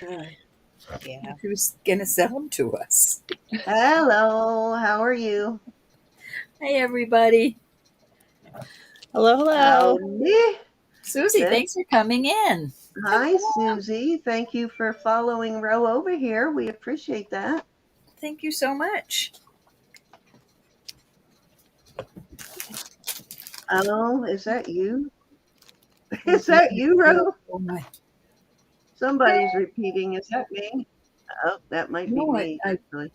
Yeah. He was going to sell them to us. Hello, how are you? Hey, everybody. Hello, hello. Howdy. Susie, Good. thanks for coming in. Hi, Susie. Thank you for following Ro over here. We appreciate that. Thank you so much. Oh, is that you? Is that you, Ro? Oh, my. Somebody's repeating. Is that me? Oh, that might be No, me, actually.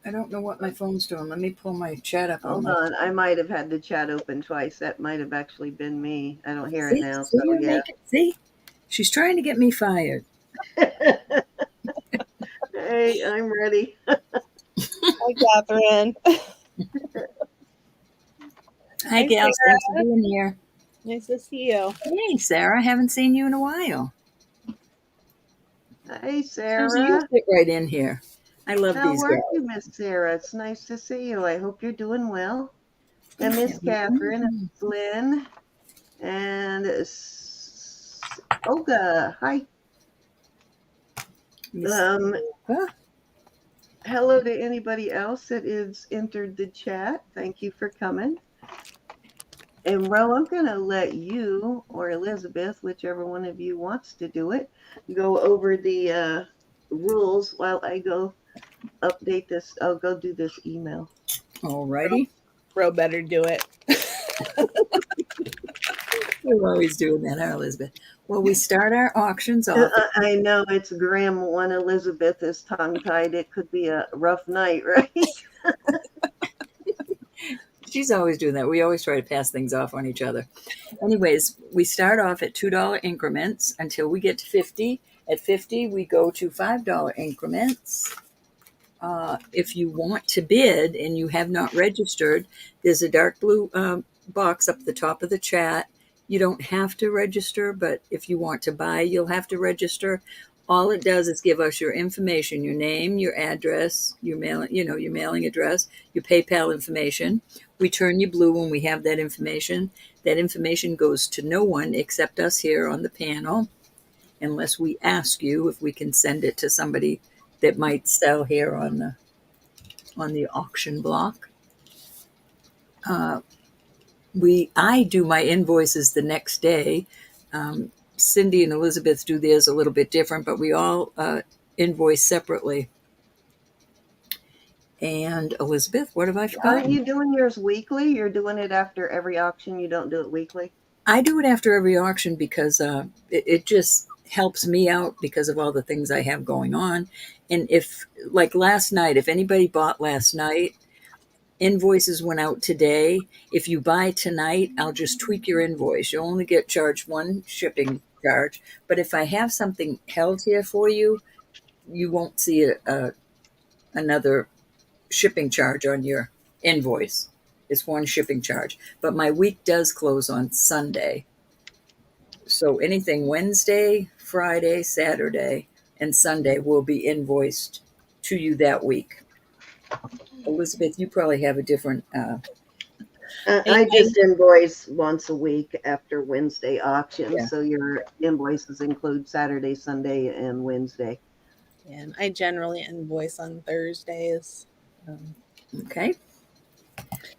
I don't know what my phone's doing. Let me pull my chat up. Hold on. I might have had the chat open twice. That might have actually been me. I don't hear it See, now, see, so you're yeah. see, she's trying to get me fired. Hey, I'm ready. Hi, Catherine. Hi, gals. Sarah. Thanks for being here. Nice to see you. Hey, Sarah. Haven't seen you in a while. Hey, Susie, you Sarah. fit right in here. I love How these are girls. you, Miss Sarah? It's nice to see you. I hope you're doing well. And Miss Catherine, and Lynn, and Olga. Hi. Huh? Hello to anybody else that is entered the chat. Thank you for coming. And Ro, I'm going to let you or Elizabeth, whichever one of you wants to do it, go over the rules while I go update this. I'll go do this email. Alrighty. Ro better do it. We're always doing that, huh, Elizabeth? Well, we start our auctions off. I know it's Graham when Elizabeth is tongue-tied. It could be a rough night, right? She's always doing that. We always try to pass things off on each other. Anyways, we start off at $2 increments until we get to 50. At 50, we go to $5 increments. If you want to bid and you have not registered, there's a dark blue box up the top of the chat. You don't have to register, but if you want to buy, you'll have to register. All it does is give us your information, your name, your address, your mailing address, your PayPal information. We turn you blue when we have that information. That information goes to no one except us here on the panel, unless we ask you if we can send it to somebody that might sell here on the auction block. I do my invoices the next day. Cindy and Elizabeth do theirs a little bit different, but we all invoice separately. And Elizabeth, what have I forgotten? Aren't you doing yours weekly? You're doing it after every auction. You don't do it weekly? I do it after every auction because it just helps me out because of all the things I have going on. And if, like last night, if anybody bought last night, invoices went out today. If you buy tonight, I'll just tweak your invoice. You'll only get charged one shipping charge. But if I have something held here for you, you won't see another shipping charge on your invoice. It's one shipping charge. But my week does close on Sunday. So anything Wednesday, Friday, Saturday, and Sunday will be invoiced to you that week. Elizabeth, you probably have a different. I just invoice once a week after Wednesday auction. Yeah. So your invoices include Saturday, Sunday, and Wednesday. And I generally invoice on Thursdays. Okay.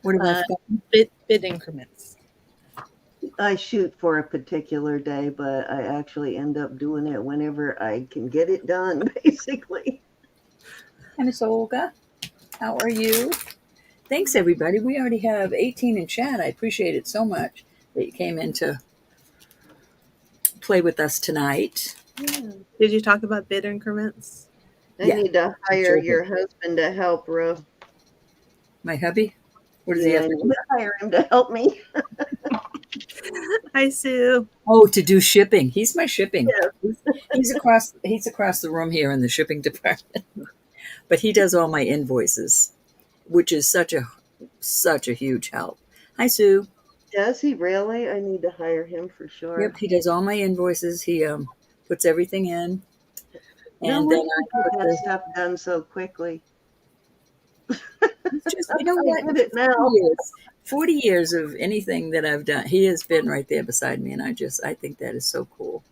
What about bid increments? I shoot for a particular day, but I actually end up doing it whenever I can get it done, basically. Hi, Miss Olga. How are you? Thanks, everybody. We already have 18 in chat. I appreciate it so much that you came in to play with us tonight. Yeah. Did you talk about bid increments? I need to hire your husband to help, Ro. My hubby? What does he have to do? Hire him to help me. Hi, Sue. Oh, to do shipping. He's my shipping. Yes. He's across the room here in the shipping department. But he does all my invoices, which is such a huge help. Hi, Sue. Does he really? I need to hire him for sure. Yep, he does all my invoices. He puts everything in. And then I get that stuff done so quickly. Just, you know what? I did it now. 40 years of anything that I've done, he has been right there beside me, and I think that is so cool.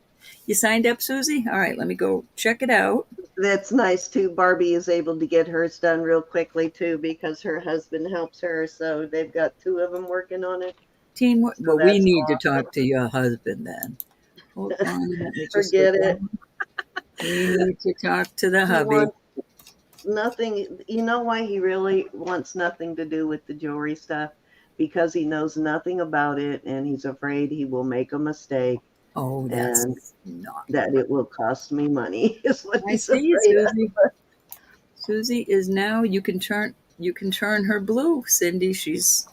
You signed up, Susie? All right, let me go check it out. That's nice too. Barbie is able to get hers done real quickly too because her husband helps her. So they've got two of them working on it. Teamwork. So Well, we that's need to awesome. talk to your husband then. Hold on, let me just go Forget it. down. We need to talk to the He hubby. wants nothing. You know why he really wants nothing to do with the jewelry stuff? Because he knows nothing about it and he's afraid he will make a mistake Oh, and that's not that good. it will cost me money, is what I he's see, afraid of. Susie. Susie is now. You can turn her blue, Cindy. She's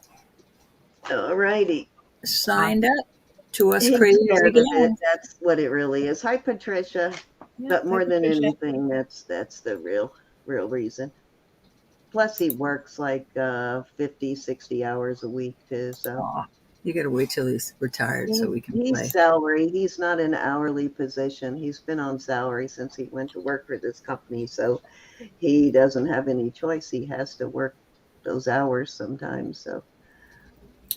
All righty. signed up to us He's crazy scared of it. gals. That's what it really is. Hi, Patricia. Yeah, But hi, more than Patricia. anything, that's the real reason. Plus, he works like 50, 60 hours a week too. So Aw, you got to wait till he's retired so we can he's play. salary. He's not an hourly position. He's been on salary since he went to work for this company. So he doesn't have any choice. He has to work those hours sometimes. So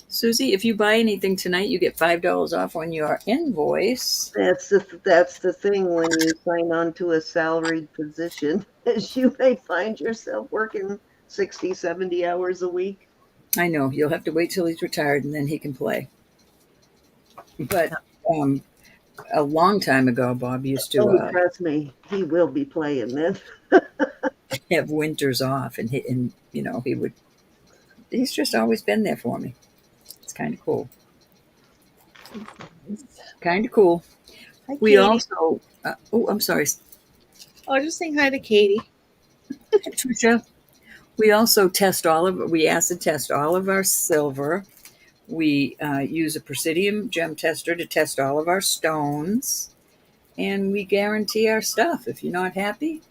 Susie, if you buy anything tonight, you get $5 off on your invoice. that's the thing when you sign on to a salaried position, is you may find yourself working 60, 70 hours a week. I know you'll have to wait till he's retired and then he can play. But um, a long time ago, Bob used to Oh, trust me, he will be playing this. have winters off, and he would. He's just always been there for me. It's kind of cool. Kind of cool. Hi, We Katie. also. Oh, I'm sorry, Oh, just saying hi to Katie. Patricia. We also test all of. We acid test all of our silver. We use a Presidium gem tester to test all of our stones, and we guarantee our stuff. If you're not happy,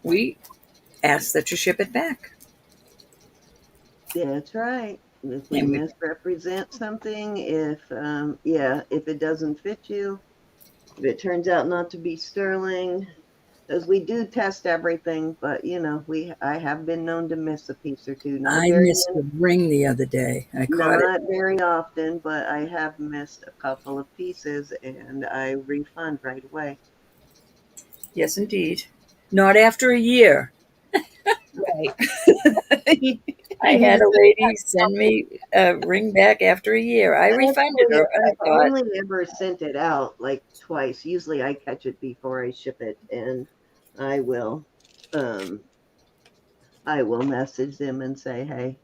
we ask that you ship it back. That's right. If we And we, misrepresent something, if it doesn't fit you, if it turns out not to be sterling, because we do test everything, but I have been known to miss a piece or two. I missed the ring the other day. I caught it. Not very often, but I have missed a couple of pieces, and I refund right away. Yes, indeed. Not after a year. Right. I You need had to a send lady send me a ring back after a year. I refunded Actually, her, but I I've thought, only ever sent it out like twice. Usually, I catch it before I ship it, and I will, um, I will message them and say, "Hey,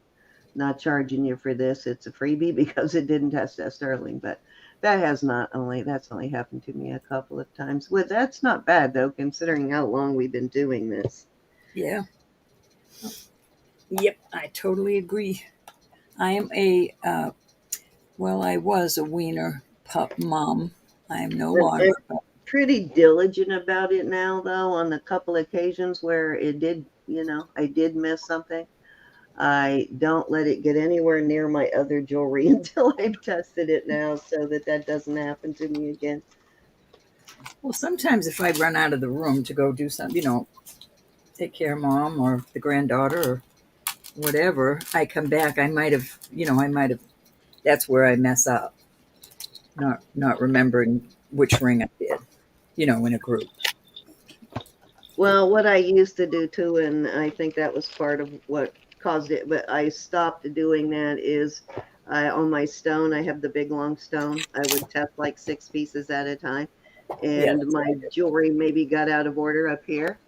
not charging you for this. It's a freebie because it didn't test as sterling." But that's only happened to me a couple of times. Well, that's not bad though, considering how long we've been doing this. yeah, yep, I totally agree. I am I was a wiener pup mom. I am no I'm longer. But pretty diligent about it now, though. On the couple occasions where I did miss something, I don't let it get anywhere near my other jewelry until I've tested it now, so that doesn't happen to me again. well, sometimes if I run out of the room to go do something, take care of mom or the granddaughter or whatever, I come back. I might have. That's where I mess up, not remembering which ring I did. In a group. Well, what I used to do too, and I think that was part of what caused it, but I stopped doing that, is on my stone, I have the big long stone. I would test like 6 pieces at a time, Yeah, and that's what my I did. jewelry maybe got out of order up here.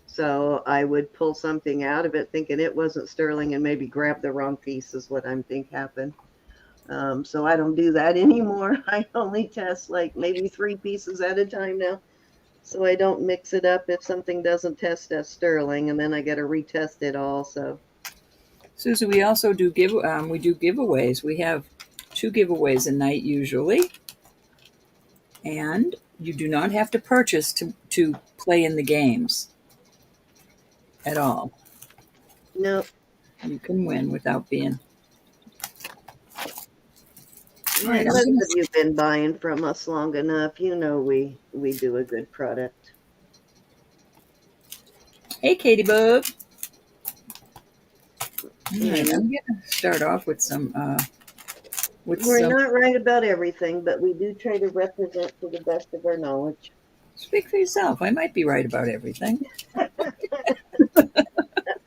So I would pull something out of it thinking it wasn't sterling and maybe grab the wrong piece, is what I think happened. So I don't do that anymore. I only test like maybe 3 pieces at a time now, so I don't mix it up if something doesn't test as sterling, and then I got to retest it all. So Susie, we also do giveaways. We have 2 giveaways a night usually, and you do not have to purchase to play in the games at all. no, You can win without being. All right, unless of you've been buying from us long enough, we do a good product. Hey, Katie Bug. All right, And I'm gonna start off with some with We're some. not right about everything, but we do try to represent to the best of our knowledge. Speak for yourself. I might be right about everything.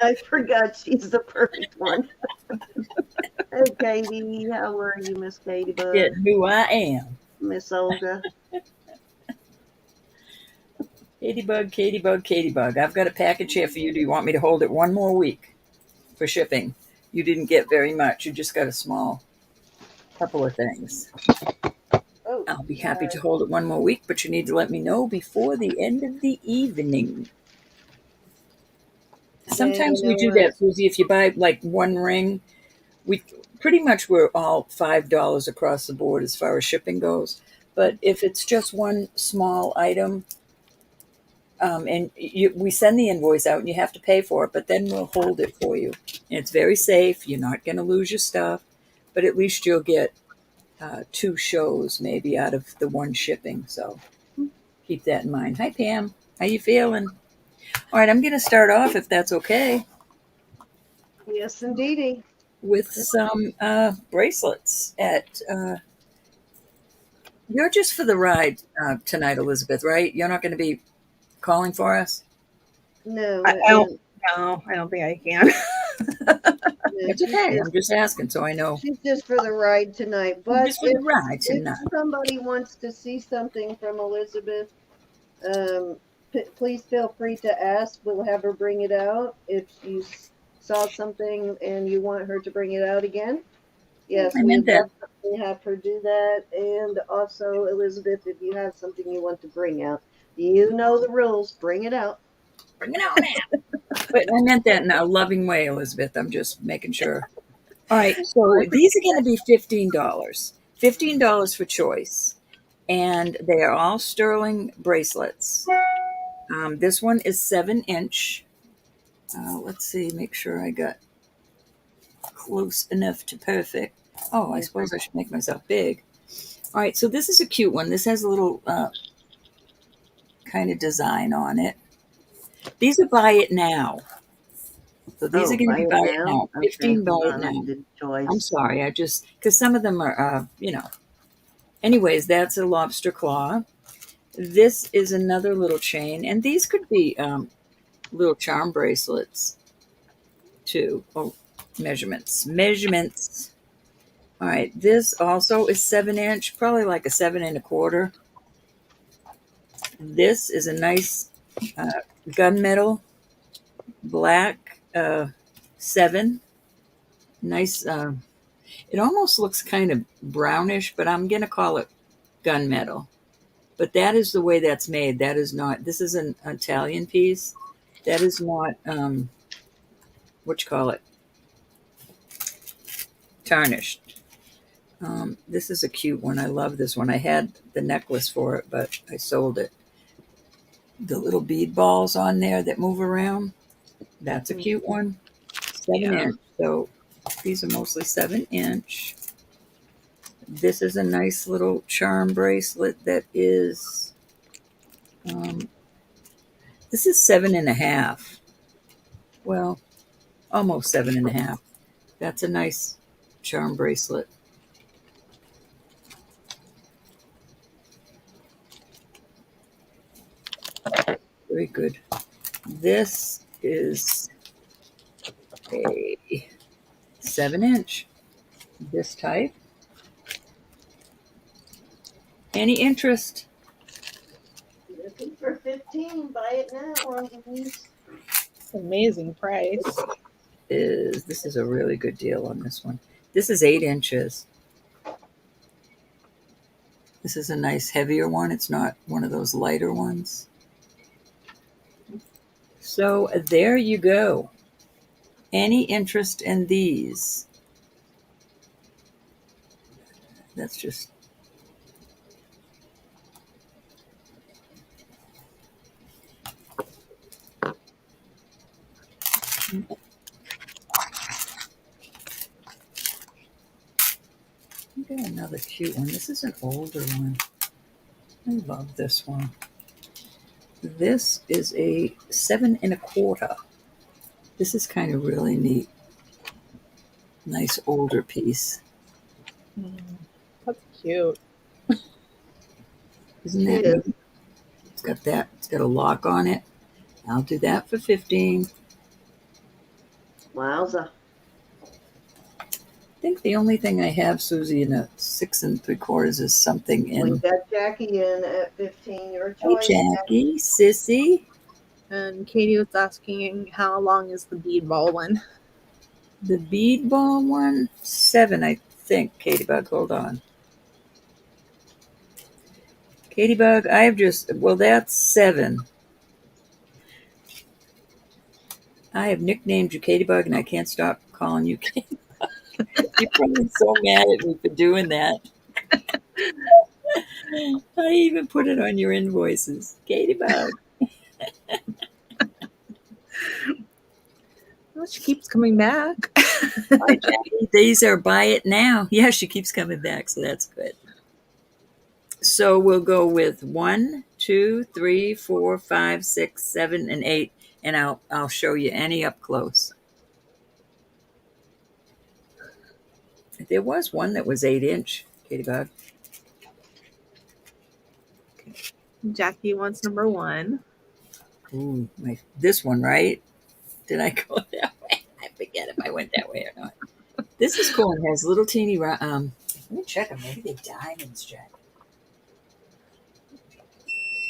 I forgot she's the perfect one. Hey, Katie. How are you, Miss Katie Bug? Get who I am. Miss Olga. Katie Bug, Katie Bug, Katie Bug. I've got a package here for you. Do you want me to hold it one more week for shipping? You didn't get very much. You just got a small couple of things. Oh, I'll be happy to hold it one more week, but you need to let me know before the end of the evening. Sometimes you we know do what? that, Susie. If you buy like one ring, we pretty much we're all $5 across the board as far as shipping goes. But if it's just one small item, we send the invoice out and you have to pay for it, but then we'll hold it for you. And it's very safe. You're not going to lose your stuff, but at least you'll get 2 shows maybe out of the one shipping. So keep that in mind. Hi, Pam. How you feeling? All right, I'm going to start off, if that's okay, Yes, indeedy. with some bracelets. You're just for the ride tonight, Elizabeth, right? You're not going to be calling for us? No, I don't know. I don't think I can. It's okay. I'm just asking so I know. she's just for the ride tonight. But Just for the ride if tonight. somebody wants to see something from Elizabeth, please feel free to ask. We'll have her bring it out. If you saw something and you want her to bring it out again, yes, I we'll meant that. definitely have her do that. And also, Elizabeth, if you have something you want to bring out, you know the rules. Bring it out. Bring it on now. But I meant that in a loving way, Elizabeth. I'm just making sure. All right. So these are going to be $15. $15 for choice. And they are all sterling bracelets. This one is 7-inch. Let's see, make sure I got close enough to perfect. Oh, I suppose I should make myself big. All right, so this is a cute one. This has a little kind of design on it. These are buy it now. So these are going to buy be it buy it now. now. Okay, 15 buy hold it on. now. Good choice. I'm sorry, I just, because some of them are, Anyways, that's a lobster claw. This is another little chain, and these could be little charm bracelets too. Oh, measurements. All right, this also is 7-inch, probably like a 7 1/4. This is a nice gunmetal black 7. Nice. It almost looks kind of brownish, but I'm gonna call it gunmetal. But that is the way that's made. That is not. This is an Italian piece. That is not. What you call it? Tarnished. This is a cute one. I love this one. I had the necklace for it, but I sold it. The little bead balls on there that move around. That's a cute one. 7-inch. So these are mostly 7-inch. This is a nice little charm bracelet that is, this is 7 1/2. Well, almost 7 1/2. That's a nice charm bracelet. Very good. This is a 7-inch. This type. Any interest? Looking for 15. Buy it now on these. Amazing price. This is a really good deal on this one. This is 8 inches. This is a nice heavier one. It's not one of those lighter ones. So there you go. Any interest in these? That's just I got another cute one. This is an older one. I love this one. This is a 7 1/4. This is kind of really neat. Nice older piece. That's cute. Isn't that It is. neat? It's got that. It's got a lock on it. I'll do that for 15. Wowza. I think the only thing I have, Susie, in a 6 3/4 is something We in. got Jackie in at 15. Your Hey, choice. Jackie, Sissy. And Katie was asking how long is the bead ball one? The bead ball one, 7, I think. Katie Bug, hold on. Katie Bug, that's 7. I have nicknamed you Katie Bug, and I can't stop calling you Katie Bug. You're probably so mad at me for doing that. I even put it on your invoices. Katie Bug. Well, she keeps coming back. Hi, Jackie. These are buy it now. Yeah, she keeps coming back, so that's good. So we'll go with 1, 2, 3, 4, 5, 6, 7, and 8, and I'll show you any up close. There was one that was 8-inch, Katie Bug. Jackie wants number 1. Ooh, this one, right? Did I go that way? I forget if I went that way or not. This is cool. It has little teeny. Let me check them. Maybe they're diamonds, Jack.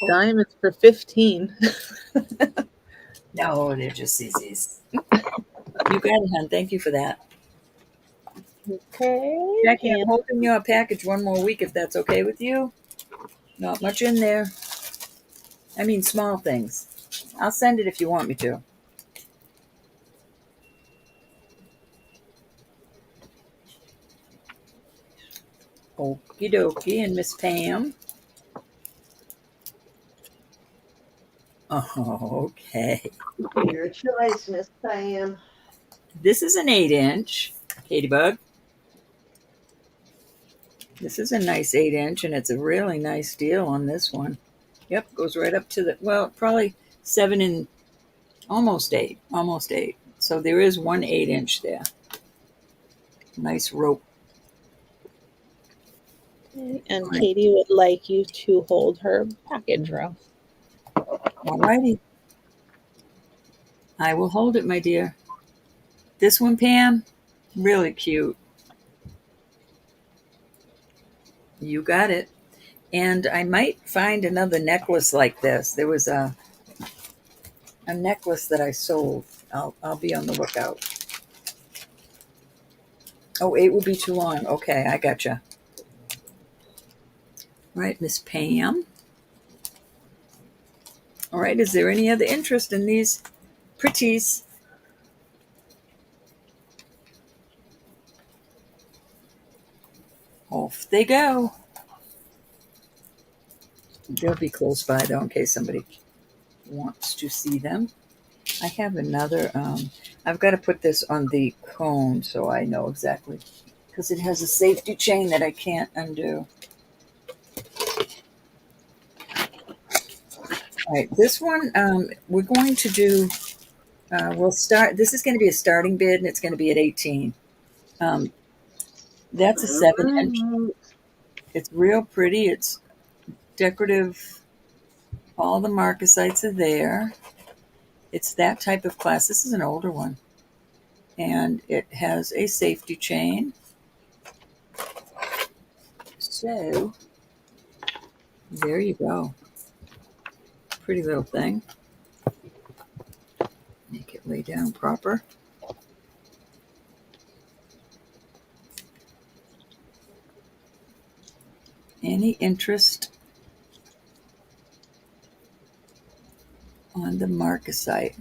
Diamonds for 15. No, they're just CZs. You got it, hon. Thank you for that. Okay. Jackie, I'm And holding your package one more week if that's okay with you. Not much in there. I mean, small things. I'll send it if you want me to. Okie dokie. And Miss Pam. Oh, okay. Your choice, Miss Pam. This is an 8-inch, Katie Bug. This is a nice 8-inch, and it's a really nice deal on this one. Yep, goes right up to probably 7 and almost 8. So there is one 8-inch there. Nice rope. and Katie would like you to hold her package row. Alrighty. I will hold it, my dear. This one, Pam, really cute. You got it. And I might find another necklace like this. There was a necklace that I sold. I'll be on the lookout. Oh, 8 would be too long. Okay, I gotcha. All right, Miss Pam. All right, is there any other interest in these pretties? Off they go. They'll be close by, though, in case somebody wants to see them. I have another. I've got to put this on the cone so I know exactly, because it has a safety chain that I can't undo. All right, this one we're going to do. We'll start. This is going to be a starting bid, and it's going to be at 18. That's a 7-inch. It's real pretty. It's decorative. All the marcasites are there. It's that type of class. This is an older one. And it has a safety chain. So, there you go. Pretty little thing. Make it lay down proper. Any interest on the marcasite?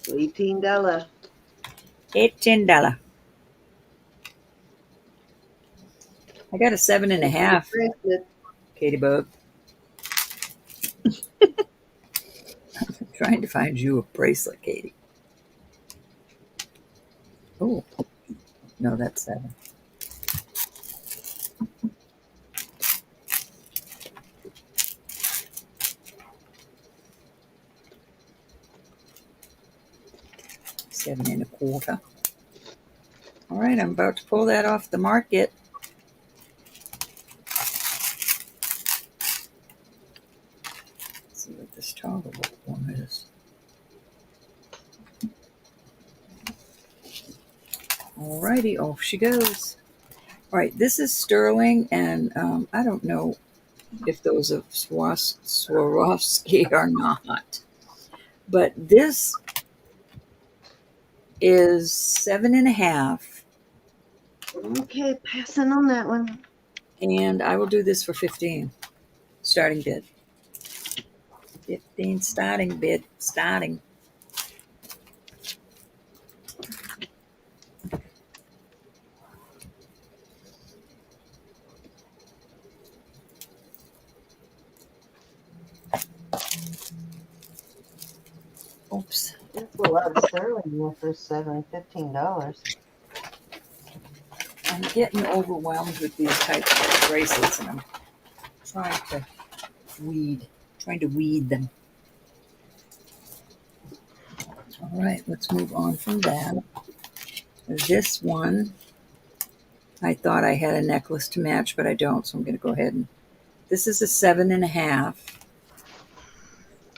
$18. $18. I got a 7.5, Katie Bug. I'm trying to find you a bracelet, Katie. Oh, no, that's 7. 7 1/4. All right, I'm about to pull that off the market. Let's see what this toggle one is. Alrighty, off she goes. All right, this is sterling, and I don't know if those of Swarovski or not, but this is 7 1/2, Okay, passing on that one. and I will do this for 15. Starting bid. 15 starting bid. Starting. Oops. There's a lot of sterling here for $15. I'm getting overwhelmed with these types of bracelets, and I'm trying to weed them. All right, let's move on from that. This one, I thought I had a necklace to match, but I don't, so I'm going to go ahead and. This is a 7 1/2,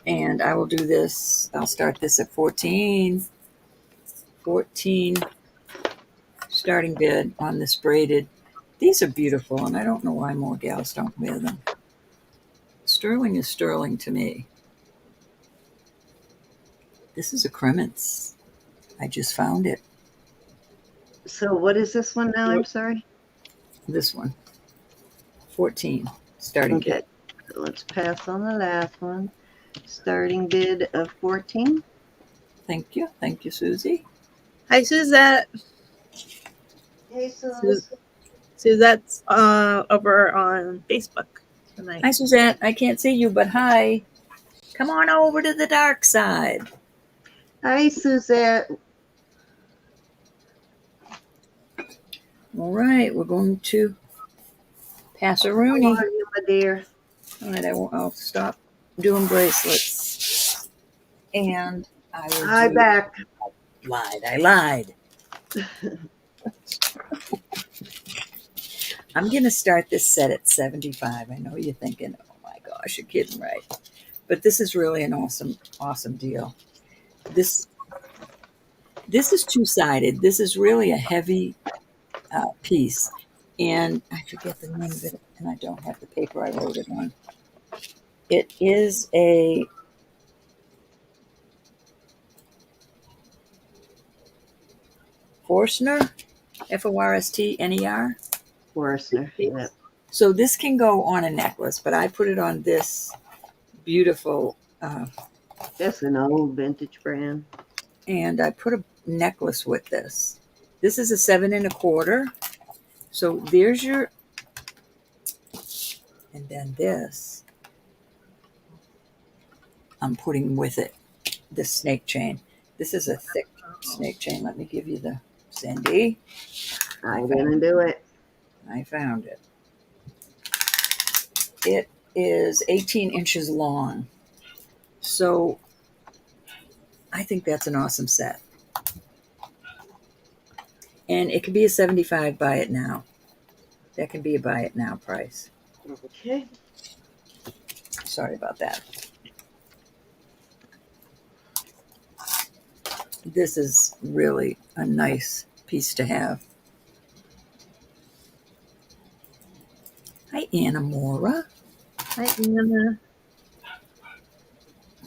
and I will do this. I'll start this at 14. 14 starting bid on this braided. These are beautiful, and I don't know why more gals don't wear them. Sterling is sterling to me. This is a Cremence. I just found it. So what is this one now? I'm sorry. This one. 14 starting Okay. bid. So let's pass on the last one. Starting bid of 14. Thank you. Thank you, Susie. Hi, Suzette. Hey, Suze. Suzette's over on Facebook tonight. Hi, Suzette. I can't see you, but hi. Come on over to the dark side. Hi, Suzette. All right, we're going to pass a How Rooney. are you, my dear? All right, I'll stop doing bracelets, and I will Hi, do. back. I lied. I'm gonna start this set at 75. I know you're thinking, "Oh my gosh, you're kidding, right?" But this is really an awesome deal. This is two-sided. This is really a heavy piece, and I forget the name of it, and I don't have the paper I wrote it on. It is a Forstner, Forstner. Forstner. Yep. So this can go on a necklace, but I put it on this beautiful, That's an old vintage brand. and I put a necklace with this. This is a 7 1/4. So there's your, and then this, I'm putting with it, the snake chain. This is a thick snake chain. Let me give you the Cindy. I'm gonna do it. I found it. It is 18 inches long. So I think that's an awesome set. And it could be a 75 buy it now. That can be a buy it now price. Okay. Sorry about that. This is really a nice piece to have. Hi, Anna Mora. Hi, Anna.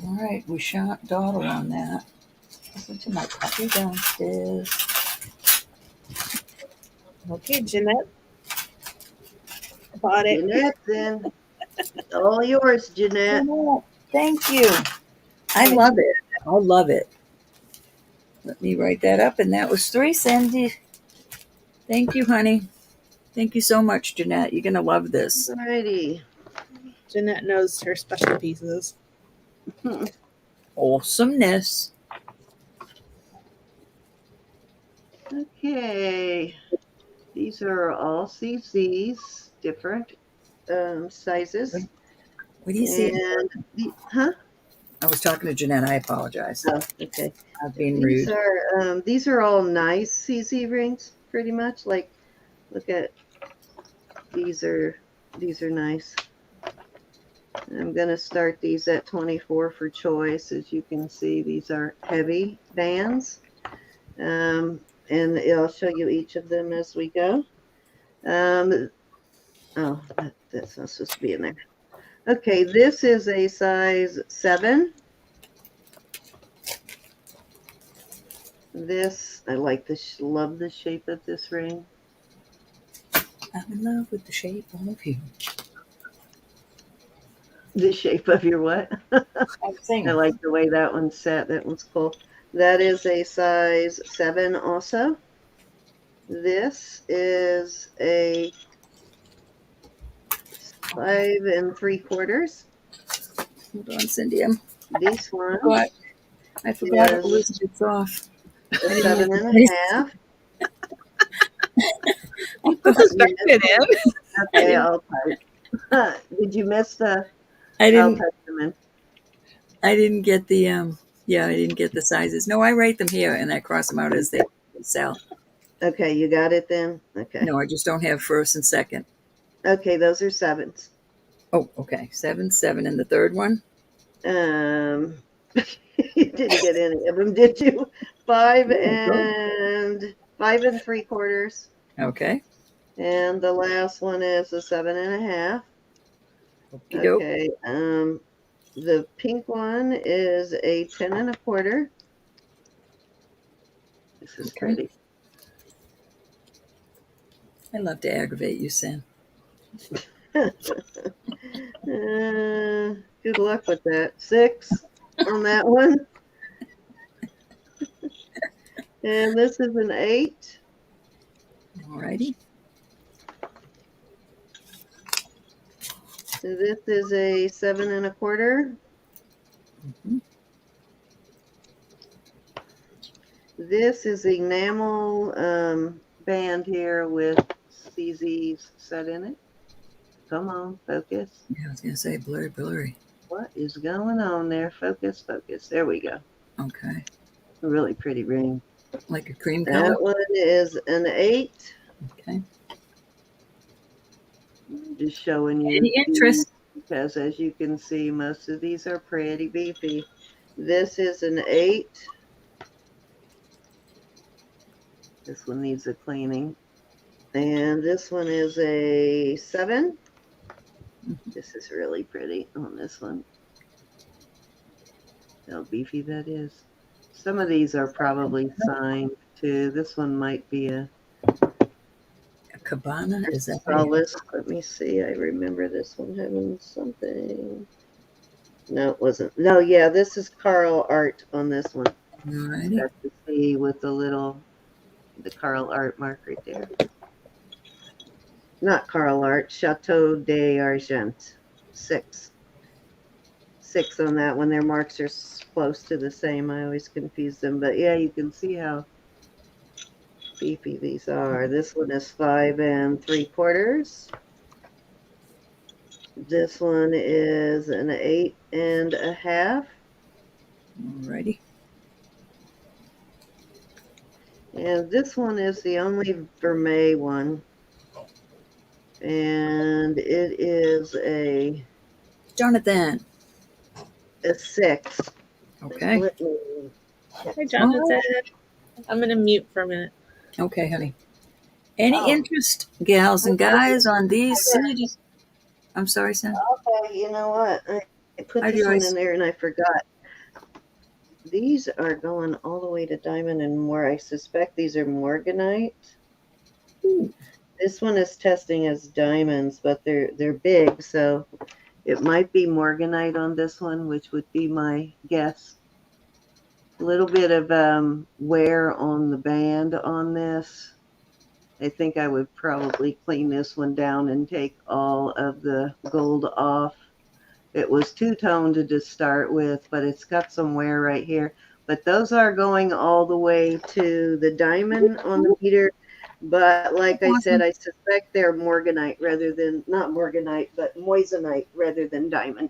All right, we shot dawdle on that. Listen to my puppy downstairs. Okay, Jeanette. Bought it. Jeanette, then. All yours, Jeanette. Thank you. I love it. I love it. Let me write that up. And that was 3, Cindy. Thank you, honey. Thank you so much, Jeanette. You're going to love this. Alrighty. Jeanette knows her special pieces. Awesomeness. Okay. These are all CCs, different sizes. What do you see? And I was talking to Jeanette. I apologize. Oh, okay. I'm being rude. These are all nice CZ rings, pretty much. Like, look at these are nice. I'm gonna start these at 24 for choice. As you can see, these are heavy bands, and I'll show you each of them as we go. Oh, that's not supposed to be in there. Okay, this is a size 7. This, I like this, love the shape of this ring. I'm in love with the shape of you. The shape of your what? I'm singing. I like the way that one's set. That one's cool. That is a size 7 also. This is a 5 3/4. Hold on, Cindy. This one I forgot is Elizabeth's off. a 7 1/2. I'm suspected him. Okay, I'll type. Did you miss the? I I'll didn't. type them in. I didn't get the I didn't get the sizes. No, I write them here and I cross them out as they sell. Okay, you got it then. Okay. No, I just don't have first and second. Okay, those are 7s. Oh, okay. 7, 7, and the third one. You didn't get any of them, did you? 5 Oh, and 5 3/4. okay. And the last one is a 7 1/2. Okey-doke. Okay. The pink one is a 10 1/4. This is Okay. pretty. I love to aggravate you, Sin. Good luck with that. 6 on that one. And this is an 8. Alrighty. So this is a 7 1/4. Mm-hmm. This is enamel band here with CZs set in it. Come on, focus. Yeah, I was gonna say blurry, blurry. What is going on there? Focus, focus. There we go. Okay. A really pretty ring. Like a cream color. That one is an 8. Okay. Just showing you. Any interest? Because as you can see, most of these are pretty beefy. This is an 8. This one needs a cleaning. And this one is a 7. This is really pretty on this one. How beefy that is. Some of these are probably signed too. This one might be a Cabana? Is that Solace. Let me see. I remember this one having something. No, it wasn't. No, yeah, this is Carl Art on this one. Alrighty. That's the C with the Carl Art mark right there. Not Carl Art, Chateau d'Argent. 6. 6 on that one. Their marks are close to the same. I always confuse them. But yeah, you can see how beefy these are. This one is 5 3/4. This one is an 8 1/2. Alrighty. And this one is the only vermeil one. And it is a Jonathan. 6. Okay. Let me Hi, Jonathan. I'm going to mute for a minute. Okay, honey. Any interest, gals and guys, on these CDs? I'm sorry, Sam. Okay, you know what? I put Hi, this one Joyce. in there and I forgot. These are going all the way to diamond and more. I suspect these are morganite. Ooh. This one is testing as diamonds, but they're big, so it might be morganite on this one, which would be my guess. A little bit of wear on the band on this. I think I would probably clean this one down and take all of the gold off. It was two-toned to start with, but it's got some wear right here. But those are going all the way to the diamond on the meter. But like I said, I suspect they're morganite rather than, not morganite, but moissanite rather than diamond.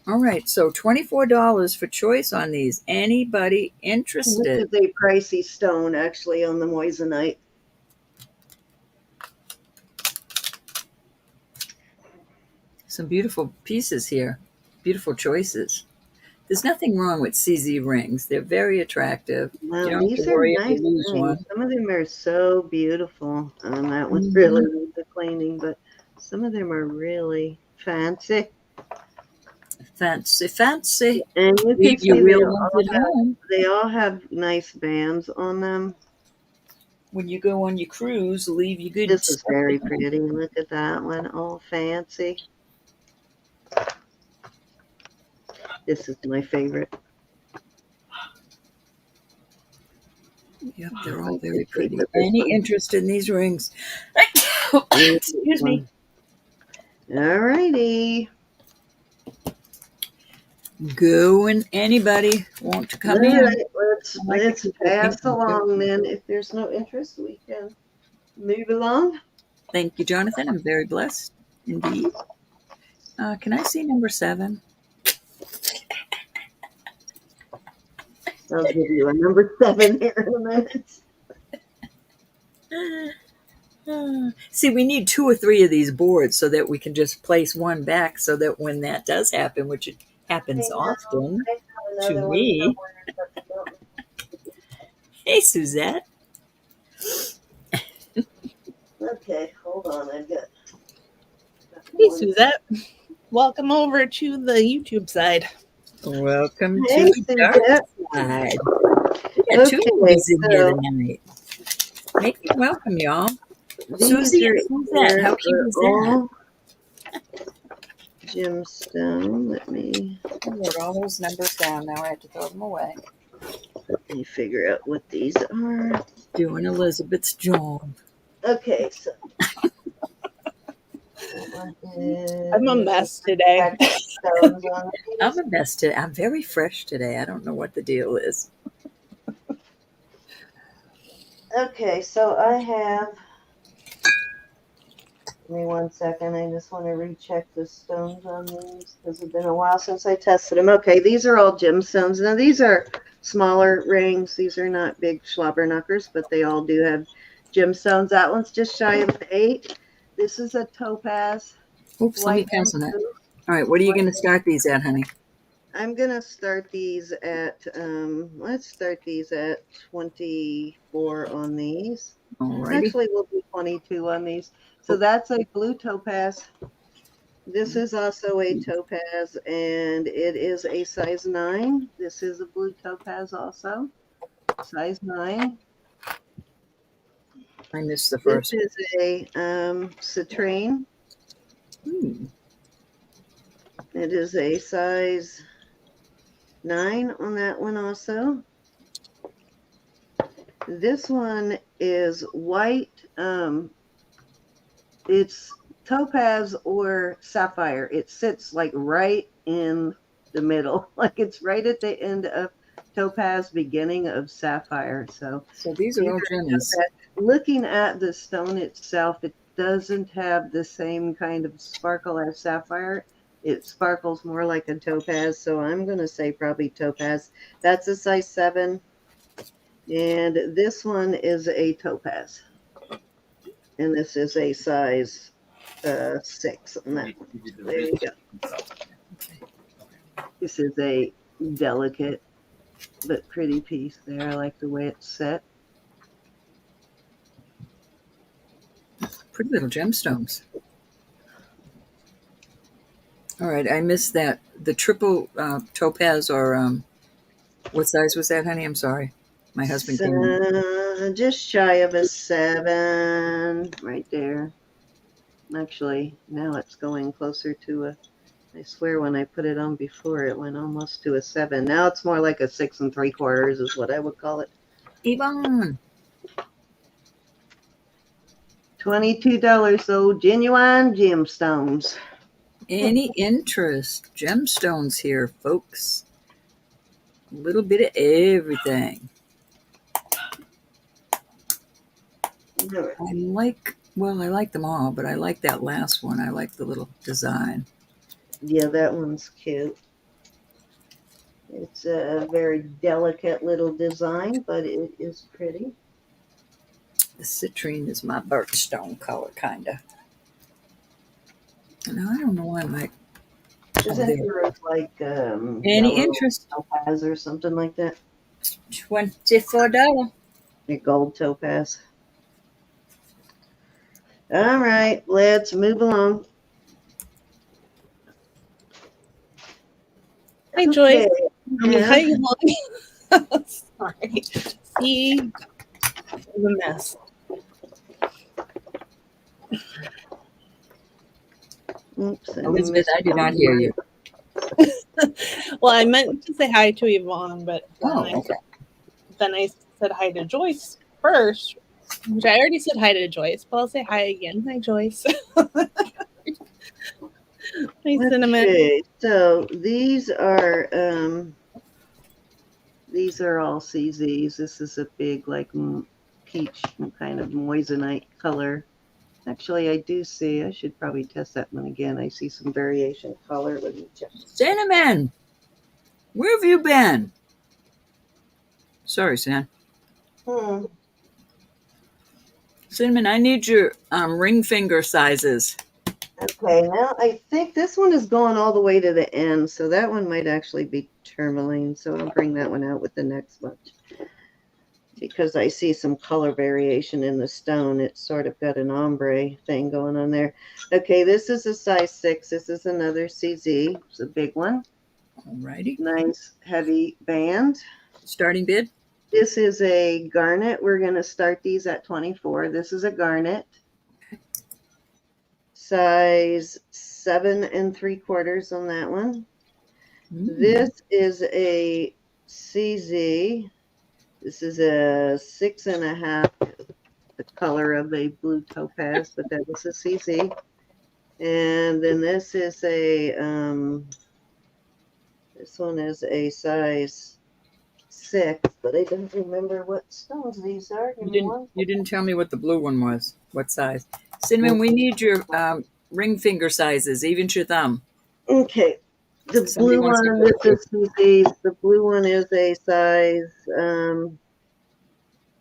All right, so $24 for choice on these. Anybody This interested? is a pricey stone, actually, on the moissanite. Some beautiful pieces here, beautiful choices. There's nothing wrong with CZ rings. They're very attractive. You Wow, don't have to these are worry if you nice lose rings. one. Some of them are so beautiful. That one really Mhm. needs a cleaning, but some of them are really fancy. Fancy, fancy. And you can Leave your see real ones at home. they all have nice bands on them. When you go on your cruise, leave your good This is stuff very at home. pretty. Look at that one, all fancy. This is my favorite. Yep, they're all I very could sleep pretty. with this Any one. interest in these rings? This Excuse me. one. All righty. Going. Anybody want to All come in? right, I like to let's keep pass opening. along then. If there's no interest, we can move along. Thank you, Jonathan. I'm very blessed indeed. Can I see number 7? I'll give you a number 7 here in a minute. See, we need 2 or 3 of these boards so that we can just place one back so that when that does happen, which it I happens know. often I have to another one me. somewhere, but I don't. Hey, Suzette. Okay, hold on. I've got Hey, one. Suzette. Welcome over to the YouTube side. Welcome to Hey, the dark Suzette. side. We got 2 Okay, ladies in here so tonight. Make it welcome, y'all. these Susie are and Suzette. here How cute are is that? all gemstone. Let I wrote all those numbers down. Now I have to throw them away. me figure out what these are. Doing Elizabeth's job. Okay, so what I'm a is mess today. stones on I'm these? a mess today. I'm very fresh today. I don't know what the deal is. Okay, so I have. Give me 1 second. I just want to recheck the stones on these because it's been a while since I tested them. Okay, these are all gemstones. Now these are smaller rings. These are not big schlobberknockers, but they all do have gemstones. That one's just shy of 8. This is a topaz. Oops, let me White pass on that. blue. All right, what are you White. going to start these at, honey? I'm gonna start these at let's start these at 24 on these. All righty. Actually, we'll do 22 on these. So that's a blue topaz. This is also a topaz, and it is a size 9. This is a blue topaz also, size 9. I missed the This first is a citrine. one. It is a size 9 on that one also. This one is white. It's topaz or sapphire. It sits like right in the middle, like it's right at the end of topaz, beginning of sapphire. So So these are these all are jimmies. topaz. Looking at the stone itself, it doesn't have the same kind of sparkle as sapphire. It sparkles more like a topaz. So I'm going to say probably topaz. That's a size 7. And this one is a topaz. And this is a size 6 on that one. There you go. This is a delicate but pretty piece there. I like the way it's set. Pretty little gemstones. All right, I missed that. The triple topaz, or what size was that, honey? I'm sorry. My husband came in. So, just shy of a 7 right there. Actually, now it's going closer to a. I swear when I put it on before, it went almost to a 7. Now it's more like a 6 3/4 is what I would call it. Yvonne. $22 though, genuine gemstones. Any interest? Gemstones here, folks. A little bit of everything. I like them all, but I like that last one. I like the little design. Yeah, that one's cute. It's a very delicate little design, but it is pretty. The citrine is my birthstone color, kind of. No, I don't know why my. Oh, Isn't there. yours like Any yellow interest? topaz or something like that? $24. A gold topaz. All right, let's move along. Hi, Joyce. Okay. I mean, Yeah. hi, Yvonne. Sorry. See, it's a mess. Oops, Elizabeth, I did not hear you. Well, I meant to say hi to Yvonne, but Oh, okay. then I said hi to Joyce first, which I already said hi to Joyce, but I'll say hi again. Hi, Joyce. Hi, Cinnamon. Okay, so these are all CZs. This is a big like peach kind of moissanite color. Actually, I do see. I should probably test that one again. I see some variation color. Let me check. Cinnamon, where have you been? Sorry, Sam. Cinnamon, I need your ring finger sizes. Okay, now I think this one is going all the way to the end, so that one might actually be tourmaline. So I'll bring that one out with the next bunch because I see some color variation in the stone. It's sort of got an ombre thing going on there. Okay, this is a size 6. This is another CZ. It's a big one. Alrighty. Nice heavy band. Starting bid? This is a garnet. We're going to start these at 24. This is a garnet. Size 7 3/4 on that one. This is a CZ. This is a 6.5, the color of a blue topaz, but that was a CZ. And then this is a, this one is a size 6, but I don't remember what stones these are. You didn't tell me what the blue one was. What size? Cinnamon, we need your ring finger sizes, even to your thumb. Okay. The Somebody blue wants to one, go this is the blue one is a size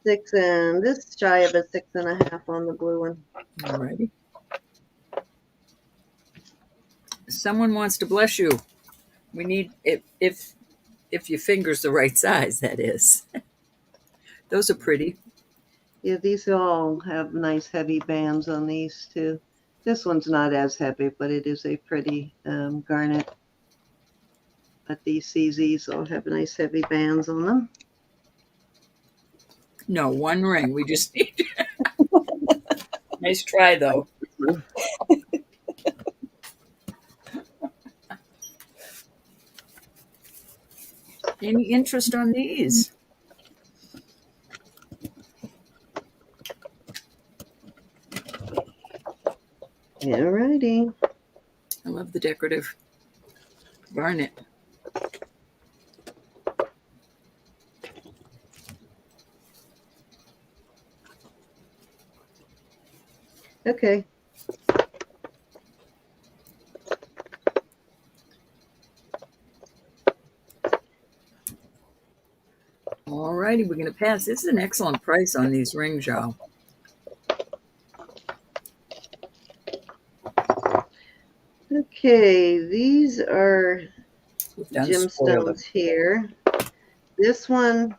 6, and this is shy of a 6.5 on the blue one. Alrighty. Someone wants to bless you. We need if your finger's the right size, that is. Those are pretty. Yeah, these all have nice heavy bands on these too. This one's not as heavy, but it is a pretty garnet. But these CZs all have nice heavy bands on them. No, one ring. We just need. Nice try, though. Any interest on these? Alrighty. I love the decorative garnet. Okay. Alrighty, we're going to pass. This is an excellent price on these rings, y'all. Okay, these are Gemstones gemstones here. This one,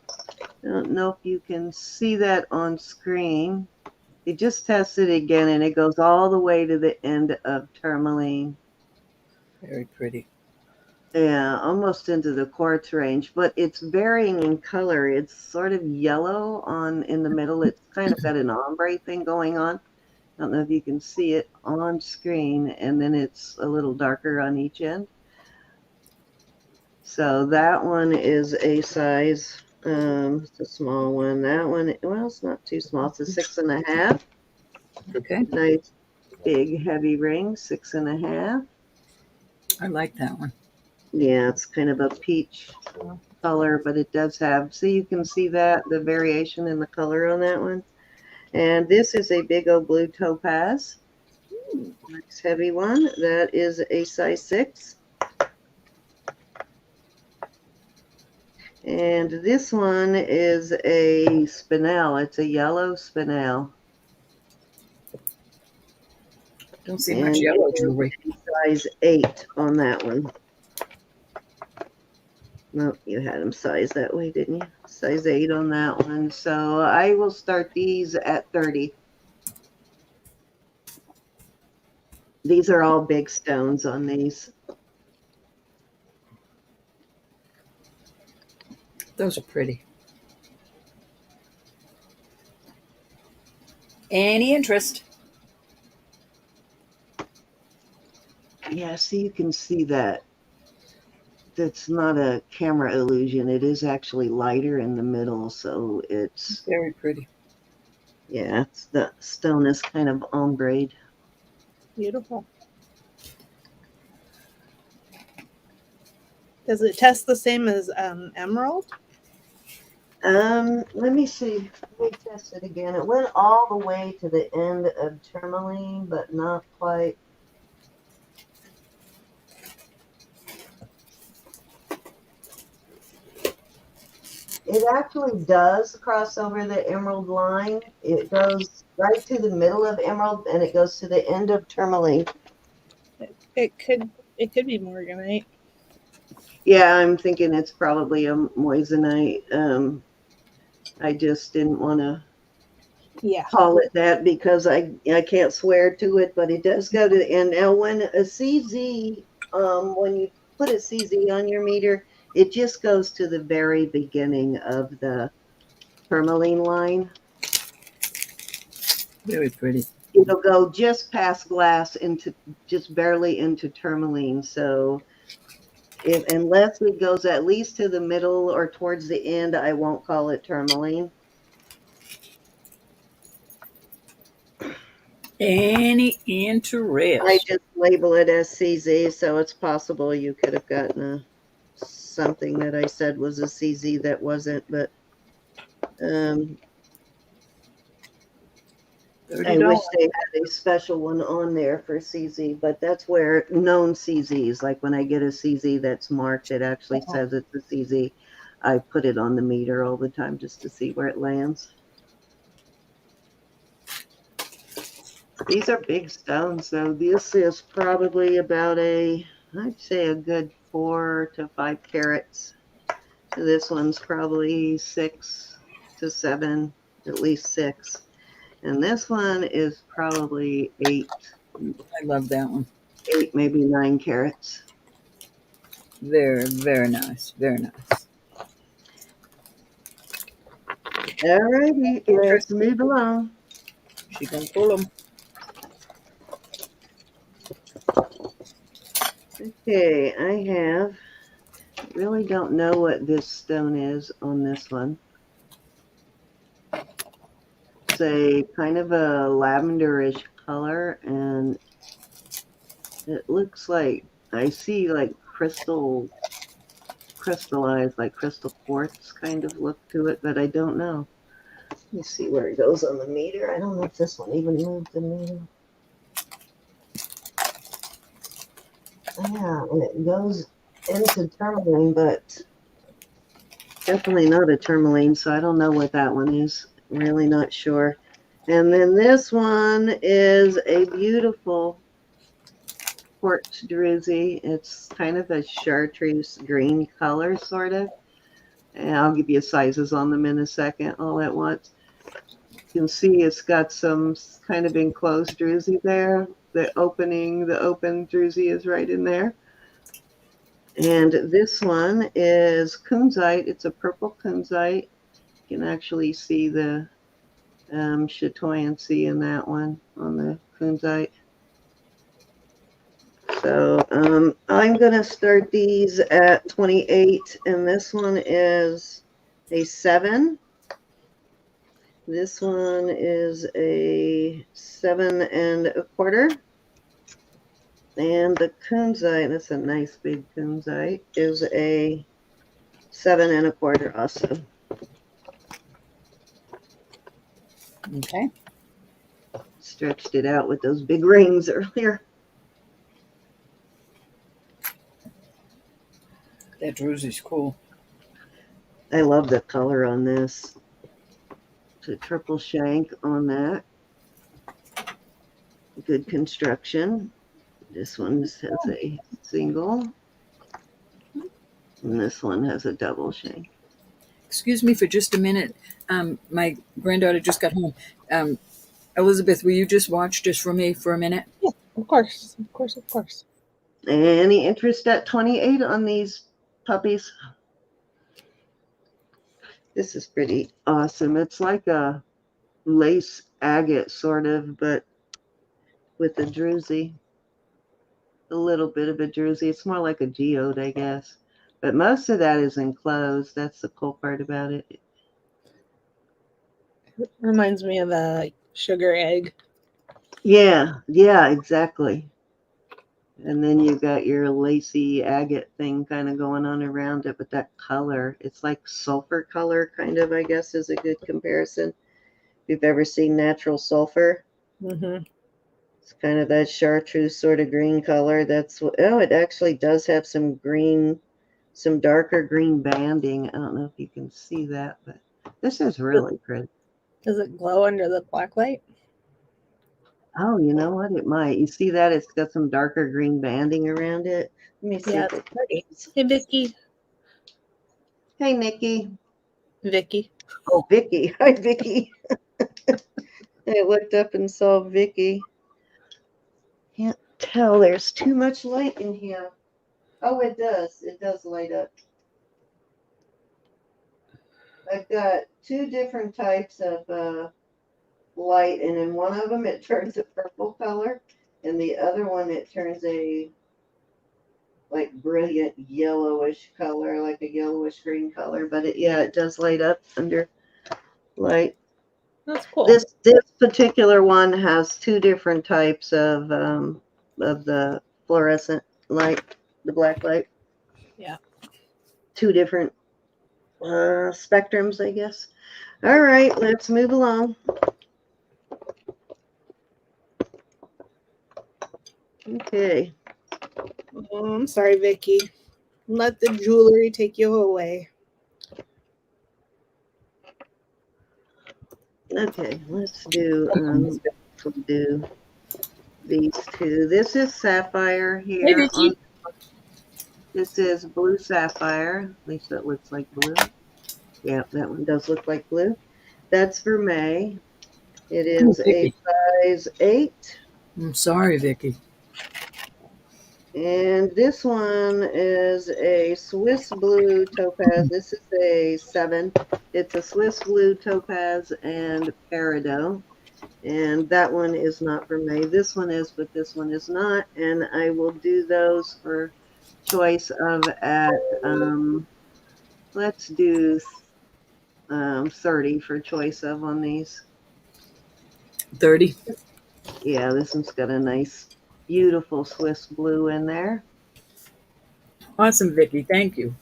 I don't know if you can see that on screen. It just tested again, and it goes all the way to the end of tourmaline. Very pretty. Yeah, almost into the quartz range, but it's varying in color. It's sort of yellow in the middle. It's kind of got an ombre thing going on. I don't know if you can see it on screen, and then it's a little darker on each end. So that one is a size, it's a small one. That one, well, it's not too small. It's a 6.5. Okay. Nice big heavy ring, 6.5. I like that one. Yeah, it's kind of a peach color, but it does have, so you can see that, the variation in the color on that one. And this is a big old blue topaz. Nice heavy one. That is a size 6. And this one is a spinel. It's a yellow spinel. Don't see much And yellow it jewelry. is a size 8 on that one. No, you had them size that way, didn't you? Size 8 on that one. So I will start these at 30. These are all big stones on these. Those are pretty. Any interest? Yeah, so you can see that. That's not a camera illusion. It is actually lighter in the middle, so it's, Very pretty. yeah, it's, the stone is kind of ombre. Beautiful. Does it test the same as emerald? Let me see. Let me test it again. It went all the way to the end of tourmaline, but not quite. It actually does cross over the emerald line. It goes right to the middle of emerald, and it goes to the end of tourmaline. It could be morganite. Yeah, I'm thinking it's probably a moissanite. I just didn't want to call it that because I can't swear to it, but it does go to the end. Now, when a CZ, when you put a CZ on your meter, it just goes to the very beginning of the tourmaline line. Very pretty. It'll go just past glass into just barely into tourmaline. So unless it goes at least to the middle or towards the end, I won't call it tourmaline. Any interest? I just label it as CZ, so it's possible you could have gotten something that I said was a CZ that wasn't, but I wish they had a special one on there for CZ, but that's where known CZs, like when I get a CZ that's marked, it actually says it's a CZ. I put it on the meter all the time just to see where it lands. These are big stones, so this is probably about I'd say a good 4 to 5 carats. This one's probably 6 to 7, at least 6. And this one is probably 8. I love that one. 8, maybe 9 carats. Very, very nice. Very nice. All righty, let's move along. She can pull them. Okay, I really don't know what this stone is on this one. It's a kind of a lavenderish color, and it looks like I see like crystallized, like crystal quartz kind of look to it, but I don't know. Let me see where it goes on the meter. I don't know if this one even moved the meter. Yeah, and it goes into tourmaline, but definitely not a tourmaline, so I don't know what that one is. Really not sure. And then this one is a beautiful quartz druzy. It's kind of a chartreuse green color, sort of. And I'll give you sizes on them in a second, all at once. You can see it's got some kind of enclosed druzy there. The open druzy is right in there. And this one is kunzite. It's a purple kunzite. You can actually see the chatoyancy in that one on the kunzite. So I'm going to start these at 28, and this one is a 7. This one is a 7 1/4. And the kunzite, that's a nice big kunzite, is a 7 1/4 also. Okay. Stretched it out with those big rings earlier. That druzy's cool. I love the color on this. It's a triple shank on that. Good construction. This one has a single, and this one has a double shank. Excuse me for just a minute. My granddaughter just got home. Elizabeth, will you just watch just for me for a minute? Yeah, of course, of course, of course. Any interest at 28 on these puppies? This is pretty awesome. It's like a lace agate sort of, but with a druzy. A little bit of a druzy. It's more like a geode, I guess. But most of that is enclosed. That's the cool part about it. It reminds me of a sugar egg. Yeah, exactly. And then you got your lacy agate thing kind of going on around it, but that color, it's like sulfur color, kind of, I guess, is a good comparison. If you've ever seen natural sulfur, Mm-hmm. it's kind of that chartreuse sort of green color. That's what, oh, it actually does have some green, some darker green banding. I don't know if you can see that, but this is really pretty. Does it glow under the black light? Oh, you know what? It might. You see that? It's got some darker green banding around it. Let me see. Yeah, If it's it, pretty. Hey, Vicky. hey, Nikki. Vicky. Oh, Vicky. Hi, Vicky. I looked up and saw Vicky. Can't tell. There's too much light in here. Oh, it does. It does light up. I've got two different types of light, and in one of them it turns a purple color, and the other one it turns a like brilliant yellowish color, like a yellowish green color. But it does light up under light. That's cool. This particular one has two different types of the fluorescent light, the black light. Yeah. Two different spectrums, I guess. All right, let's move along. Okay. Oh, I'm sorry, Vicky. Let the jewelry take you away. Okay, let's do these two. This is sapphire Hey, here. Vicky. This is blue sapphire. At least it looks like blue. Yeah, that one does look like blue. That's for May. It is a size 8. I'm sorry, Vicky. And this one is a Swiss blue topaz. This is a 7. It's a Swiss blue topaz and peridot. And that one is not for May. This one is, but this one is not. And I will do those for choice of at, let's do 30 for choice of on these. 30. Yeah, this one's got a nice, beautiful Swiss blue in there. Awesome, Vicky. Thank you.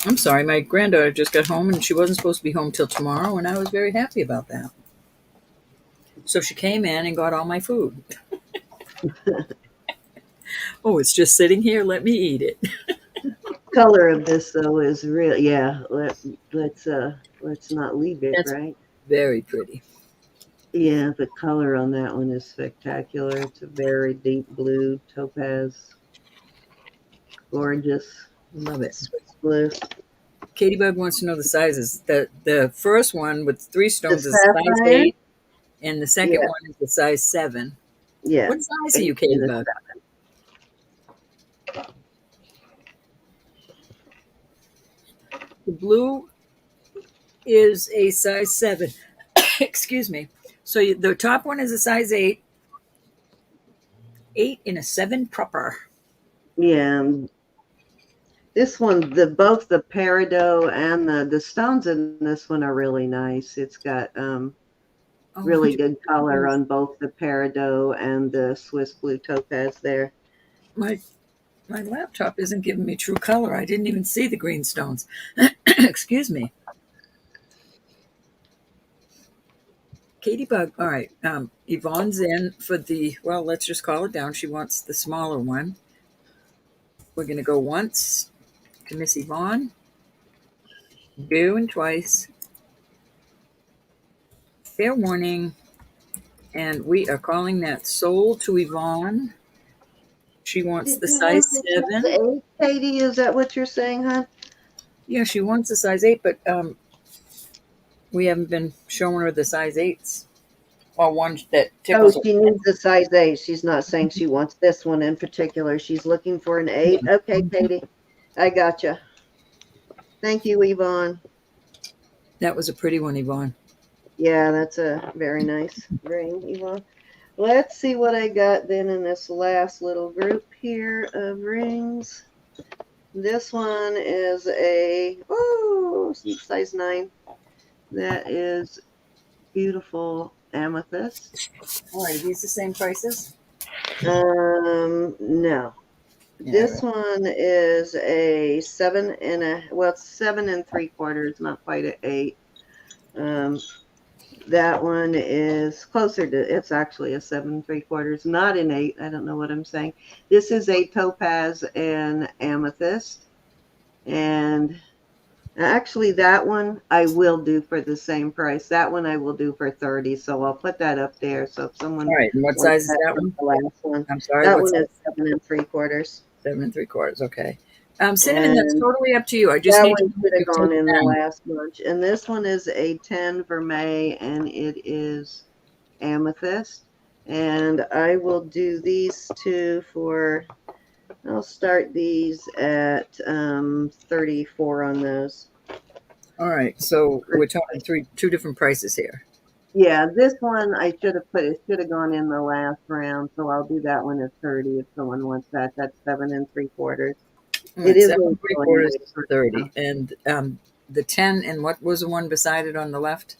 I'm sorry, my granddaughter just got home and she wasn't supposed to be home till tomorrow, and I was very happy about that. So she came in and got all my food. Oh, it's just sitting here. Let me eat it. Color of this though is real. Yeah, let's not leave it. That's right. very pretty. Yeah, the color on that one is spectacular. It's a very deep blue topaz. Gorgeous. Love it. Swiss blue. Katybug wants to know the sizes. The first one with 3 stones is sapphire? size 8, and the second Yeah. one is the size 7. Yeah. What size are you, Katybug? The blue is a size 7. Excuse me. So the top one is a size 8. 8 in a 7 proper. Yeah. This one, both the peridot and the stones in this one are really nice. It's got really good color on both the peridot and the Swiss blue topaz there. My laptop isn't giving me true color. I didn't even see the green stones. Excuse me. Katybug, all right. Yvonne's in for well, let's just call it down. She wants the smaller one. We're going to go once to Miss Yvonne. Do and twice. Fair warning. And we are calling that sold to Yvonne. She wants Did the you want size the size 7. 8, Katie? Is that what you're saying, hon? Yeah, she wants the size 8, but we haven't been showing her the size 8s. Or ones that Oh, tickles her. she needs a size 8. She's not saying she wants this one in particular. She's looking for an 8. Okay, Katie. I gotcha. Thank you, Yvonne. That was a pretty one, Yvonne. Yeah, that's a very nice ring, Yvonne. Let's see what I got then in this last little group here of rings. This one is a size 9. That is beautiful amethyst. All right, are these the same prices? No. Yeah, This right. one is a 7 3/4, not quite an 8. That one is closer to, it's actually a 7 3/4, not an 8. I don't know what I'm saying. This is a topaz and amethyst. And actually, that one I will do for the same price. That one I will do for 30. So I'll put that up there. So if someone All right, and what wants size is that that for one? the last one, I'm sorry, that what one size? is 7 3/4. 7 3/4. Okay. Cinnamon, that's And totally up to you. I just that need to one know should if have you've gone taken in the down. last bunch. And this one is a 10 vermeil, and it is amethyst. And I will do these two for, I'll start these at 34 on those. All right, so we're talking two different prices here. Yeah, this one I should have put, it should have gone in the last round, so I'll do that one at 30 if someone wants that. That's 7 3/4. All It right, is seven a three going quarters away is for 30, and the 10, and what was the one beside it on the left?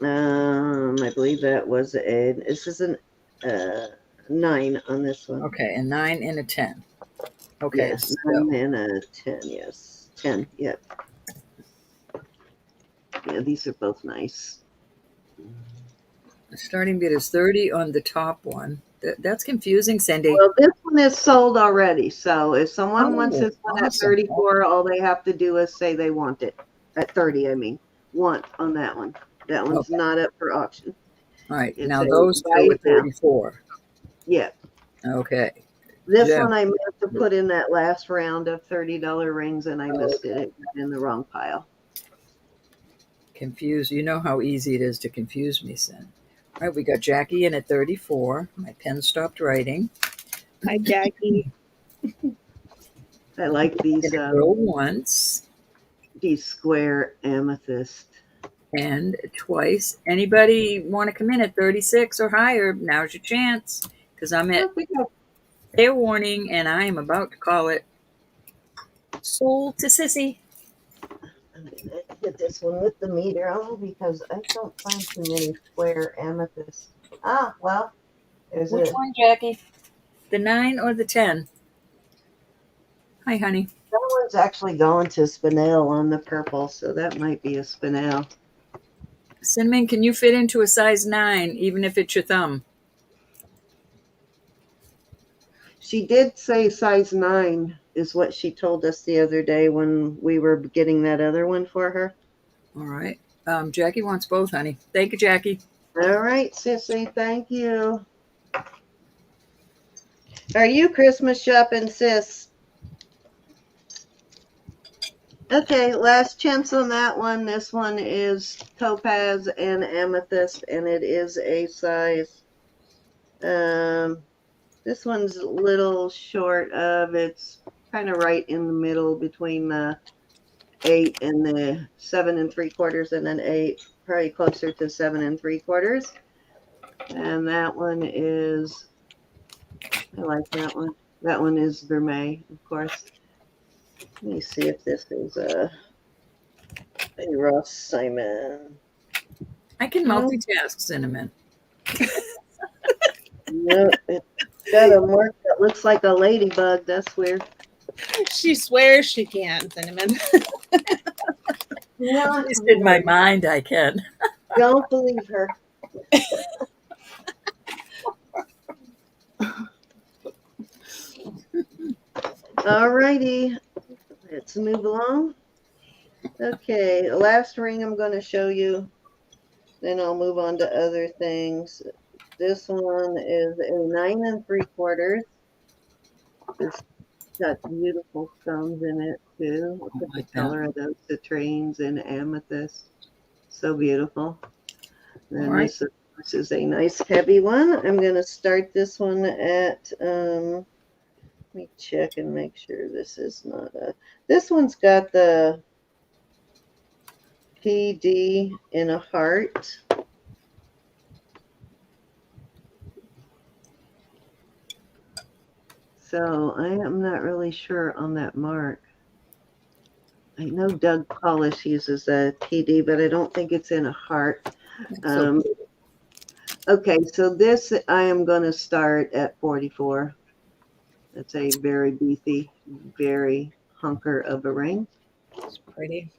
I believe that was this is an 9 on this one. Okay, a 9 and a 10. Okay, Yeah, so 9 and a 10, yes. 10, yep. Yeah, these are both nice. the starting bid is 30 on the top one. That's confusing, Cindy. Well, this one is sold already, so if someone wants Oh, this one at awesome. 34, all they have to do is say they want it. At 30, I mean. Want on that one. That one's Okay. not up for auction. All right, It's now a those buy two are it now. 34. Yeah. Okay. This Gem. one I meant to put in that last round of $30 rings, and I missed it. It was in the wrong pile. Confused. You know how easy it is to confuse me, Sin. All right, we got Jackie in at 34. My pen stopped writing. Hi, Jackie. I like Gonna go once these square amethyst. and twice. Anybody want to come in at 36 or higher? Now's your chance, because I'm at fair warning and I am about to call it sold to Sissy. I'm gonna get this one with the meter on because I don't find too many square amethysts. Ah, well, there's Which one, Jackie? The 9 or the 10? Hi, honey. that one's actually going to spinel on the purple, so that might be a spinel. Cinnamon, can you fit into a size 9, even if it's your thumb? She did say size 9 is what she told us the other day when we were getting that other one for her. All right. Jackie wants both, honey. Thank you, Jackie. All right, Sissy, thank you. Are you Christmas shopping, sis? Okay, last chance on that one. This one is topaz and amethyst, and it is a size. This one's a little short of. It's kind of right in the middle between the 8 and the 7 3/4, and then 8, probably closer to 7 3/4. And that one is. I like that one. That one is vermeil, of course. Let me see if this is a Ross Simon. I can No, multitask, Cinnamon. no, it's got a mark that looks like a ladybug. That's weird. She swears she can, Cinnamon. No, At least in my mind, I can. don't believe her. All righty, let's move along. Okay, last ring I'm going to show you. Then I'll move on to other things. This one is a 9 3/4. It's got beautiful stones in it too. Look at the Like that. color of those citrines and amethyst. So beautiful. All Then right. this is a nice heavy one. I'm going to start this one at, let me check and make sure this is not a, this one's got the PD in a heart. So I am not really sure on that mark. I know Doug Polish uses a PD, but I don't think it's in a heart. So Okay, so this I am going to start at 44. That's a very beefy, very hunker of a ring. it's pretty.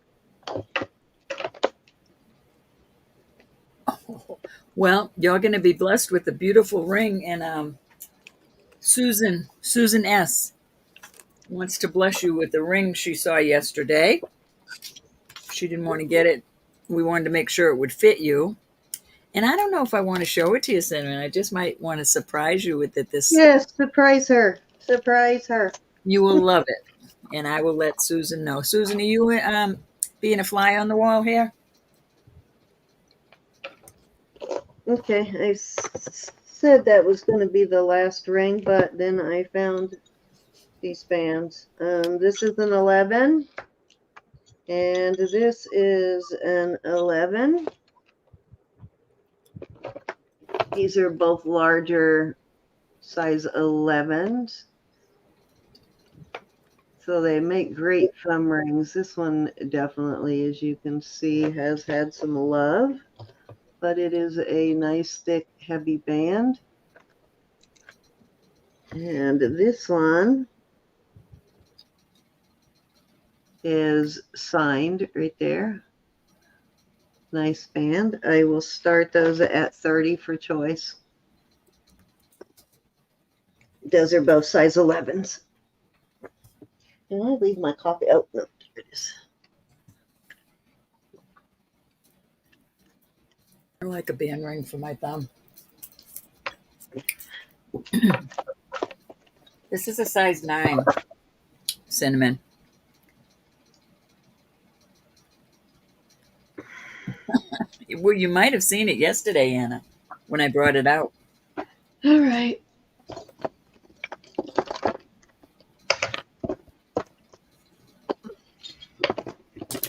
Oh, well, you're going to be blessed with a beautiful ring, and Susan S wants to bless you with the ring she saw yesterday. She didn't want to get it. We wanted to make sure it would fit you. And I don't know if I want to show it to you, Cinnamon. I just might want to surprise you with it. Yes, surprise her. Surprise her. You will love it. And I will let Susan know. Susan, are you being a fly on the wall here? Okay, I said that was going to be the last ring, but then I found these bands. This is an 11, and this is an 11. These are both larger size 11s. So they make great thumb rings. This one definitely, as you can see, has had some love, but it is a nice, thick, heavy band. And this one is signed right there. Nice band. I will start those at 30 for choice. Those are both size 11s. Did I leave my coffee? Oh, no, here it is. I like a band ring for my thumb. This is a size 9, Cinnamon. Well, you might have seen it yesterday, Anna, when I brought it out. All right.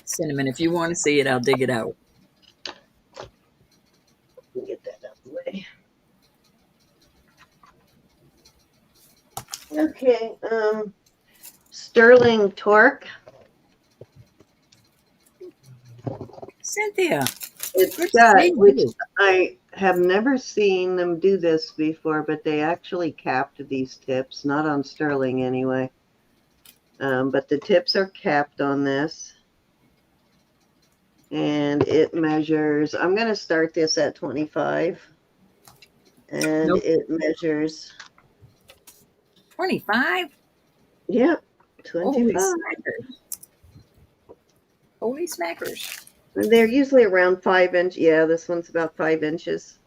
Cinnamon, if you want to see it, I'll dig it out. Get that out of the way. Okay, sterling torque. Cynthia, It's good to got, see which you. I have never seen them do this before, but they actually capped these tips, not on sterling anyway. But the tips are capped on this. And it measures, I'm going to start this at 25. And Nope. it measures, 25? yeah, Holy 25. smackers. Holy smackers. They're usually around 5 inch. Yeah, this one's about 5 inches.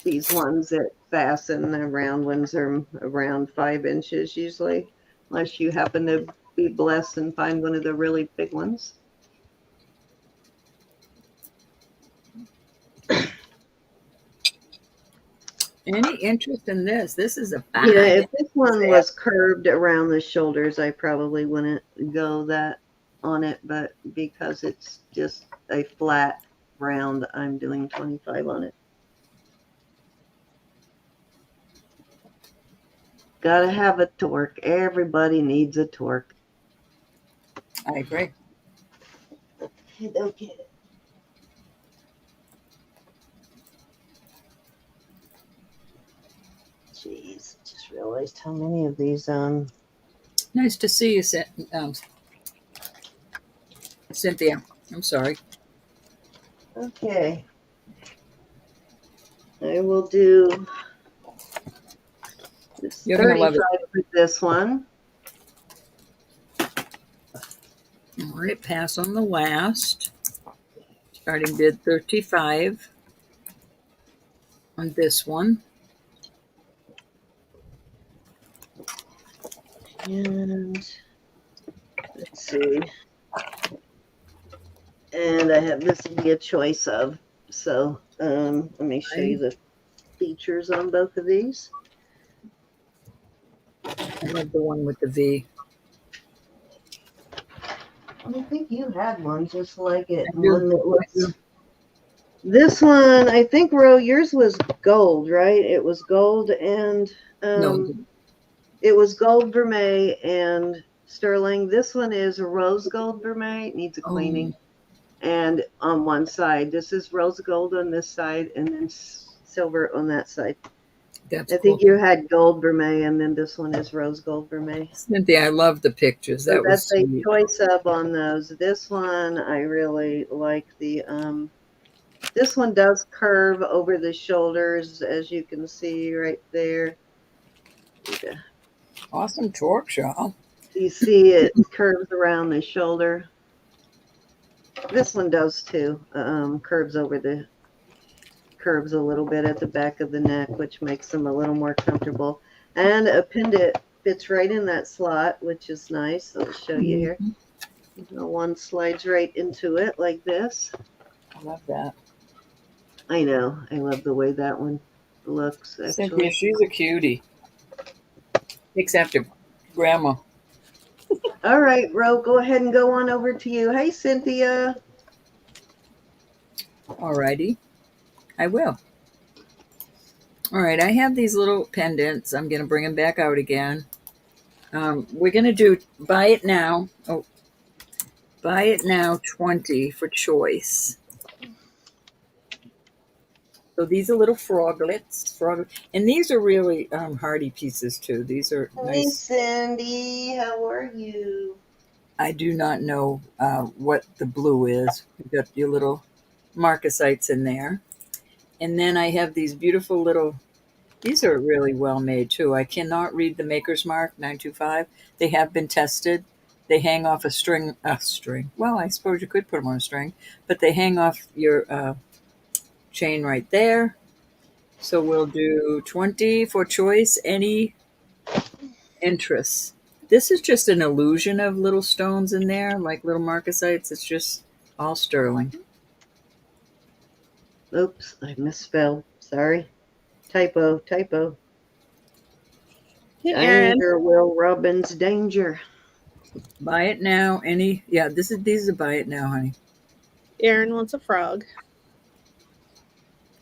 These ones that fasten, the round ones are around 5 inches usually, unless you happen to be blessed and find one of the really big ones. Any interest in this? This is a 5. Yeah, if this one was curved around the shoulders, I probably wouldn't go that on it, but because it's just a flat round, I'm doing 25 on it. Gotta have a torque. Everybody needs a torque. I agree. Okay. Jeez, just realized how many of these Nice to see you, Cynthia. I'm sorry. okay. I will do this You're going to love 35 it. for this one. All right, pass on the last. Starting bid 35 on this one. And let's see. And I have this to be a choice of. So let me show you the features on both of these. I love the one with the V. I think you had one just like it. I do. One that I do. was this one. I think Ro, yours was gold, right? It was gold and No, it was gold vermeil and sterling. This one is rose gold vermeil. It needs a cleaning. And on one side, this is rose gold on this side, and then silver on that side. that's I cool. think you had gold vermeil, and then this one is rose gold vermeil. Cynthia, I love the pictures. That So was that's a sweet. choice up on those. This one, I really like the. This one does curve over the shoulders, as you can see right there. Awesome torque, y'all. You see it curves around the shoulder. This one does too. Curves over the curves a little bit at the back of the neck, which makes them a little more comfortable. And a pendant fits right in that slot, which is nice. I'll show you here. One slides right into it like this. I love that. I know. I love the way that one looks, actually. Cynthia, she's a cutie. Takes after Grandma. All right, Ro, go ahead and go on over to you. Hey, Cynthia. Alrighty. I will. All right, I have these little pendants. I'm going to bring them back out again. We're going to do buy it now. Oh, buy it now 20 for choice. So these are little froglets. And these are really hardy pieces too. These are nice. Hey, Cindy. How are you? I do not know what the blue is. You've got your little marcasites in there. And then I have these beautiful little, these are really well made too. I cannot read the maker's mark, 925. They have been tested. They hang off a string. Well, I suppose you could put them on a string, but they hang off your chain right there. So we'll do 20 for choice. Any interest? This is just an illusion of little stones in there, like little marcasites. It's just all sterling. Oops, I misspelled. Sorry. Typo. Hey, Aaron. Danger, Will Robbins, danger. Buy it now. These are buy it now, honey. Aaron wants a frog.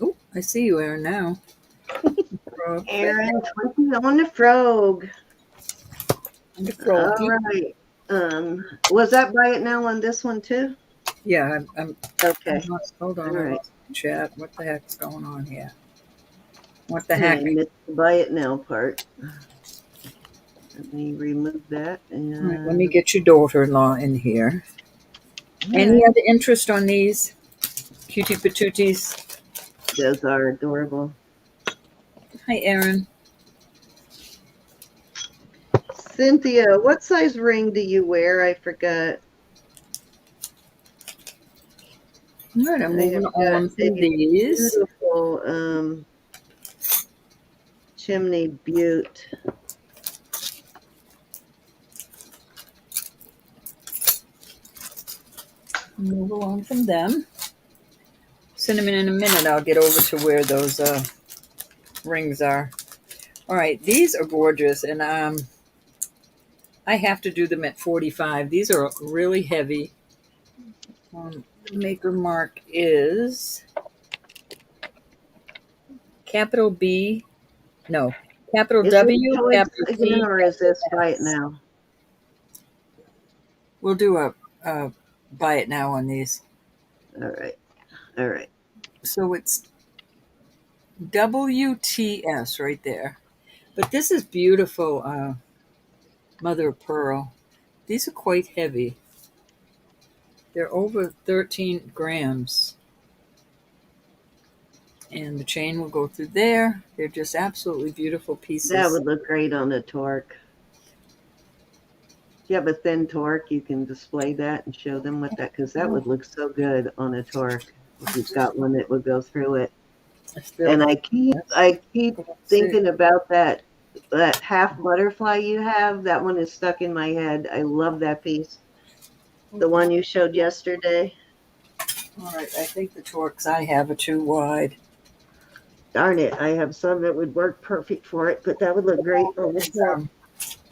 Oh, I see you, Aaron, now. Aaron, 20 on the frog. All right. Was that buy it now on this one too? Yeah, I'm okay. Hold on. All right. Chat. What the heck's going on here? What the heck? I missed the buy it now part. Let me remove that. And all right, let me get your daughter-in-law in here. Any other interest on these cutie patooties? Those are adorable. Hi, Aaron. Cynthia, what size ring do you wear? I forgot. All right, I'm moving on to these. Beautiful chimney butte. Move along from them. Cinnamon, in a minute, I'll get over to where those rings are. All right, these are gorgeous, and I have to do them at 45. These are really heavy. The maker mark is capital B. No, capital W. Capital again, T, or is this buy it now? We'll do a buy it now on these. All right. So it's WTS right there. But this is beautiful, mother of pearl. These are quite heavy. They're over 13 grams. And the chain will go through there. They're just absolutely beautiful pieces. That would look great on a torque. you have a thin torque, you can display that and show them what that, because that would look so good on a torque if you've got one that would go through it. And I keep thinking about that half butterfly you have. That one is stuck in my head. I love that piece. The one you showed yesterday. All right, I think the torques I have are too wide. Darn it, I have some that would work perfect for it, but that would look great on the torque.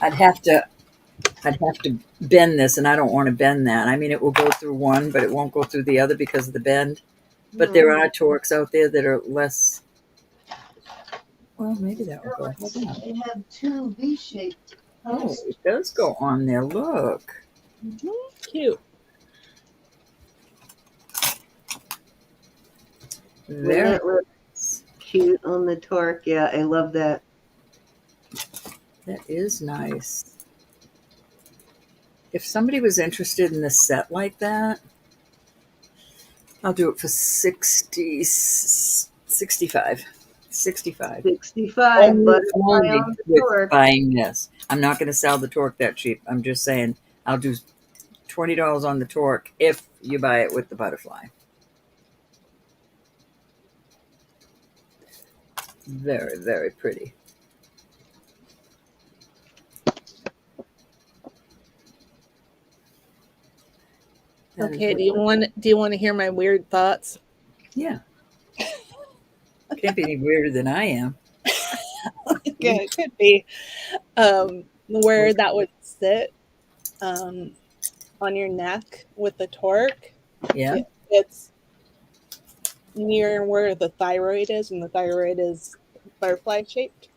I'd have to bend this, and I don't want to bend that. I mean, it will go through one, but it won't go through the other because of the bend. But there are torques out there that are less. Well, maybe that will go. I have two V-shaped. Oh, it does go on there. Look. Cute. Very cute on the torque. Yeah, I love that. That is nice. If somebody was interested in a set like that, I'll do it for 65. 65. 65, but only with buying this. I'm not going to sell the torque that cheap. I'm just saying I'll do $20 on the torque if you buy it with the butterfly. Very, very pretty. Okay, do you want to hear my weird thoughts? Yeah. Can't be any weirder than I am. Yeah, it could be. Where that would sit on your neck with the torque. Yeah. It's near where the thyroid is, and the thyroid is butterfly shaped.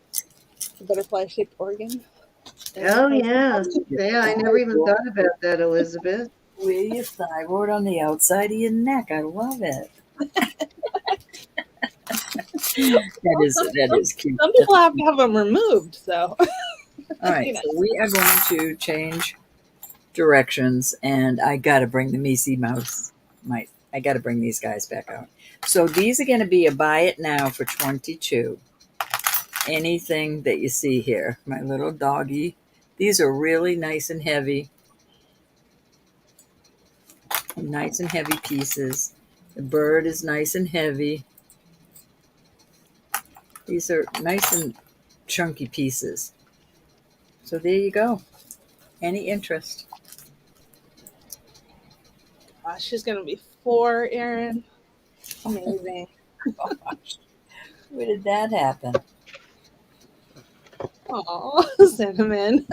The butterfly shaped organ. Oh yeah. Yeah, I never even thought about that, Elizabeth. Where your thyroid on the outside of your neck. I love it. That is cute. Some people have to have them removed, so. All right, so we are going to change directions, and I got to bring the Missy Mouse. I got to bring these guys back out. So these are going to be a buy it now for $22. Anything that you see here, my little doggy. These are really nice and heavy. Nice and heavy pieces. The bird is nice and heavy. These are nice and chunky pieces. So there you go. Any interest? Gosh, she's going to be 4, Erin. Amazing. Gosh. Where did that happen? Oh, cinnamon.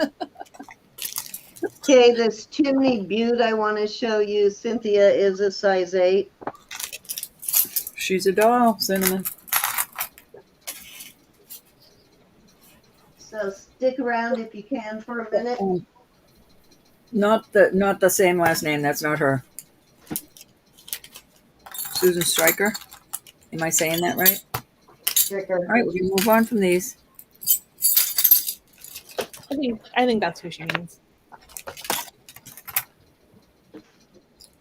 Okay, this chimney butte I want to show you, Cynthia, is a size 8. She's a doll, Cinnamon. So stick around if you can for a minute. Not the same last name. That's not her. Susan Stryker. Am I saying that right? Stricker. All right, we can move on from these. I think that's who she means.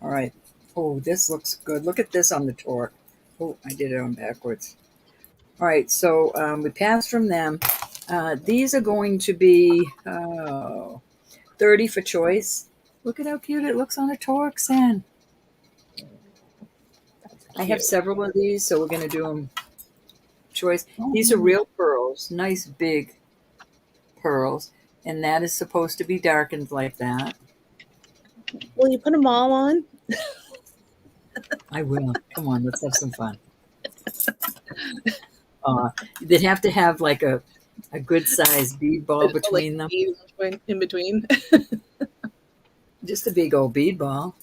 All right. Oh, this looks good. Look at this on the torque. Oh, I did it on backwards. All right, so we passed from them. These are going to be 30 for choice. Look at how cute it looks on a torque, Sen. I have several of these, so we're going to do them choice. These are real pearls, nice big pearls, and that is supposed to be darkened like that. Will you put them all on? I will. Come on, let's have some fun. They'd have to have like a good sized bead ball between them. In between. Just a big old bead ball.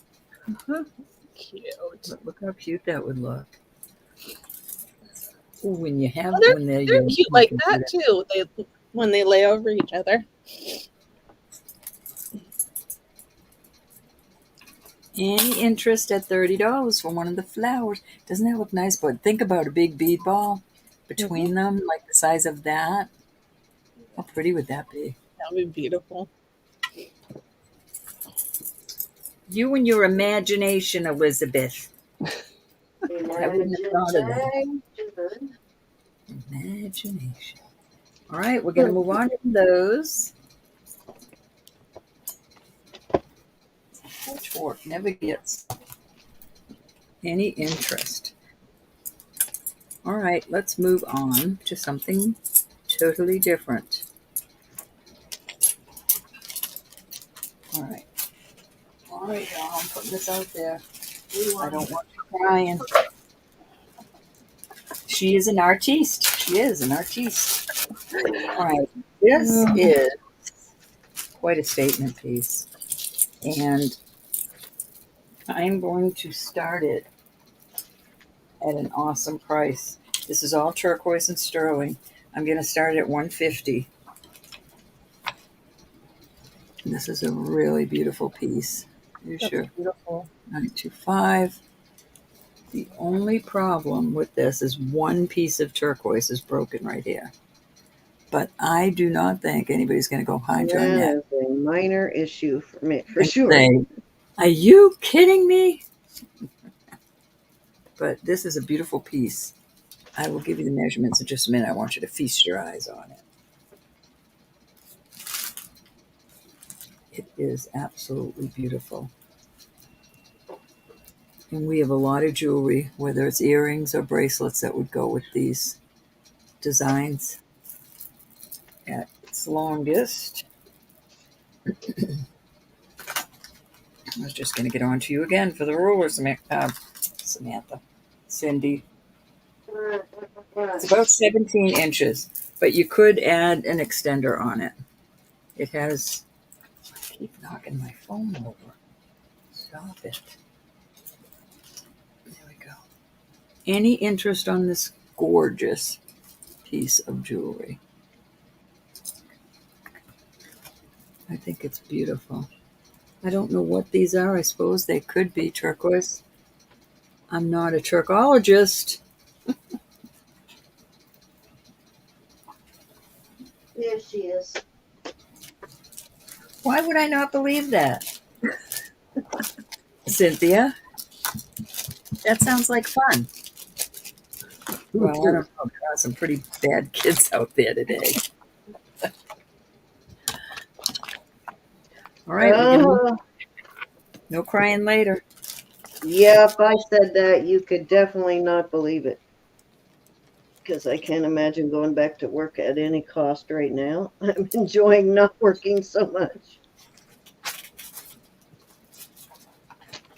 Cute. Look how cute that would look. Ooh, when you have they're cute like that too. When they lay over each other. Any interest at $30 for one of the flowers? Doesn't that look nice? But think about a big bead ball between them, like the size of that. How pretty would that be? That would be beautiful. You and your imagination, Elizabeth. I wouldn't have thought of that. Imagination. All right, we're going to move on from those. fork never gets any interest. All right, let's move on to something totally different. All right, y'all, I'm putting this out there. I don't want you crying. She is an artiste. She is an artiste. All right, this is quite a statement piece. And I'm going to start it at an awesome price. This is all turquoise and sterling. I'm going to start it at $150. And this is a really beautiful piece. You That's sure? beautiful. 925. The only problem with this is one piece of turquoise is broken right here. But I do not think anybody's going to go behind you on that. That is a minor issue for me, for And sure. say, are you kidding me? But this is a beautiful piece. I will give you the measurements in just a minute. I want you to feast your eyes on it. It is absolutely beautiful. And we have a lot of jewelry, whether it's earrings or bracelets, that would go with these designs. At its longest, I was just going to get on to you again for the ruler, Samantha. Cindy. It's about 17 inches, but you could add an extender on it. It has, I keep knocking my phone over. Stop it. There we go. Any interest on this gorgeous piece of jewelry? I think it's beautiful. I don't know what these are. I suppose they could be turquoise. I'm not a turcologist. There she is. Why would I not believe that? Cynthia, that sounds like fun. Well, I don't know. There are some pretty bad kids out there today. All right, no crying later. Yeah, if I said that, you could definitely not believe it. Because I can't imagine going back to work at any cost right now. I'm enjoying not working so much.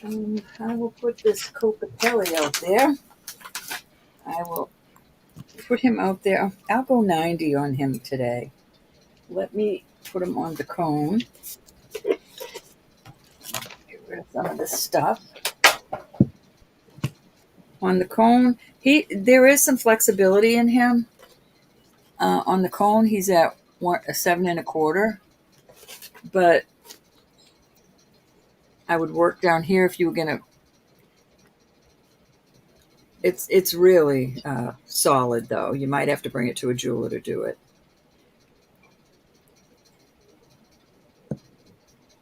I will put this Copatelli out there. I will put him out there. I'll go 90 on him today. Let me put him on the cone. Get rid of some of this stuff. On the cone, there is some flexibility in him. On the cone, he's at a 7 1/4. But I would work down here if you were gonna. It's really solid though. You might have to bring it to a jeweler to do it.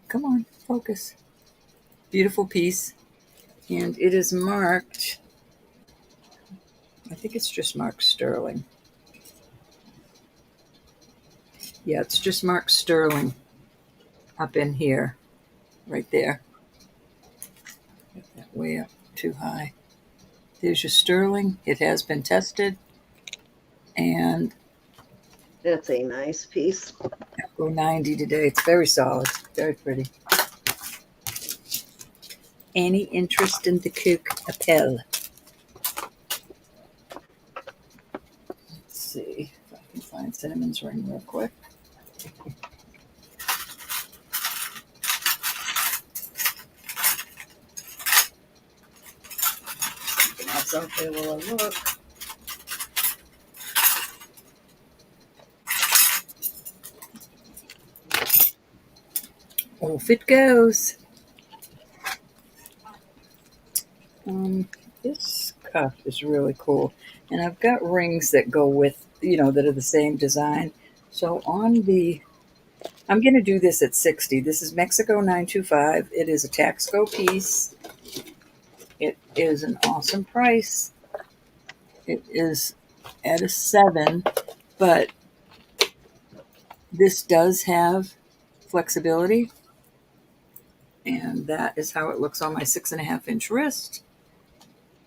Come on, focus. Beautiful piece, and it is marked. I think it's just marked sterling. Yeah, it's just marked sterling up in here, right there. Get that way up too high. There's your sterling. It has been tested, and That's a nice piece. I'll go 90 today. It's very solid, very pretty. Any interest in the Cook Appel? Let's see if I can find Cinnamon's ring real quick. Something else out there while I look. Off it goes. This cuff is really cool. And I've got rings that go with, that are the same design. So I'm going to do this at 60. This is Mexico 925. It is a Taxco piece. It is an awesome price. It is at a 7, but this does have flexibility. And that is how it looks on my 6.5-inch wrist.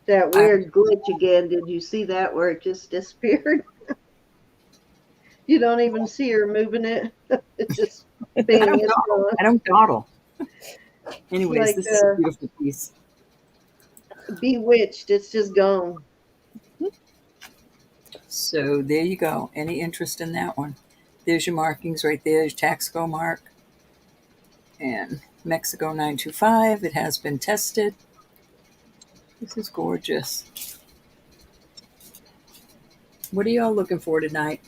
That weird glitch again. Did you see that where it just disappeared? You don't even see her moving it. It's just bing, it's gone. I don't dawdle. Anyways, Like this is a beautiful piece. Bewitched. It's just gone. So there you go. Any interest in that one? There's your markings right there. Your Taxco mark. And Mexico 925. It has been tested. This is gorgeous. What are y'all looking for tonight?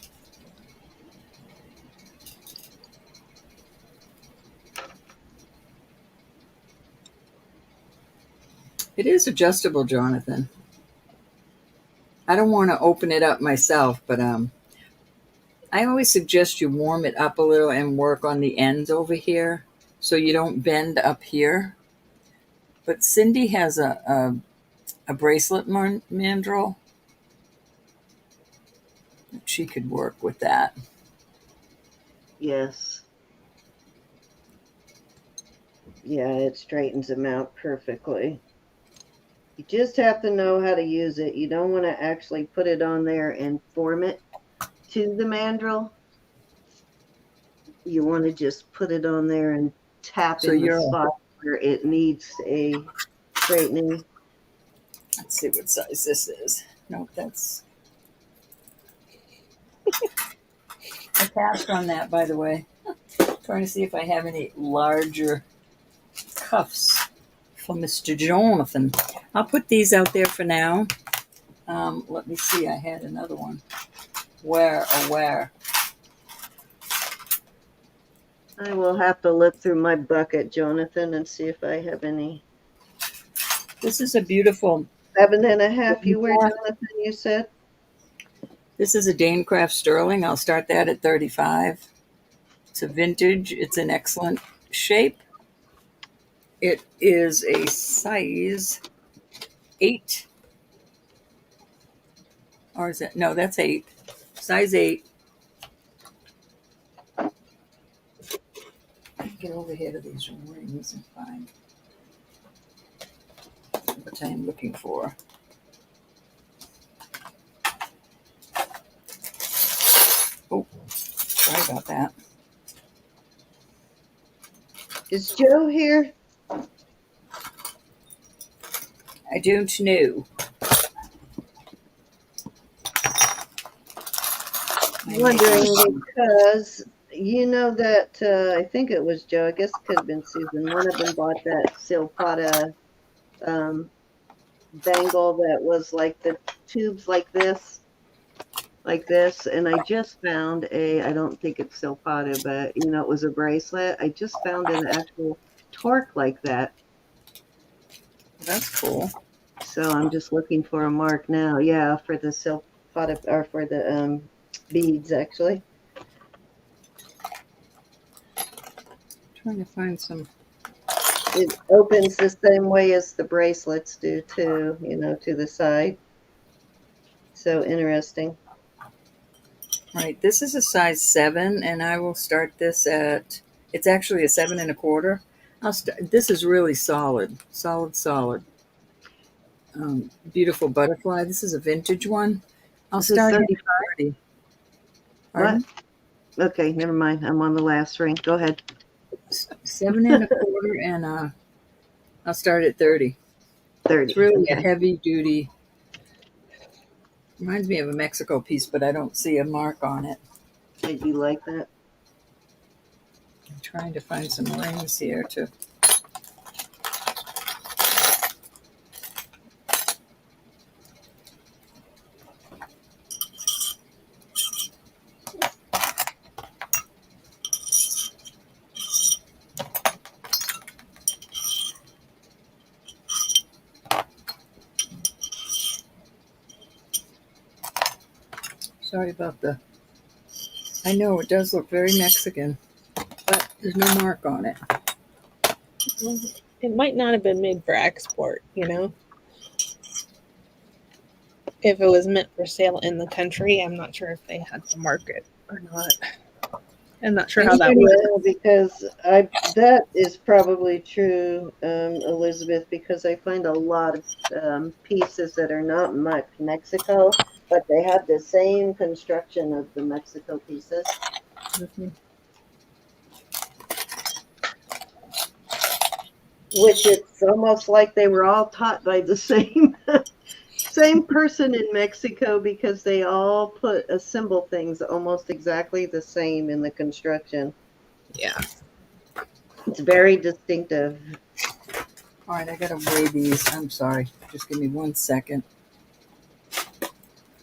It is adjustable, Jonathan. I don't want to open it up myself, but I always suggest you warm it up a little and work on the ends over here so you don't bend up here. But Cindy has a bracelet mandrel. She could work with that. Yes. Yeah, it straightens them out perfectly. You just have to know how to use it. You don't want to actually put it on there and form it to the mandrel. You want to just put it on there and tap in the spot where it needs a straightening. Let's see what size this is. Nope, that's... I passed on that, by the way. Trying to see if I have any larger cuffs for Mr. Jonathan. I'll put these out there for now. Let me see. I had another one. Where? I will have to look through my bucket, Jonathan, and see if I have any. This is a beautiful 7.5 you wear, Jonathan, you said? This is a Danecraft Sterling. I'll start that at $35. It's a vintage. It's an excellent shape. It is a size 8. Or is it? No, that's 8. Size 8. Get over here to these rings and find what I'm looking for. Oh, sorry about that. Is Joe here? I don't know. I'm wondering because you know that I think it was Joe. I guess it could have been Susan. One of them bought that silpada bangle that was like the tubes like this, and I just found I don't think it's silpada, but you know, it was a bracelet. I just found an actual torque like that. That's cool. So I'm just looking for a mark now. Yeah, for the silpada, or for the beads, actually. Trying to find some. It opens the same way as the bracelets do too, you know, to the side. So interesting. Right, this is a size 7, and I will start this at. It's actually a 7 1/4. This is really solid. Beautiful butterfly. This is a vintage one. I'll This is start at 35. 30. What? Okay, never mind. I'm on the last ring. Go ahead. 7 1/4, and I'll start at 30. 30. It's really Okay. a heavy duty. Reminds me of a Mexico piece, but I don't see a mark on it. I do like that. I'm trying to find some rings here too. Sorry about the. I know it does look very Mexican, but there's no mark on it. Well, it might not have been made for export, you know? If it was meant for sale in the country, I'm not sure if they had to mark it or not. I'm not sure how that Anybody- works. Yeah, because that is probably true, Elizabeth, because I find a lot of pieces that are not Mexico, but they have the same construction of the Mexico pieces. Mhm. Which it's almost like they were all taught by the same person in Mexico, because they all assemble things almost exactly the same in the construction. Yeah. It's very distinctive. All right, I gotta weigh these. I'm sorry. Just give me 1 second.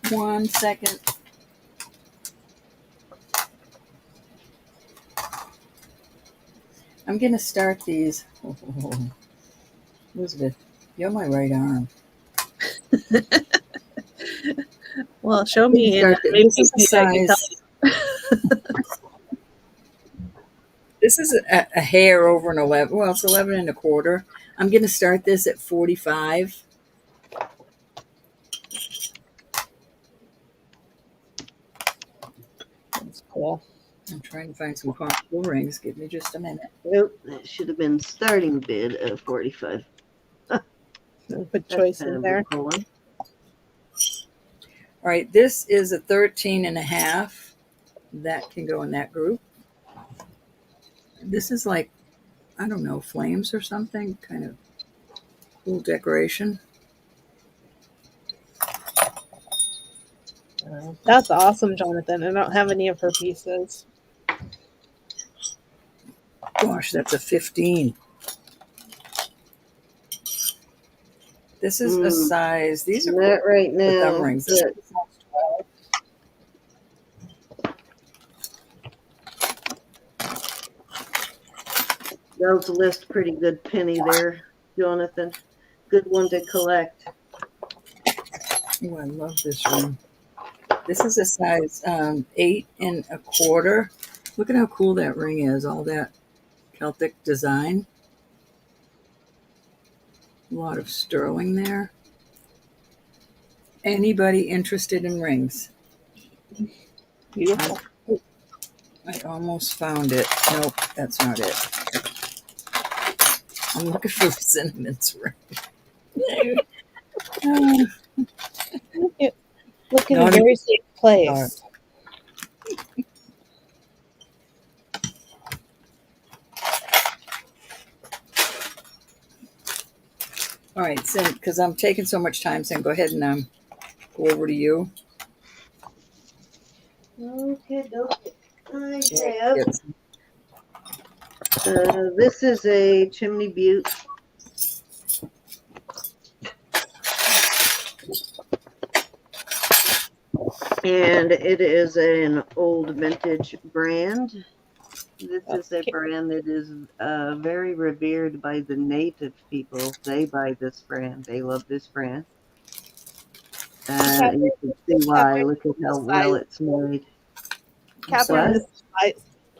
1 second. I'm gonna start these. Oh, Elizabeth, you're my right arm. Well, show I'm gonna me and start maybe this is a I can tell size. This is a hair over an 11. Well, it's 11 and a quarter. I'm gonna start this at 45. That's cool. I'm trying to find some comfortable rings. Give me just a minute. Nope, that should have been starting bid of 45. Good That's choice kind in of there. a cool one. All right, this is a 13 and a half. That can go in that group. This is like, I don't know, flames or something. Kind of cool decoration. That's awesome, Jonathan. I don't have any of her pieces. Gosh, that's a 15. This is a size. These are Not right the thumb now, rings. This is but a size 12. those list pretty good penny there, Jonathan. Good one to collect. Oh, I love this ring. This is a size 8 and a quarter. Look at how cool that ring is. All that Celtic design. A lot of sterling there. Anybody interested in rings? Beautiful. I almost found it. Nope, that's not it. I'm looking for Cinnamon's ring. Look in a Not very safe place. All right, so because I'm taking so much time, so go ahead and go over to you. Okay, okay. I Yeah, have. This is a chimney butte. And it is an old vintage brand. This is a brand that is very revered by the native people. They buy this brand. They love this brand. And you can see why. Look at how well it's made. Catherine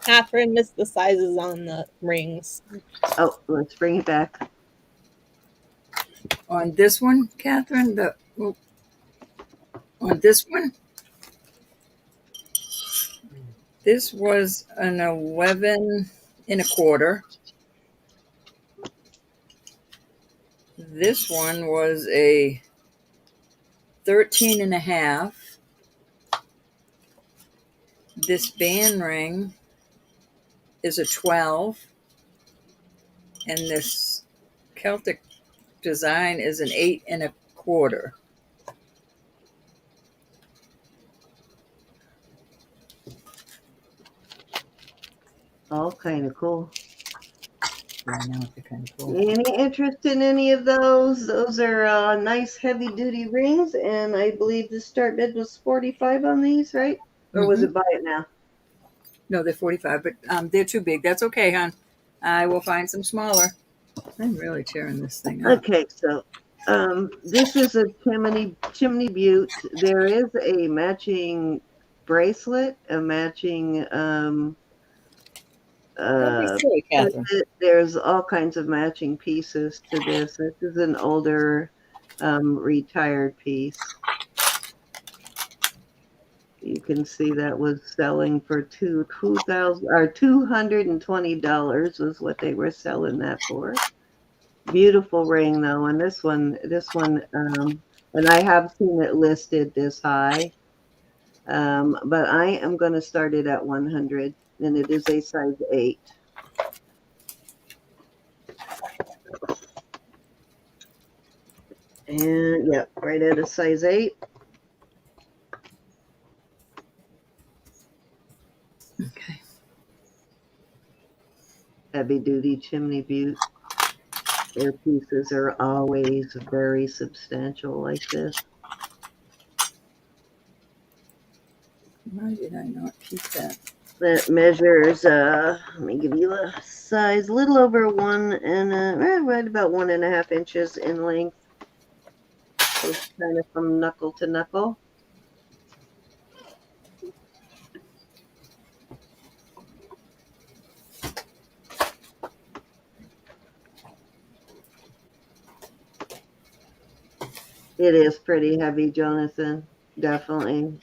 What? missed the sizes on the rings. Oh, let's bring it back. On this one, Catherine, on this one, this was an 11 and a quarter. This one was a 13 and a half. This band ring is a 12. And this Celtic design is an 8 and a quarter. All kind of cool. Yeah, I know, they're kind of cool. Any interest in any of those? Those are nice heavy duty rings, and I believe the start bid was 45 on these, right? Or was it buy it now? No, they're 45, but they're too big. That's okay, hon. I will find some smaller. I'm really tearing this thing up. Okay, so this is a chimney butte. There is a matching bracelet, a matching Don't be silly, Catherine. there's all kinds of matching pieces to this. This is an older retired piece. You can see that was selling for $220 was what they were selling that for. Beautiful ring though, and this one, and I have seen it listed this high, but I am going to start it at 100, and it is a size 8. And yeah, right at a size 8. Okay. Heavy duty chimney butte. Their pieces are always very substantial like this. Why did I not keep that? That measures, let me give you a size, a little over 1 and right about 1.5 inches in length. So kind of from knuckle to knuckle. It is pretty heavy, Jonathan. Definitely.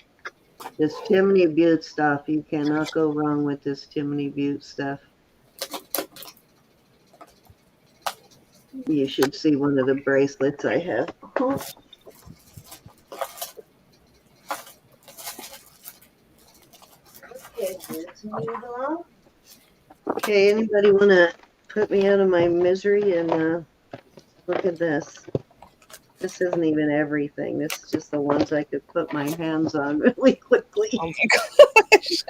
This chimney butte stuff, you cannot go wrong with this chimney butte stuff. You should see one of the bracelets I have. Okay, let's move along. Okay, anybody want to put me out of my misery and look at this? This isn't even everything. This is just the ones I could put my hands on really quickly. Oh my gosh.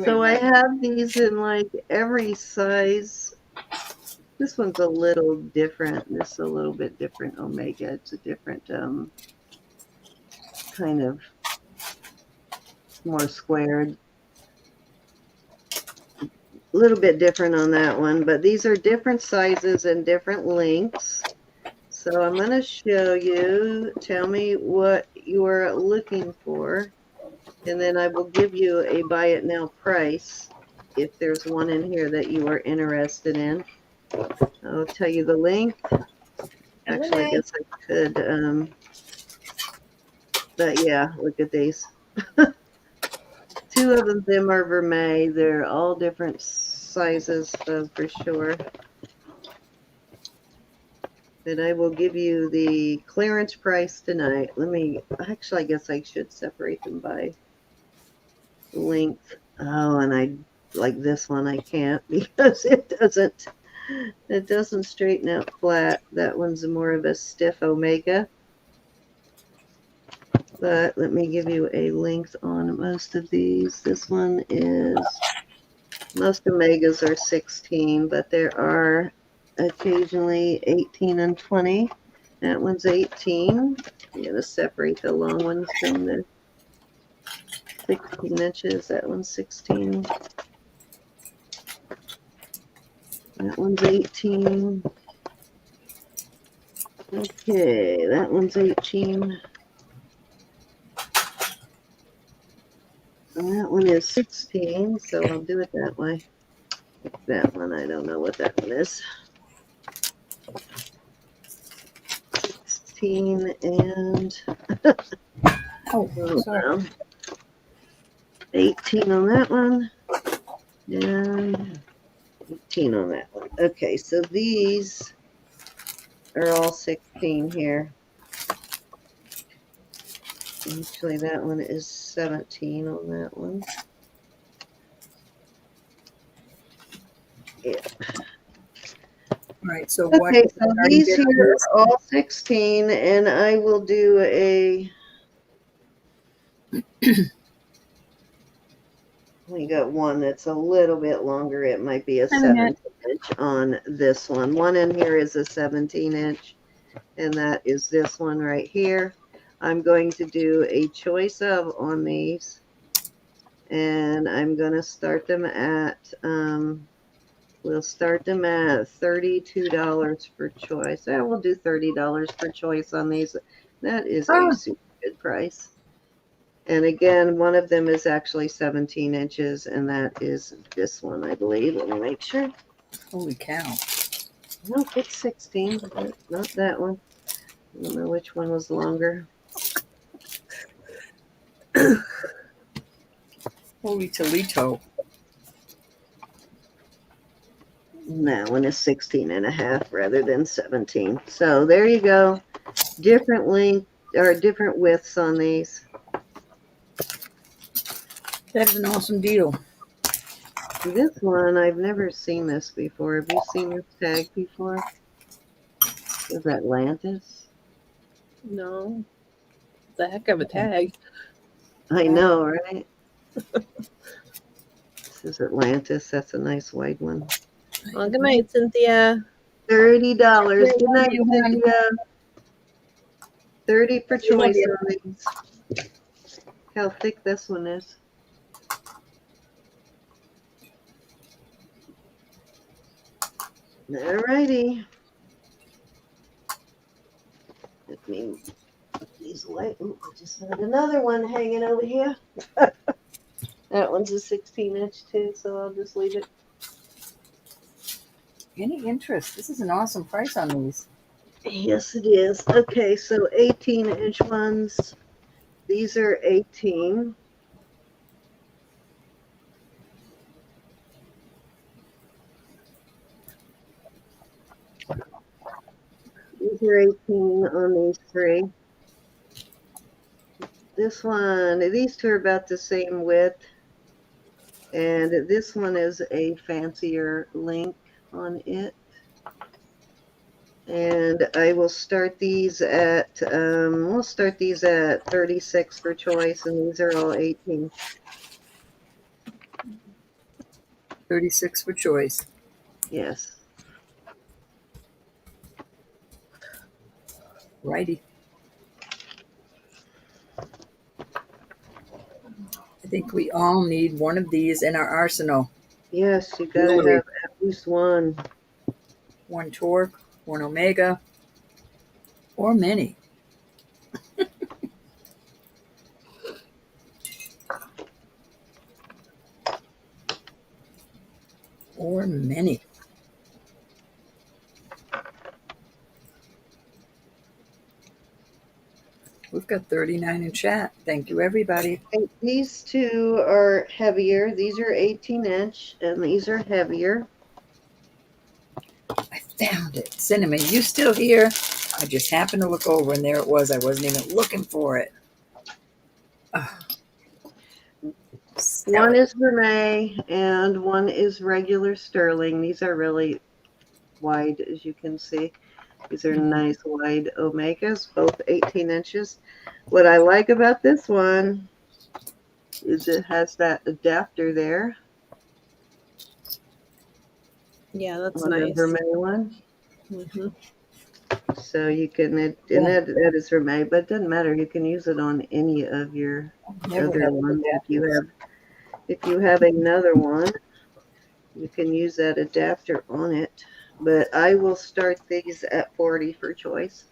So I have these in like every size. This one's a little different. This is a little bit different omega. It's a different kind of more squared. A little bit different on that one, but these are different sizes and different lengths. So I'm going to show you. Tell me what you are looking for, and then I will give you a buy it now price if there's one in here that you are interested in. I'll tell you the length. Actually, I guess I could. But yeah, look at these. 2 of them are vermeil. They're all different sizes, for sure. But I will give you the clearance price tonight. Actually, I guess I should separate them by length. Oh, and I like this one. I can't because it doesn't straighten out flat. That one's more of a stiff omega. But let me give you a length on most of these. This one is, most omegas are 16, but there are occasionally 18 and 20. That one's 18. I'm going to separate the long ones from the 16 inches. That one's 16. That one's 18. Okay, that one's 18. And that one is 16, so I'll do it that way. That one, I don't know what that one is. 16 and sorry. 18 on that one. And 18 on that one. Okay, so these are all 16 here. Actually, that one is 17 on that one. Yeah. All right, so okay, so these here are all 16, and I will do a. We got one that's a little bit longer. It might be a 17 inch on this one. One in here is a 17 inch, and that is this one right here. I'm going to do a choice of on these, and I'm going to start them at, we'll start them at $32 per choice. I will do $30 per choice on these. That is a super good price. And again, one of them is actually 17 inches, and that is this one, I believe. Let me make sure. Holy cow. Nope, it's 16, but not that one. I don't know which one was longer. Holy Toledo. That one is 16 and a half rather than 17. So there you go. Different length or different widths on these. That's an awesome deal. This one, I've never seen this before. Have you seen this tag before? Is that Atlantis? No. It's a heck of a tag. I know, right? This is Atlantis. That's a nice wide one. Well, good night, Cynthia. $30. Good night, you, hon. Cynthia. 30 for choice you. on these. How thick this one is. Alrighty. Let me put these away. Ooh, I just had another one hanging over here. That one's a 16-inch too, so I'll just leave it. Any interest? This is an awesome price on these. Yes, it is. Okay, so 18-inch ones. These are 18. These are 18 on these three. This one, these two are about the same width. And this one is a fancier link on it. And I will start these at, we'll start these at 36 for choice, and these are all 18. 36 for choice. Yes. Righty. I think we all need one of these in our arsenal. Yes, you gotta Jewelry. have at least one. One torque, one omega, or many. Or many. We've got 39 in chat. Thank you, everybody. And these two are heavier. These are 18-inch, and these are heavier. I found it. Cinnamon, you still here? I just happened to look over, and there it was. I wasn't even looking for it. One is vermeil, and one is regular sterling. These are really wide, as you can see. These are nice wide omegas, both 18 inches. What I like about this one is it has that adapter there. Yeah, that's on nice. the vermeil one. Mm-hmm. So you can, and that is vermeil, but it doesn't matter. You can use it on any of your other ones. If you have another one, you can use that adapter on it. But I will start these at 40 for choice.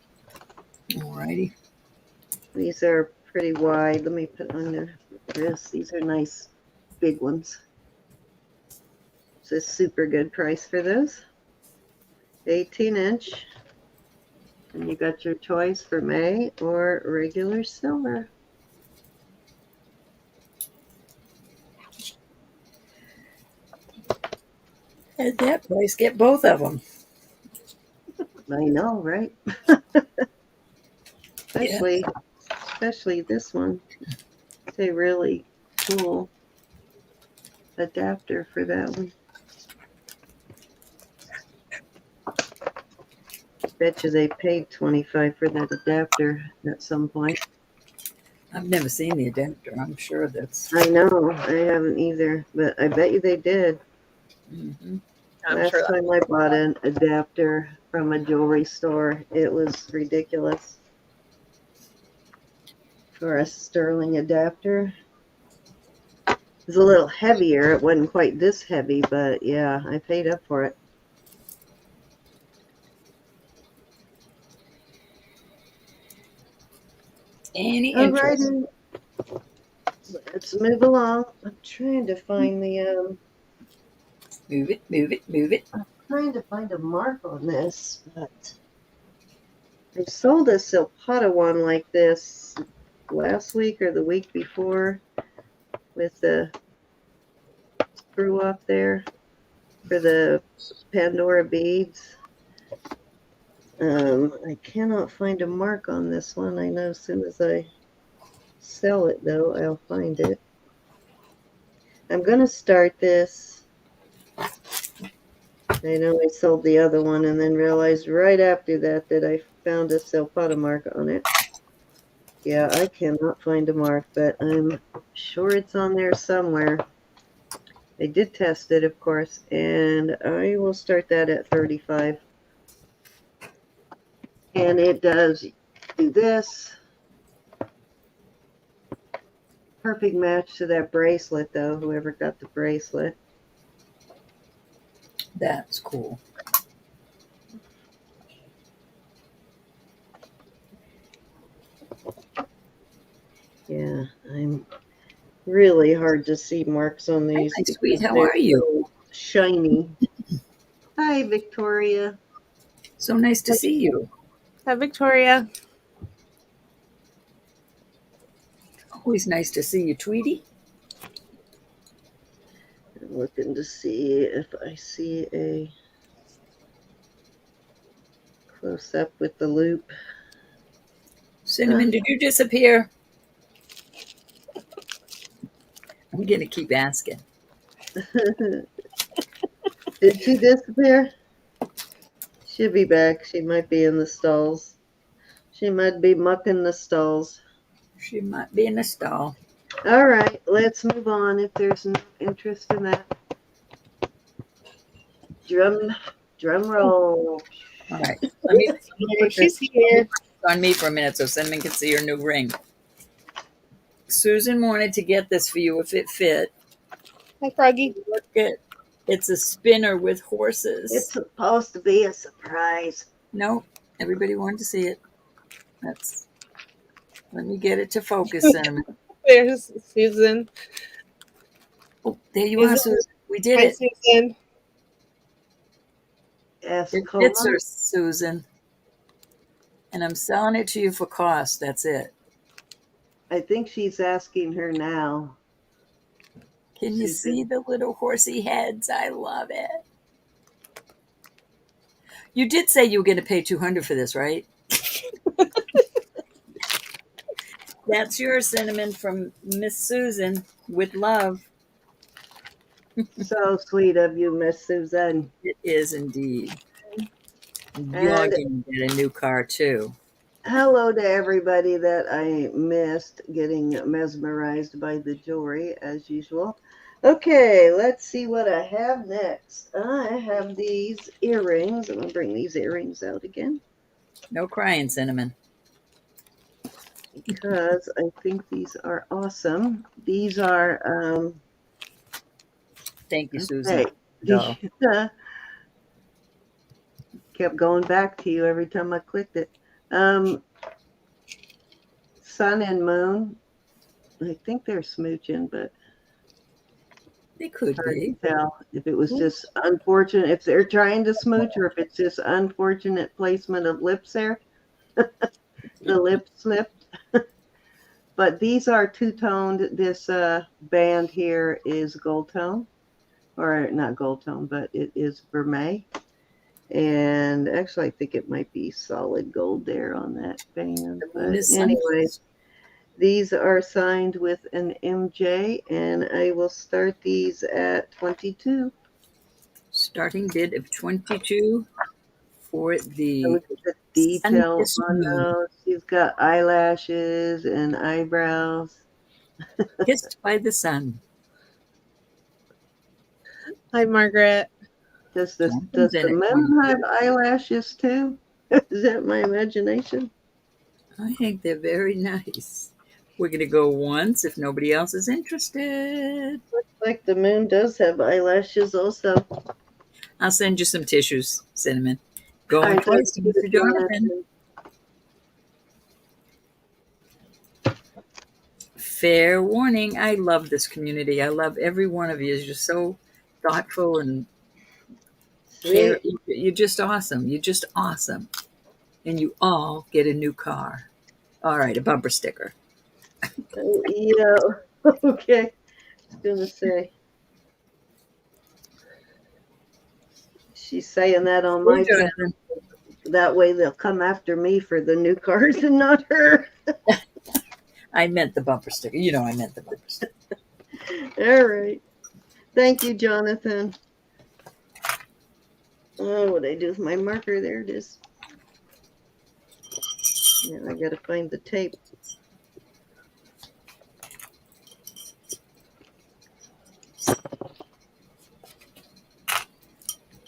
Alrighty. These are pretty wide. Let me put on the wrist. These are nice big ones. It's a super good price for those. 18-inch. And you got your choice for May or regular silver. At that price, get both of them. I know, right? Especially this one. It's a really cool adapter for that one. Bet you they paid $25 for that adapter at some point. I've never seen the adapter. I'm sure that's. I know, I haven't either, but I bet you they did. Mm-hmm. Last time I bought an adapter from a jewelry store, it was ridiculous. For a sterling adapter. It was a little heavier. It wasn't quite this heavy, but yeah, I paid up for it. Any interest? Alrighty. Let's move along. I'm trying to find the Move it, move it, move it. I'm trying to find a mark on this, but I sold a silpada one like this last week or the week before with the screw up there for the Pandora beads. I cannot find a mark on this one. I know as soon as I sell it, though, I'll find it. I'm going to start this. I know I sold the other one and then realized right after that that I found a silpada mark on it. Yeah, I cannot find a mark, but I'm sure it's on there somewhere. I did test it, of course, and I will start that at 35. And it does do this. Perfect match to that bracelet, though, whoever got the bracelet. That's cool. Yeah, I'm really hard to see marks on Hi, these my because sweet. How they're are you? so shiny. Hi, Victoria. So nice to see you. Hi, Victoria. Always nice to see you, Tweety. I'm looking to see if I see a close up with the loop. Cinnamon, did you disappear? I'm going to keep asking. Did she disappear? She'll be back. She might be in the stalls. She might be mucking the stalls. She might be in the stall. All right, let's move on if there's no interest in that. Drum roll. All right. Let me put She's this here. on me for a minute so Cinnamon can see her new ring. Susan wanted to get this for you if it fit. Hi, Froggy. Look at it's a spinner with It's horses. supposed to be a surprise. No, everybody wanted to see it. Let me get it to focus, Cinnamon. There's Susan. Oh, there you are, Susan. We did Hi, it. Susan. Ask It Coma. fits her, Susan. And I'm selling it to you for cost. That's it. I think she's asking her now. Can you see the little horsey heads? I love it. You did say you were going to pay $200 for this, right? That's your Cinnamon from Miss Susan with love. So sweet of you, Miss Susan. It is indeed. And You're going to get a new car too. hello to everybody that I missed getting mesmerized by the jewelry as usual. Okay, let's see what I have next. I have these earrings. I'm going to bring these earrings out again No crying, Cinnamon. because I think these are awesome. These are, Thank you, Susan. okay. Kept going back to you every time I clicked it. Sun and moon. I think they're smooching, but They could hard be. to tell if it was just unfortunate, if they're trying to smooch, or if it's just unfortunate placement of lips there. The lip slipped. But these are two-toned. This band here is gold tone, or not gold tone, but it is vermeil. And actually, I think it might be solid gold there on that band. But anyway, these are signed with an MJ, and I will start these at 22. Starting bid of 22 for the Look at the detail sunkiss on moon. those. She's got eyelashes and eyebrows. Kissed by the sun. Hi, Margaret. Does the moon have eyelashes too? Is that my imagination? I think they're very nice. We're going to go once if nobody else is interested. Looks like the moon does have eyelashes also. I'll send you some tissues, Cinnamon. Going twice to Mr. Jonathan. Fair warning. I love this community. I love every one of you. You're so thoughtful and care. You're just awesome. You're just awesome. and you all get a new car. All right, a bumper sticker. Yeah. Okay. I was gonna say she's saying that on my Hey, channel. Jonathan. That way they'll come after me for the new cars and not her. I meant the bumper sticker. You know, I meant the bumper sticker. All right. Thank you, Jonathan. Oh, what I do with my marker? There it is. Now I gotta find the tape.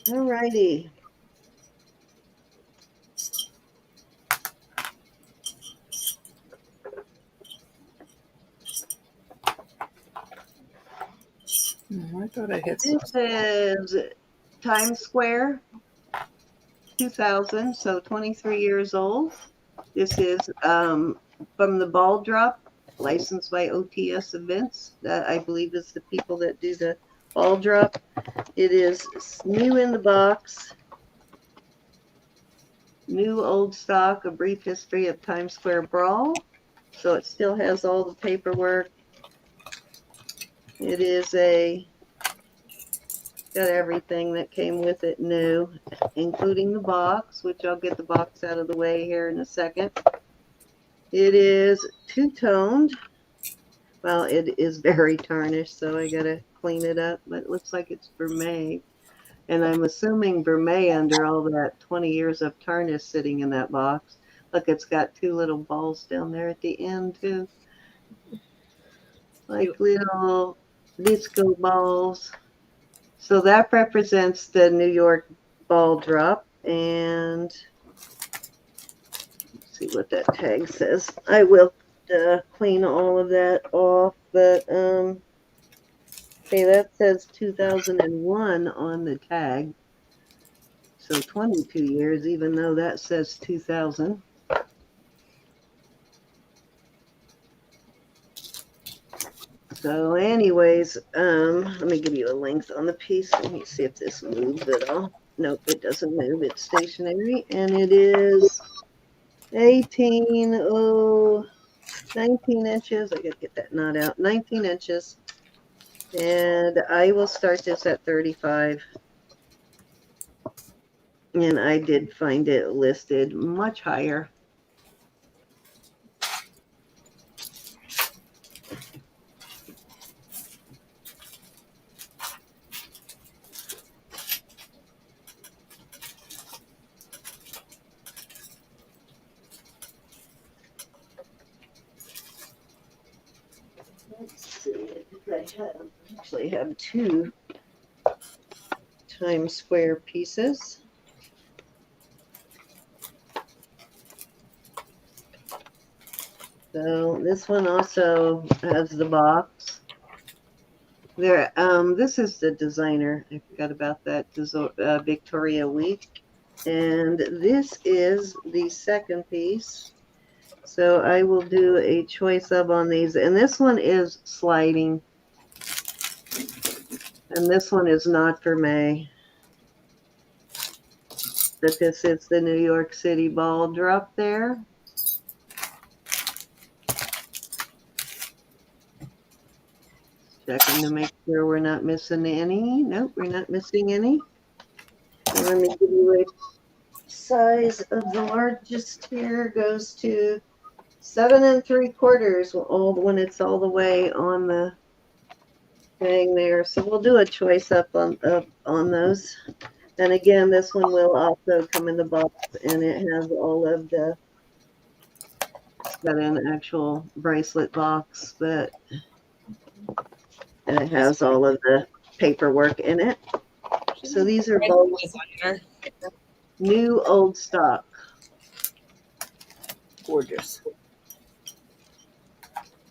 All righty. I thought I had some. This is Times Square, 2000, so 23 years old. This is from the Ball Drop, licensed by OTS Events. That I believe is the people that do the Ball Drop. It is new in the box. New old stock, a brief history of Times Square Brawl. So it still has all the paperwork. It is got everything that came with it new, including the box, which I'll get the box out of the way here in a second. It is two-toned. Well, it is very tarnished, so I gotta clean it up, but it looks like it's vermeil. And I'm assuming vermeil under all that 20 years of tarnish sitting in that box. Look, it's got two little balls down there at the end, too. Like little disco balls. So that represents the New York ball drop. And let's see what that tag says. I will clean all of that off. But, okay, that says 2001 on the tag. So 22 years, even though that says 2000. So anyways, let me give you a length on the piece. Let me see if this moves at all. Nope, it doesn't move. It's stationary. And it is 19 inches. I gotta get that knot out. 19 inches. And I will start this at 35. And I did find it listed much higher. Let's see. I actually have two Times Square pieces. So this one also has the box. There, this is the designer. I forgot about that. Victoria Week, and this is the second piece. So I will do a choice of on these, and this one is sliding, and this one is not for May. But this is the New York City ball drop there. Checking to make sure we're not missing any. Nope, we're not missing any. And let me give you a size of the largest here. Goes to 7 3/4 when it's all the way on the thing there. So we'll do a choice up on those. And again, this one will also come in the box, and it has all of the. It's got an actual bracelet box, and it has all of the paperwork in it. So these are both new old stock. Gorgeous.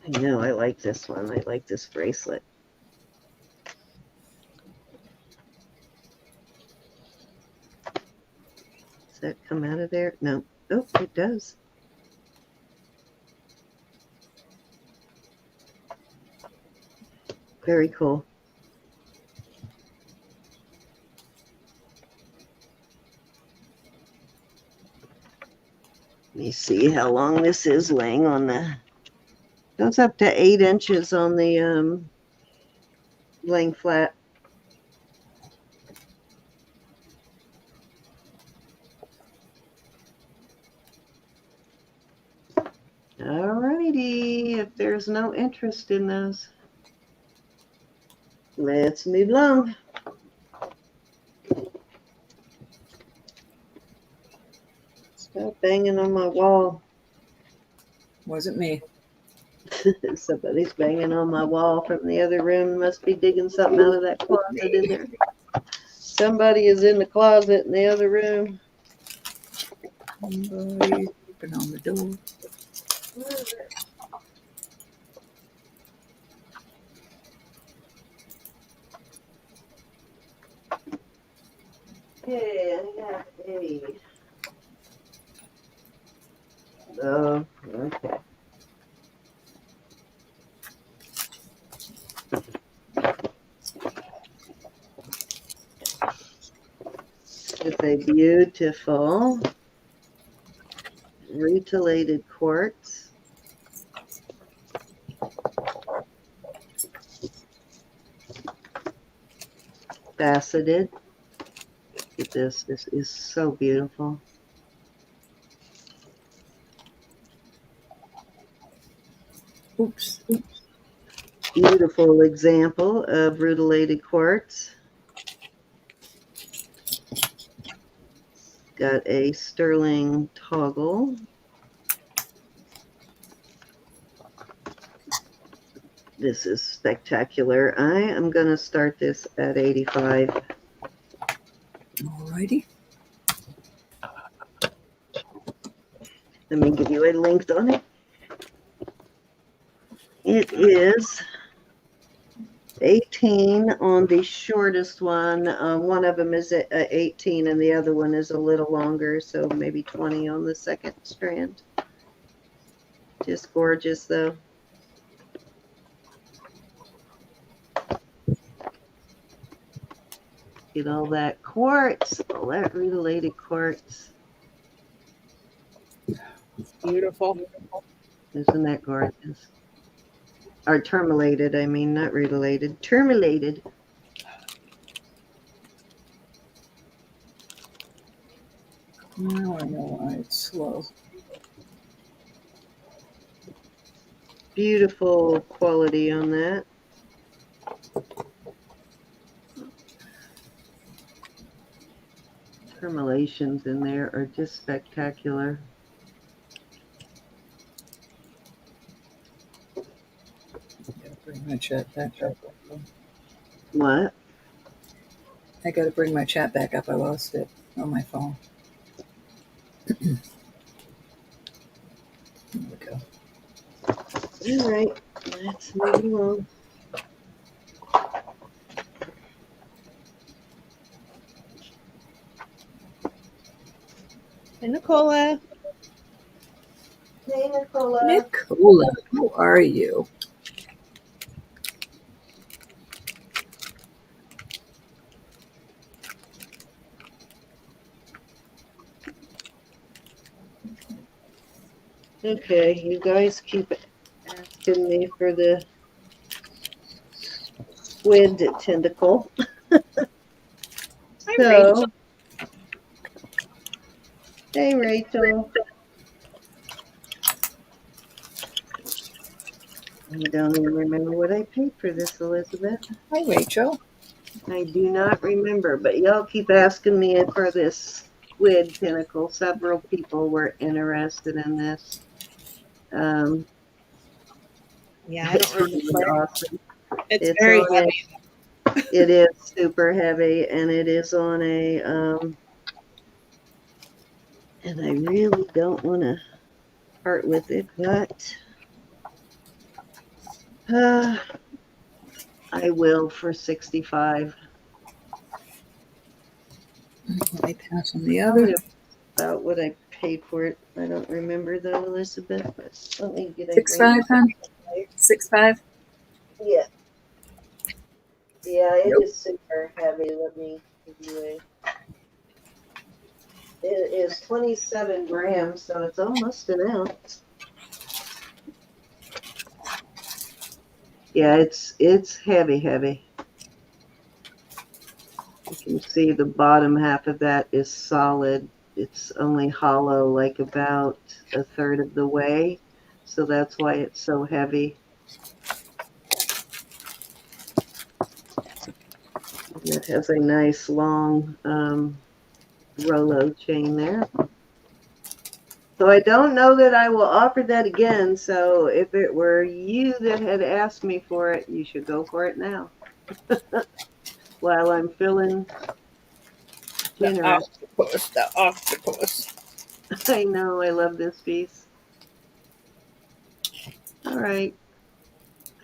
I know, I like this one. I like this bracelet. Does that come out of there? No. Oh, it does. Very cool. me see how long this is laying on the. Goes up to 8 inches on the laying flat. Alrighty, if there's no interest in those, let's move along. Stop banging on my wall. Wasn't me. Somebody's banging on my wall from the other room. Must be digging something out of that closet in there. Somebody is in the closet in the other room. Somebody open on the door. Okay, I got a. Oh, okay. It's a beautiful Rutilated quartz. Faceted. Look at this. This is so beautiful. Oops. Beautiful example of Rutilated quartz. Got a sterling toggle. This is spectacular. I am going to start this at 85. Alrighty. Let me give you a length on it. It is 18 on the shortest one. One of them is 18 and the other one is a little longer, so maybe 20 on the second strand. Just gorgeous, though. Get all that quartz, all that Rutilated quartz. Beautiful. Isn't that gorgeous? Or terminated, I mean, not Rutilated. Terminated. Now I know why it's slow. Beautiful quality on that. Terminations in there are just spectacular. Gotta bring my chat back up. What? I gotta bring my chat back up. I lost it on my phone. There we go. All right, let's move along. Hey, Nicola. Hey, Nicola. Nicola, how are you? Okay, you guys keep asking me for the squid tentacle. Hi, So, Rachel. hey, Rachel. I don't even remember what I paid for this, Elizabeth. Hi, Rachel. I do not remember, but y'all keep asking me for this squid tentacle. Several people were interested in this. Yeah, I It's don't really remember. awesome. It's It's very on heavy. it is super heavy, and it is on a and I really don't want to part with it, but I will for 65. Let me pass on the Probably other. about what I paid for it. I don't remember though, Elizabeth. But let me get a 6.5, hon? 6.5? Yeah, yeah, it Nope. is super heavy. Let me give you a. It is 27 grams, so it's almost an ounce. Yeah, it's heavy, heavy. You can see the bottom half of that is solid. It's only hollow like about a third of the way, so that's why it's so heavy. And it has a nice long Rolo chain there. So I don't know that I will offer that again. So if it were you that had asked me for it, you should go for it now. While I'm feeling The generous. octopus, the octopus. I know, I love this piece. All right.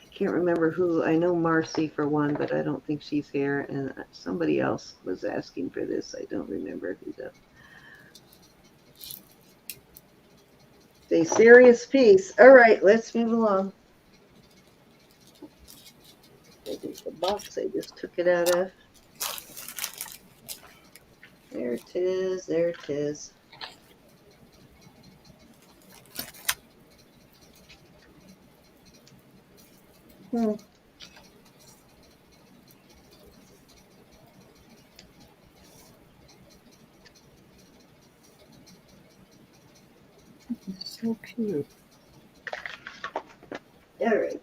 I can't remember who. I know Marcy for one, but I don't think she's here. And somebody else was asking for this. I don't remember who though. It's a serious piece. All right, let's move along. This is the box I just took it out of. There it is. There it is. Hmm. So cute. All right.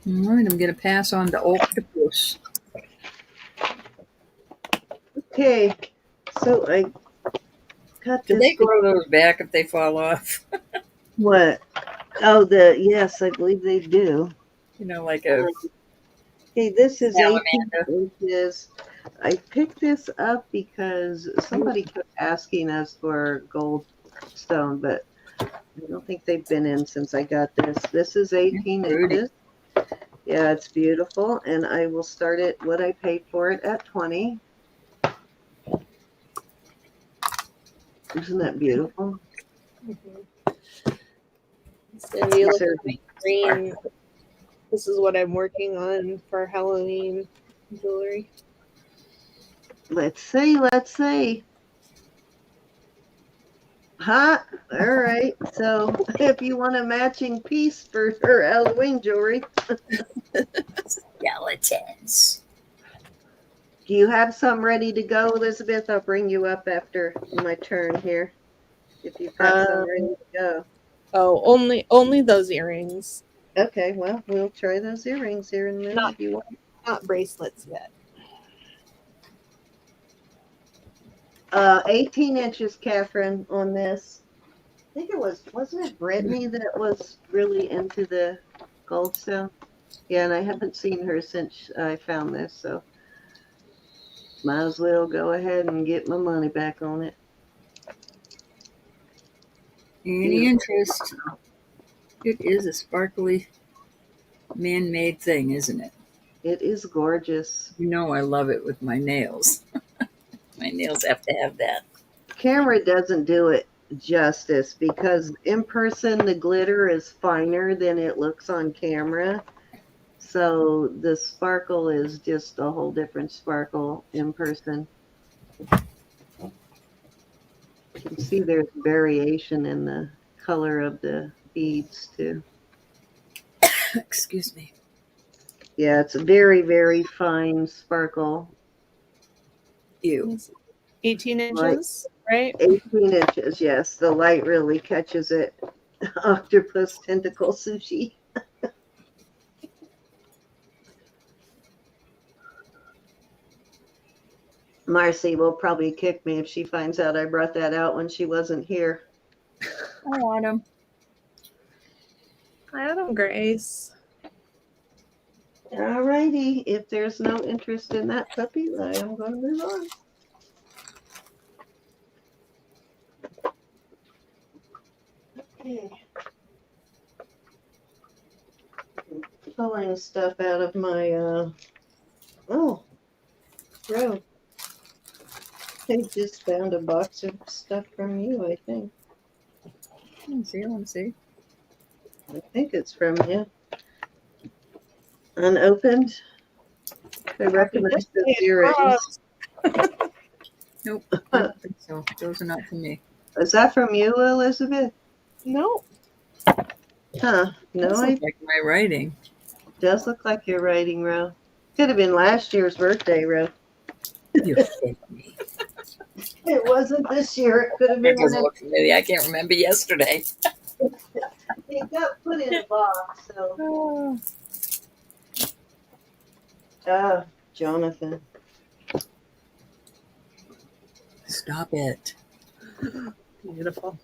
All right, I'm going to pass on to octopus. Okay. So I got Do this. they grow those back if they fall off? What? Oh, yes, I believe they do. You know, like a Okay, this is 18 salamander. inches. I picked this up because somebody kept asking us for gold stone, but I don't think they've been in since I got this. This is 18 Pretty. inches. Yeah, it's beautiful, and I will start it what I paid for it at 20. Isn't that beautiful? Cindy, These look are, at my green. This is what I'm working on for Halloween jewelry. let's see, let's see. Huh? All right. So if you want a matching piece for her Halloween jewelry, Skeletons. do you have some ready to go, Elizabeth? I'll bring you up after my turn here. If you've got some ready Um, to go. oh, only those earrings, Okay, well, we'll try those earrings here in a minute not if you want. not bracelets yet. 18 inches, Catherine, on this. I think wasn't it Brittany that was really into the goldstone? Yeah, and I haven't seen her since I found this, so might as well go ahead and get my money back on it. Any Beautiful. interest? It is a sparkly man-made thing, isn't it? It is gorgeous. You know I love it with my nails. My nails have to have that. Camera doesn't do it justice because in person the glitter is finer than it looks on camera. So the sparkle is just a whole different sparkle in person. You can see there's variation in the color of the beads too. Excuse me. Yeah, it's a very, very fine sparkle. Ew. 18 Like inches, right? 18 inches, yes. The light really catches it. Octopus tentacle sushi. Marcy will probably kick me if she finds out I brought that out when she wasn't here. I want them. I had them, Grace. All righty. If there's no interest in that puppy, I am going to move on. Okay. Pulling stuff out of my, oh, row. I just found a box of stuff from you, I think. Let me see. I think it's from you. Unopened. I recognize those earrings. Nope, I don't think so. Those are not for me. Is that from you, Elizabeth? No. Huh. No, Those I look like my writing. does look like you're writing, Ro. Could have been last year's birthday, Ro. You hate me. It wasn't this year. It could have It been when doesn't look familiar. I can't remember yesterday. it got put in a box. So, Oh, Jonathan. stop it. Beautiful.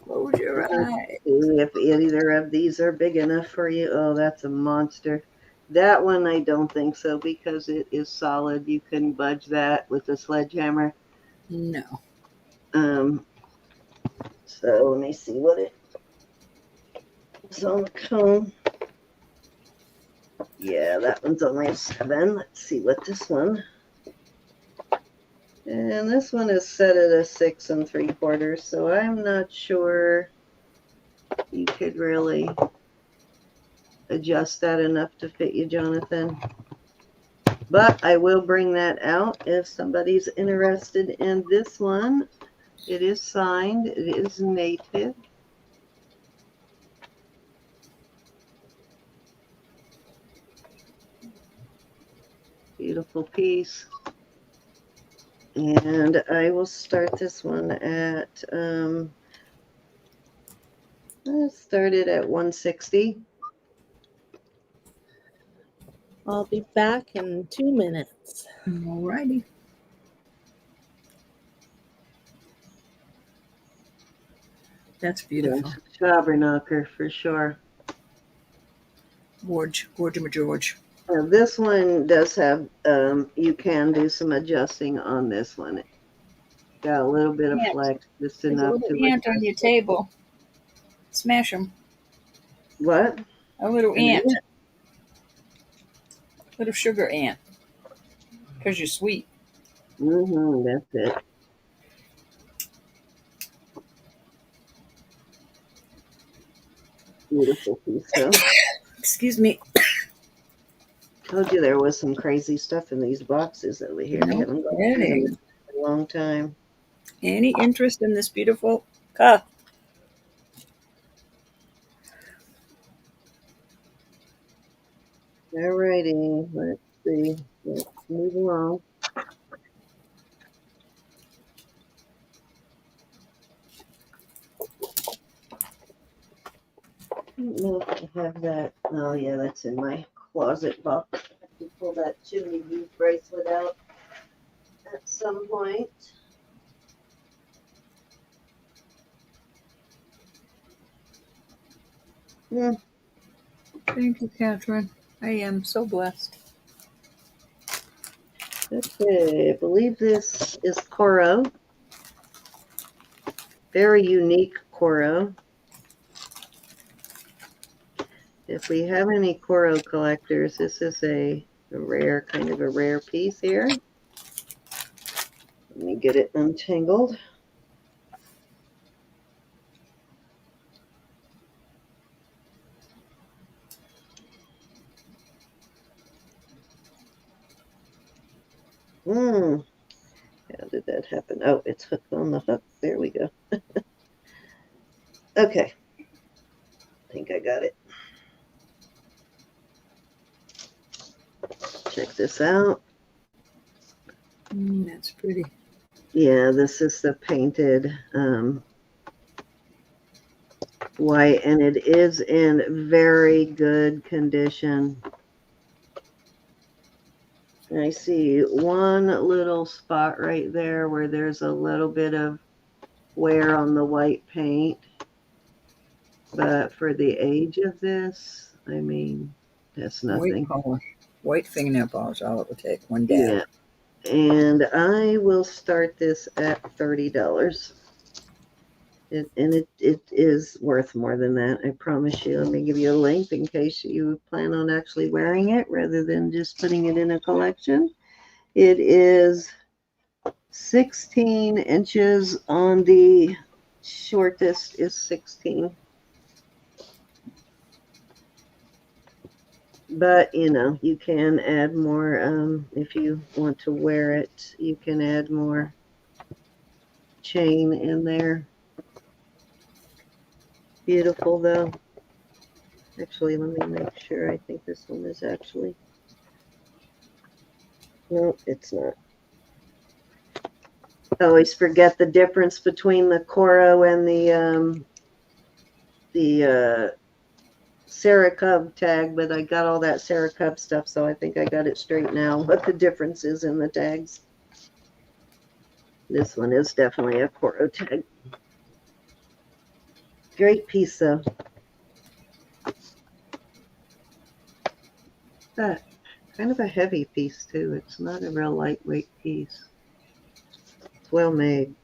Close your eyes. If either of these are big enough for you. Oh, that's a monster. That one, I don't think so because it is solid. You can budge that with a sledgehammer. No. So let me see what it is on the cone. Yeah, that one's only a 7. Let's see what this one. And this one is set at a 6 3/4. So I'm not sure you could really adjust that enough to fit you, Jonathan. But I will bring that out if somebody's interested in this one. It is signed. It is native. Beautiful piece. And I will start this one at, let's start it at 160. I'll be back in 2 minutes. Alrighty. That's beautiful. Tabernacle for sure. George George. This one does have, you can do some adjusting on this one. Got a little bit of Ant. flex, just There's a enough little to ant on your table. Smash them. What? A little An ant. ant? Little sugar ant. Because you're sweet. That's it. Beautiful piece, though. Excuse me. Told you there was some crazy stuff in these boxes over here. I haven't gone through them in a long time. Any interest in this beautiful cup? Alrighty, let's see. Let's move along. I don't know if I have that. Oh, yeah, that's in my closet box. I have to pull that chimney booth bracelet out at some point. Yeah. Thank you, Catherine. I am so blessed. Okay, I believe this is Coro. Very unique Coro. If we have any Coro collectors, this is a rare, kind of a rare piece here. Let me get it untangled. How did that happen? Oh, it's hooked on the hook. There we go. Okay. I think I got it. Check this out. That's pretty. Yeah, this is the painted white, and it is in very good condition. I see one little spot right there where there's a little bit of wear on the white paint. But for the age of this, I mean, that's nothing. White polish. White fingernail polish, all it would take. One dab. Yeah. And I will start this at $30. It is worth more than that, I promise you. Let me give you a link in case you plan on actually wearing it rather than just putting it in a collection. It is 16 inches on the shortest is 16. But, you know, you can add more if you want to wear it. You can add more chain in there. Beautiful, though. Actually, let me make sure. I think this one is actually... No, it's not. I always forget the difference between the Coro and the Sarah Cub tag, but I got all that Sarah Cub stuff, so I think I got it straight now, what the difference is in the tags. This one is definitely a Coro tag. Great piece, though. That kind of a heavy piece, too. It's not a real lightweight piece. It's well made.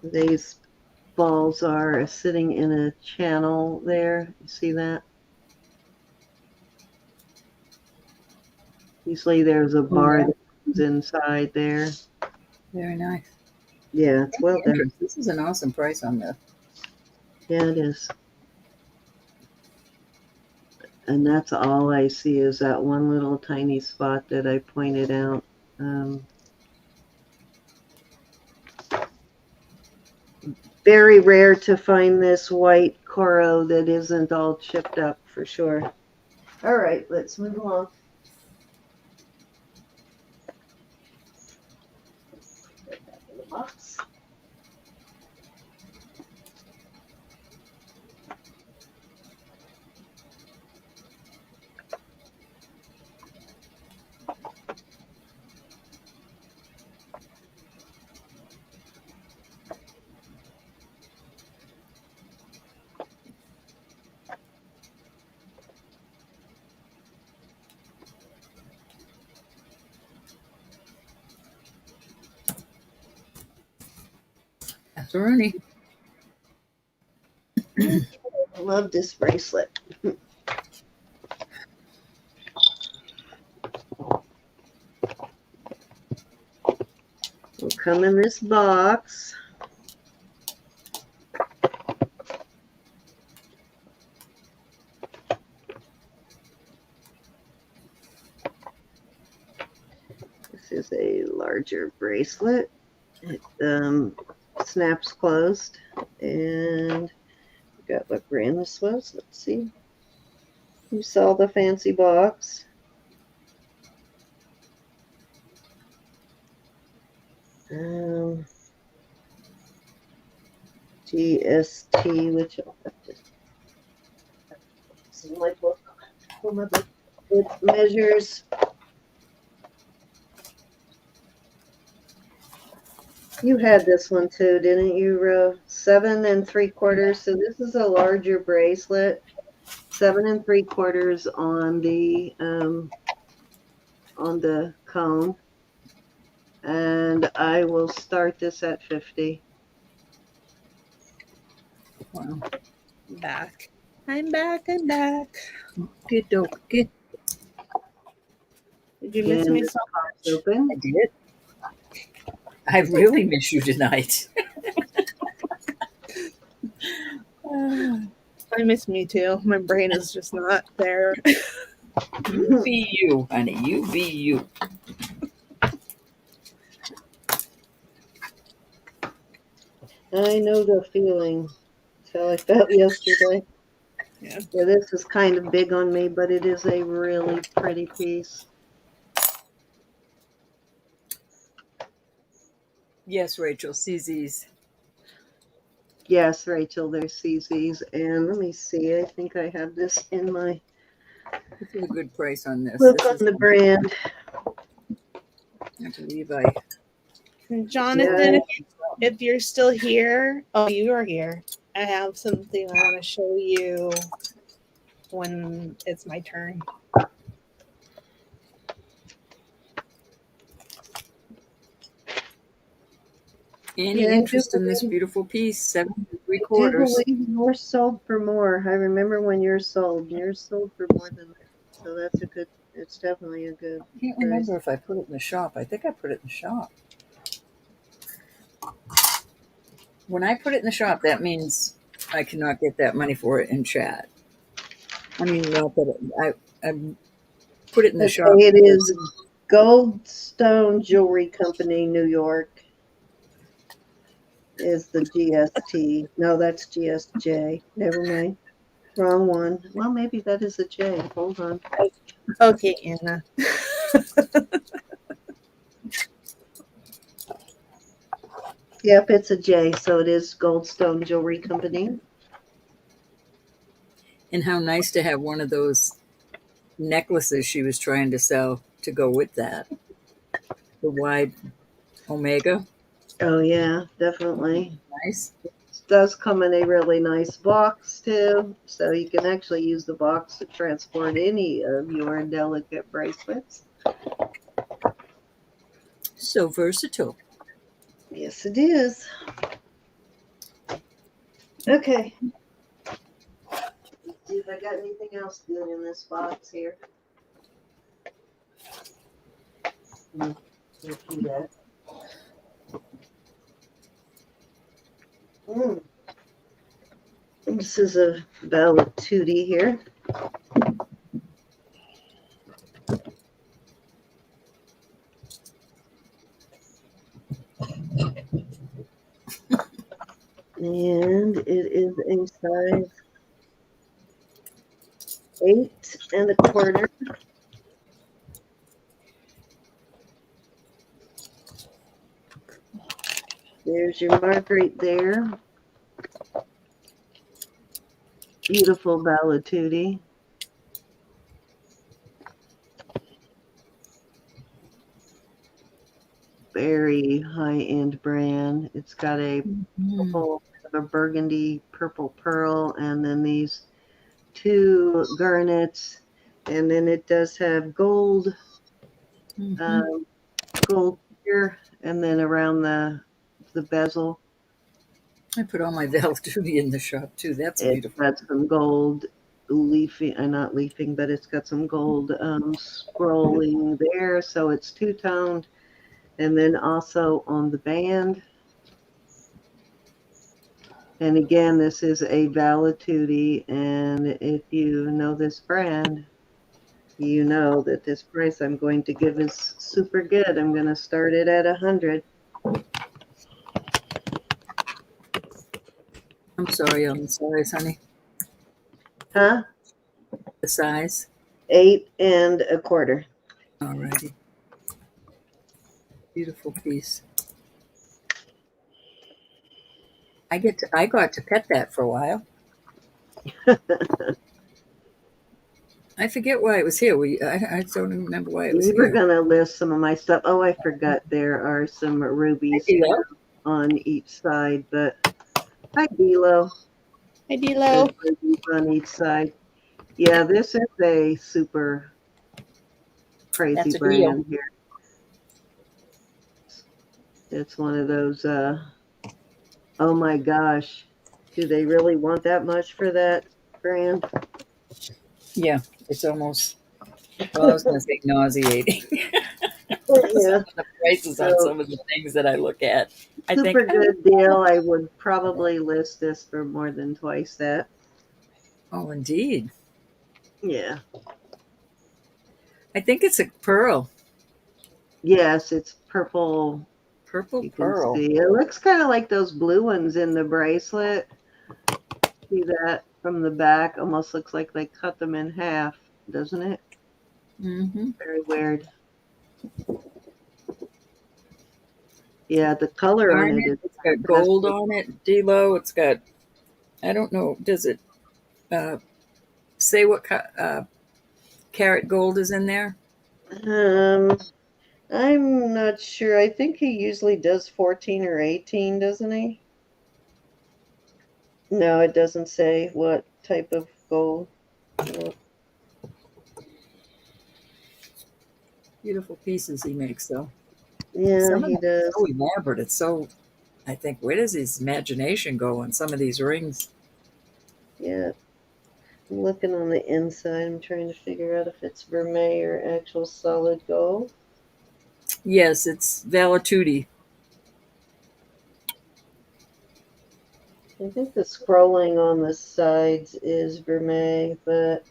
These balls are sitting in a channel there. You see that? Usually there's a bar that comes inside there. Very nice. Yeah, it's well done. This is an awesome price on this. Yeah, it is. And that's all I see is that one little tiny spot that I pointed out. Very rare to find this white Coro that isn't all chipped up, for sure. All right, let's move along. Put that back in the box. Rooney. I love this bracelet. Will come in this box. This is a larger bracelet. It snaps closed, and got what brand this was. Let's see. You saw the fancy box. GST, which I'll have to see my book. Pull my book. It measures. You had this one too, didn't you, 7 3/4. So this is a larger bracelet. 7 3/4 on the cone, and I will start this at 50. Wow. Back. I'm back. I'm back. Get dope. Get. Did you miss me so much? Open. I did. I really miss you tonight. I miss me too. My brain is just not there. You be you, honey. You be you. I know the feeling. That's how I felt yesterday. Yeah. Yeah, this is kind of big on me, but it is a really pretty piece. Yes, Rachel. CZ's. Yes, Rachel, there's CZ's. And let me see. I think I have this in my This is a good price on this. look This on is, the brand. I believe Jonathan, if you're still here, oh, you are here. I have something I want to show you when it's my turn. Any Yeah, interest in this beautiful piece? 7 I do 3/4. believe yours sold for more. I remember when yours sold. Yours sold for more than that. So that's a good. It's definitely a good I can't price. remember if I put it in the shop. I think I put it in the shop. When I put it in the shop, that means I cannot get that money for it in chat. I mean, not that I put it in the Okay, shop it because is Goldstone Jewelry Company, New York. Is the GST? No, that's GSJ. Never mind. Wrong one. Well, maybe that is a J. Hold on. Okay, Anna. Yep, it's a J. So it is Goldstone Jewelry Company. and how nice to have one of those necklaces she was trying to sell to go with that. The wide omega. Oh yeah, definitely. Nice. It does come in a really nice box too, so you can actually use the box to transport any of your delicate bracelets. So versatile. Yes, it is. Okay. Let's see if I got anything else good in this box here. See that. Mm. This is a Bella Tootie here. And it is a size 8 1/4. There's your mark right there. Beautiful Bella Tootie. Very high-end brand. It's got a purple, a burgundy purple pearl, and then these 2 garnets, and then it does have gold, gold here, and then around the bezel, I put all my Valtutti in the shop too. That's it's beautiful. got some gold leafing, not leafing, but it's got some gold scrolling there, so it's two-toned, and then also on the band. And again, this is a Valitutti, and if you know this brand, you know that this price I'm going to give is super good. I'm going to start it at 100. I'm sorry on the size, honey. Huh? The size. 8 1/4. Alrighty. Beautiful piece. I got to pet that for a while. I forget why it was here. I don't even remember why it was We were here. going to list some of my stuff. Oh, I forgot there are some rubies Hey, here on each side, but hi, Dilo. Hi, D-Lo. There's rubies on each side. Yeah, this is a super crazy that's a deal. brand here. It's one of those, oh my gosh, do they really want that much for that brand? Yeah, it's almost. Well, I was going to say nauseating. Yeah, Some of the prices on so some of the things that I look at. I think, super good deal. I would probably list this for more than twice that. oh, indeed. Yeah. I think it's a pearl, Yes, it's purple. purple You can pearl. see it looks kind of like those blue ones in the bracelet. See that from the back? Almost looks like they cut them in half, doesn't it? Mm-hmm. Very weird. Yeah, the color on it Garnet. is It's got gold fantastic. on it. D-Lo. It's got. I don't know. Does it uh, say what carat gold is in there? Um, I'm not sure. I think he usually does 14 or 18, doesn't he? No, it doesn't say what type of gold. No. Beautiful pieces he makes, though. Yeah, Some of he them are does. so elaborate. It's so. I think where does his imagination go on some of these rings? Yeah. I'm looking on the inside. I'm trying to figure out if it's vermeil or actual solid gold. Yes, it's Valituti. I think the scrolling on the sides is vermeil, but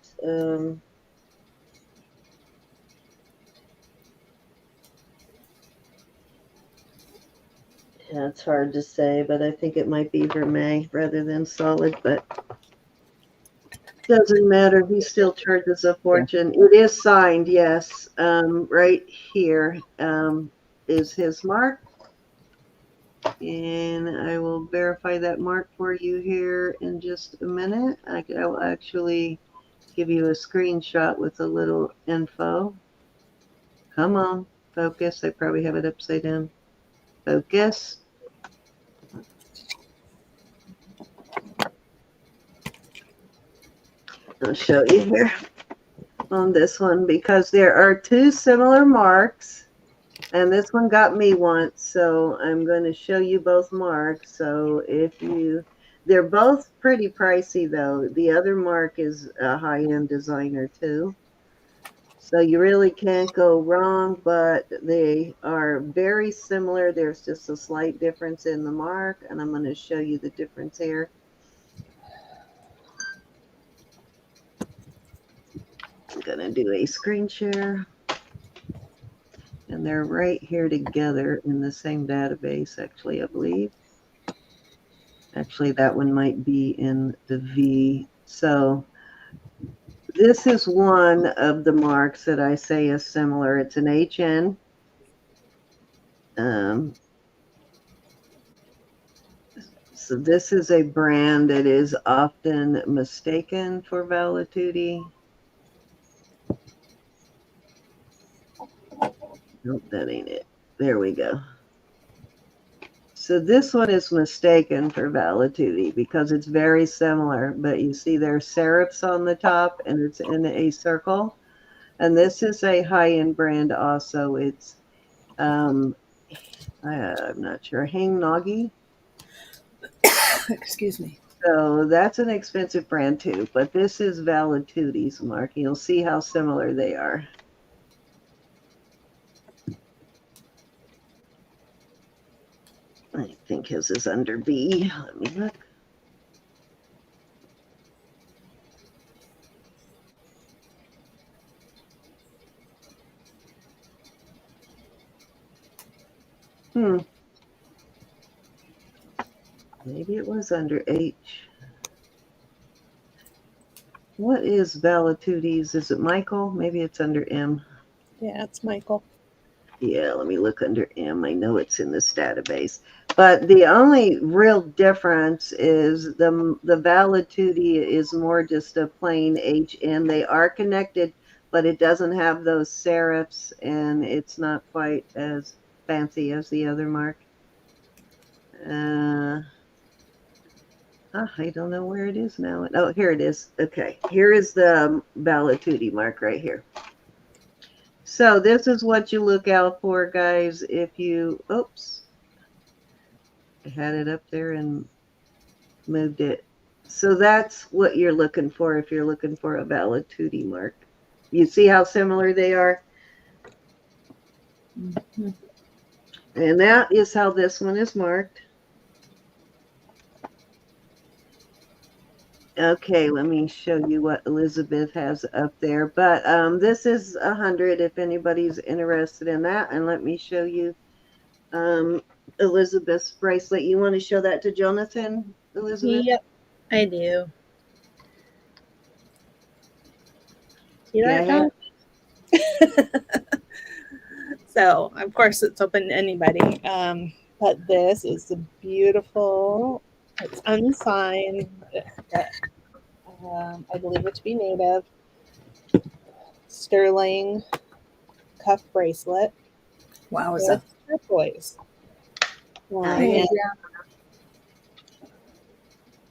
yeah, it's hard to say. But I think it might be vermeil rather than solid. But doesn't matter. He still charges a Yeah. fortune. It is signed, yes. Right here is his mark. And I will verify that mark for you here in just a minute. I will actually give you a screenshot with a little info. Come on, focus. I probably have it upside down. Focus. I'll show you here on this one because there are two similar marks. And this one got me once, so I'm going to show you both marks. So they're both pretty pricey though. The other mark is a high-end designer too. So you really can't go wrong, but they are very similar. There's just a slight difference in the mark, and I'm going to show you the difference here. I'm going to do a screen share. And they're right here together in the same database, actually, I believe. Actually, that one might be in the V. So this is one of the marks that I say is similar. It's an HN. So this is a brand that is often mistaken for Valituti. Nope, that ain't it. There we go. So this one is mistaken for Valituti because it's very similar, but you see there's serifs on the top and it's in a circle. And this is a high-end brand also. It's, I'm not sure, Hang Nagi. Excuse me. So that's an expensive brand too, but this is Valetuti's mark. You'll see how similar they are. I think his is under B. Let me look. Maybe it was under H. What is Valetuti's? Is it Michael? Maybe it's under M. Yeah, it's Michael. Yeah, let me look under M. I know it's in this database. But the only real difference is the Valituti is more just a plain HN. They are connected, but it doesn't have those serifs, and it's not quite as fancy as the other mark. I don't know where it is now. Oh, here it is. Okay, here is the Valituti mark right here. So this is what you look out for, guys. If you, oops, I had it up there and moved it. So that's what you're looking for if you're looking for a Valituti mark. You see how similar they are? Mm-hmm. And that is how this one is marked. Okay, let me show you what Elizabeth has up there. But this is 100 if anybody's interested in that. And let me show you Elizabeth's bracelet. You want to show that to Jonathan, Elizabeth? Yep, I do. See that, John? So, of course, it's open to anybody. But this is a beautiful, it's unsigned, I believe it to be native, sterling cuff bracelet Wowza. with turquoise. Hi,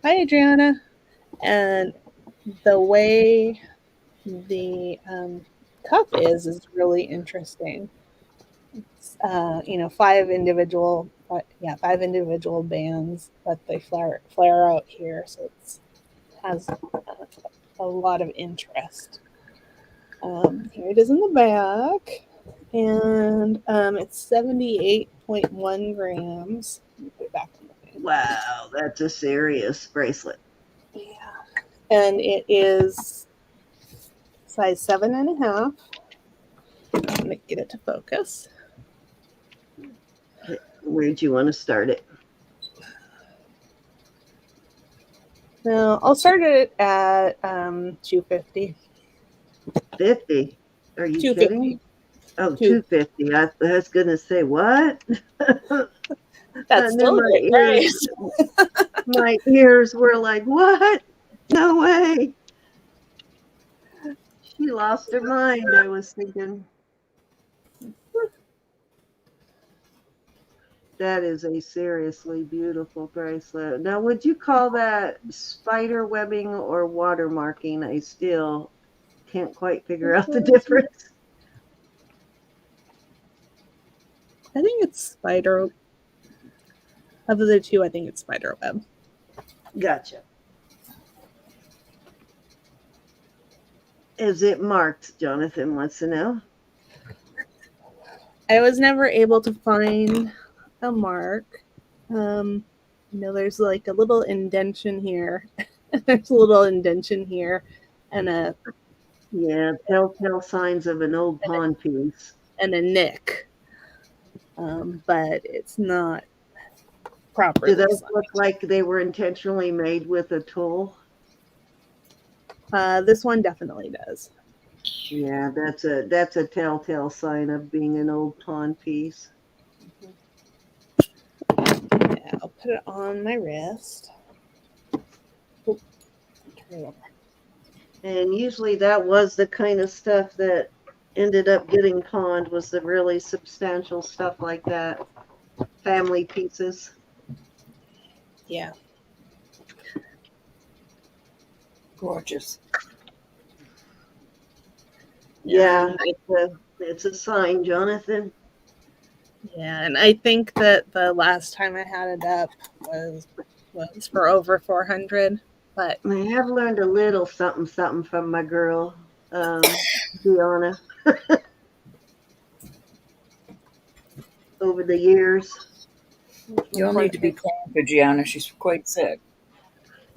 Hi, Adriana. And the way the cuff is really interesting. It's, five individual bands, but they flare out here, so it has a lot of interest. Here it is in the back, and it's 78.1 grams. Let me put it back on the thing. Wow, that's a serious bracelet. Yeah, and it is size 7.5. I'm gonna get it to focus. Okay. Where'd you want to start it? Now I'll start it at 250. 50? Are you 250. kidding? Oh, 250. I was going to say, what? That's And then still a great price. my ears were like, what? No way. She lost her mind, I was thinking. That is a seriously beautiful bracelet. Now, would you call that spider webbing or watermarking? I still can't quite figure out the difference. I think it's spider. Of the two, I think it's spider web. Gotcha. Is it marked? Jonathan wants to know. I was never able to find a mark. There's like a little indentation here. There's a little indentation here, and a Telltale signs of an old pawn piece. And a nick. But it's not properly. Do those look like they were intentionally made with a tool? This one definitely does. Yeah, that's a telltale sign of being an old pawn piece. Yeah, I'll put it on my wrist. Oop, turn it over. And usually that was the kind of stuff that ended up getting pawned, was the really substantial stuff like that. Family pieces. Yeah. Gorgeous. Yeah, it's a sign, Jonathan. Yeah, and I think that the last time I had it up was for over 400. But I have learned a little something from my girl, Deanna, over the years. You'll need to be praying for Gianna. She's quite sick.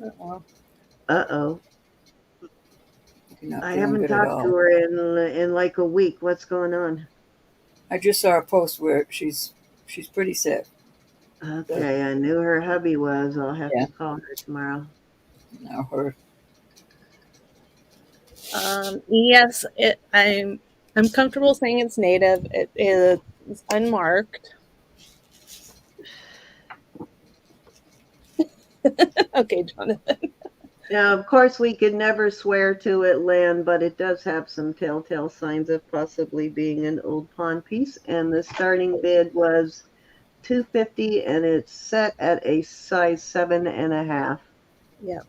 Uh-oh. Not I feeling haven't good at talked to all. her in like a week. What's going on? I just saw a post where she's pretty sick. Okay, I knew her hubby was. I'll have Yeah. to call her tomorrow. Now her. Yes, I'm comfortable saying it's native. It is unmarked. Okay, Jonathan. Now, of course, we could never swear to it, Lynn, but it does have some telltale signs of possibly being an old pawn piece. And the starting bid was $250, and it's set at a size 7.5. Yeah.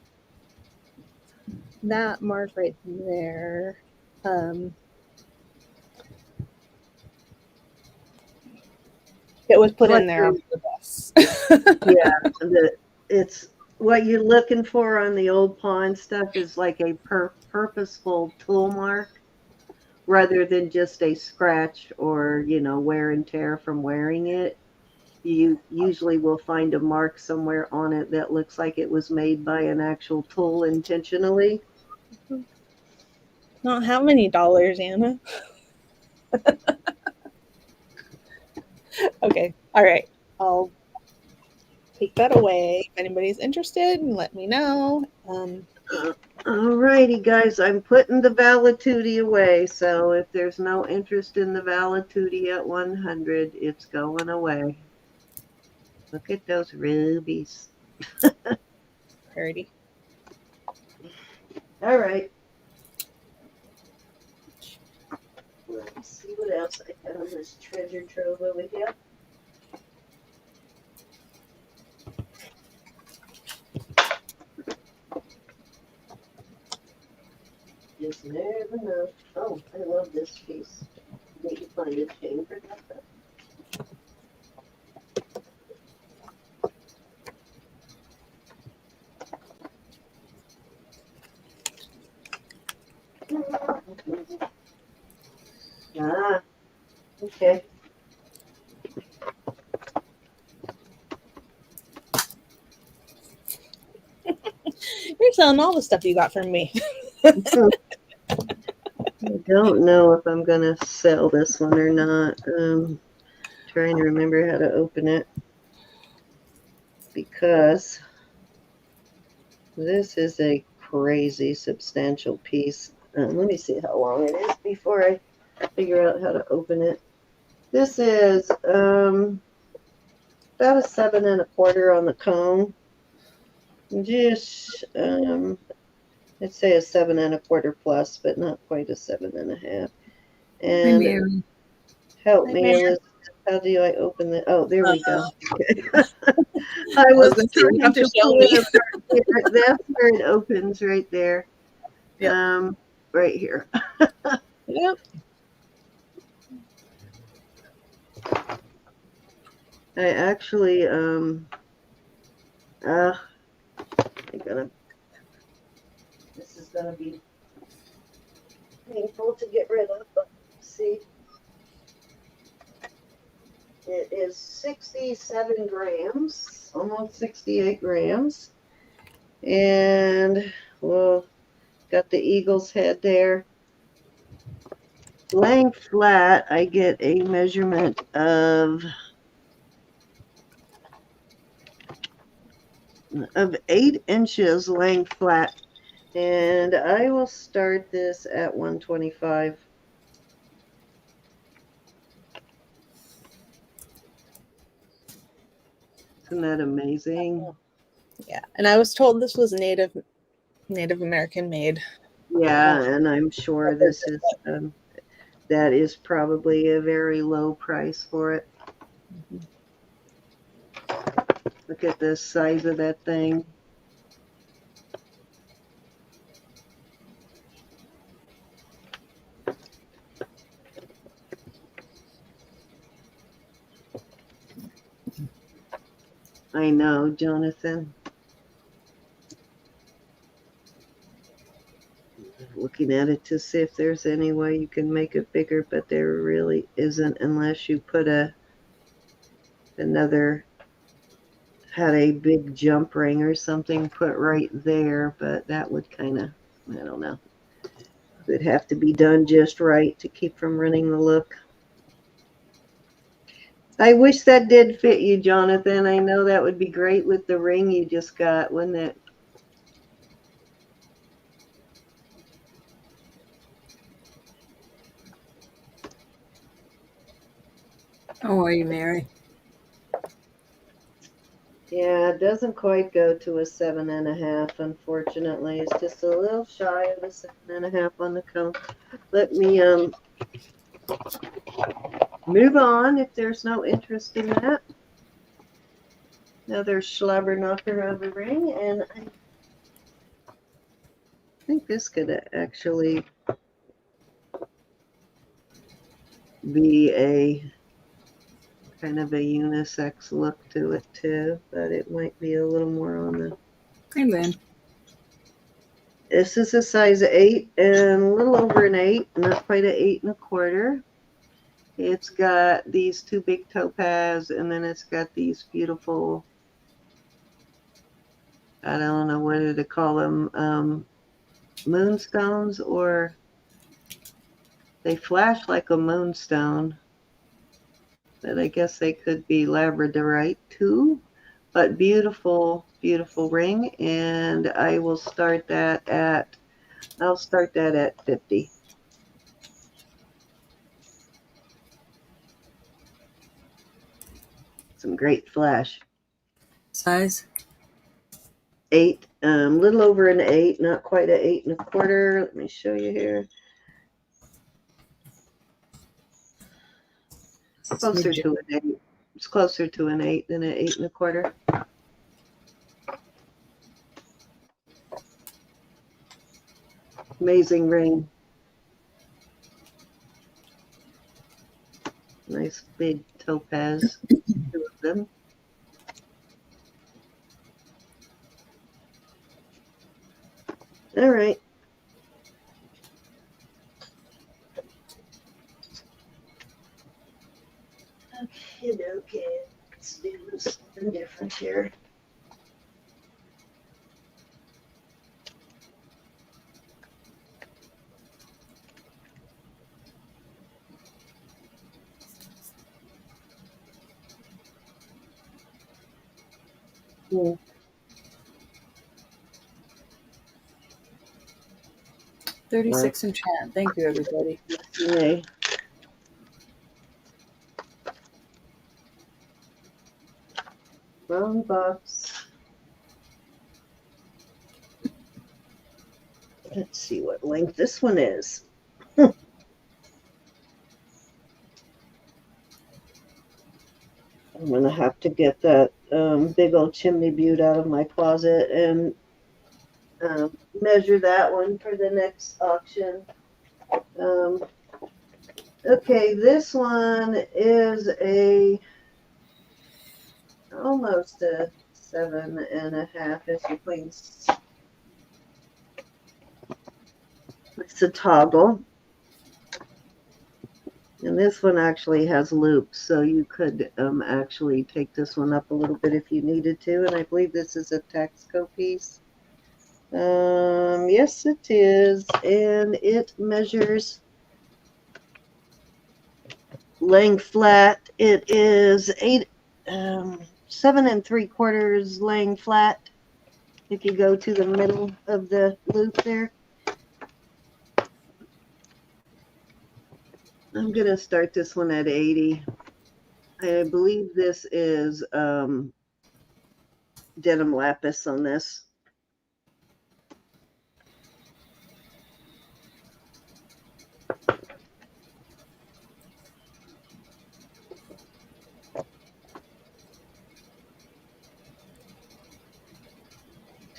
That mark right there. It was put in there on purpose. Yeah, it's what you're looking for on the old pawn stuff is like a purposeful tool mark rather than just a scratch or, wear and tear from wearing it. You usually will find a mark somewhere on it that looks like it was made by an actual tool intentionally. Not how many dollars, Anna? Okay. All right. I'll take that away. If anybody's interested, let me know. All righty, guys. I'm putting the Valituti away. So if there's no interest in the Valituti at 100, it's going away. Look at those rubies. Pretty. All right. Let's see what else I have on this treasure trove over here. Just never know. Oh, I love this piece. Need to find a chain for that. Ah, okay. You're selling all the stuff you got from me. I don't know if I'm going to sell this one or not. Trying to remember how to open it because this is a crazy substantial piece. Let me see how long it is before I figure out how to open it. This is about a 7 1/4 on the cone. Just I'd say a 7 1/4 plus, but not quite a 7 1/2. Hi, And Mary. help Hi, me, Mary. Elizabeth. How do I open the? Oh, there we go. I I was was going to say, you trying have to to show pull me. it apart here. That's where it opens, right there. Yep. Right here. Yep. I actually this is gonna be painful to get rid of, but see. It is 67 grams, almost 68 grams. And well, got the eagle's head there. Laying flat, I get a measurement of 8 inches laying flat. And I will start this at 125. Isn't that amazing? Yeah. And I was told this was Native American made. Yeah, and I'm sure this is that is probably a very low price for it. Look at the size of that thing. I know, Jonathan. Looking at it to see if there's any way you can make it bigger, but there really isn't unless you put another had a big jump ring or something put right there, but that would kind of, I don't know. It would have to be done just right to keep from running the look. I wish that did fit you, Jonathan. I know that would be great with the ring you just got, wouldn't it? How are you, Mary? Yeah, it doesn't quite go to a 7 1/2, unfortunately. It's just a little shy of a 7 1/2 on the cone. Let me move on if there's no interest in that. Another slobber knocker of a ring, and I think this could actually be a kind of a unisex look to it too, but it might be a little more on the. Hi, Lynn. This is a size 8 and a little over an 8, not quite an 8 1/4. It's got these 2 big topaz, and then it's got these beautiful, I don't know what to call them, moonstones, or they flash like a moonstone, but I guess they could be labradorite too. But beautiful, beautiful ring, and I will start that at, I'll start that at 50. Some great flash. Size? 8, little over an 8, not quite an 8 1/4. Let me show you here. Closer to an 8. It's closer to an 8 than an 8 1/4. Amazing ring. Nice big topaz, 2 of them. All right. Okay, let's do something different here. Hmm. 36 in chat. Thank you, everybody. Yay. Wrong box. Let's see what length this one is. I'm going to have to get that big old chimney butte out of my closet and measure that one for the next auction. Okay, this one is almost a 7.5 inch. It's a toggle. And this one actually has loops, so you could actually take this one up a little bit if you needed to. And I believe this is a Texaco piece. Yes, it is. And it measures length flat. It is 7 3/4 laying flat. If you go to the middle of the loop there. I'm going to start this one at 80. I believe this is denim lapis on this.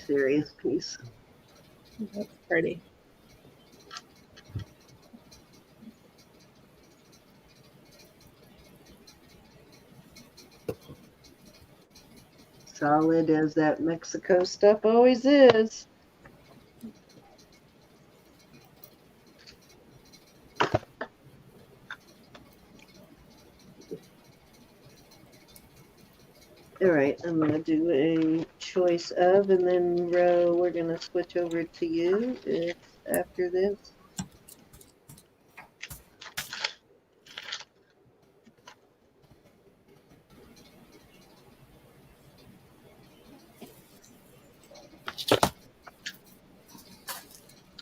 Serious piece. That's pretty. Solid as that Mexico stuff always is. All right, I'm going to do a choice of, and then Ro, we're going to switch over to you after this.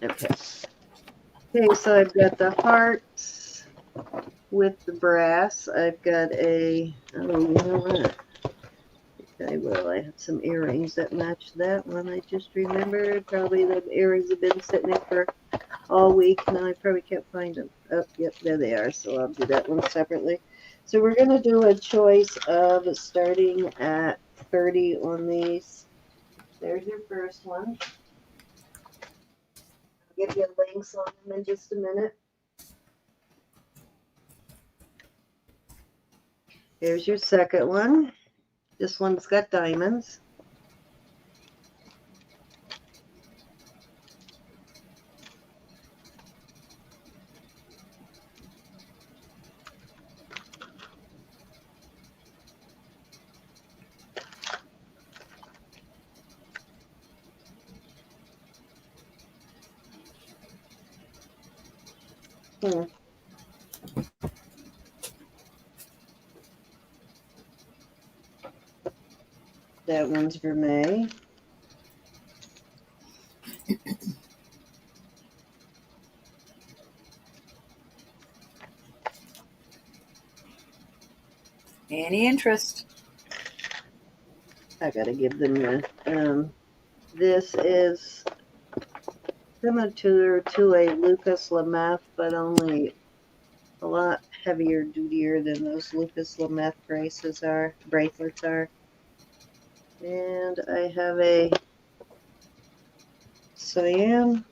Okay. Okay, so I've got the hearts with the brass. I've got you know what? Okay, well, I have some earrings that match that one. I just remembered. Probably the earrings have been sitting there for all week, and I probably can't find them. Oh, yep, there they are. So I'll do that one separately. So we're going to do a choice of starting at 30 on these. There's your first one. I'll give you links on them in just a minute. There's your second one. This one's got diamonds. That one's vermeil. Any interest? I gotta give them the. This is similar to a Lucas Lameth, but only a lot heavier dutier than those Lucas Lameth bracelets are. And I have a cyan.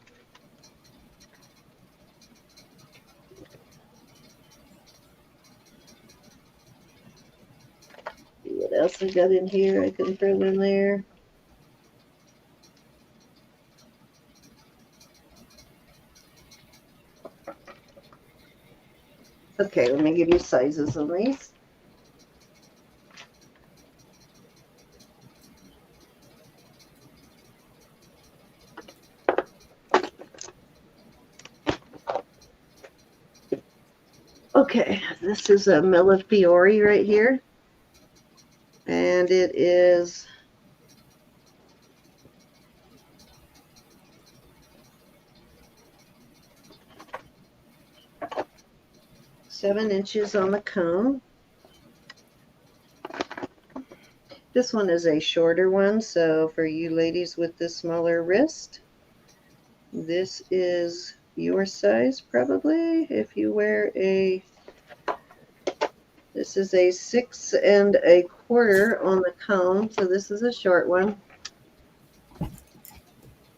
See what else I got in here I can throw in there. Okay, let me give you sizes on these. Okay, this is a Millefiori right here. And it is 7 inches on the cone. This one is a shorter one, so for you ladies with the smaller wrist, this is your size probably. If you wear a, this is a 6 1/4 on the cone, so this is a short one.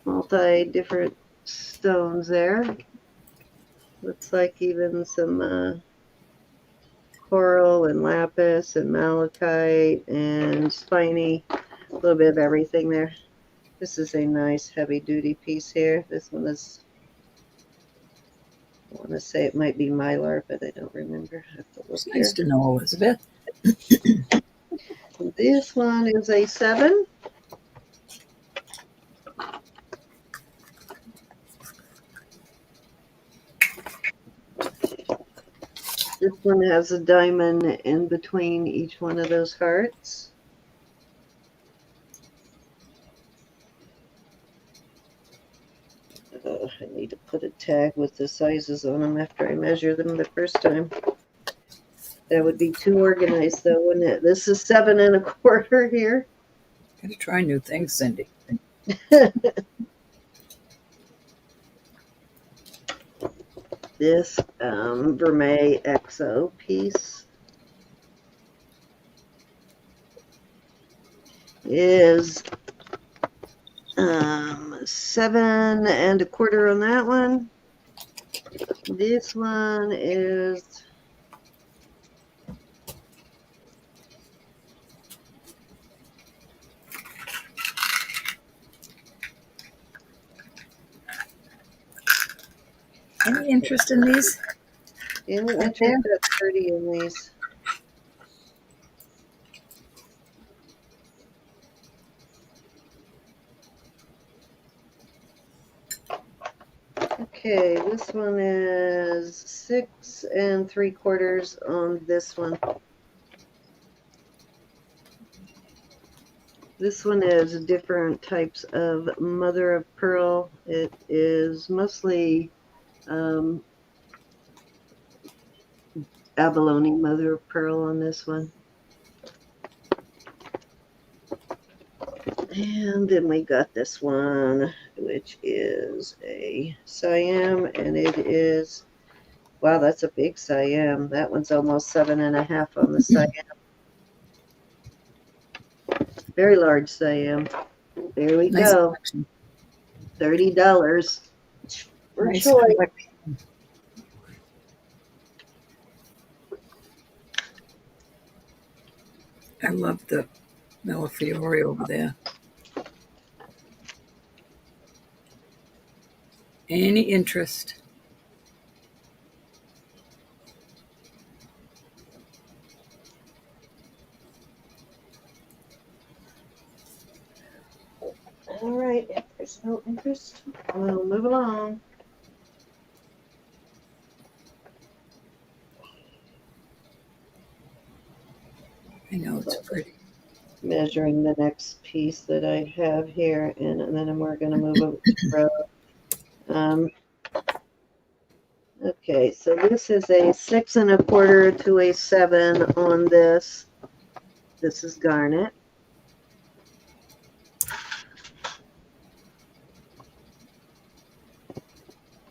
Multi different stones there. Looks like even some coral and lapis and malachite and spiny, a little bit of everything there. This is a nice heavy duty piece here. This one is, I want to say it might be mylar, but I don't remember. I have to look It's here. nice to know, Elizabeth. This one is a 7. This one has a diamond in between each one of those hearts. I need to put a tag with the sizes on them after I measure them the first time. That would be too organized though, wouldn't it? This is 7 1/4 here. Gotta try new things, Cindy. This Vermeil XO piece is 7 1/4 on that one. This one is Any interest in these? any interest at 30 in these. Okay, this one is 6 3/4 on this one. This one is different types of mother of pearl. It is mostly abalone mother of pearl on this one. And then we got this one, which is a Siam, and it is, wow, that's a big Siam. That one's almost 7 1/2 on the Siam. Very large Siam. There we Nice go. collection. $30 for Nice choice. collection. I love the Millefiori over there. Any interest? All right, if there's no interest, we'll move along. I know it's pretty. Measuring the next piece that I have here, and then we're going to move over to row. Okay, so this is a 6 1/4 to a 7 on this. This is garnet.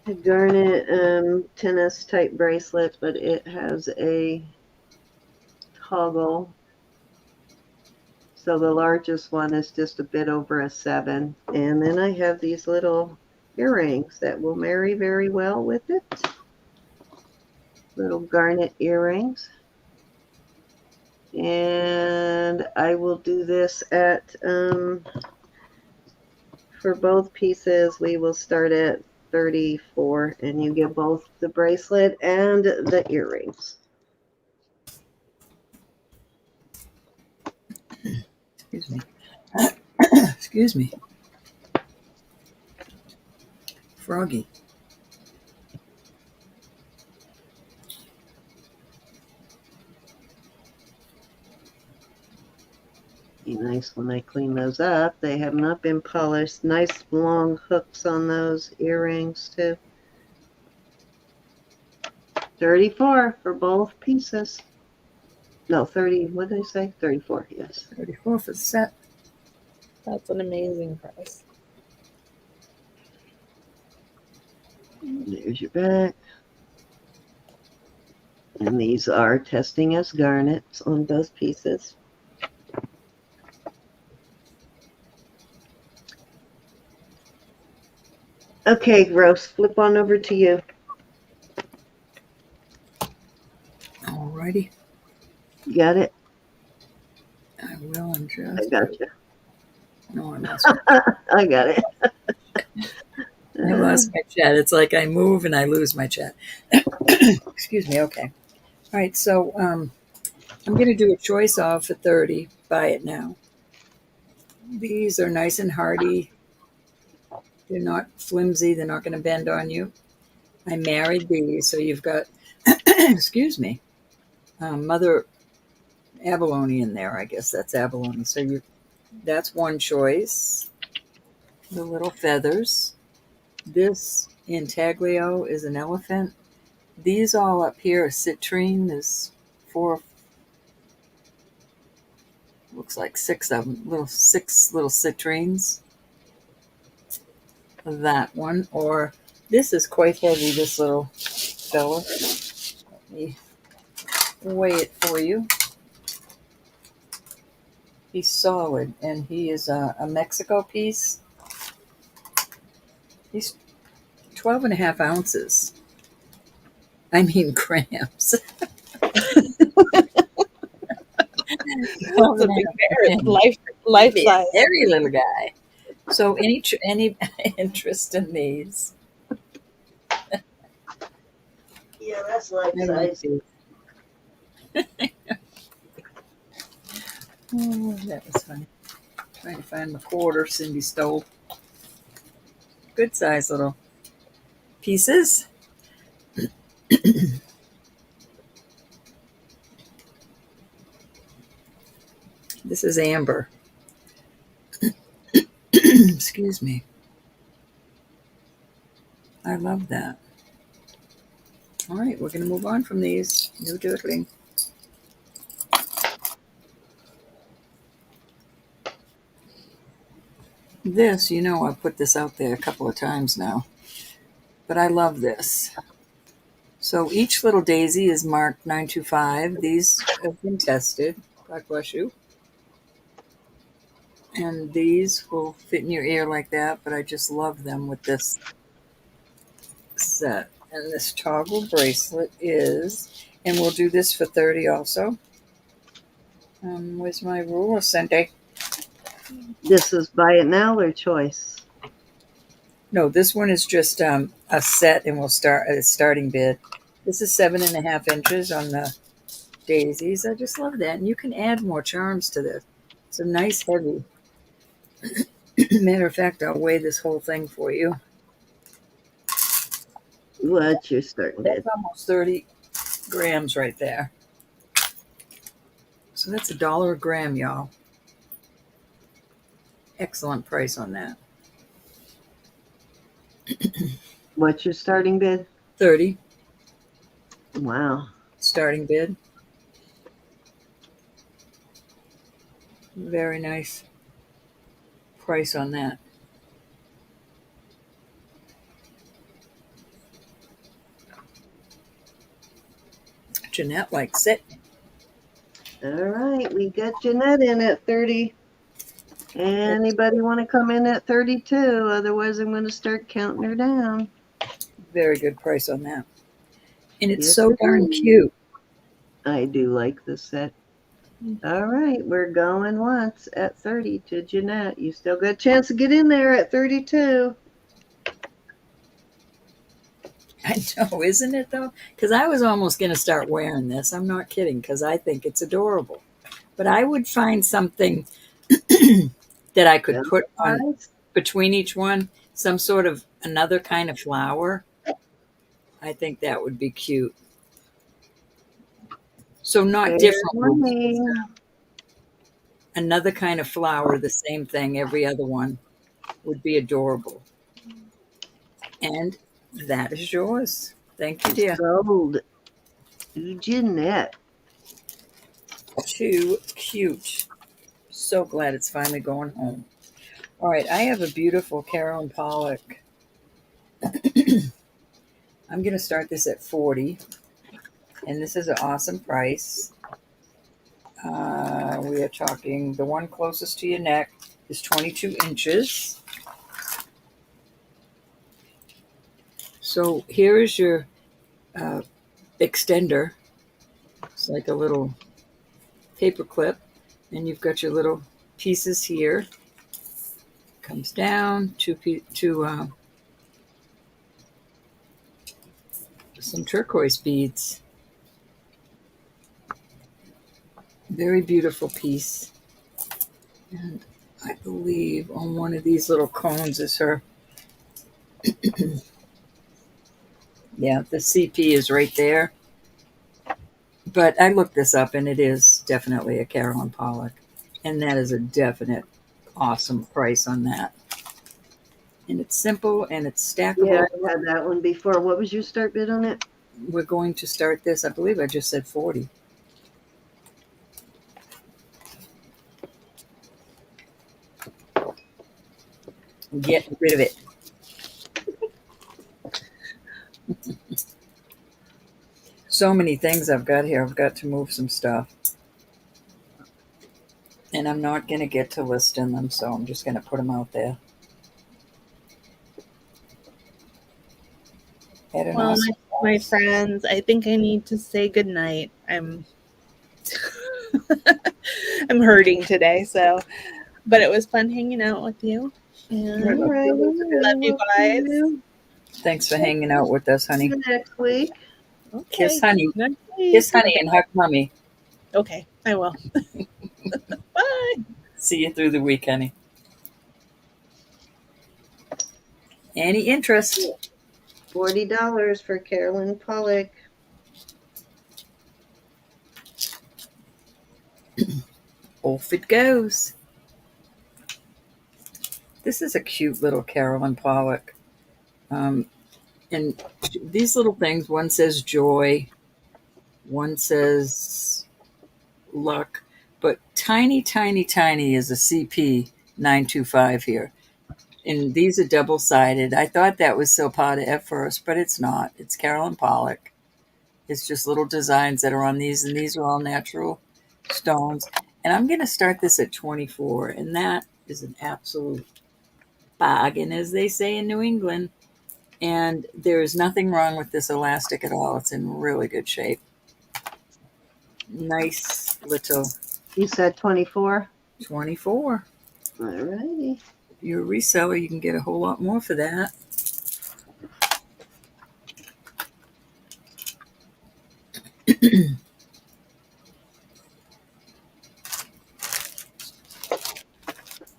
A garnet tennis type bracelet, but it has a toggle. So the largest one is just a bit over a 7. And then I have these little earrings that will marry very well with it. Little garnet earrings. And I will do this at, for both pieces, we will start at 34, and you get both the bracelet and the earrings. Excuse me. Excuse me. Froggy. Be nice when I clean those up. They have not been polished. Nice long hooks on those earrings too. 34 for both pieces. No, 30. What did I say? 34. Yes. 34 for the set. That's an amazing price. There's your back. And these are testing as garnets on both pieces. Okay, Rose, flip on over to you. Alrighty. You got it? I will in I just. got you. No, I lost. I got it. I lost my chat. It's like I move and I lose my chat. Excuse me. Okay. All right. So I'm going to do a choice off for 30. Buy it now. These are nice and hardy. They're not flimsy. They're not going to bend on you. I married these. So you've got, excuse me, Mother Abalone in there. I guess that's abalone. So that's one choice. The little feathers. This intaglio is an elephant. These all up here are citrine. There's four, looks like six of them, six little citrines. That one, or this is quite heavy, this little fella. Let me weigh it for you. He's solid, and he is a Mexico piece. He's 12 and a half ounces. I mean grams. That's a big bear. Life size. Very little guy. So any interest in these? Yeah, that's life size. Oh, that was funny. Trying to find my quarter Cindy stole. Good size little pieces. This is amber. Excuse me. I love that. All right, we're going to move on from these. No doodling. This, I put this out there a couple of times now, but I love this. So each little daisy is marked 925. These have been tested. God bless you. And these will fit in your ear like that, but I just love them with this set. And this toggle bracelet is, and we'll do this for 30 also. Where's my ruler, Sunday? This is buy it now or choice? No, this one is just a set, and we'll start at a starting bid. This is 7.5 inches on the daisies. I just love that. And you can add more charms to this. It's a nice heavy. Matter of fact, I'll weigh this whole thing for you. What's your starting bid? That's almost 30 grams right there. So that's $1 a gram, y'all. Excellent price on that. What's your starting bid? 30. Wow. Starting bid. Very nice price on that. Jeanette likes it. All right, we got Jeanette in at 30. Anybody want to come in at 32? Otherwise, I'm going to start counting her down. Very good price on that. And it's Yes, so it darn is. cute. I do like this set. All right, we're going once at 30 to Jeanette. You still got a chance to get in there at 32. I know, isn't it though? Because I was almost going to start wearing this. I'm not kidding, because I think it's adorable. But I would find something that I could put on between each one, some sort of another kind of flower. I think that would be cute. So not different. another kind of flower, the same thing, every other one would be adorable. And that is yours. Thank you, dear. Sold to Jeanette. Too cute. So glad it's finally going home. All right, I have a beautiful Carolyn Pollock. I'm going to start this at 40, and this is an awesome price. We are talking the one closest to your neck is 22 inches. So here is your extender. It's like a little paper clip, and you've got your little pieces here. Comes down to some turquoise beads. Very beautiful piece. And I believe on one of these little cones is her. Yeah, the CP is right there. But I looked this up, and it is definitely a Carolyn Pollock. And that is a definite awesome price on that. And it's simple, and it's stackable. Yeah, I had that one before. What was your start bid on it? We're going to start this, I believe I just said 40. Get rid of it. So many things I've got here. I've got to move some stuff. And I'm not going to get to listing them, so I'm just going to put them out there. Well, my friends, I think I need to say goodnight. I'm I'm hurting today, so but it was fun hanging out with you. And All right. love you guys. Thanks for hanging out with us, honey. See you next week. Okay. Kiss honey. Next week. Kiss honey and hug mommy. Okay, I will. Bye. See you through the week, honey. Any interest? $40 for Carolyn Pollock. Off it goes. This is a cute little Carolyn Pollock. And these little things, one says joy, one says luck, but tiny, tiny, tiny is a CP 925 here. And these are double-sided. I thought that was silpada at first, but it's not. It's Carolyn Pollock. It's just little designs that are on these, and these are all natural stones. And I'm going to start this at 24, and that is an absolute bargain, as they say in New England. And there is nothing wrong with this elastic at all. It's in really good shape. Nice little. You said 24? 24. All righty. If you're a reseller, you can get a whole lot more for that.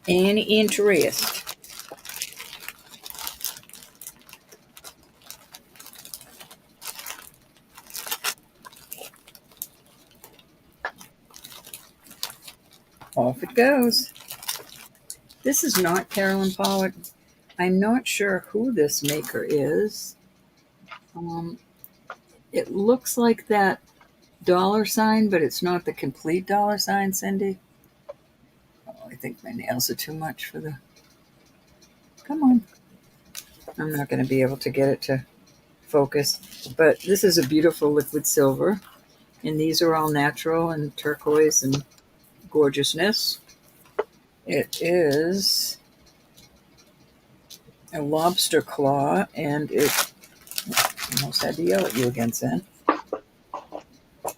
Any interest? Off it goes. This is not Carolyn Pollock. I'm not sure who this maker is. It looks like that dollar sign, but it's not the complete dollar sign, Cindy. Oh, I think my nails are too much for the... Come on. I'm not going to be able to get it to focus. But this is a beautiful liquid silver. And these are all natural and turquoise and gorgeousness. It is a lobster claw, and it almost had to yell at you again, Sam.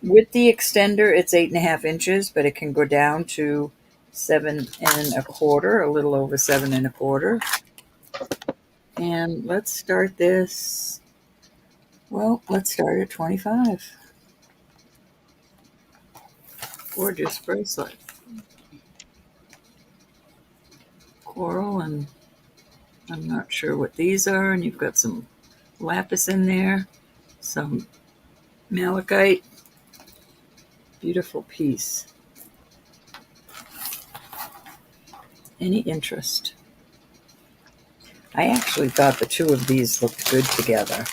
With the extender, it's 8.5 inches, but it can go down to 7.25, a little over 7.25. And let's start this. Well, let's start at 25. Gorgeous bracelet. Coral, and I'm not sure what these are. And you've got some lapis in there, some malachite. Beautiful piece. Any interest? I actually thought the two of these looked good together.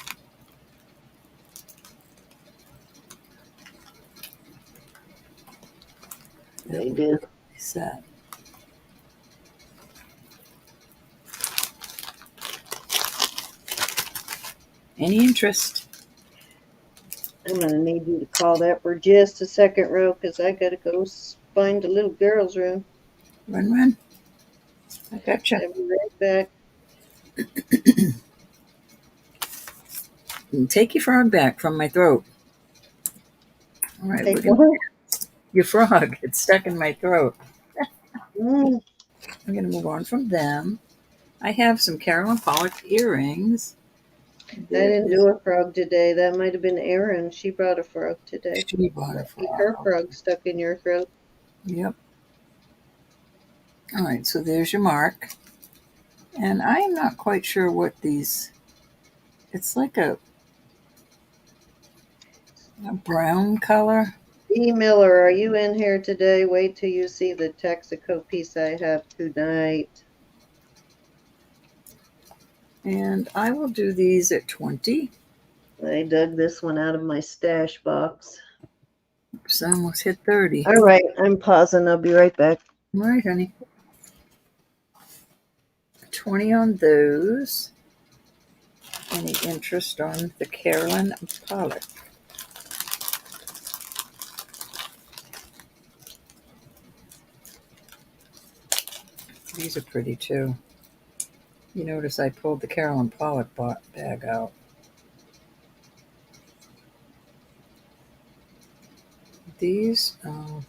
They do. Set. Any interest? I'm going to need you to call that for just a second, Ro, because I got to go find the little girl's room. Run. I gotcha. I'll be right back. Take your frog back from my throat. All right, Take what? your frog. It's stuck in my throat. Mm, I'm going to move on from them. I have some Carolyn Pollock earrings. I didn't do a frog today. That might have been Erin. She brought a frog today. She bought a frog. Her frog stuck in your throat. Yep. All right, so there's your mark. And I am not quite sure what these... It's like a brown color. E. Miller, are you in here today? Wait till you see the Texaco piece I have tonight. And I will do these at 20. I dug this one out of my stash box. Oops, I almost hit 30. All right, I'm pausing. I'll be right back. All right, honey. 20 on those. Any interest on the Carolyn Pollock? These are pretty too. You notice I pulled the Carolyn Pollock bag out. These, you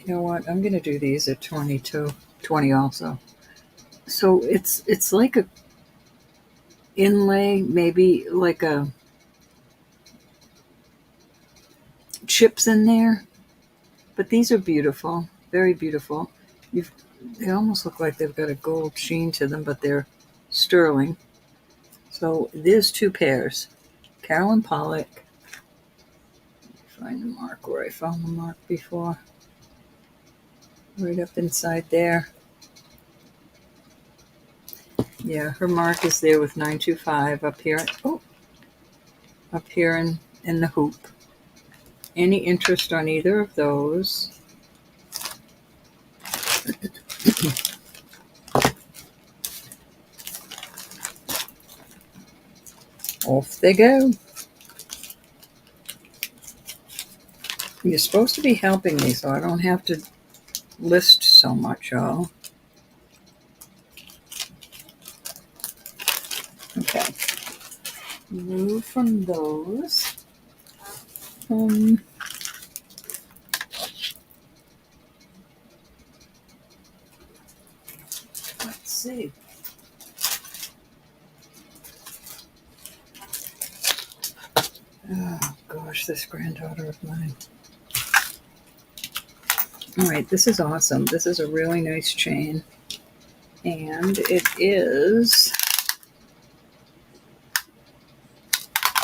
know what? I'm going to do these at 20 too. 20 also. So it's like a inlay, maybe like a chips in there. But these are beautiful, very beautiful. They almost look like they've got a gold sheen to them, but they're sterling. So there's two pairs. Carolyn Pollock. Find the mark where I found the mark before. Right up inside there. Yeah, her mark is there with 925 up here. Oh, up here in the hoop. Any interest on either of those? Off they go. You're supposed to be helping me, so I don't have to list so much, y'all. Okay. Move from those. Let's see. Oh, gosh, this granddaughter of mine. All right, this is awesome. This is a really nice chain. And it is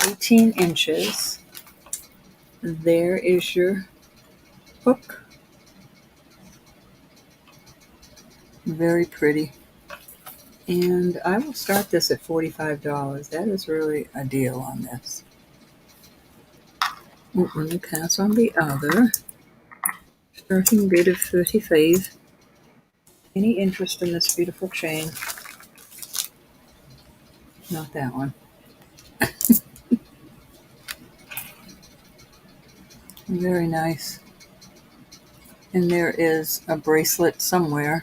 18 inches. There is your hook. Very pretty. And I will start this at $45. That is really a deal on this. Let me pass on the other. Starting bid of 35. Any interest in this beautiful chain? Not that one. Very nice. And there is a bracelet somewhere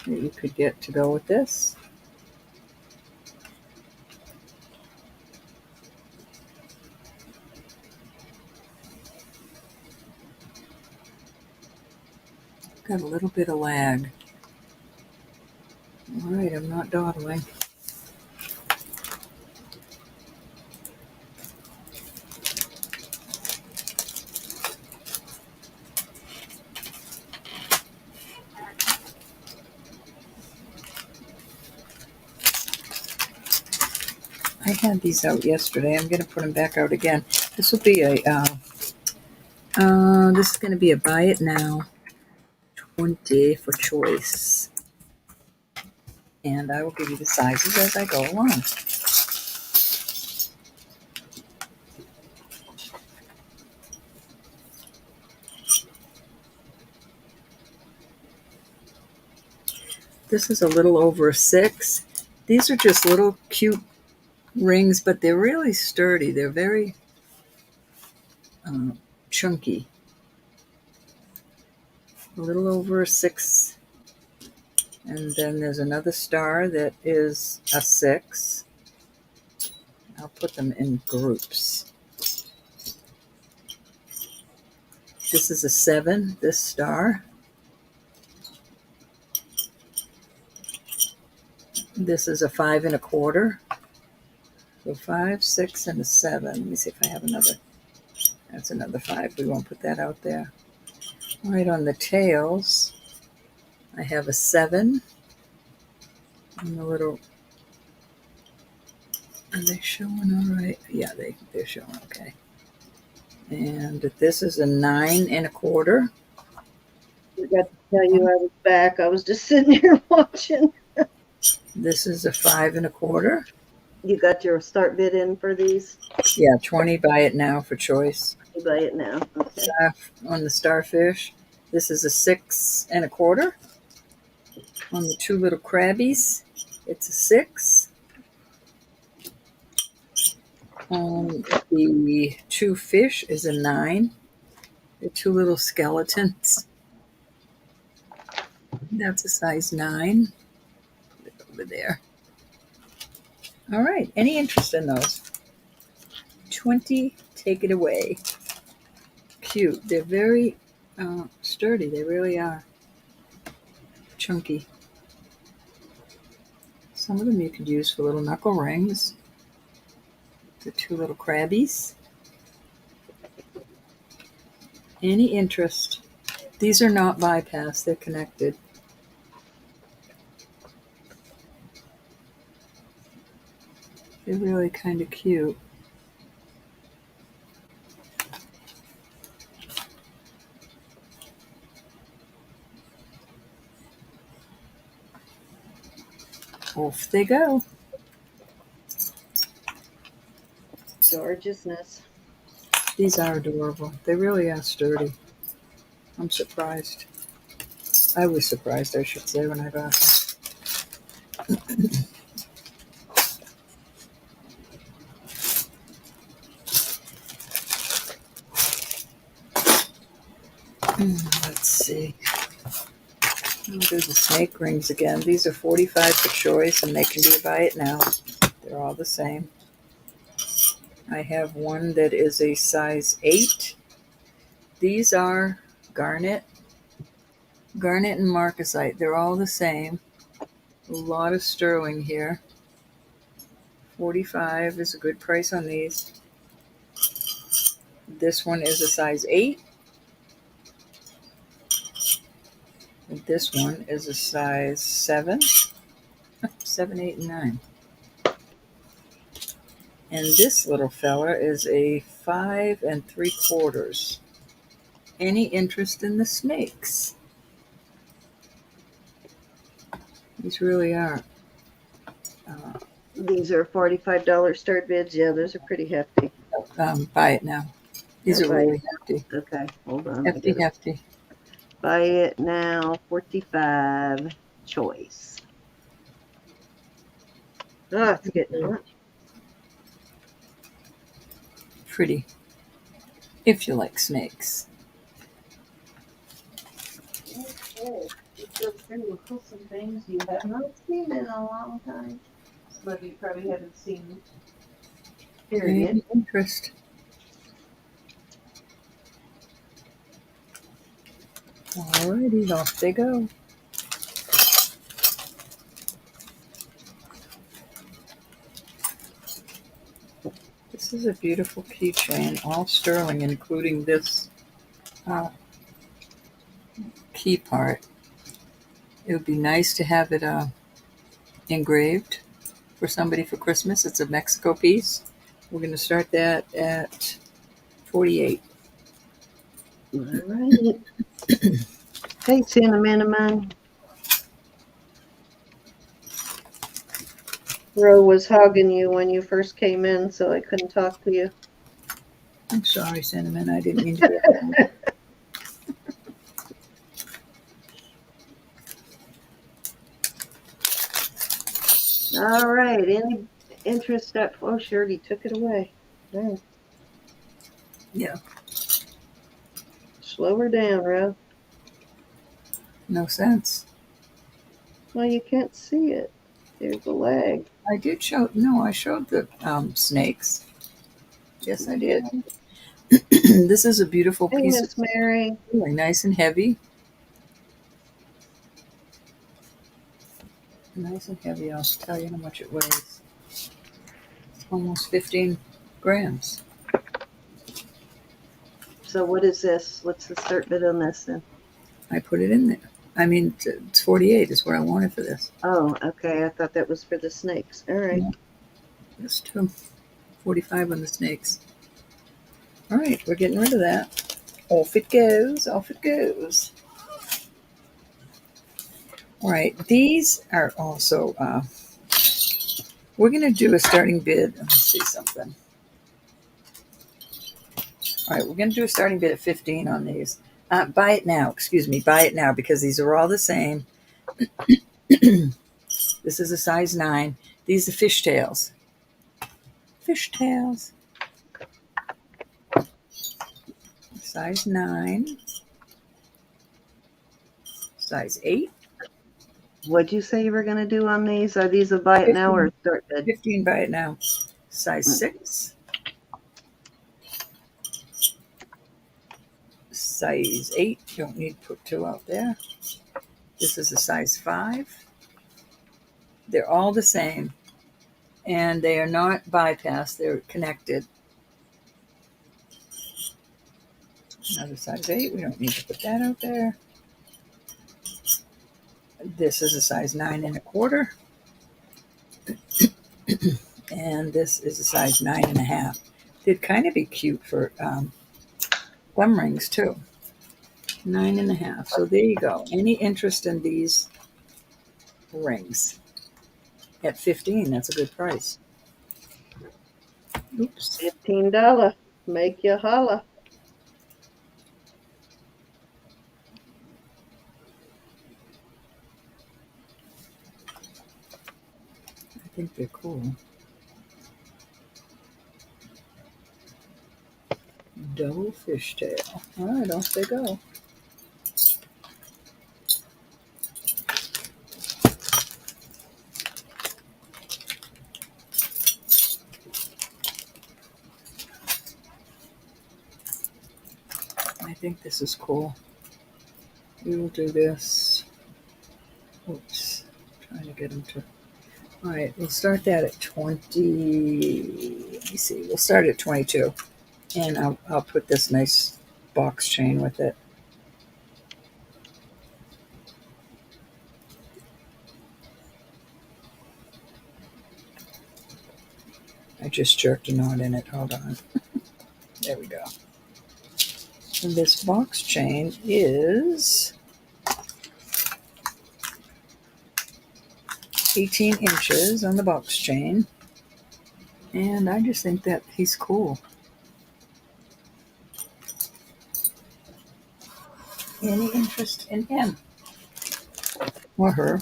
that you could get to go with this. Got a little bit of lag. All right, I'm not dawdling. I had these out yesterday. I'm going to put them back out again. This will be a This is going to be a buy it now, 20 for choice. And I will give you the sizes as I go along. This is a little over a 6. These are just little cute rings, but they're really sturdy. They're very chunky. A little over a 6. And then there's another star that is a 6. I'll put them in groups. This is a 7, this star. This is a 5 1/4. So 5, 6, and a 7. Let me see if I have another. That's another 5. We won't put that out there. Right on the tails, I have a 7. And the little. Are they showing all right? Yeah, they're showing okay. And this is a 9 1/4. I forgot to tell you I was back. I was just sitting here watching. This is a 5 1/4. You got your start bid in for these? Yeah, 20 buy it now for choice. You buy it now. Okay. On the starfish, this is a 6 1/4. On the 2 little crabbies, it's a 6. On the 2 fish is a 9. The 2 little skeletons, that's a size 9. Over there. All right. Any interest in those? 20. Take it away. Cute. They're very sturdy. They really are. Chunky. Some of them you could use for little knuckle rings. The 2 little crabbies. Any interest? These are not bypass. They're connected. They're really kind of cute. Off they go. Gorgeousness. These are adorable. They really are sturdy. I'm surprised. I was surprised, I should say, when I got them. Let's see. I'll do the snake rings again. These are 45 for choice, and they can be buy it now. They're all the same. I have one that is a size 8. These are garnet and marcasite. They're all the same. A lot of sterling here. 45 is a good price on these. This one is a size 8. And this one is a size 7. 7, 8, and 9. And this little fella is a 5 3/4. Any interest in the snakes? These really are. These are $45 start bids. Yeah, those are pretty hefty. Buy it now. These are really hefty. Okay, hold on. Hefty. Buy it now, 45 choice. Oh, it's getting hot. Pretty. If you like snakes. Okay. We'll pull some things you have not seen in a long time. Some of you probably haven't seen. Period. Any interest? Alrighty, off they go. This is a beautiful keychain, all sterling, including this key part. It would be nice to have it engraved for somebody for Christmas. It's a Mexico piece. We're going to start that at 48. All right. Hey, Cinnamon. Ro was hogging you when you first came in, so I couldn't talk to you. I'm sorry, Cinnamon. I didn't mean to be loud. All right. Any interest at... Oh, she already took it away. Dang. Yeah, Slow her down, Ro. no sense. Well, you can't see it. There's a lag. I did show, no, I showed the snakes. Yes, I did. This is a beautiful Hey, piece of Miss Mary. really nice and heavy. Nice and heavy. I'll tell you how much it weighs. Almost 15 grams. So what is this? What's the start bid on this then? I put it in there. I mean, it's 48 is what I wanted for this. Oh, okay. I thought that was for the snakes. All right. Yeah. This too. 45 on the snakes. All right, we're getting rid of that. Off it goes. Off it goes. All right, these are also. We're going to do a starting bid. Let's see something. All right, we're going to do a starting bid at 15 on these. Buy it now. Excuse me. Buy it now because these are all the same. This is a size 9. These are fishtails. Fishtails. Size 9. Size 8. What'd you say you were going to do on these? Are these a buy it now or start bid? 15, buy it now. Size 6. Size 8. Don't need to put 2 out there. This is a size 5. They're all the same. And they are not bypassed. They're connected. Another size 8. We don't need to put that out there. This is a size 9 1/4. And this is a size 9 1/2. They'd kind of be cute for thumb rings too. 9 1/2. So there you go. Any interest in these rings? At 15, that's a good price. Oops. $15. Make you holla. I think they're cool. Double fishtail. All right, off they go. I think this is cool. We will do this. Oops. Trying to get them to. All right, we'll start that at 20. Let me see. We'll start at 22. And I'll put this nice box chain with it. I just jerked a knot in it. Hold on. There we go. And this box chain is 18 inches on the box chain. And I just think that he's cool. Any interest in him? Or her?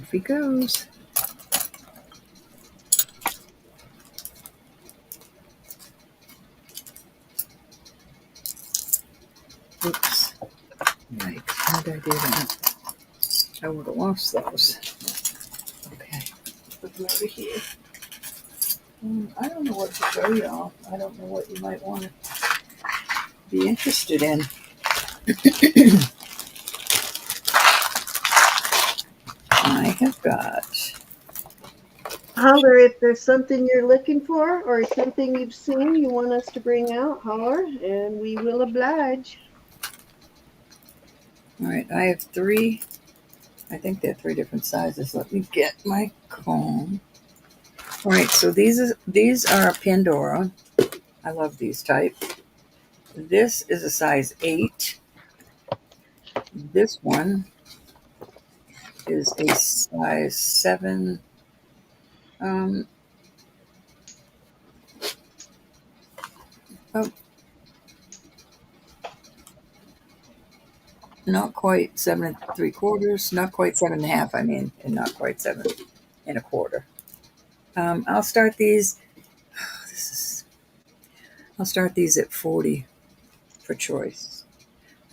Off he goes. Oops. Like, how did I do that? I would have lost those. Okay. Put them over here. I don't know what to show y'all. I don't know what you might want to be interested in. I have got. Holler if there's something you're looking for or something you've seen you want us to bring out. Holler and we will oblige. All right, I have three. I think they're three different sizes. Let me get my comb. All right, so these are Pandora. I love these type. This is a size 8. This one is a size 7. Um, oh, not quite 7 3/4. Not quite 7.5. I mean, and not quite 7 1/4. I'll start these. This is. I'll start these at 40 for choice.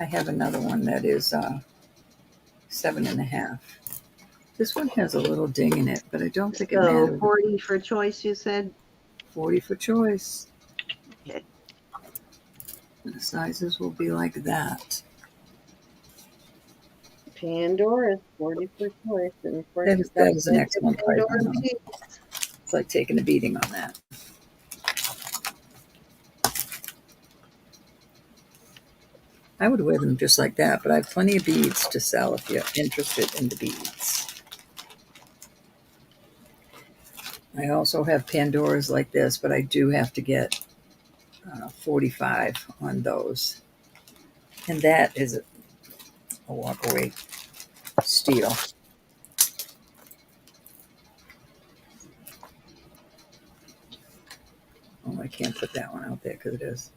I have another one that is 7.5. This one has a little ding in it, but I don't think it So matters. 40 for choice, you said? 40 for choice. Okay. The sizes will be like that. Pandora is 40 for choice. And of course, That is an excellent type. I Pandora know. too. It's like taking a beating on that. I would wear them just like that, but I have plenty of beads to sell if you're interested in the beads. I also have Pandoras like this, but I do have to get 45 on those. And that is a walkaway steal. Oh, I can't put that one out there because it is.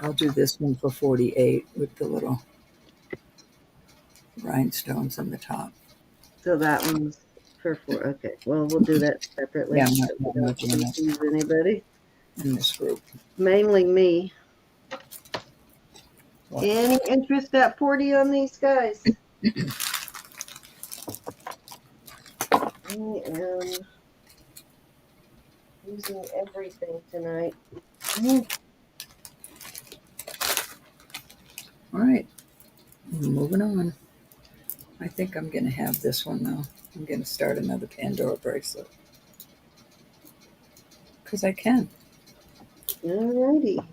I'll do this one for 48 with the little rhinestones on the top. So that one's for 4. Okay. Well, we'll do that separately. Yeah, So we don't confuse anybody. in this group. Mainly me. What? Any interest at 40 on these guys? I am using everything tonight. All right, moving on. I think I'm going to have this one now. I'm going to start another Pandora bracelet because I can. Alrighty.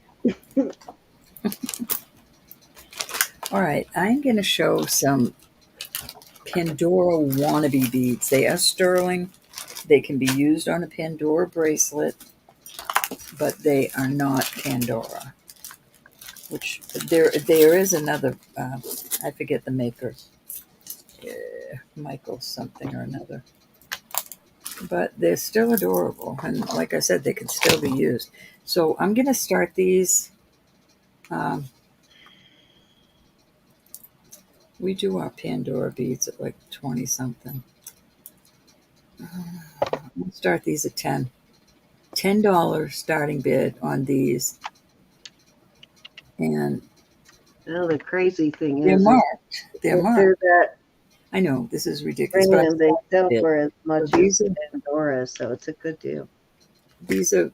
All right, I'm going to show some Pandora wannabe beads. They are sterling. They can be used on a Pandora bracelet, but they are not Pandora. Which there is another. I forget the maker. Michael something or another. But they're still adorable, and like I said, they can still be used. So I'm going to start these. We do our Pandora beads at like 20 something. We'll start these at 10. $10 starting bid on these. And Well, the crazy thing they're is marked. They're if marked. they're that I know this is ridiculous, but brand, they sell bid. for as much So as Pandora, so it's a good deal. these are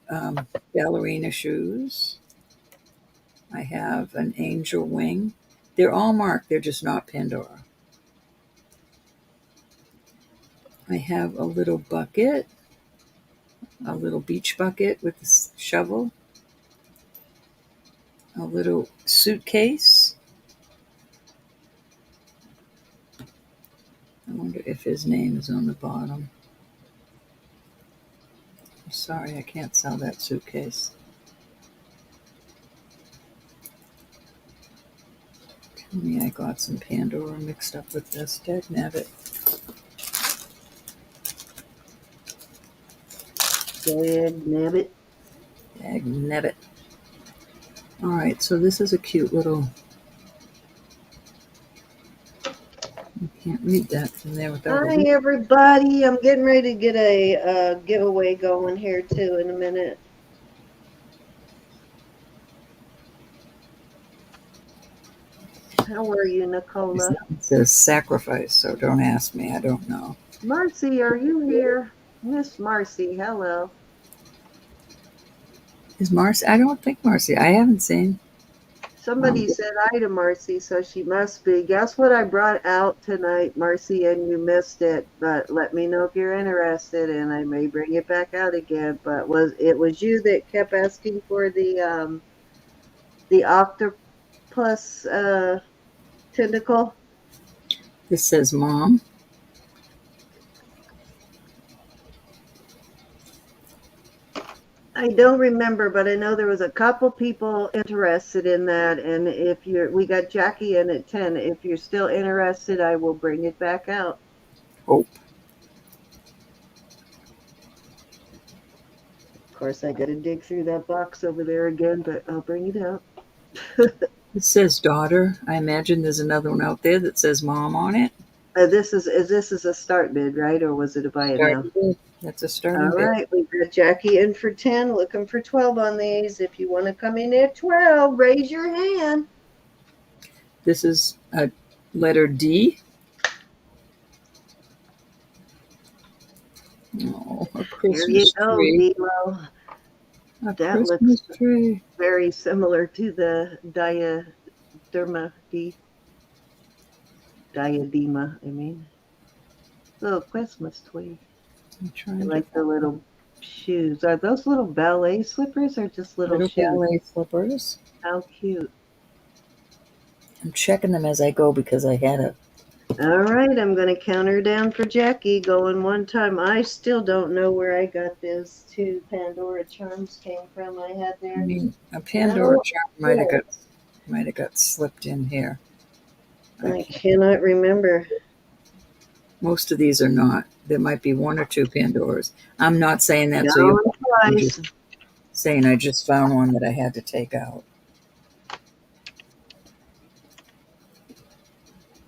ballerina shoes. I have an angel wing. They're all marked. They're just not Pandora. I have a little bucket, a little beach bucket with a shovel, a little suitcase. I wonder if his name is on the bottom. I'm sorry, I can't sell that suitcase. Tell me I got some Pandora mixed up with this. Dagnabbit. Dagnabbit. Dagnabbit. All right, so this is a cute little. I can't read that from there without Hi, everybody. I'm getting ready to get a giveaway going here, too, in a minute. How are you, Nicola? It says sacrifice, so don't ask me. I don't know. Marcy, are you here? Miss Marcy, hello. Is Marcy? I don't think Marcy. I haven't seen. Somebody said hi to Marcy, so she must be. Guess what I brought out tonight, Marcy, and you missed it. But let me know if you're interested, and I may bring it back out again. But it was you that kept asking for the octopus plus tentacle. This says mom. I don't remember, but I know there was a couple people interested in that. And if we got Jackie in at 10. If you're still interested, I will bring it back out. Hope. Of course, I got to dig through that box over there again, but I'll bring it out. It says daughter. I imagine there's another one out there that says mom on it. This is a start bid, right? Or was it a buy it now? Bid. That's a starting All bid. right, we've got Jackie in for 10, looking for 12 on these. If you want to come in at 12, raise your hand. This is a letter D. Oh, a Christmas tree. Demo. A That Christmas looks tree. very similar to the diadema, I mean. Little Christmas twig. I like the little shoes. Are those little ballet slippers or just little shoes? Ballet slippers. How cute. I'm checking them as I go because I had a... All right, I'm going to count her down for Jackie going one time. I still don't know where I got those 2 Pandora charms came from I had there. I mean, a Pandora charm might have got slipped in here. I cannot remember. Most of these are not. There might be 1 or 2 Pandoras. I'm not saying that, so I'm just saying I just found one that I had to take out.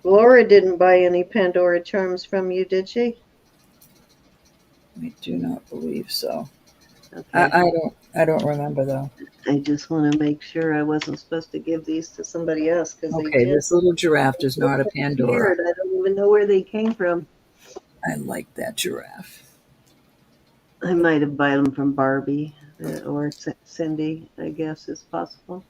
Laura didn't buy any Pandora charms from you, did she? I do not believe so. Okay. I don't remember though. I just want to make sure I wasn't supposed to give these to somebody else because okay, this little giraffe is not a Pandora. I don't even know where they came from. I like that giraffe. I might have bought them from Barbie or Cindy, I guess is possible.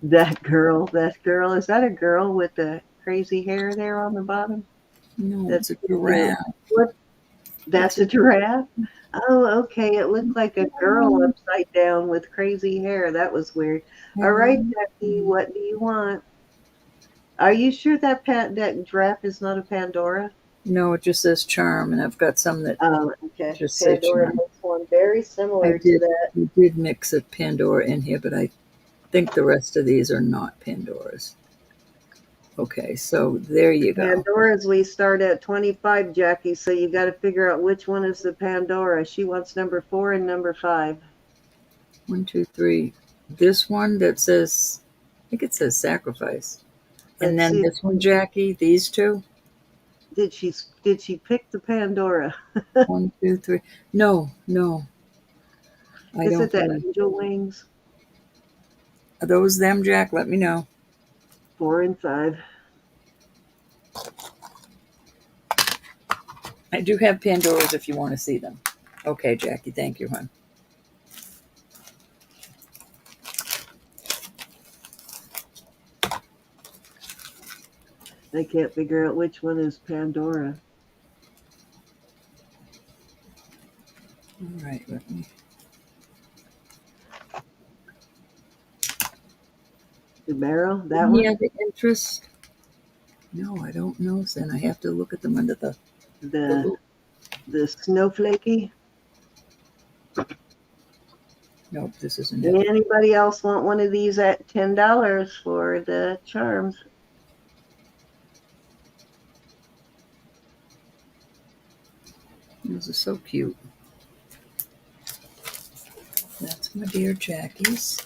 That girl, is that a girl with the crazy hair there on the bottom? No, that's a giraffe. What? That's a giraffe? Oh, okay. It looked like a girl upside down with crazy hair. That was weird. All right, Jackie, what do you want? Are you sure that giraffe is not a Pandora? No, it just says charm, and I've got some that just say Pandora makes one very similar to that. We did mix a Pandora in here, but I think the rest of these are not Pandoras. Okay, so there you go. Pandoras, we start at 25, Jackie, so you got to figure out which one is the Pandora. She wants number 4 and number 5. 1, 2, 3. This one that says, I think it says sacrifice. And then this one, Jackie, these 2. Did she pick the Pandora? 1, 2, 3. No. Is it the angel wings? Are those them, Jack? Let me know. 4 and 5. I do have Pandoras if you want to see them. Okay, Jackie. Thank you, hon. I can't figure out which one is Pandora. All right, let me. The barrel? That one? Yeah, the interest. No, I don't know, Then I have to look at them under the snowflakey. Nope, this isn't it. Anybody else want one of these at $10 for the charms? Those are so cute. That's my dear Jackie's.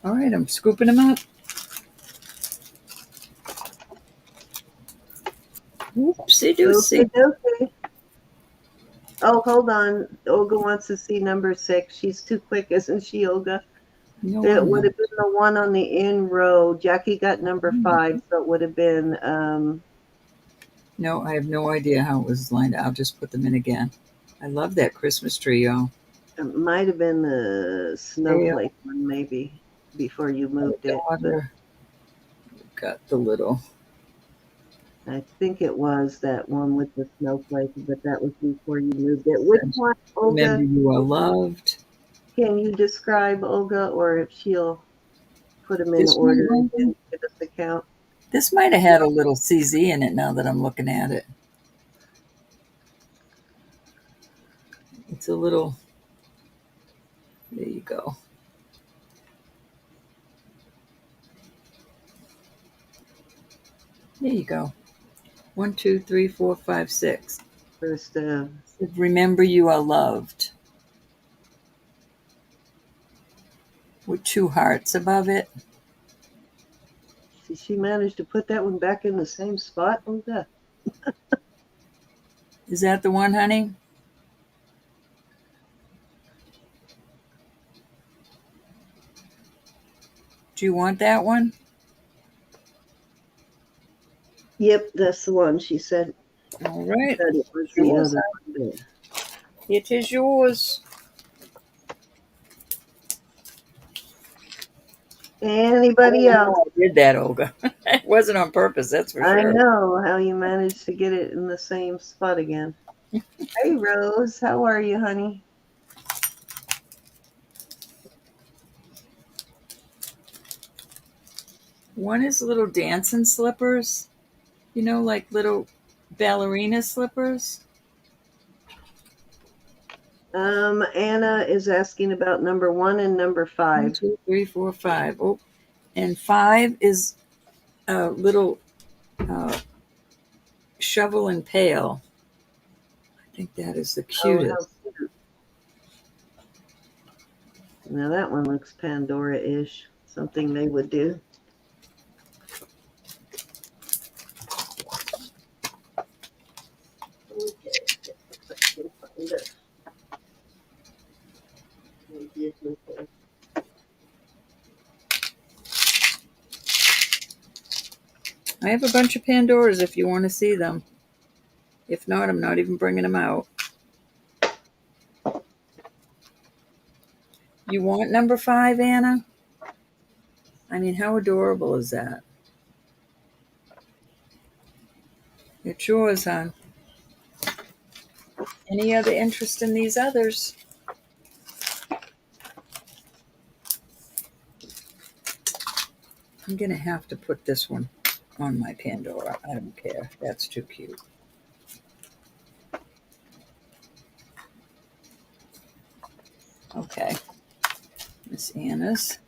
All right, I'm scooping them up. Oopsie doopsie. Okay. Oh, hold on. Olga wants to see number 6. She's too quick, isn't she, Olga? No, it would have been the one on the in row. Jackie got number 5, so it would have been. No, I have no idea how it was lined up. I'll just put them in again. I love that Christmas tree, y'all. It might have been the snowflake one, maybe, before you moved it. Got the little. I think it was that one with the snowflake, but that was before you moved it. Which one, Olga? Remember you are loved. Can you describe Olga, or if she'll put them in This order one, and maybe? give us the count. This might have had a little CZ in it now that I'm looking at it. It's a little, there you go. There you go. 1, 2, 3, 4, 5, 6. First, Remember you are loved. With 2 hearts above it. see, she managed to put that one back in the same spot. Oh, God. Is that the one, honey? Do you want that one? Yep, that's the one, she said. All right. That it was the Yours, other one there. It is yours. Anybody else? I did that, Olga. It wasn't on purpose, that's for I sure. know how you managed to get it in the same spot again. Hey, Rose, how are you, honey? One is little dancing slippers, you know, like little ballerina slippers. Anna is asking about number 1 and number 1, 5. 2, 3, 4, 5. Oh, and 5 is a little shovel and pail. I think that is the Oh, how cutest. cute. Now that one looks Pandora-ish, something they would do. Okay, looks like I can find it. Maybe it's okay. I have a bunch of Pandoras if you want to see them. If not, I'm not even bringing them out. You want number 5, Anna? I mean, how adorable is that? It's yours, hon. Any other interest in these others? I'm going to have to put this one on my Pandora. I don't care. That's too cute. Okay. Miss Anna's.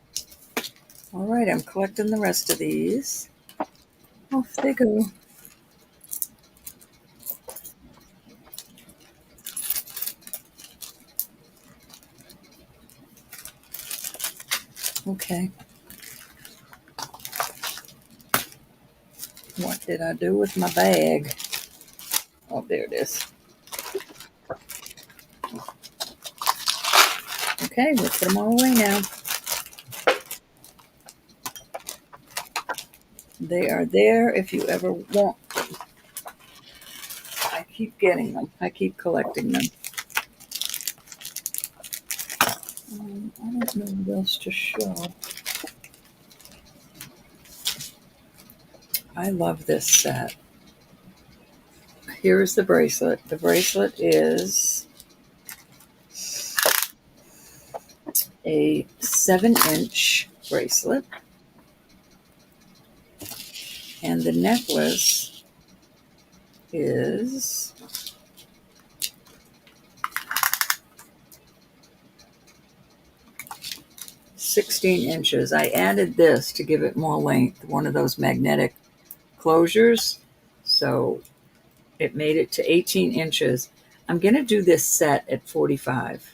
All right, I'm collecting the rest of these. Off they go. Okay. What did I do with my bag? Oh, there it is. Okay, we'll put them all away now. They are there if you ever want them. I keep getting them. I keep collecting them. I don't know what else to show. I love this set. Here is the bracelet. The bracelet is a 7-inch bracelet. And the necklace is $16. I added this to give it more length, one of those magnetic closures. So it made it to 18 inches. I'm going to do this set at 45.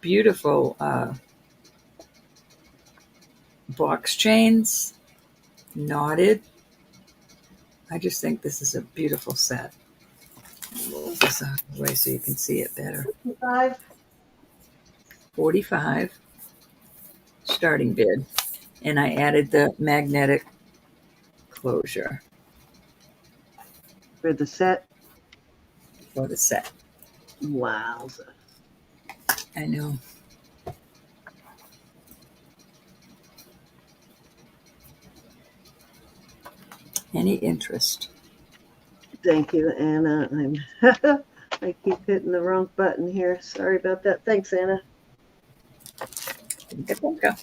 Beautiful box chains, knotted. I just think this is a beautiful set. Move this out of the way so you can see it better. 5. 45 starting bid. And I added the magnetic closure For the set. for the set. Wow. I know. Any interest? Thank you, Anna. I keep hitting the wrong button here. Sorry about that. Thanks, Anna. Tinka, tinka.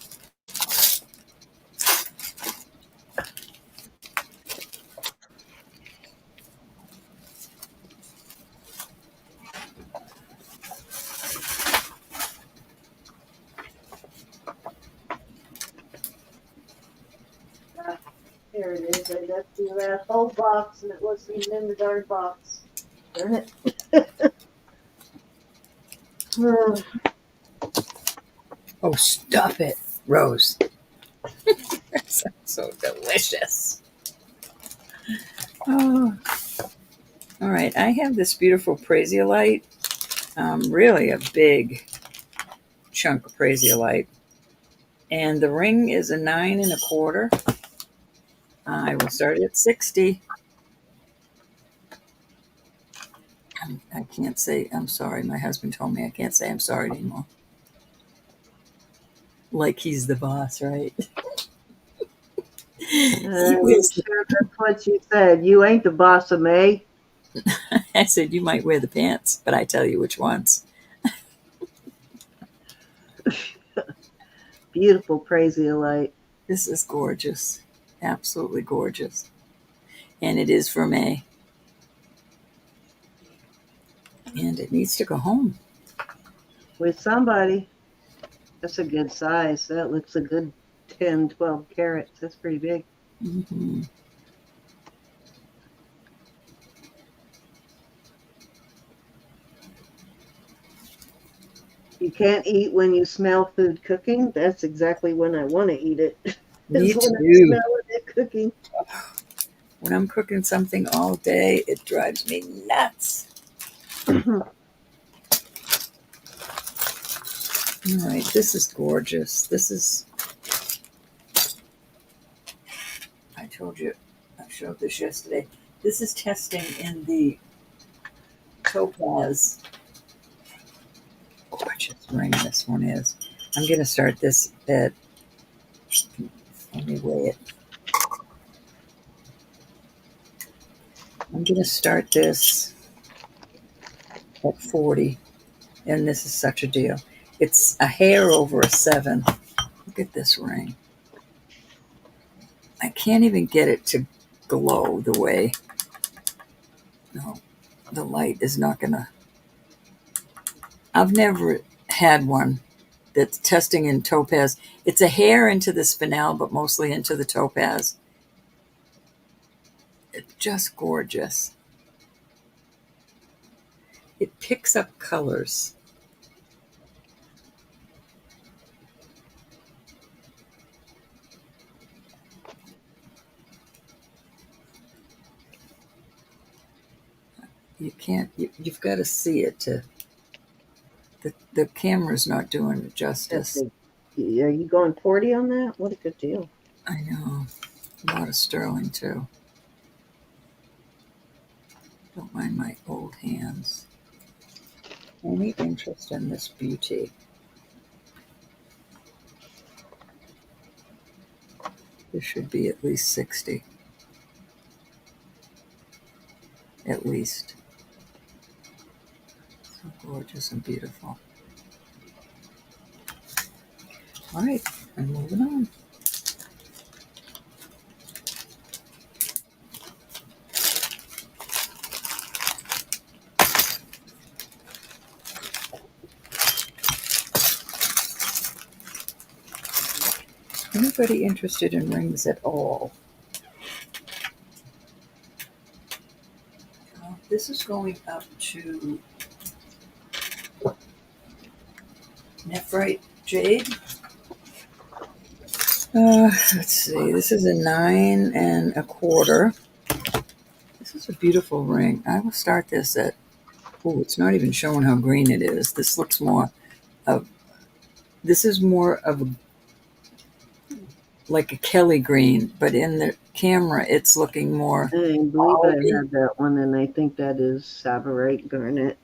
Here it is. I got the whole box, and it wasn't even in the darn box. Darn it. Oh, stop it, Rose. That sounds so delicious. Oh. All right, I have this beautiful Bracelet. Really a big chunk of Bracelet. And the ring is a 9 1/4. I will start at 60. I can't say I'm sorry. My husband told me I can't say I'm sorry anymore. Like he's the boss, right? I'm sure that's what you said. You ain't the boss of me. I said, you might wear the pants, but I tell you which ones. Beautiful Bracelet. This is gorgeous. Absolutely gorgeous. And it is for May. And it needs to go home. With somebody. That's a good size. That looks a good 10, 12 carats. That's pretty big. Mm-hmm. You can't eat when you smell food cooking. That's exactly when I want to eat it. Me Is when too. I smell it cooking. When I'm cooking something all day, it drives me nuts. All right, this is gorgeous. This is, I told you, I showed this yesterday. This is testing in the topaz. Gorgeous ring this one is. I'm going to start this at, let me weigh it. I'm going to start this at 40. And this is such a deal. It's a hair over a 7. Look at this ring. I can't even get it to glow the way. No, the light is not going to. I've never had one that's testing in topaz. It's a hair into the spinel, but mostly into the topaz. It's just gorgeous. It picks up colors. You can't, you've got to see it to, the camera's not doing it justice. Are you going 40 on that? What a good deal. I know. A lot of sterling, too. Don't mind my old hands. Any interest in this beauty? This should be at least 60. At least. So gorgeous and beautiful. All right, I'm moving on. Anybody interested in rings at all? This is going up to Nephrite Jade. Let's see. This is a 9 1/4. This is a beautiful ring. I will start this at. Oh, it's not even showing how green it is. This looks more of. This is more of a, like a Kelly green, but in the camera, it's looking more. I believe I had that one, and I think that is Savarite Garnet.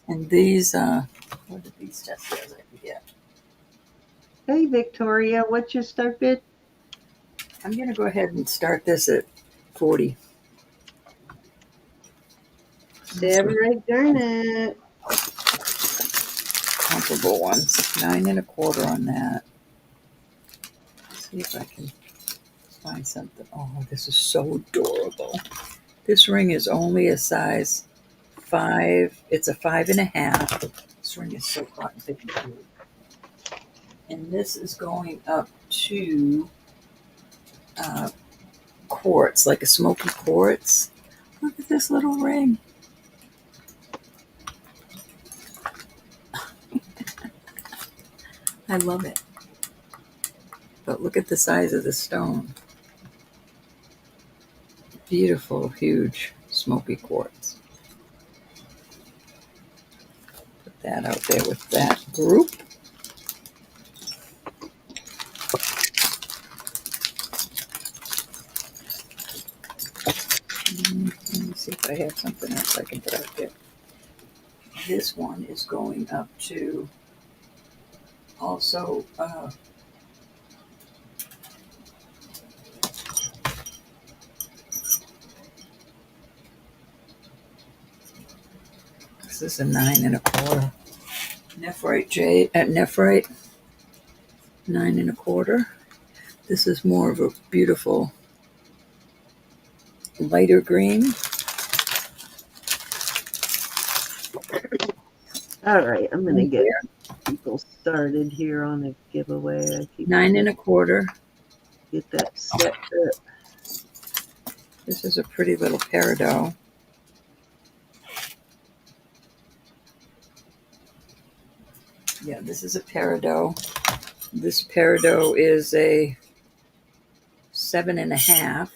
And these, what did these test as? I forget. Hey, Victoria, what's your start bid? I'm going to go ahead and start this at 40. Savarite Garnet. Comparable ones. 9 1/4 on that. Let's see if I can find something. Oh, this is so adorable. This ring is only a size 5. It's a 5 1/2. This ring is so cotton thick and cute. And this is going up to quartz, like a smoky quartz. Look at this little ring. I love it. But look at the size of the stone. Beautiful, huge, smoky quartz. Put that out there with that group. Let me see if I have something else I can put out there. This one is going up to also this is a 9 1/4 nephrite jade at nephrite, 9 1/4. This is more of a beautiful lighter green. All right, I'm going to get people started here on a giveaway. I keep 9 1/4. get that set up. This is a pretty little peridot. Yeah, this is a peridot. This peridot is a 7 1/2.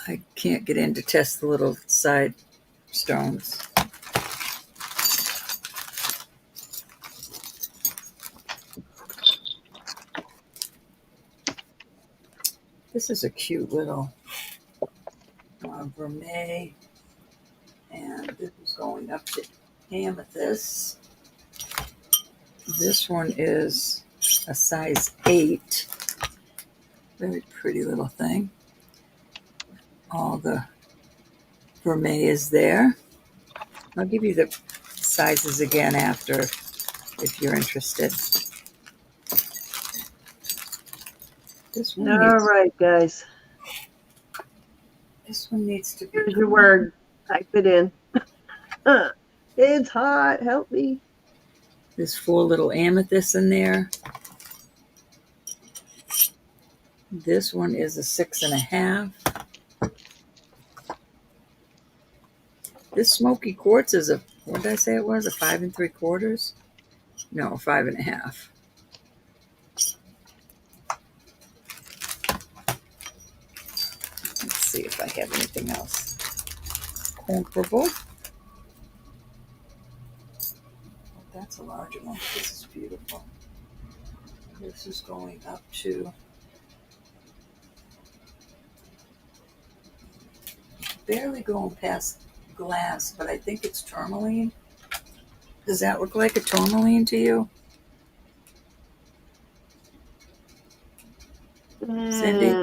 I can't get in to test the little side stones. This is a cute little vermeil, and this is going up to amethyst. This one is a size 8. Very pretty little thing. All the vermeil is there. I'll give you the sizes again after if you're interested. This one All right, guys. This one needs to be. Here's your word. Type it in. It's hot. Help me. There's 4 little amethysts in there. This one is a 6 1/2. This smoky quartz is a, what did I say it was? A 5 3/4? No, 5 1/2. Let's see if I have anything else comparable. That's a larger one. This is beautiful. This is going up to barely going past glass, but I think it's tourmaline. Does that look like a tourmaline to you, Cindy?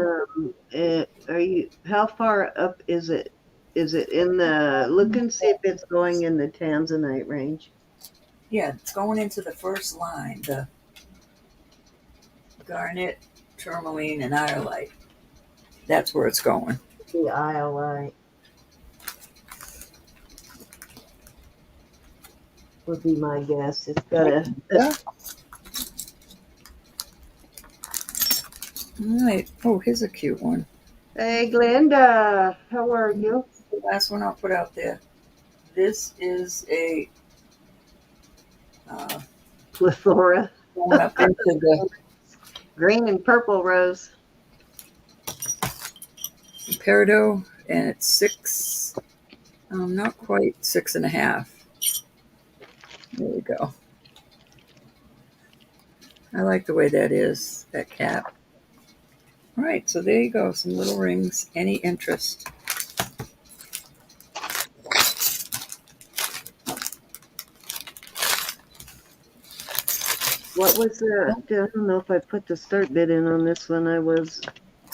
Are you? How far up is it? Is it in the? Look and see if it's going in the tanzanite range. Yeah, it's going into the first line, the garnet, tourmaline, and iolite. That's where it's going. The iolite would be my guess. It's got a. Yeah. All right. Oh, here's a cute one. Hey, Glenda, how are you? The last one I'll put out there. This is a Plethora. going up into the Green and purple rose. peridot, and it's 6, not quite 6 1/2. There we go. I like the way that is, that cap. All right, so there you go, some little rings. Any interest? What was the? I don't know if I put the start bid in on this one. I was.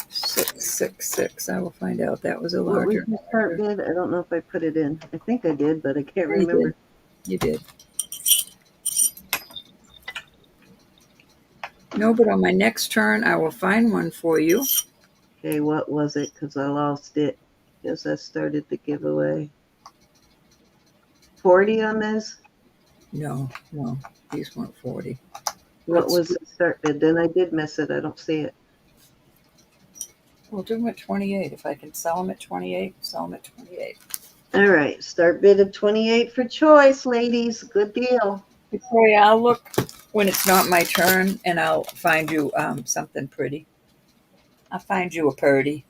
666. I will find out. That was a What was larger. the start bid? I don't know if I put it in. I think I did, but I can't You remember. You did. No, but on my next turn, I will find one for you. Okay, what was it? Because I lost it. Because I started the giveaway. 40 on this? No, these weren't 40. What was the start bid? Then I did miss it. I don't see it. We'll do them at 28. If I can sell them at 28, sell them at 28. All right, start bid of 28 for choice, ladies. Good deal. Victoria, I'll look when it's not my turn, and I'll find you something pretty. I'll find you a purdy.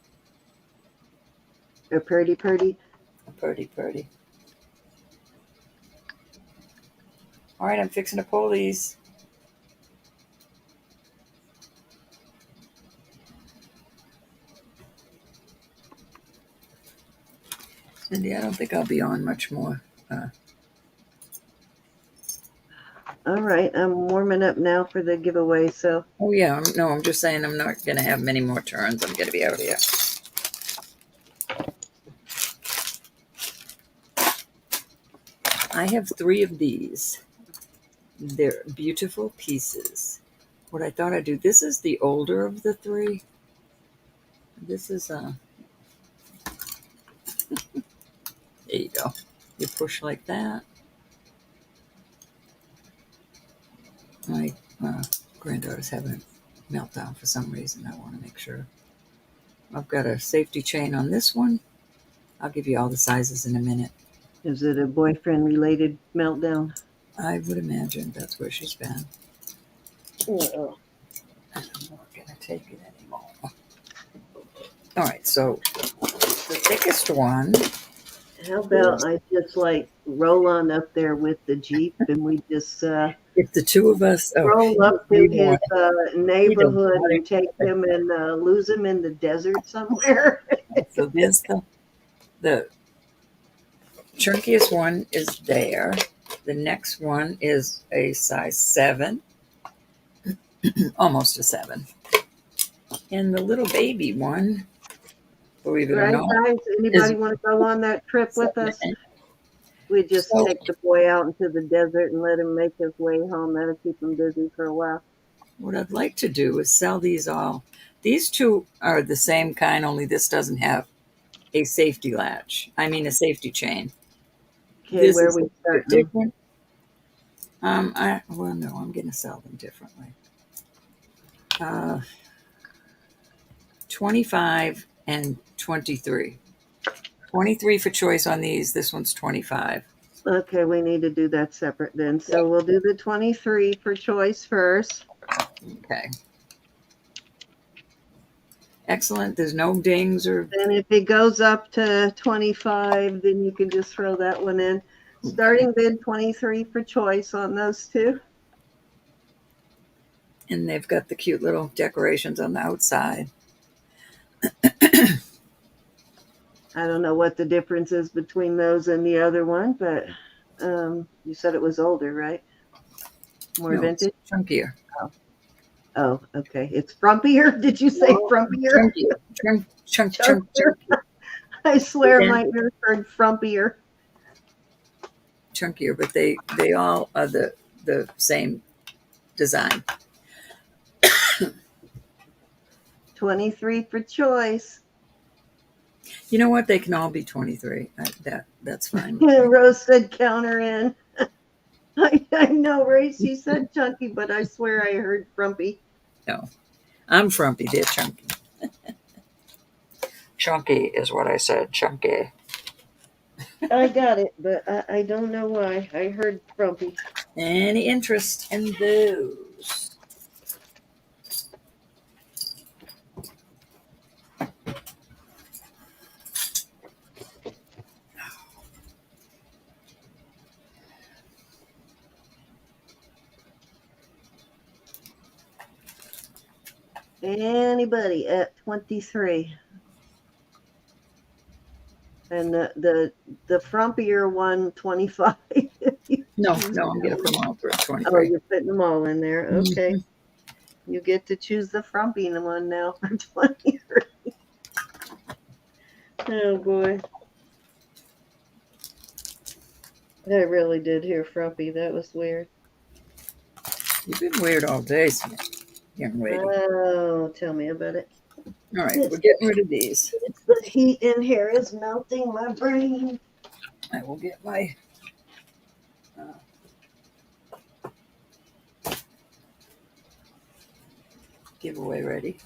A purdy. A purdy. All right, I'm fixing to pull these. Cindy, I don't think I'll be on much more. All right, I'm warming up now for the giveaway. So. Oh yeah, no, I'm just saying I'm not going to have many more turns. I'm going to be out of here. I have 3 of these. They're beautiful pieces. What I thought I'd do, this is the older of the 3. This is there you go. You push like that. My granddaughter's having a meltdown for some reason. I want to make sure. I've got a safety chain on this one. I'll give you all the sizes in a minute. Is it a boyfriend-related meltdown? I would imagine that's where she's been. Oh. I'm not going to take it anymore. All right, so the thickest one. How about I just like roll on up there with the Jeep and we just If the 2 of us roll up to his neighborhood and take him and lose him in the desert somewhere. So there's the chunkiest one is there. The next one is a size 7, almost a 7. And the little baby one, believe it or not, Guys, anybody want to go on that trip with us? We just take the boy out into the desert and let him make his way home. That'll keep him busy for a while. What I'd like to do is sell these all. These 2 are the same kind, only this doesn't have a safety latch. I mean a safety chain. Okay, This where is we start? different. No, I'm going to sell them differently. 25 and 23. 23 for choice on these. This one's 25. Okay, we need to do that separate then. So we'll do the 23 for choice first. Okay. Excellent. There's no dings or. And if it goes up to 25, then you can just throw that one in. Starting bid 23 for choice on those 2. And they've got the cute little decorations on the outside. I don't know what the difference is between those and the other one, but you said it was older, right? More vintage? Chunkier. Oh, okay. It's frumpier? Did you say frumpier? Chunkier. I swear my ears heard frumpier. Chunkier, but they all are the same design. 23 for choice. You know what? They can all be 23. That's fine. Rose said counter in. I know, right? She said chunky, but I swear I heard frumpy. No, I'm frumpy. They're chunky. Chunky is what I said. Chunky. I got it, but I don't know why. I heard frumpy. Any interest in those? Anybody at 23? And the frumpier one, 25. No, I'm going to put them all for 23. Oh, you're putting them all in there. Okay. Mm-hmm. You get to choose the frumpy one now for 23. Oh, boy. I really did hear frumpy. That was weird. You've been weird all day, young lady. Oh, tell me about it. All right, we're getting rid of these. The heat in here is melting my brain. I will get my giveaway ready.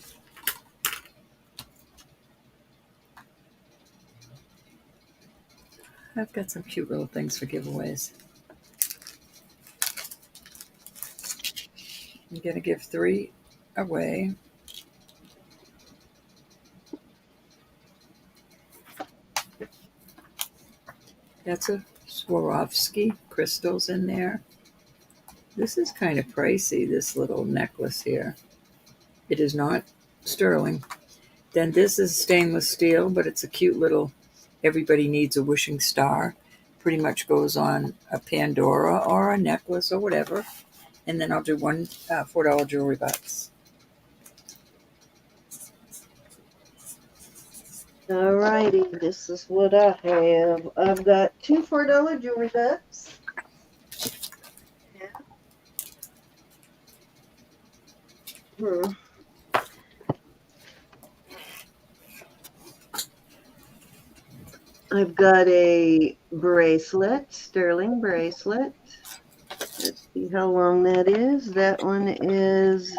I've got some cute little things for giveaways. I'm going to give 3 away. That's a Swarovski crystals in there. This is kind of pricey, this little necklace here. It is not sterling. Then this is stainless steel, but it's a cute little, everybody needs a wishing star. Pretty much goes on a Pandora or a necklace or whatever. And then I'll do one $4 jewelry box. All righty, this is what I have. I've got 2 $4 jewelry box. I've got a bracelet, sterling bracelet. Let's see how long that is. That one is,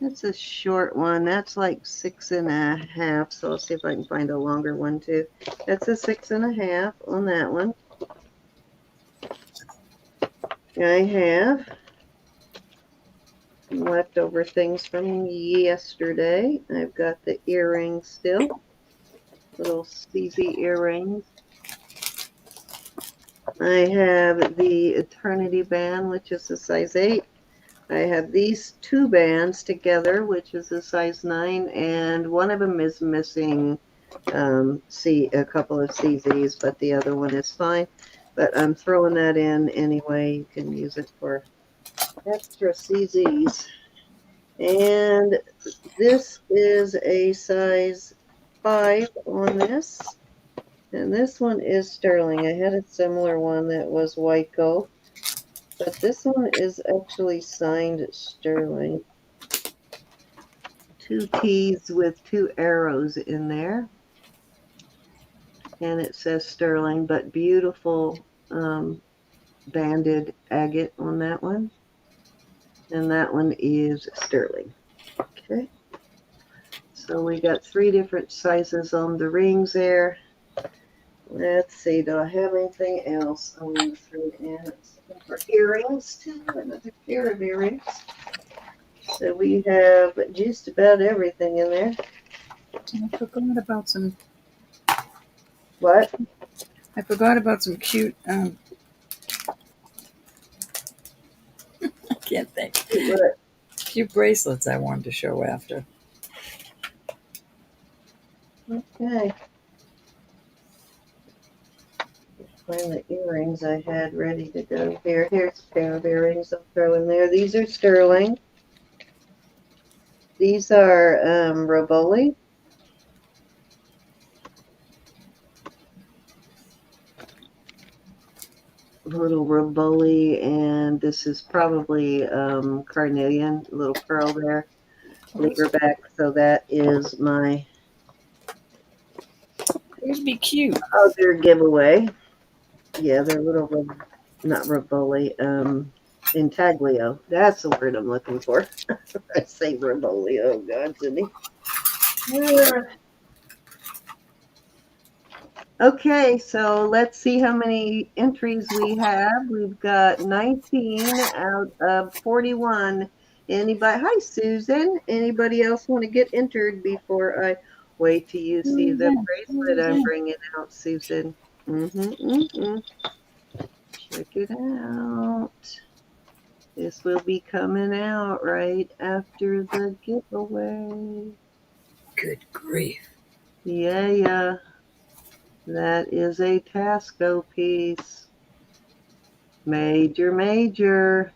that's a short one. That's like 6.5. So I'll see if I can find a longer one too. That's a 6.5 on that one. I have leftover things from yesterday. I've got the earrings still. Little CZ earrings. I have the Eternity band, which is a size 8. I have these 2 bands together, which is a size 9, and one of them is missing a couple of CZs, but the other one is fine. But I'm throwing that in anyway. You can use it for extra CZs. And this is a size 5 on this. And this one is sterling. I had a similar one that was white gold. But this one is actually signed sterling. 2 T's with 2 arrows in there. And it says sterling, but beautiful banded agate on that one. And that one is sterling. Okay. So we got 3 different sizes on the rings there. Let's see, do I have anything else I want to throw in? Let's look for earrings too, another pair of earrings. So we have just about everything in there. I forgot about some. What? I forgot about some cute. I can't think. What? Cute bracelets I wanted to show after. Okay. Find the earrings I had ready to go here. Here's a pair of earrings I'll throw in there. These are sterling. These are Roboli. Little Roboli, and this is probably carnelian, little pearl there. Leave her back. So that is my These be cute. other giveaway. Yeah, they're little, not Roboli, intaglio. That's the word I'm looking for. I say Roboli. Oh, God, Cindy. Okay, so let's see how many entries we have. We've got 19 out of 41. Anybody? Hi, Susan. Anybody else want to get entered before I wait till you see the bracelet I'm bringing out, Susan? Check it out. This will be coming out right after the giveaway. Good grief. Yeah. That is a Tasco piece. Major.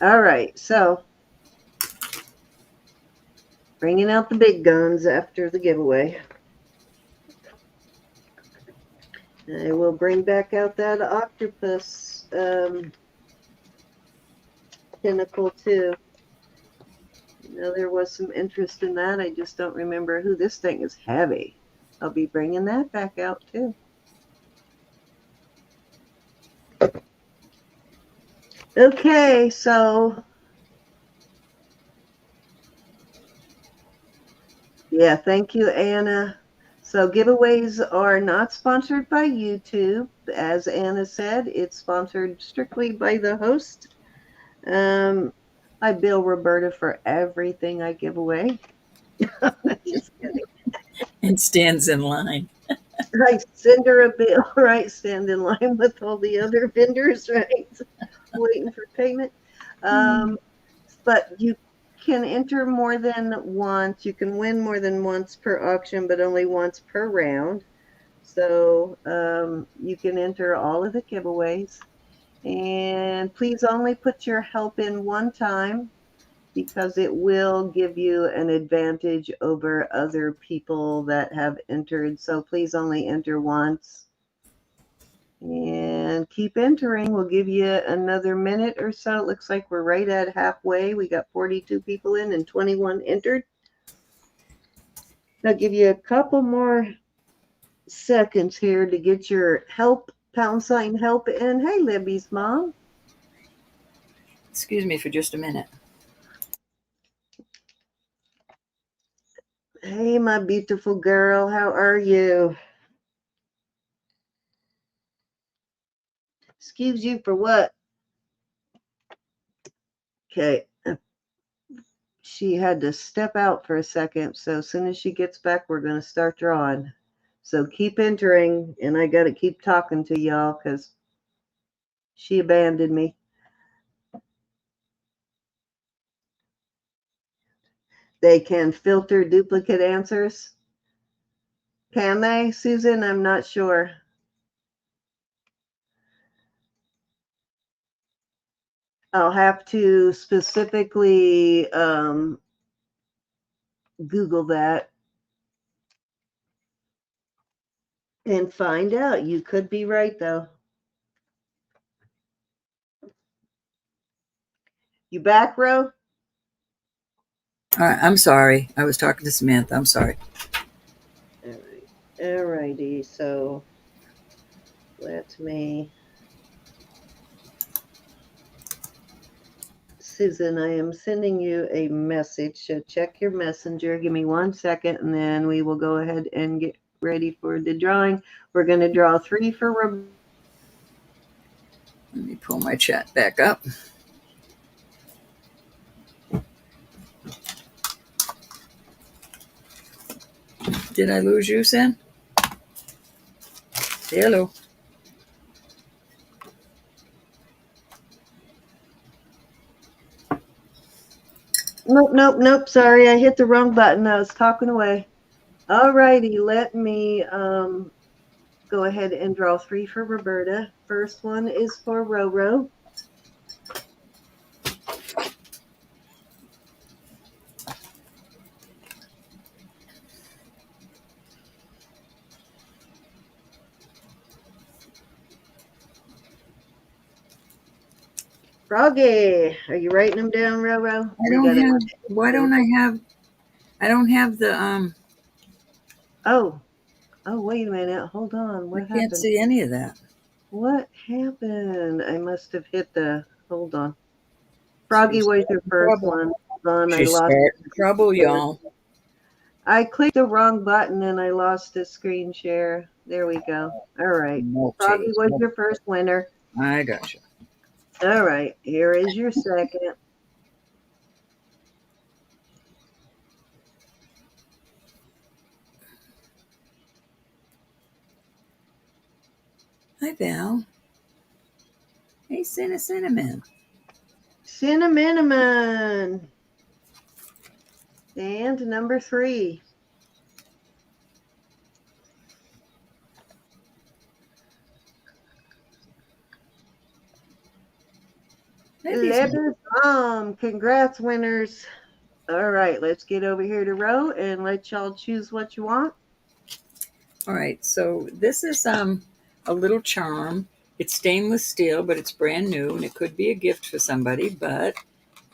All right, so bringing out the big guns after the giveaway. I will bring back out that octopus pinnacle too. There was some interest in that. I just don't remember who. This thing is heavy. I'll be bringing that back out too. Okay, so yeah, thank you, Anna. So giveaways are not sponsored by YouTube. As Anna said, it's sponsored strictly by the host. I bill Roberta for everything I give away. Just kidding. And stands in line. I send her a bill, right? Stand in line with all the other vendors, right? Waiting for payment. But you can enter more than once. You can win more than once per auction, but only once per round. So you can enter all of the giveaways. And please only put your help in one time because it will give you an advantage over other people that have entered. So please only enter once. And keep entering. We'll give you another minute or so. It looks like we're right at halfway. We got 42 people in and 21 entered. I'll give you a couple more seconds here to get your help, # help in. Hey, Libby's mom. Excuse me for just a minute. Hey, my beautiful girl. How are you? Excuse you for what? Okay. She had to step out for a second. So as soon as she gets back, we're going to start drawing. So keep entering, and I got to keep talking to y'all because she abandoned me. They can filter duplicate answers. Can they, Susan? I'm not sure. I'll have to specifically Google that and find out. You could be right, though. You back, Ro? All right, I'm sorry. I was talking to Samantha. I'm sorry. All right. All righty. So let me. Susan, I am sending you a message. So check your messenger. Give me 1 second, and then we will go ahead and get ready for the drawing. We're going to draw 3 for Roberta. Let me pull my chat back up. Did I lose you, Sam? Hello. Nope. Sorry, I hit the wrong button. I was talking away. All righty, let me go ahead and draw 3 for Roberta. First one is for Roro. Froggy, are you writing them down, Roro? Why don't I have? I don't have the Oh, wait a minute. Hold on. What I can't happened? see any of that. What happened? I must have hit the. Hold on. Froggy was your first one. Hold on. I She's lost starting trouble, y'all. I clicked the wrong button and I lost the screen share. There we go. All right. Froggy was your first winner. I gotcha. All right. Here is your second. Hi, Val. Hey, Cinnamon. Cinnamon. And number 3. Libby's mom. Congrats, winners. All right, let's get over here to Ro and let y'all choose what you want. All right, so this is a little charm. It's stainless steel, but it's brand new, and it could be a gift for somebody, but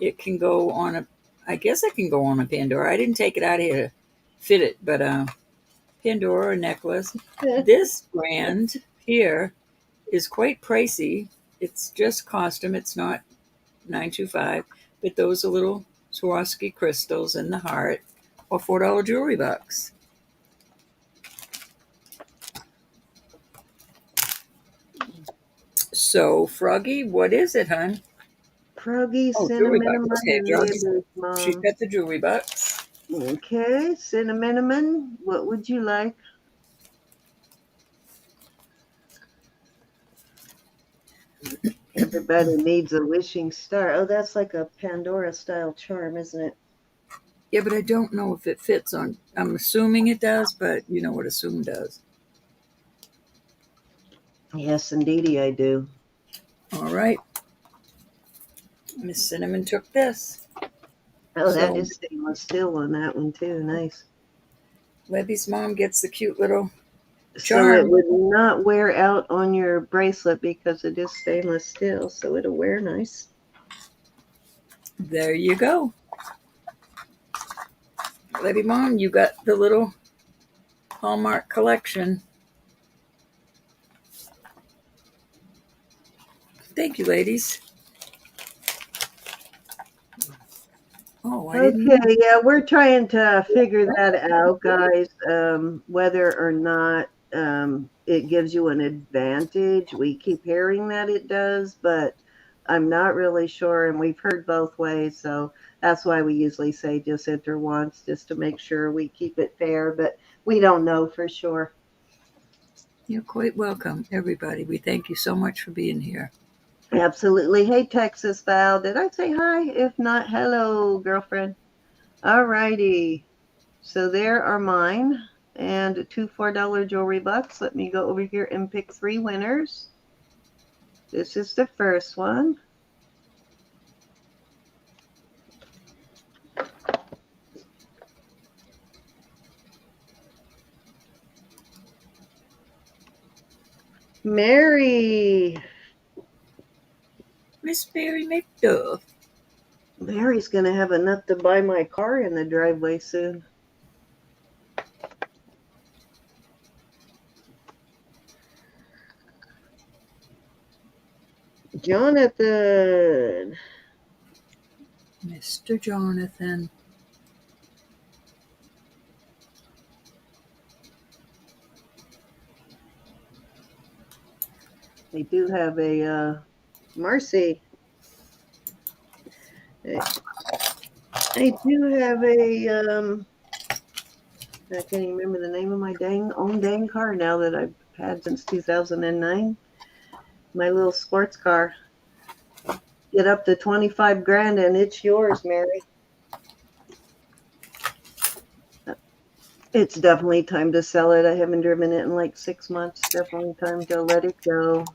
it can go on a, I guess it can go on a Pandora. I didn't take it out here to fit it, but Pandora necklace. This brand here is quite pricey. It's just costume. It's not $9.25, but those are little Swarovski crystals in the heart, or $4 jewelry box. So, Froggy, what is it, hon? Froggy, Oh, jewelry cinnamon, box. Okay, Froggy. neighbors, She's Mom. got the jewelry box. Okay, cinnamon, what would you like? Everybody needs a wishing star. Oh, that's like a Pandora style charm, isn't it? Yeah, but I don't know if it fits on. I'm assuming it does, but you know what assume does. Yes, indeedy, I do. All right. Miss Cinnamon took this. Oh, that So is stainless steel on that one too. Nice. Webby's mom gets the cute little So it charm. would not wear out on your bracelet because it is stainless steel, so it'll wear nice. There you go. Webby mom, you got the little Hallmark collection. Thank you, ladies. Oh, I didn't know. Okay, yeah, we're trying to figure that out, guys. Whether or not it gives you an advantage. We keep hearing that it does, but I'm not really sure, and we've heard both ways, so that's why we usually say just enter once, just to make sure we keep it fair, but we don't know for sure. You're quite welcome, everybody. We thank you so much for being here. Absolutely. Hey, Texas Val, did I say hi? If not, hello, girlfriend. All righty. So there are mine and two $4 jewelry bucks. Let me go over here and pick 3 winners. This is the first one. Mary. Miss Mary McDuff. Mary's going to have enough to buy my car in the driveway soon. Jonathan. Mr. Jonathan. They do have a Marcy. I do have a I can't even remember the name of my dang car now that I've had since 2009. My little sports car. Get up to 25 grand and it's yours, Mary. It's definitely time to sell it. I haven't driven it in like 6 months. Definitely time to let it go.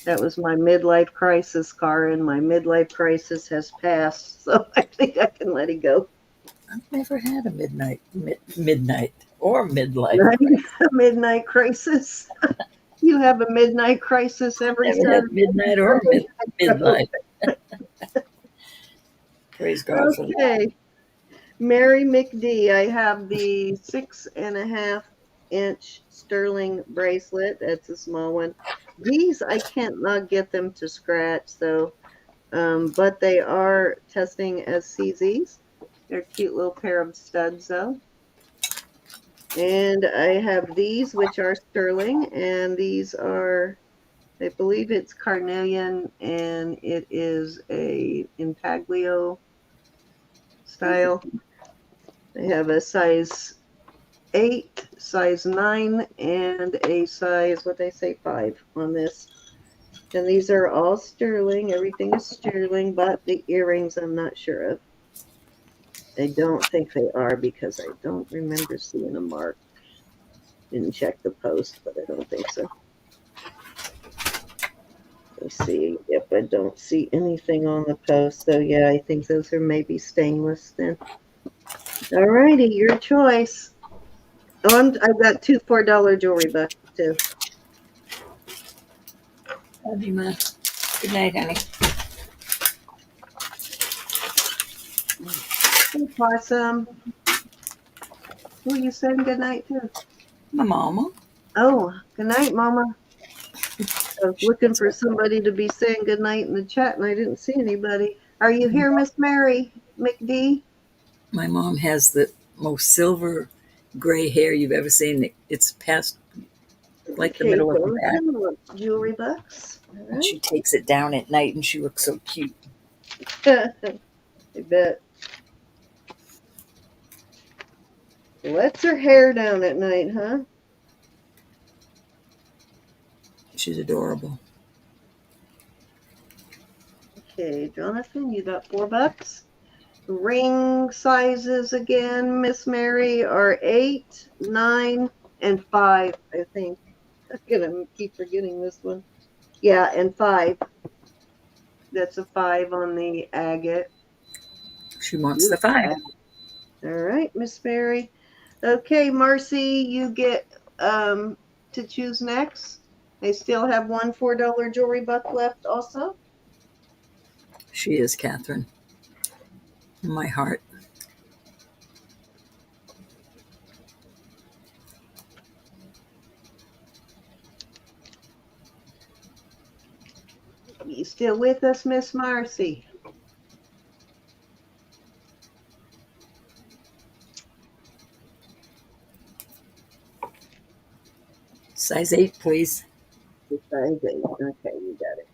That was my midlife crisis car, and my midlife crisis has passed. So I think I can let it go. I've never had a midnight or midlife. Right? A midnight crisis. You have a midnight crisis every Never had Saturday. midnight or midlife. Praise God for that. Okay. Mary McD, I have the 6.5-inch sterling bracelet. That's a small one. These I can't not get them to scratch, so but they are testing as CZs. They're a cute little pair of studs, though. And I have these, which are sterling, and these are, I believe it's carnelian, and it is a intaglio style. They have a size 8, size 9, and a size, what they say, 5 on this. And these are all sterling. Everything is sterling, but the earrings I'm not sure of. I don't think they are because I don't remember seeing a mark. Didn't check the post, but I don't think so. Let's see if I don't see anything on the post. So yeah, I think those are maybe stainless then. All righty, your choice. Oh, I've got 2 $4 jewelry bucks too. Love you, Ma. Good night, honey. Hey, Possum. Who are you saying good night to? My mama. Oh, good night, Mama. I was looking for somebody to be saying good night in the chat, and I didn't see anybody. Are you here, Miss Mary McD? My mom has the most silver gray hair you've ever seen. It's past like the Okay, middle of her back. Jonathan, jewelry bucks. And she takes it down at night and she looks so cute. I bet. Lets her hair down at night, huh? She's adorable. Okay, Jonathan, you got $4. Ring sizes again, Miss Mary, are 8, 9, and 5, I think. I'm gonna keep forgetting this one. Yeah, and 5. That's a 5 on the agate. She wants the 5. All right, Miss Mary. Okay, Marcy, you get to choose next. I still have one $4 jewelry buck left also. She is Catherine. In my heart. You still with us, Miss Marcy? Size 8, please. Size 8. Okay, you got it.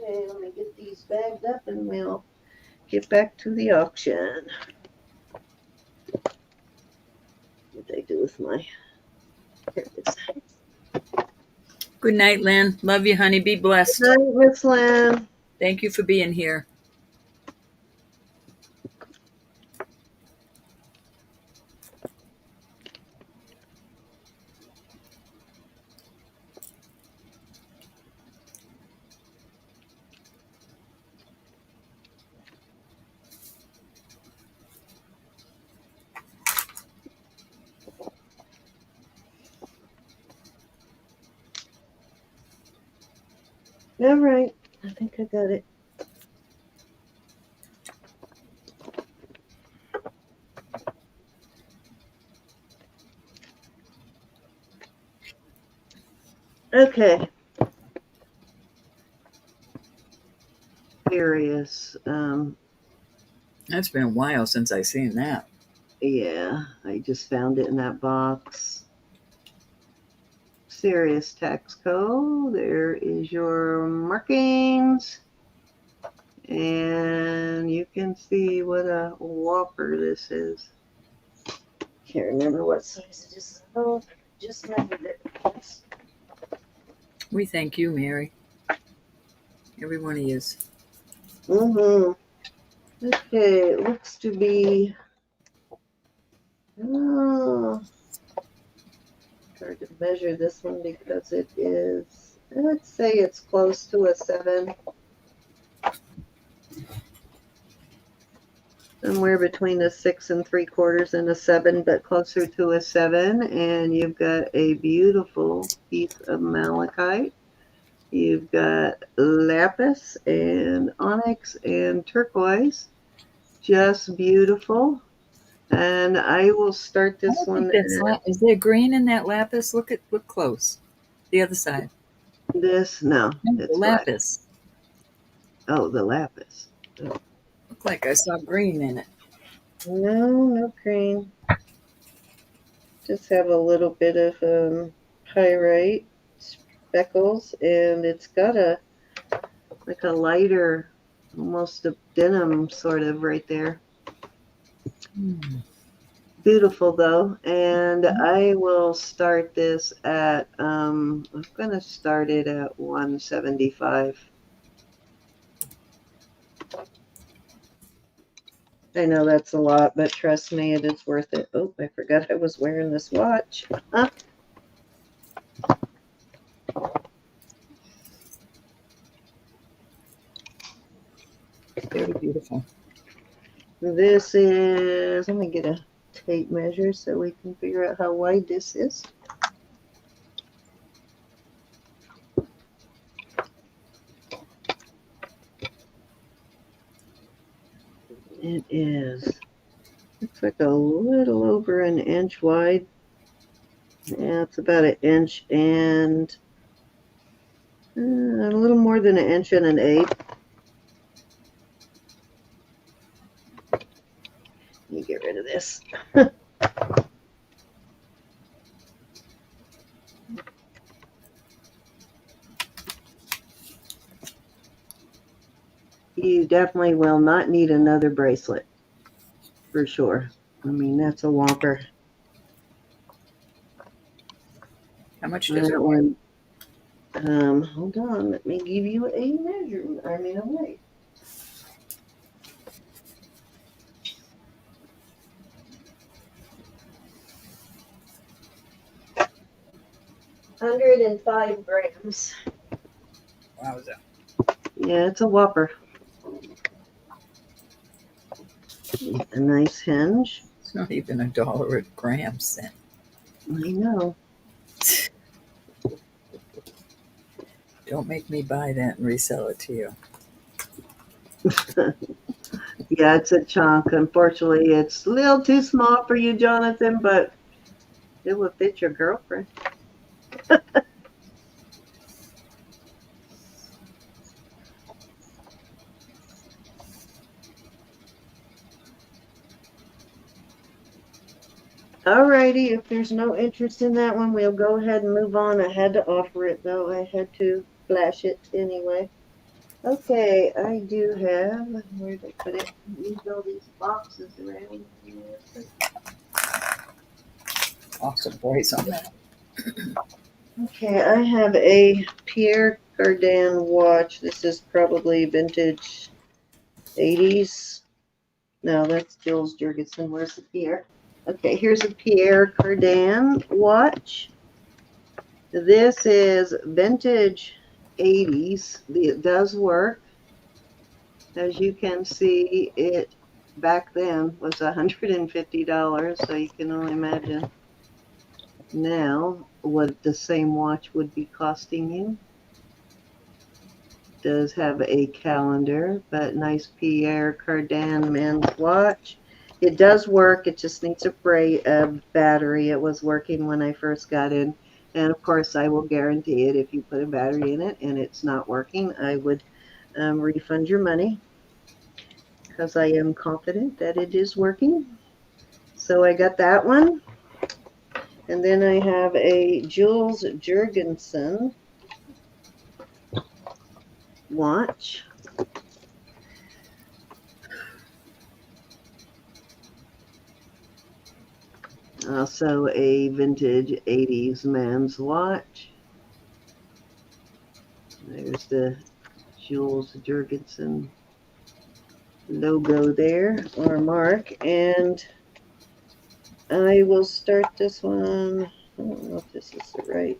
Okay, let me get these bagged up and we'll get back to the auction. What did I do with my... Here it is. Good night, Lynn. Love you, honey. Be blessed. Good night, Miss Lynn. Thank you for being here. All right, I think I got it. Okay. Curious. That's been a while since I seen that. Yeah, I just found it in that box. Serious tax code. There is your markings. And you can see what a whopper this is. Can't remember what size it is. Oh, just measured it. We thank you, Mary. Every one of you. Mm-hmm. Okay, it looks to be... Oh, hard to measure this one because it is... I would say it's close to a 7. Somewhere between a 6 3/4 and a 7, but closer to a 7. And you've got a beautiful piece of malachite. You've got lapis and onyx and turquoise. Just beautiful. And I will start this one. Is there green in that lapis? Look close. The other side. This, no, it's lapis. Black. Oh, the lapis. Oh. Looked like I saw green in it. No green. Just have a little bit of pyrite speckles, and it's got a like a lighter, almost a denim sort of right there. Beautiful though, and I will start this at I'm gonna start it at 175. I know that's a lot, but trust me, it is worth it. Oh, I forgot I was wearing this watch. Very beautiful. This is, let me get a tape measure so we can figure out how wide this is. It is, looks like a little over an inch wide. Yeah, it's about an inch and a little more than an inch and an eighth. me get rid of this. You definitely will not need another bracelet, for sure. I mean, that's a whopper. How much does it That weigh? one, hold on, let me give you a measurement. I mean, a weight. $105 grams. Wowza. Yeah, it's a whopper. A nice hinge. It's not even $1 a gram cent. I know. Don't make me buy that and resell it to you. Yeah, it's a chunk. Unfortunately, it's a little too small for you, Jonathan, but it will fit your girlfriend. Alrighty, if there's no interest in that one, we'll go ahead and move on. I had to offer it, though. I had to flash it anyway. Okay, I do have, where did I put it? Use all these boxes around here. Awesome voice on that. Okay, I have a Pierre Cardin watch. This is probably vintage 80s. No, that's Jules Jurgensen. Where's the Pierre? Okay, here's a Pierre Cardin watch. This is vintage 80s. It does work. As you can see, it back then was $150, so you can only imagine now what the same watch would be costing you. Does have a calendar, but nice Pierre Cardin men's watch. It does work. It just needs a battery. It was working when I first got in. And of course, I will guarantee it. If you put a battery in it and it's not working, I would refund your money because I am confident that it is working. So I got that one. And then I have a Jules Jurgensen watch. Also a vintage 80s man's watch. There's the Jules Jurgensen logo there, or mark. And I will start this one. I don't know if this is the right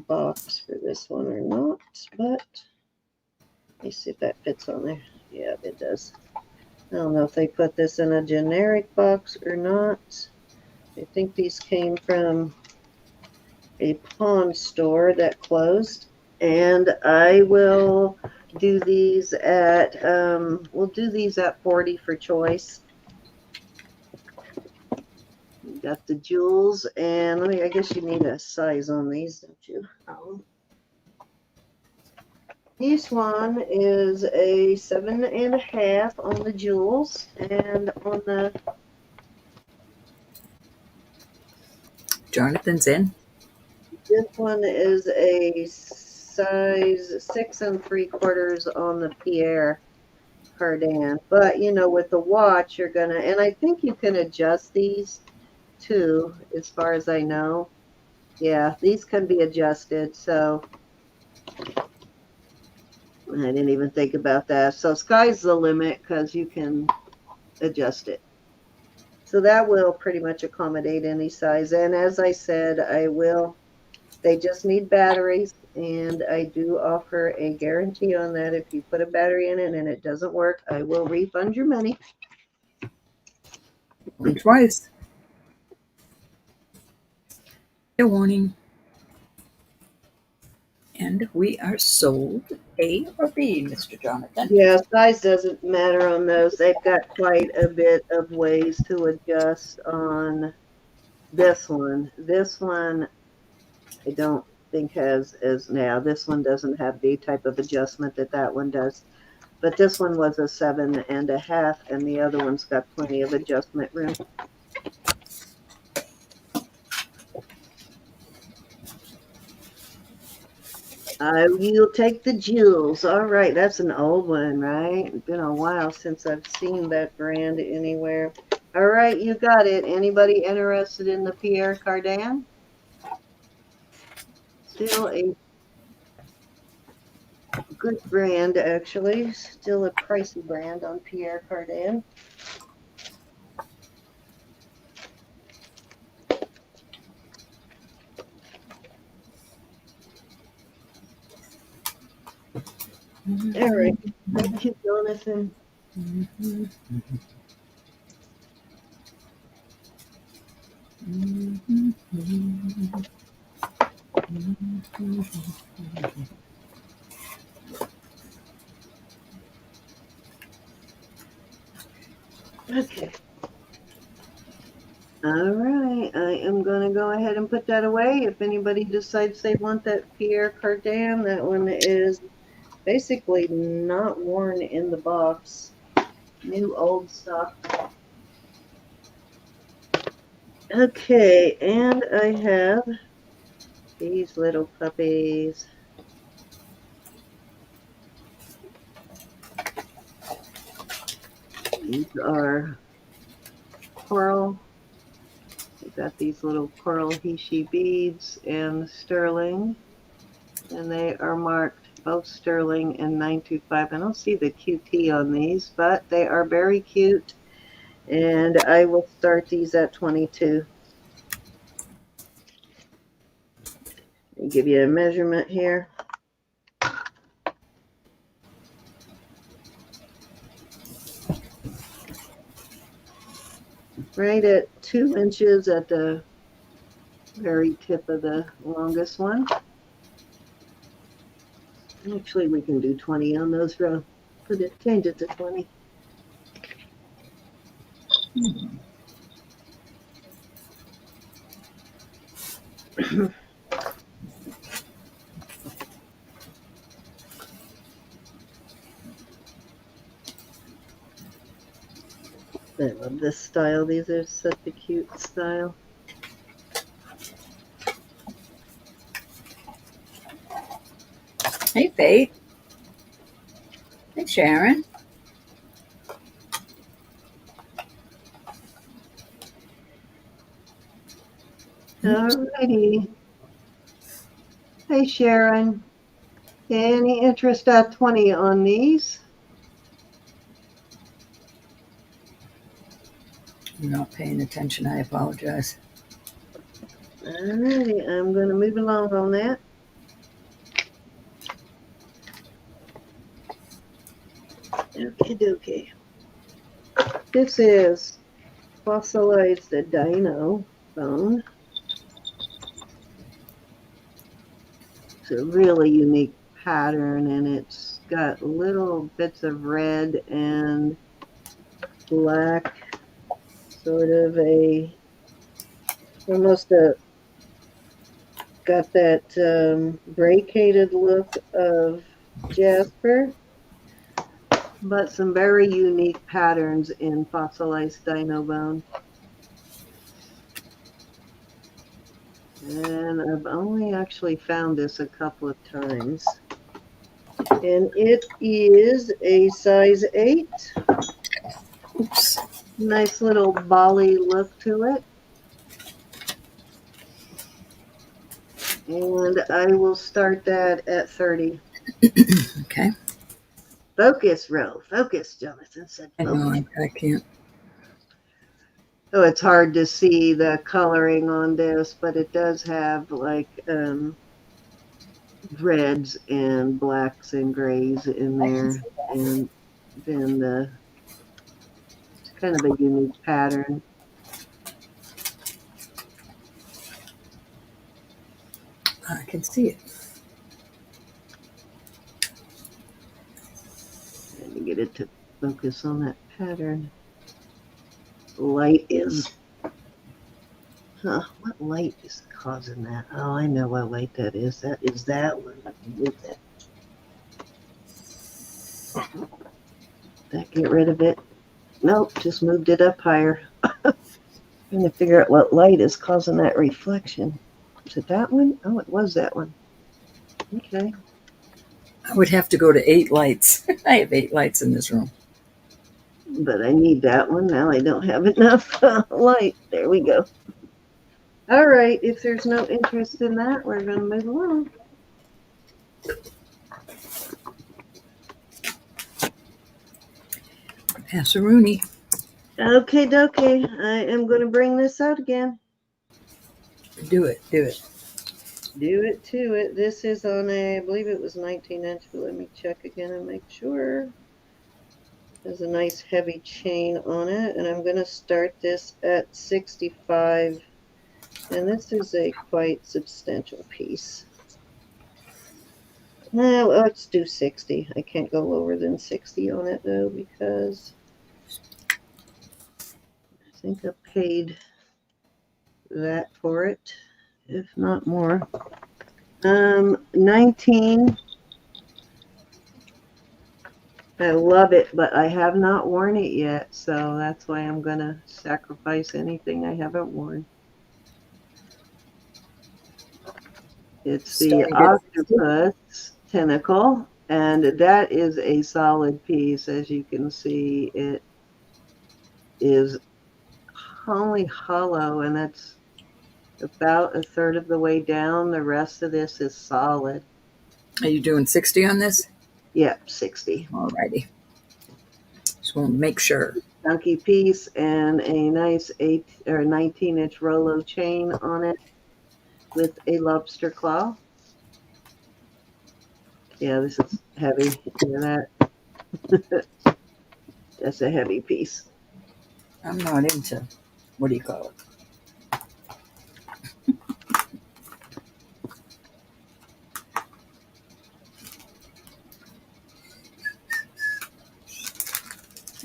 box for this one or not, but let me see if that fits on there. Yeah, it does. I don't know if they put this in a generic box or not. I think these came from a pawn store that closed. And I will do these at, we'll do these at 40 for choice. Got the jewels, and I guess you need a size on these, don't you? This one is a 7.5 on the jewels, and on the Jonathan's in. this one is a size 6 3/4 on the Pierre Cardin. But you know, with the watch, you're gonna, and I think you can adjust these too, as far as I know. Yeah, these can be adjusted. So I didn't even think about that. So sky's the limit because you can adjust it. So that will pretty much accommodate any size. And as I said, they just need batteries. And I do offer a guarantee on that. If you put a battery in it and it doesn't work, I will refund your money. Twice. A warning. And we are sold A or B, Mr. Jonathan. Yeah, size doesn't matter on those. They've got quite a bit of ways to adjust on this one. This one, I don't think has as now. This one doesn't have the type of adjustment that one does. But this one was a 7.5, and the other one's got plenty of adjustment room. You'll take the jewels. All right, that's an old one, right? It's been a while since I've seen that brand anywhere. All right, you got it. Anybody interested in the Pierre Cardin? Still a good brand, actually. Still a pricey brand on Pierre Cardin. All right. Thank you, Jonathan. Okay. All right. I am going to go ahead and put that away. If anybody decides they want that Pierre Cardin, that one is basically not worn in the box. New old stuff. Okay, and I have these little puppies. These are coral. We've got these little coral Hishi beads and sterling, and they are marked both sterling and 925. I don't see the QT on these, but they are very cute, and I will start these at 22. Let me give you a measurement here. Right at 2 inches at the very tip of the longest one. Actually, we can do 20 on those row. Change it to 20. I love this style. These are such a cute style. Hey, Faith. Hey, Sharon. Alrighty. Hey, Sharon. Any interest at 20 on these? I'm not paying attention. I apologize. Alrighty, I'm going to move along on that. Okie dokie. This is fossilized dino bone. It's a really unique pattern, and it's got little bits of red and black, sort of almost got that braided look of jasper, but some very unique patterns in fossilized dino bone. And I've only actually found this a couple of times. And it is a size 8. Oops. Nice little Bali look to it. And I will start that at 30. Okay. Focus, Ro. Focus, Jonathan said. I know, I can't. Oh, it's hard to see the coloring on this, but it does have like reds and blacks and grays in there. And then it's kind of a unique pattern. I can see it. Trying to get it to focus on that pattern. Light is... Huh, what light is causing that? Oh, I know what light that is. That is that one. Move that. That get rid of it. Nope, just moved it up higher. Trying to figure out what light is causing that reflection. Is it that one? Oh, it was that one. Okay. I would have to go to 8 lights. I have 8 lights in this room. But I need that one. Now I don't have enough light. There we go. All right. If there's no interest in that, we're going to move along. Passeroonie. Okay, dokie. I am going to bring this out again. Do it. Do it. Do it to it. This is on I believe it was 19-inch, but let me check again and make sure. There's a nice heavy chain on it, and I'm going to start this at 65, and this is a quite substantial piece. Now let's do 60. I can't go lower than 60 on it though, because I think I paid that for it, if not more. 19. I love it, but I have not worn it yet, so that's why I'm going to sacrifice anything I haven't worn. It's the octopus tentacle, and that is a solid piece. As you can see, it is only hollow, and that's about a third of the way down. The rest of this is solid. Are you doing 60 on this? Yep, 60. Alrighty. Just want to make sure. Chunky piece and a nice 19-inch Rolo chain on it with a lobster claw. Yeah, this is heavy. Hear that? That's a heavy piece. I'm not into, what do you call it?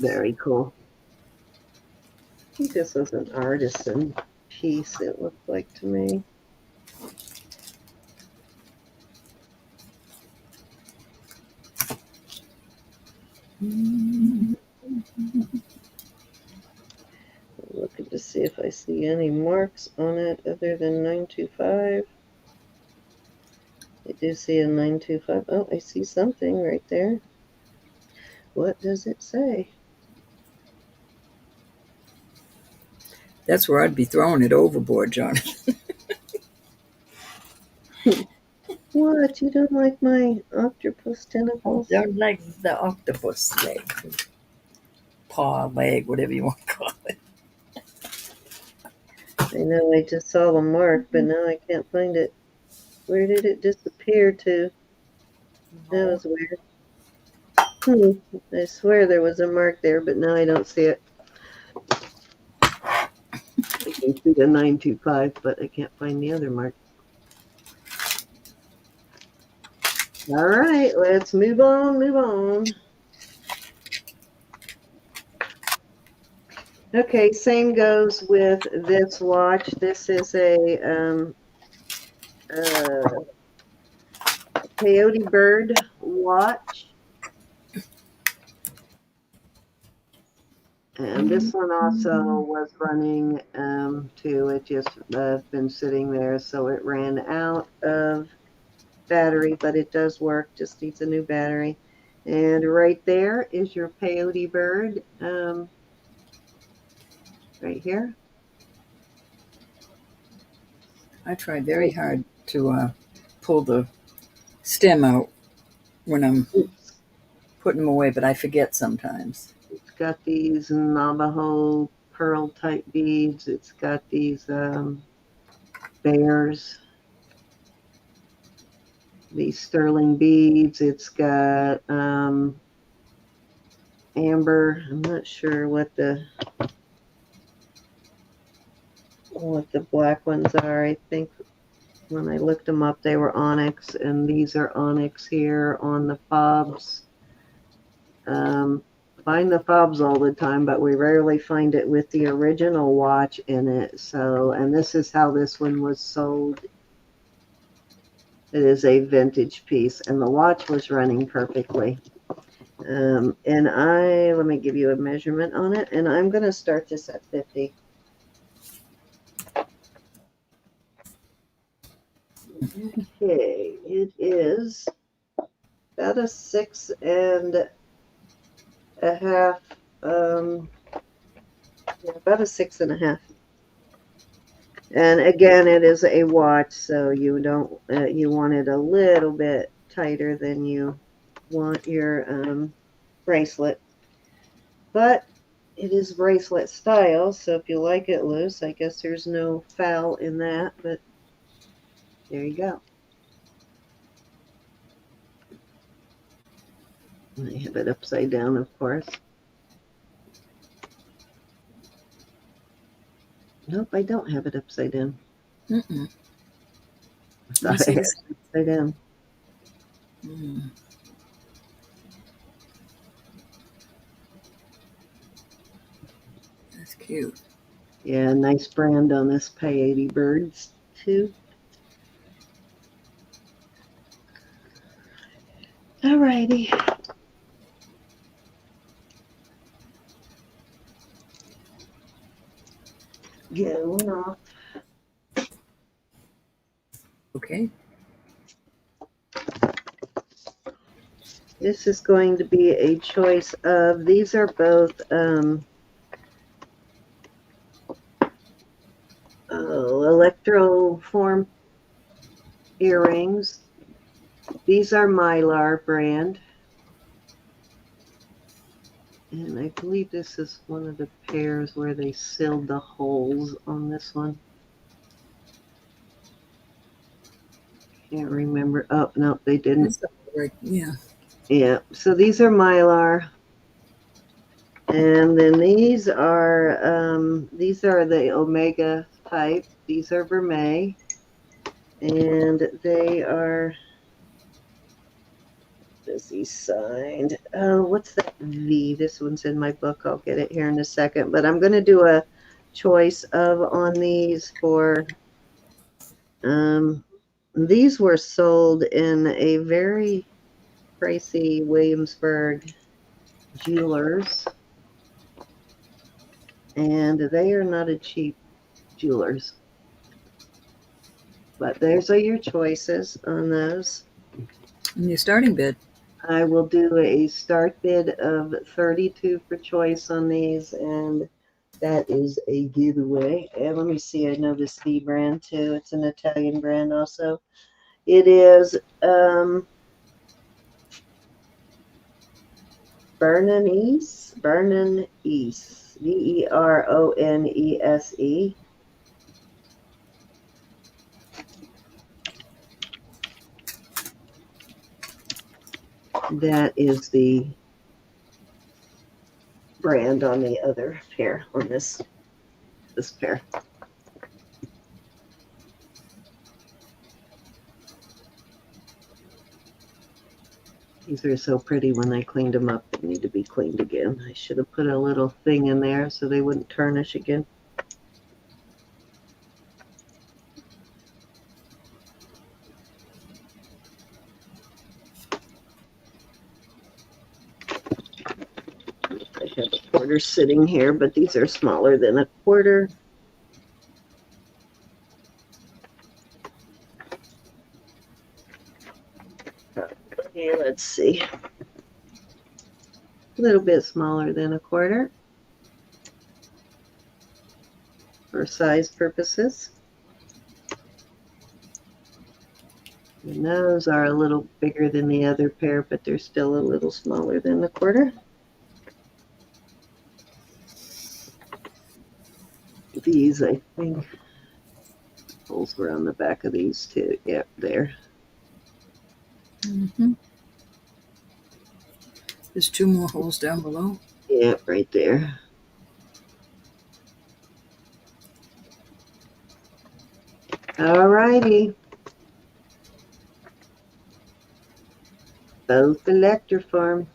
Very cool. I think this was an artisan piece, it looked like to me. Looking to see if I see any marks on it other than 925. I do see a 925. Oh, I see something right there. What does it say? That's where I'd be throwing it overboard, John. What? You don't like my octopus tentacles? I don't like the octopus leg. Paw, leg, whatever you want to call it. I know I just saw the mark, but now I can't find it. Where did it disappear to? That was weird. I swear there was a mark there, but now I don't see it. I can see the 925, but I can't find the other mark. All right, let's move on, move on. Okay, same goes with this watch. This is a peyote bird watch. And this one also was running too. It just been sitting there, so it ran out of battery, but it does work, just needs a new battery. And right there is your peyote bird, right here. I try very hard to pull the stem out when I'm putting them away, but I forget sometimes. It's got these Navajo pearl type beads. It's got these bears, these sterling beads. It's got amber. I'm not sure what the black ones are. I think when I looked them up, they were onyx, and these are onyx here on the fobs. Find the fobs all the time, but we rarely find it with the original watch in it. So, and this is how this one was sold. It is a vintage piece, and the watch was running perfectly. And let me give you a measurement on it, and I'm going to start this at 50. Okay, it is about a 6.5, about a 6.5. And again, it is a watch, so you don't, you want it a little bit tighter than you want your bracelet. But it is bracelet style, so if you like it loose, I guess there's no foul in that, but there you go. I have it upside down, of course. Nope, I don't have it upside down. Mm-mm. I thought I had it upside down. Mm. That's cute. Yeah, nice brand on this Peyote Birds, too. Alrighty. Going off. Okay. This is going to be a choice of, these are both electroform earrings. These are Mylar brand. And I believe this is one of the pairs where they sealed the holes on this one. Can't remember. Oh, no, they didn't. Yeah. Yeah, so these are Mylar. And then these are the Omega type. These are Vermeil. And they are, is he signed? Oh, what's that V? This one's in my book. I'll get it here in a second. But I'm going to do a choice of on these for, these were sold in a very pricey Williamsburg jewelers. And they are not a cheap jewelers. But those are your choices on those. And your starting bid? I will do a start bid of 32 for choice on these, and that is a giveaway. And let me see, I know this V brand too. It's an Italian brand also. It is Bernanese, Veronese. That is the brand on the other pair, on this pair. These are so pretty when I cleaned them up. They need to be cleaned again. I should have put a little thing in there so they wouldn't tarnish again. I have a quarter sitting here, but these are smaller than a quarter. Okay, let's see. A little bit smaller than a quarter for size purposes. And those are a little bigger than the other pair, but they're still a little smaller than the quarter. These, I think, holes were on the back of these too. Yep, there. Mm-hmm. There's 2 more holes down below. Yep, right there. All righty. Both collector farm.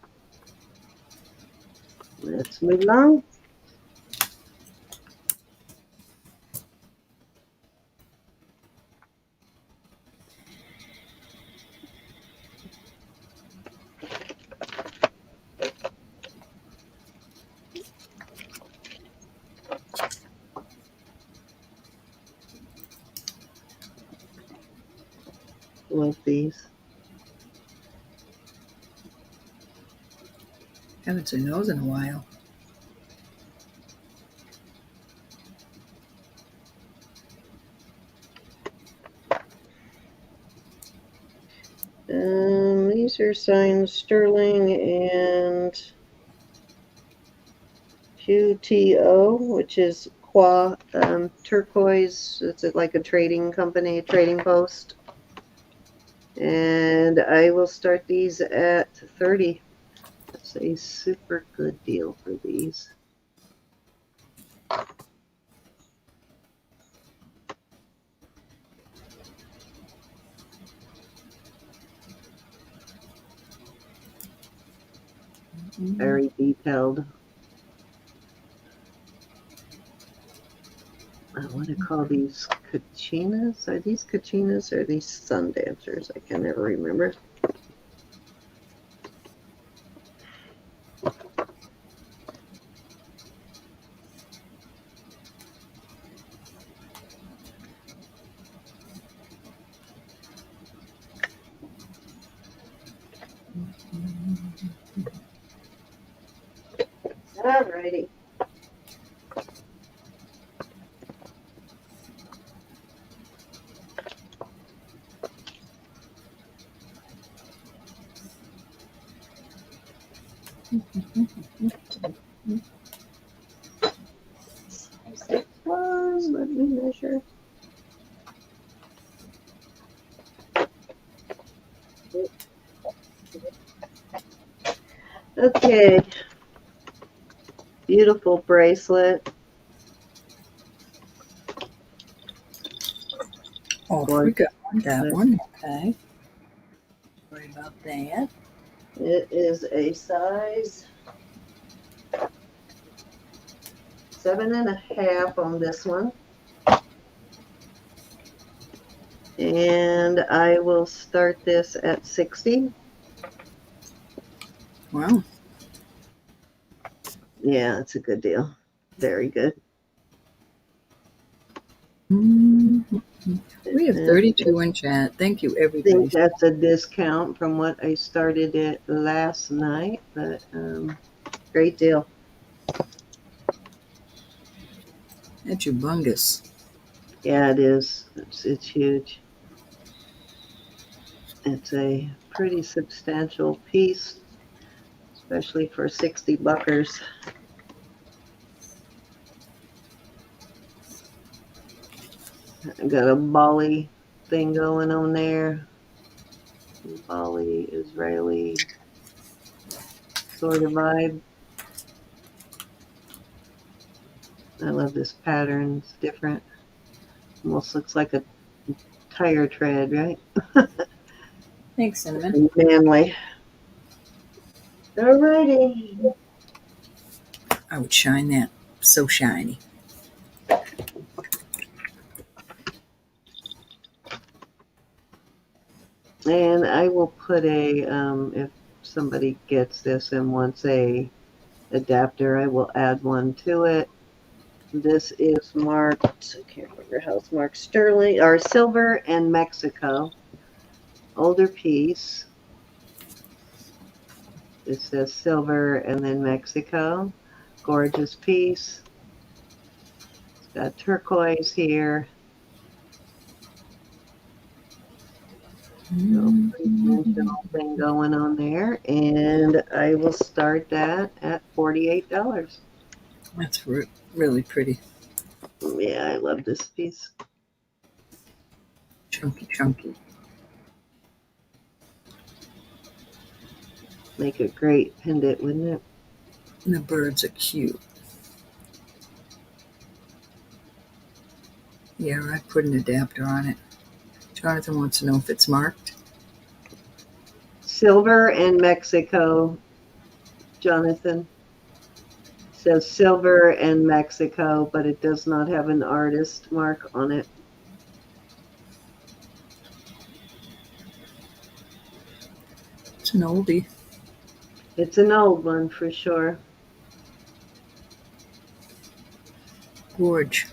Let's move along. love these. Haven't seen those in a while. These are signed Sterling and QTO, which is turquoise. It's like a trading company, trading post. And I will start these at 30. That's a super good deal for these. Very detailed. I want to call these cachinas. Are these cachinas or are these sun dancers? I can never remember. Alrighty. Let me measure. Okay. Beautiful bracelet. Oh, forgot that one. Okay. Sorry about that. It is a size 7.5 on this one. And I will start this at 60. Wow. Yeah, it's a good deal. Very good. We have 32 in chat. Thank you, I everybody. think that's a discount from what I started it last night, but great deal. That's humongous. Yeah, it is. It's huge. It's a pretty substantial piece, especially for 60 buckers. I got a Bali thing going on there. Bali, Israeli sort of vibe. I love this pattern. It's different. Almost looks like a tire tread, right? Thanks, Cinnamon. Manly. Alrighty. I would shine that. So shiny. And I will put a, if somebody gets this and wants a adapter, I will add one to it. This is marked, I can't remember how it's marked, sterling or silver and Mexico. Older piece. It says silver and then Mexico. Gorgeous piece. It's got turquoise here. Little three-dimensional thing going on there. And I will start that at $48. That's really pretty. Yeah, I love this piece. Chunky, chunky. Make a great pendant, wouldn't it? And the birds are cute. Yeah, I put an adapter on it. Jonathan wants to know if it's marked. Silver and Mexico, Jonathan. It says silver and Mexico, but it does not have an artist mark on it. It's an oldie. It's an old one for sure. Gorge.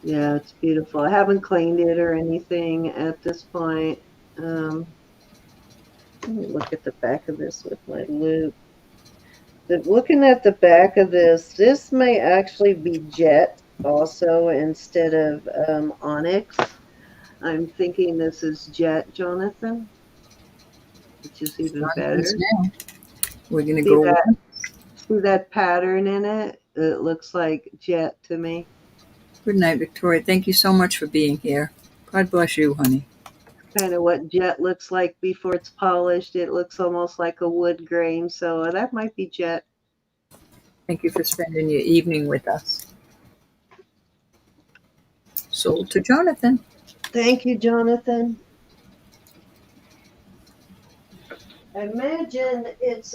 Yeah, it's beautiful. I haven't cleaned it or anything at this point. Let me look at the back of this with my loupe. Looking at the back of this may actually be jet also instead of onyx. I'm thinking this is jet, Jonathan, which is even better. Now we're going to See go. that? See that pattern in it? It looks like jet to me. Good night, Victoria. Thank you so much for being here. God bless you, honey. Kind of what jet looks like before it's polished. It looks almost like a wood grain, so that might be jet. Thank you for spending your evening with us. Sold to Jonathan. Thank you, Jonathan. I imagine it's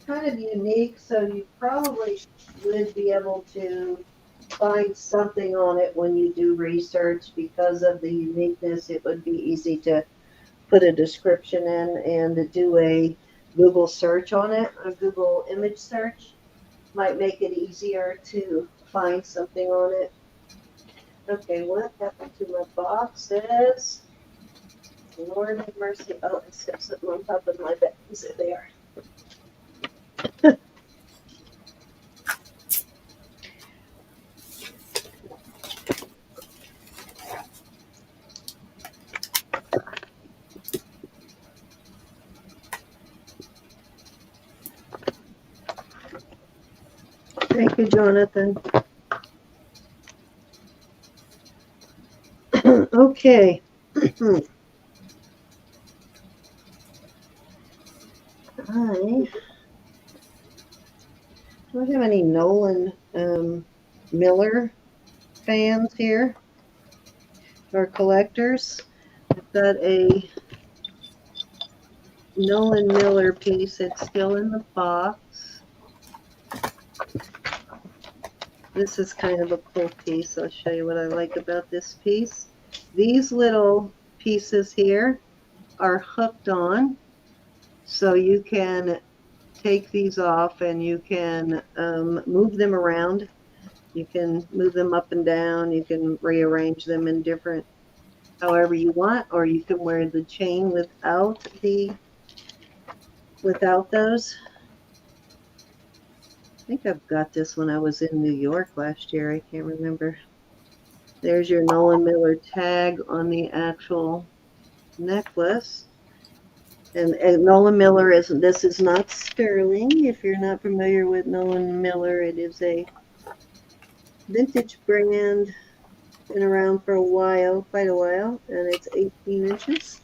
kind of unique, so you probably would be able to find something on it when you do research. Because of the uniqueness, it would be easy to put a description in and do a Google search on it. A Google image search might make it easier to find something on it. Okay, what happened to my boxes? Lord have mercy. Oh, it's got something on top of my bed. There they are. Thank you, Jonathan. Okay. Do I have any Nolan Miller fans here or collectors? I've got a Nolan Miller piece. It's still in the box. This is kind of a cool piece. I'll show you what I like about this piece. These little pieces here are hooked on, so you can take these off and you can move them around. You can move them up and down. You can rearrange them in different, however you want, or you can wear the chain without those. I think I've got this when I was in New York last year. I can't remember. There's your Nolan Miller tag on the actual necklace. And Nolan Miller this is not sterling. If you're not familiar with Nolan Miller, it is a vintage brand, been around for a while, quite a while, and it's 18 inches.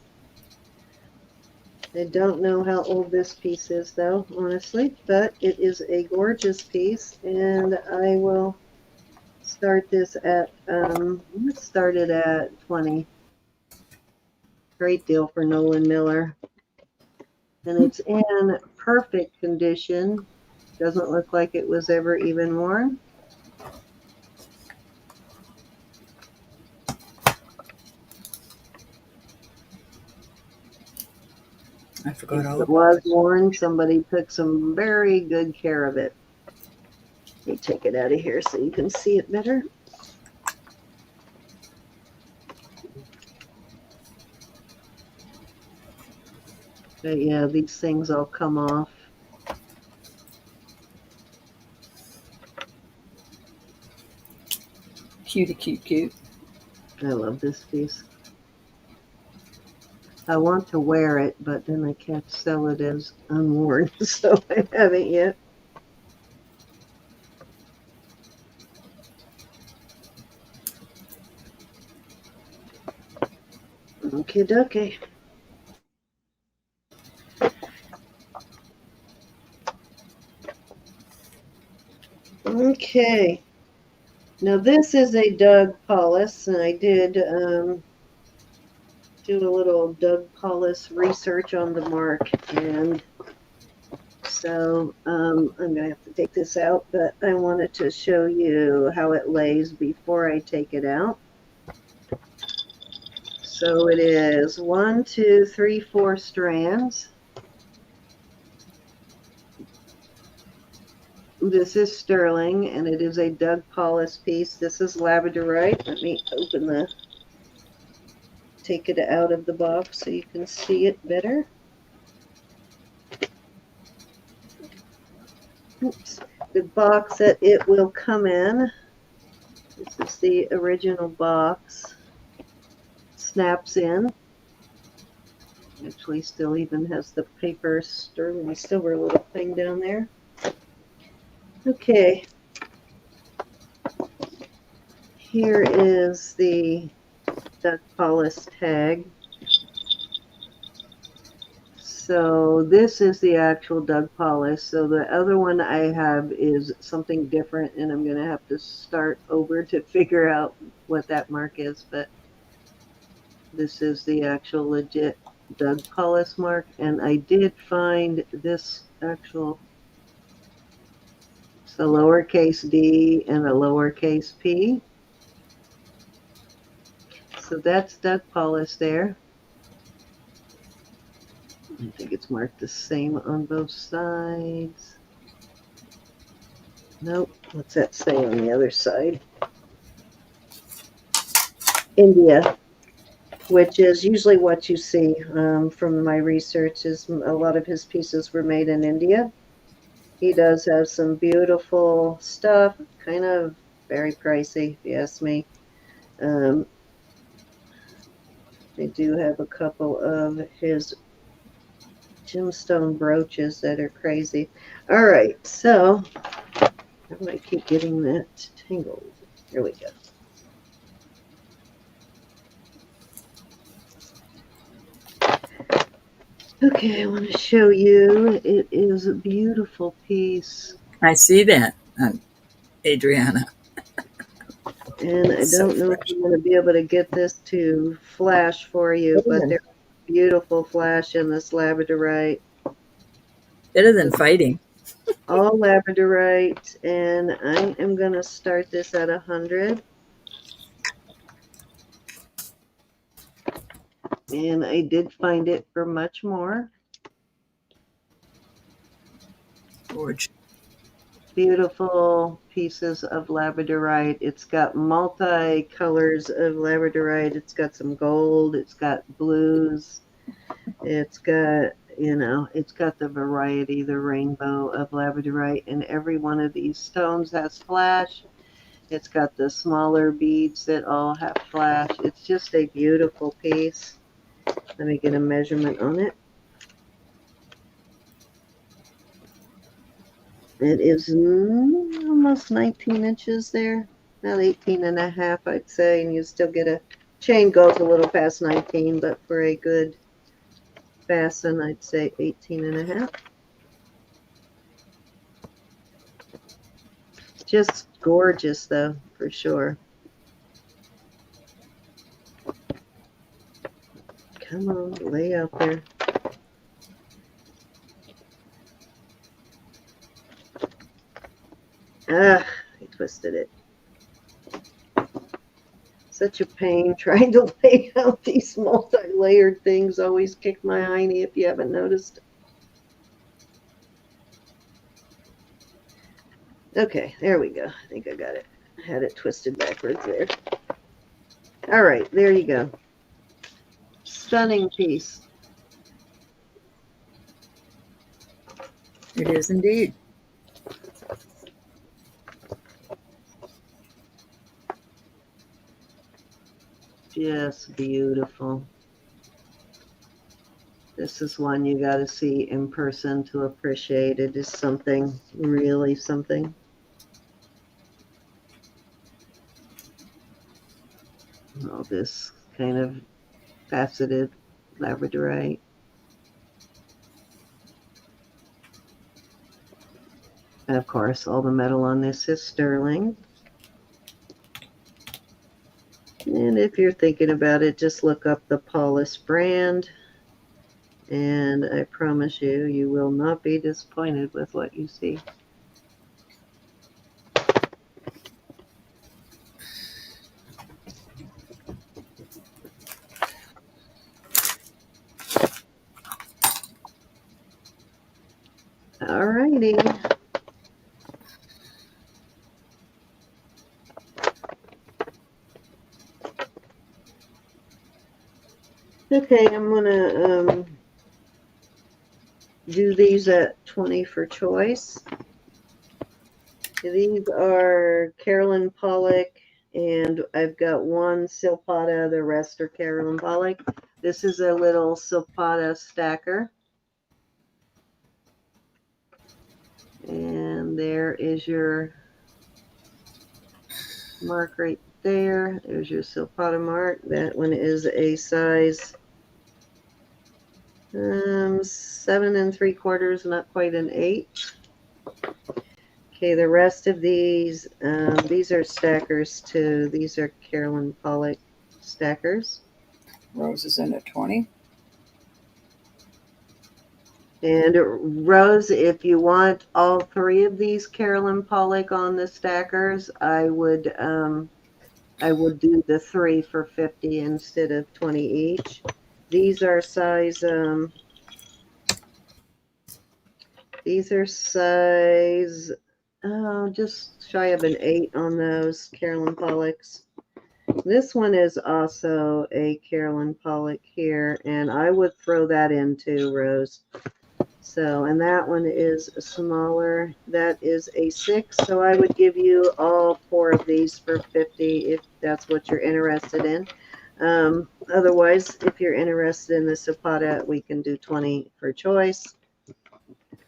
I don't know how old this piece is though, honestly, but it is a gorgeous piece, and I will start this at, let's start it at 20. Great deal for Nolan Miller. And it's in perfect condition. Doesn't look like it was ever even worn. I forgot all If it about was this. worn, somebody took some very good care of it. Let me take it out of here so you can see it better. But yeah, these things all come off. Cutie, cute, cute. I love this piece. I want to wear it, but then I can't sell it as unworn, so I haven't yet. Okie dokie. Okay. Now this is a Doug Paulus, and I did do a little Doug Paulus research on the mark, and so I'm going to have to take this out, but I wanted to show you how it lays before I take it out. So it is 1, 2, 3, 4 strands. This is sterling, and it is a Doug Paulus piece. This is labradorite. Let me open the take it out of the box so you can see it better. Oops. The box that it will come in. This is the original box. Snaps in. Actually, still even has the paper sterling silver little thing down there. Okay. Here is the Doug Polish tag. So this is the actual Doug Polish. So the other one I have is something different, and I'm going to have to start over to figure out what that mark is. But this is the actual legit Doug Polish mark, and I did find this actual. It's a lowercase d and a lowercase p. So that's Doug Polish there. I think it's marked the same on both sides. Nope. What's that say on the other side? India, which is usually what you see from my research. Is a lot of his pieces were made in India. He does have some beautiful stuff, kind of very pricey, if you ask me. I do have a couple of his gemstone brooches that are crazy. All right, so how do I keep getting that tangled? Here we go. Okay, I want to show you. It is a beautiful piece. I see that, Adriana. And I don't know if I'm going to be able to get this to flash for you, but there's beautiful flash in this labradorite. Better than fighting. All labradorite, and I am going to start this at 100. And I did find it for much more. Gorge. Beautiful pieces of labradorite. It's got multi-colors of labradorite. It's got some gold. It's got blues. It's got, it's got the variety, the rainbow of labradorite. And every one of these stones has flash. It's got the smaller beads that all have flash. It's just a beautiful piece. Let me get a measurement on it. It is almost 19 inches there, about 18 and a half, I'd say, and you still get a chain goes a little past 19, but for a good fasten, I'd say 18 and a half. Just gorgeous, though, for sure. Come on, lay out there. Ah, I twisted it. Such a pain trying to lay out these multi-layered things. Always kick my hiney if you haven't noticed. Okay, there we go. I think I got it. I had it twisted backwards there. All right, there you go. Stunning piece. It is indeed. Just beautiful. This is one you got to see in person to appreciate. It is something, really something. All this kind of faceted labradorite. And of course, all the metal on this is sterling. And if you're thinking about it, just look up the Polish brand. And I promise you, you will not be disappointed with what you see. All righty. Okay, I'm gonna do these at 20 for choice. These are Carolyn Pollock, and I've got one silpada, the rest are Carolyn Pollock. This is a little silpada stacker. And there is your mark right there. There's your silpada mark. That one is a size 7 3/4, not quite an 8. Okay, the rest of these are stackers too. These are Carolyn Pollock stackers. Rose is in at 20. And Rose, if you want all three of these Carolyn Pollock on the stackers, I would do the 3 for 50 instead of 20 each. These are size just shy of an 8 on those Carolyn Pollocks. This one is also a Carolyn Pollock here, and I would throw that in too, Rose. So, and that one is smaller. That is a 6. So I would give you all 4 of these for 50 if that's what you're interested in. Otherwise, if you're interested in the silpada, we can do 20 for choice.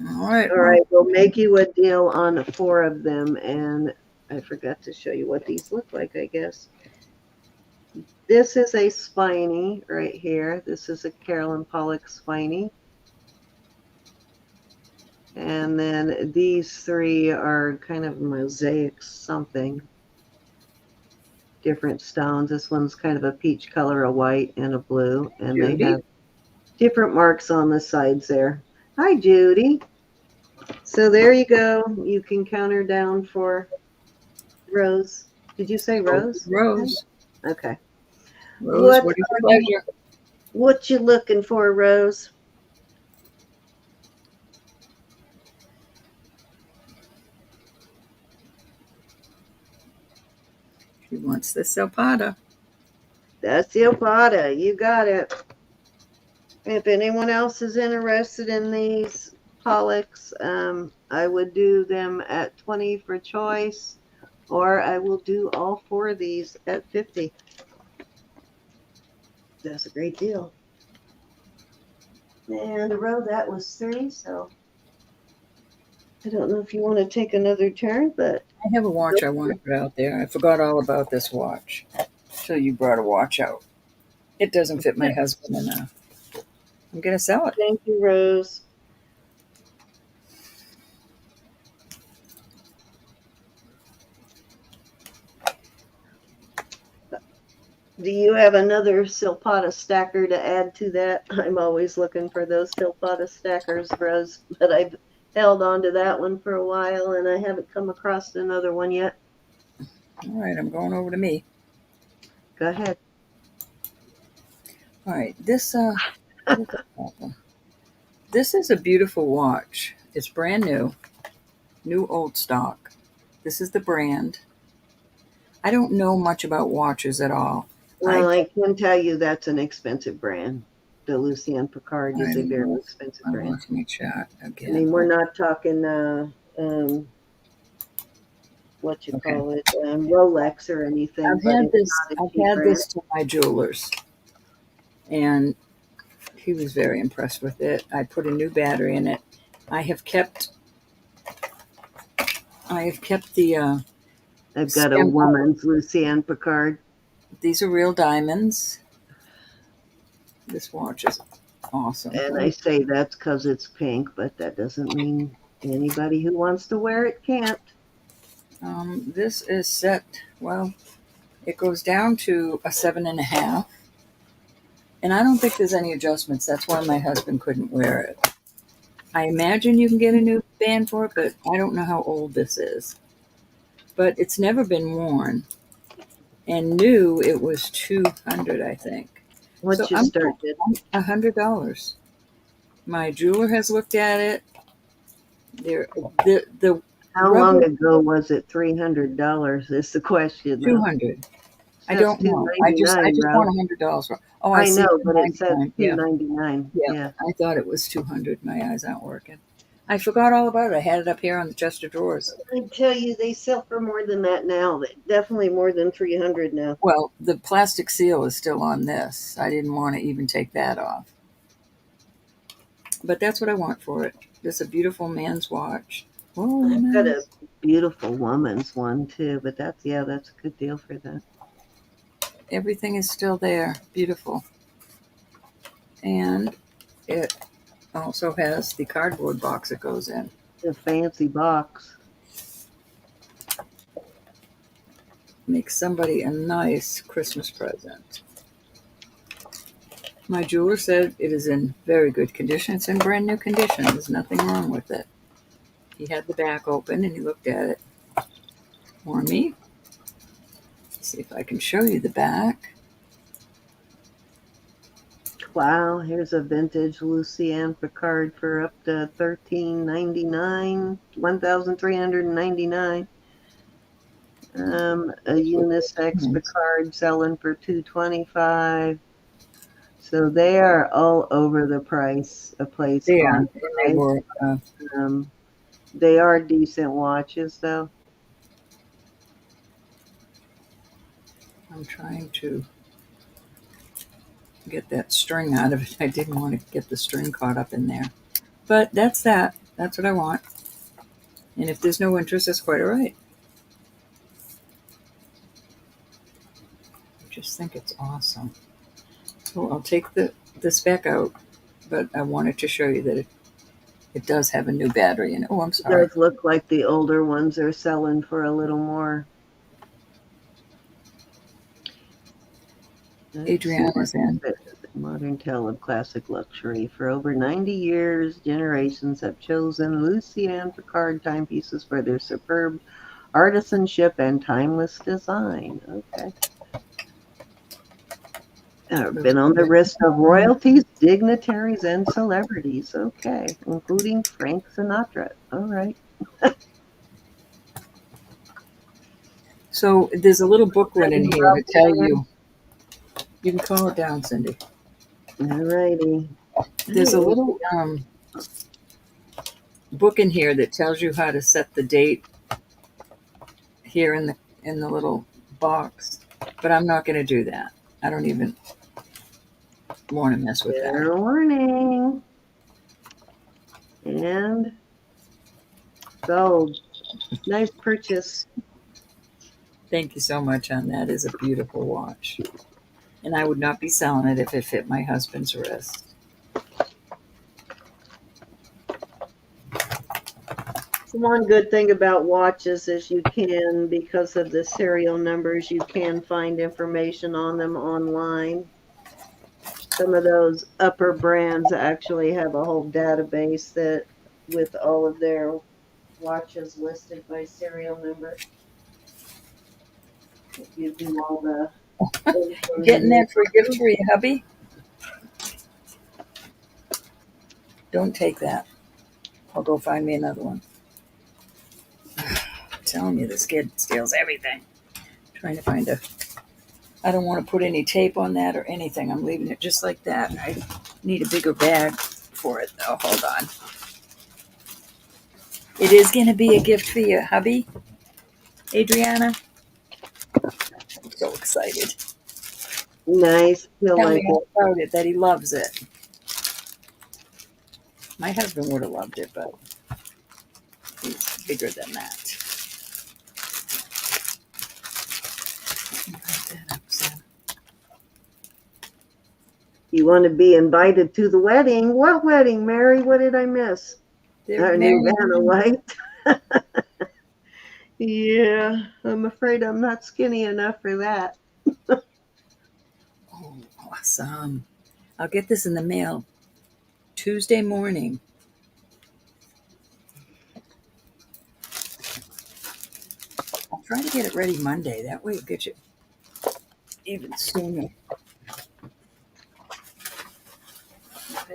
All right. All right, we'll make you a deal on 4 of them, and I forgot to show you what these look like, I guess. This is a spiny right here. This is a Carolyn Pollock spiny. And then these 3 are kind of mosaic something. Different stones. This one's kind of a peach color, a white, and a blue. And Judy. they have different marks on the sides there. Hi, Judy. So there you go. You can count her down for Rose. Did you say Rose? Rose. Okay. Rose, what is your pleasure? What you looking for, Rose? She wants the silpada. That's the silpada. You got it. If anyone else is interested in these Pollocks, I would do them at 20 for choice, or I will do all 4 of these at 50. That's a great deal. And Ro, that was 3, so I don't know if you want to take another turn, but I have a watch I want to put out there. I forgot all about this watch until you brought a watch out. It doesn't fit my husband enough. I'm going to sell it. Thank you, Rose. Do you have another silpada stacker to add to that? I'm always looking for those silpada stackers, Rose, but I've held on to that one for a while, and I haven't come across another one yet. All right, I'm going over to me. Go ahead. All right, this is a beautiful watch. It's brand new old stock. This is the brand. I don't know much about watches at all. Well, I can tell you that's an expensive brand. The Lucien Picard is a very expensive brand. I lost my shot again. I mean, we're not talking what you call it, Rolex or anything. I've had this to my jeweler's, and he was very impressed with it. I put a new battery in it. I have kept the. I've got a woman's Lucien Picard. These are real diamonds. This watch is awesome. And I say that's because it's pink, but that doesn't mean anybody who wants to wear it can't. This is set, well, it goes down to a 7.5. And I don't think there's any adjustments. That's why my husband couldn't wear it. I imagine you can get a new band for it, but I don't know how old this is. But it's never been worn. And new, it was $200, I think. What's your start bid? $100. My jeweler has looked at it. How long ago was it? $300 is the question. $200. I That's don't know. I just $2.99, want Ro. $100 for. Oh, I I see. know, but it says $2.99. Yeah, $2.99. yeah. Yeah. I thought it was 200. My eyes aren't working. I forgot all about it. I had it up here on the chest of drawers. I tell you, they sell for more than that now. Definitely more than 300 now. Well, the plastic seal is still on this. I didn't want to even take that off. But that's what I want for it. Just a beautiful man's watch. Oh, I've got a nice. beautiful woman's one too, but that's a good deal for that. Everything is still there. Beautiful. And it also has the cardboard box it goes in. A fancy box. Makes somebody a nice Christmas present. My jeweler said it is in very good condition. It's in brand new condition. There's nothing wrong with it. He had the back open and he looked at it for me. Let's see if I can show you the back. Wow, here's a vintage Lucienne Picard for up to $13.99, $1,399. A unisex Picard selling for $225. So they are all over the place They are. on And they price. were. They are decent watches, though. I'm trying to get that string out of it. I didn't want to get the string caught up in there. But that's that. That's what I want. And if there's no interest, that's quite all right. I just think it's awesome. So I'll take this back out, but I wanted to show you that it does have a new battery in it. Oh, I'm It sorry. does look like the older ones are selling for a little more. Adriana's in. Modern tale of classic luxury. For over 90 years, generations have chosen Lucienne Picard timepieces for their superb artisanship and timeless design. Okay. Been on the wrist of royalties, dignitaries, and celebrities. Okay, including Frank Sinatra. All right. So there's a little booklet in here to tell you. You can call it down, Cindy. All righty. There's a little book in here that tells you how to set the date here in the little box, but I'm not going to do that. I don't even want to mess with that. Fair warning. And sold. Nice purchase. Thank you so much on that. It is a beautiful watch. And I would not be selling it if it fit my husband's wrist. One good thing about watches is you can, because of the serial numbers, you can find information on them online. Some of those upper brands actually have a whole database that with all of their watches listed by serial number. It gives you all the Getting that for a gift for your hubby? Don't take that. I'll go find me another one. I'm telling you, this kid steals everything. I'm trying to find I don't want to put any tape on that or anything. I'm leaving it just like that. I need a bigger bag for it, though. Hold on. It is going to be a gift for your hubby, Adriana. I'm so excited. Nice. He'll Tell like me all about it, that he loves it. My husband would have loved it, but he's bigger than that. You want to be invited to the wedding? What wedding, Mary? What did I miss? Our new Vanna White. Yeah, I'm afraid I'm not skinny enough for that. Oh, awesome. I'll get this in the mail Tuesday morning. I'll try to get it ready Monday. That way it'll get you even sooner.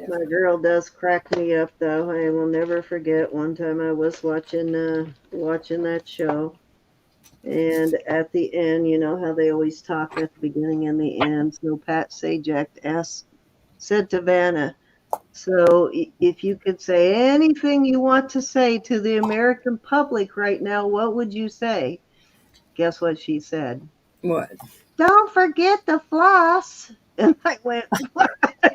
My girl does crack me up, though. I will never forget one time I was watching that show, And at the end, you know how they always talk at the beginning and the end. So Pat Sajak said to Vanna, so if you could say anything you want to say to the American public right now, what would you say? Guess what she said? What? Don't forget the floss. And I went, what?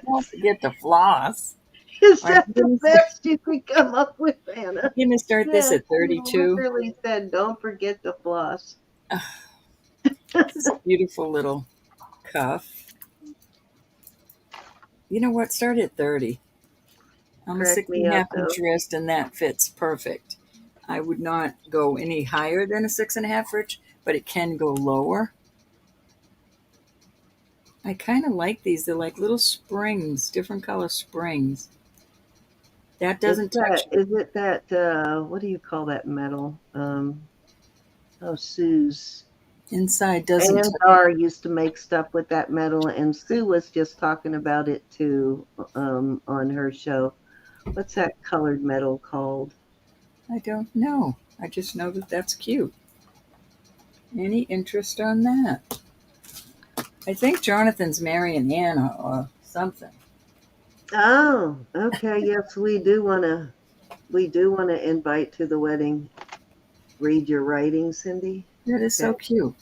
Don't forget to floss. Is All right, that the best you could come up with, Anna? I'm going to start this Yeah, at she 32. literally said, don't forget the floss. This beautiful little cuff. You know what? Start at 30. I'm a Crack six me and a up, half though. inch wrist, and that fits perfect. I would not go any higher than a 6.5 inch, but it can go lower. I kind of like these. They're like little springs, different color springs. That doesn't touch you. Is it that, what do you call that metal? Sue's. Inside doesn't touch. Andar used to make stuff with that metal, and Sue was just talking about it too on her show. What's that colored metal called? I don't know. I just know that that's cute. Any interest on that? I think Jonathan's marrying Anna or something. Oh, okay. Yes, we do want to invite to the wedding. Read your writing, Cindy. That is so Okay. cute.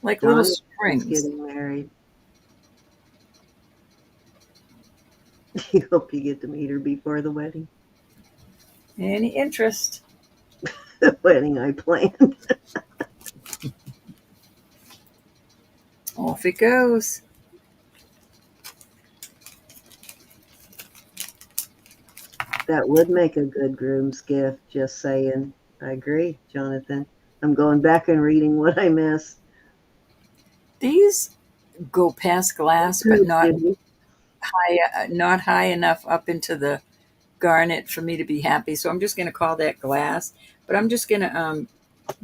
Like little Jonathan's springs. getting married. You hope you get to meet her before the wedding. Any interest? The wedding I planned. Off it goes. That would make a good groom's gift, just saying. I agree, Jonathan. I'm going back and reading what I missed. These go past glass, but Good, not Judy. not high enough up into the garnet for me to be happy. So I'm just going to call that glass. But I'm just going to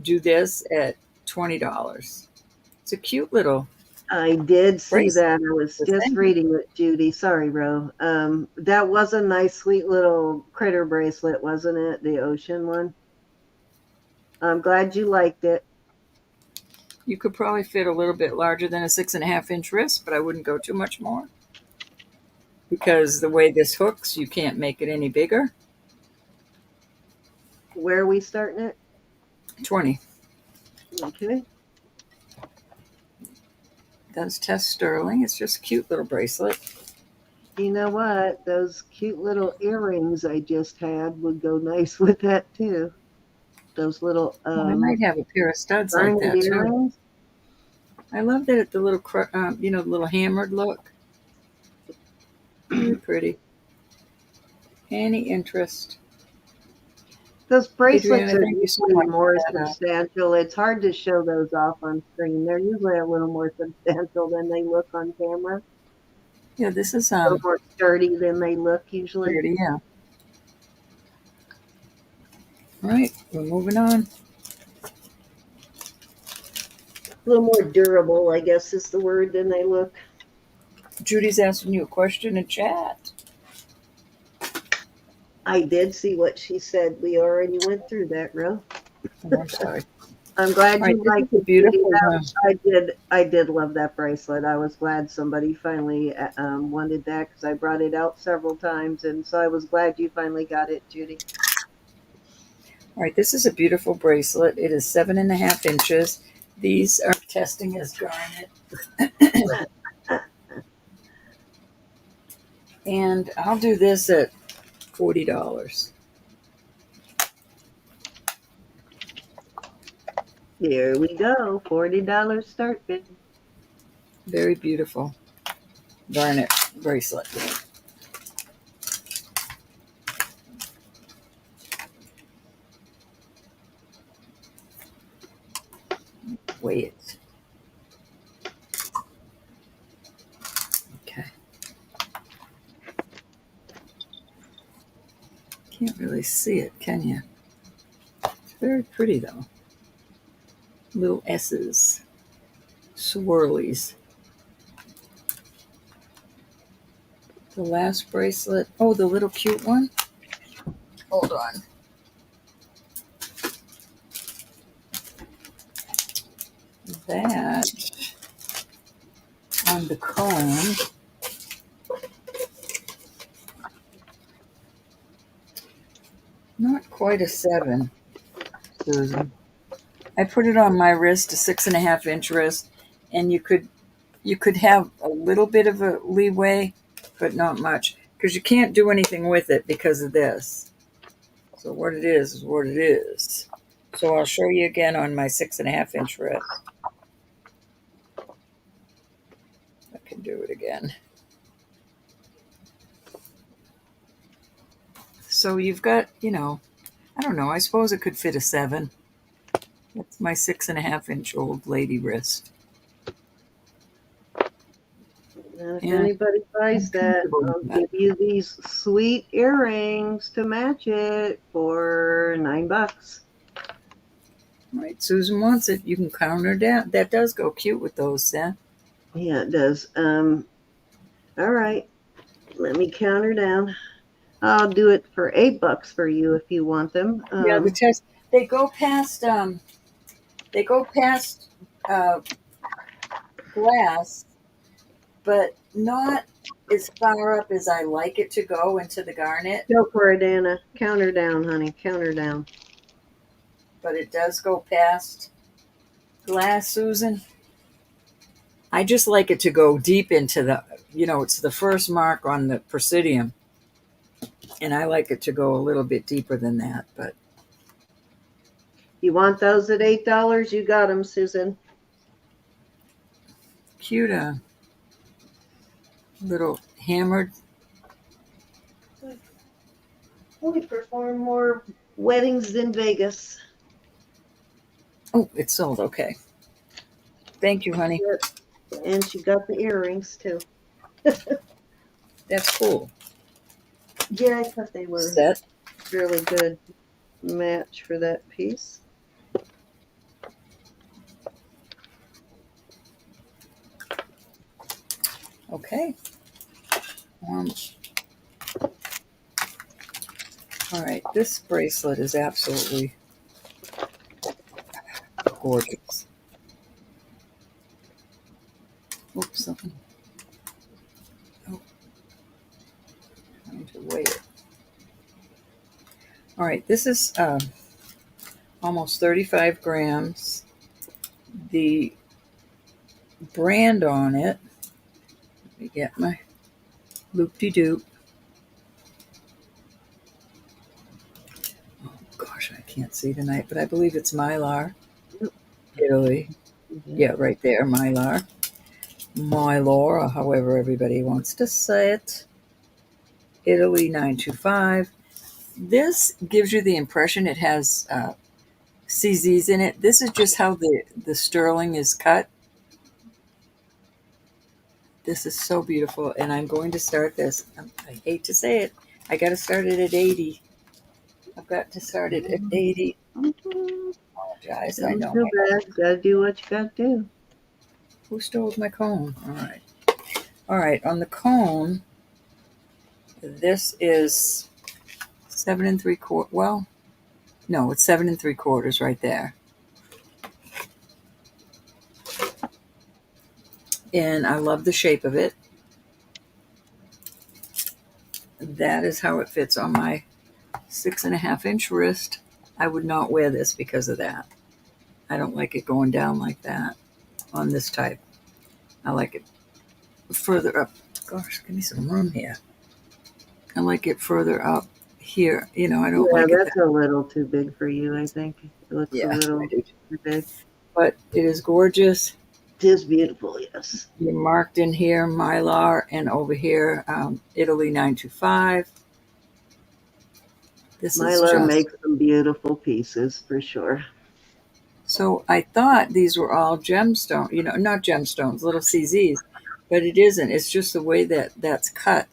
do this at $20. It's a cute little I did see bracelet. that. I was The just thing. reading it, Judy. Sorry, Ro. That was a nice, sweet little critter bracelet, wasn't it? The ocean one. I'm glad you liked it. You could probably fit a little bit larger than a 6.5 inch wrist, but I wouldn't go too much more because the way this hooks, you can't make it any bigger. Where are we starting it? 20. Okay. Does test sterling. It's just a cute little bracelet. You know what? Those cute little earrings I just had would go nice with that too. Those little Oh, I might have a pair of studs like garnet that too. earrings. I love that the little, the little hammered look. Very pretty. Any interest? Those bracelets Adriana, are thank you so usually much for more that. substantial. It's hard to show those off on screen. They're usually a little more substantial than they look on camera. Yeah, this is A little more sturdy than they look usually. 30, yeah. All right, we're moving on. A little more durable, I guess is the word, than they look. Judy's asking you a question in chat. I did see what she said. We already went through that, Ro. Oh, I'm sorry. I'm glad All right, you this liked is a it, Judy. beautiful one. I did love that bracelet. I was glad somebody finally wanted that because I brought it out several times, and so I was glad you finally got it, Judy. All right, this is a beautiful bracelet. It is 7.5 inches. These are testing as garnet. And I'll do this at $40. Here we go. $40 start bid. Very beautiful garnet bracelet. Weigh it. Okay. Can't really see it, can you? It's very pretty though. Little S's. Swirlies. The last bracelet. Oh, the little cute one. Hold on. that on the cone. Not quite a 7, Susan. I put it on my wrist, a 6.5-inch wrist, and you could have a little bit of a leeway, but not much, because you can't do anything with it because of this. So what it is what it is. So I'll show you again on my 6.5-inch wrist. I can do it again. So you've got, I don't know, I suppose it could fit a 7. That's my 6.5-inch old lady wrist. And if And anybody buys that, I'll give you these sweet earrings to match it for $9. Right, Susan wants it. You can count her down. That does go cute with those, Seth. Yeah, it does. All right. Let me count her down. I'll do it for $8 for you if you want them. Yeah, the test. They go past. They go past glass, but not as far up as I like it to go into the garnet. Go for it, Anna. Count her down, honey. Count her down. But it does go past glass, Susan. I just like it to go deep into the. It's the first mark on the presidium, and I like it to go a little bit deeper than that. But You want those at $8? You got them, Susan. cute, little hammered. We perform more weddings in Vegas. Oh, it's sold. Okay. Thank you, honey. And she got the earrings too. That's cool. Yeah, I thought they were Set. really good match for that piece. Okay. All right. This bracelet is absolutely gorgeous. Oops, something. Oh, trying to weigh it. All right. This is almost 35 grams. The brand on it. Let me get my loop-de-doop. Oh gosh, I can't see tonight, but I believe it's Mylar, Italy. Yeah, right there, Mylar. Mylar, or however everybody wants to say it. Italy 925. This gives you the impression it has CZs in it. This is just how the sterling is cut. This is so beautiful, and I'm going to start this. I hate to say it. I got to start it at 80. I've got to start it at 80. Apologize. I Don't know. feel bad. Gotta do what you gotta do. Who stole my cone? All right. All right. On the cone, this is 7 3/4. Well, no, it's 7 3/4 right there. And I love the shape of it. That is how it fits on my 6.5-inch wrist. I would not wear this because of that. I don't like it going down like that on this type. I like it further up. Gosh, give me some room here. I like it further up here. I don't like it. That's a little too big for you, I think. It looks a little too big. But it is gorgeous. It is beautiful, yes. You're marked in here, Mylar, and over here, Italy 925. Mylar makes some beautiful pieces for sure. So I thought these were all gemstone, not gemstones, little CZs, but it isn't. It's just the way that that's cut.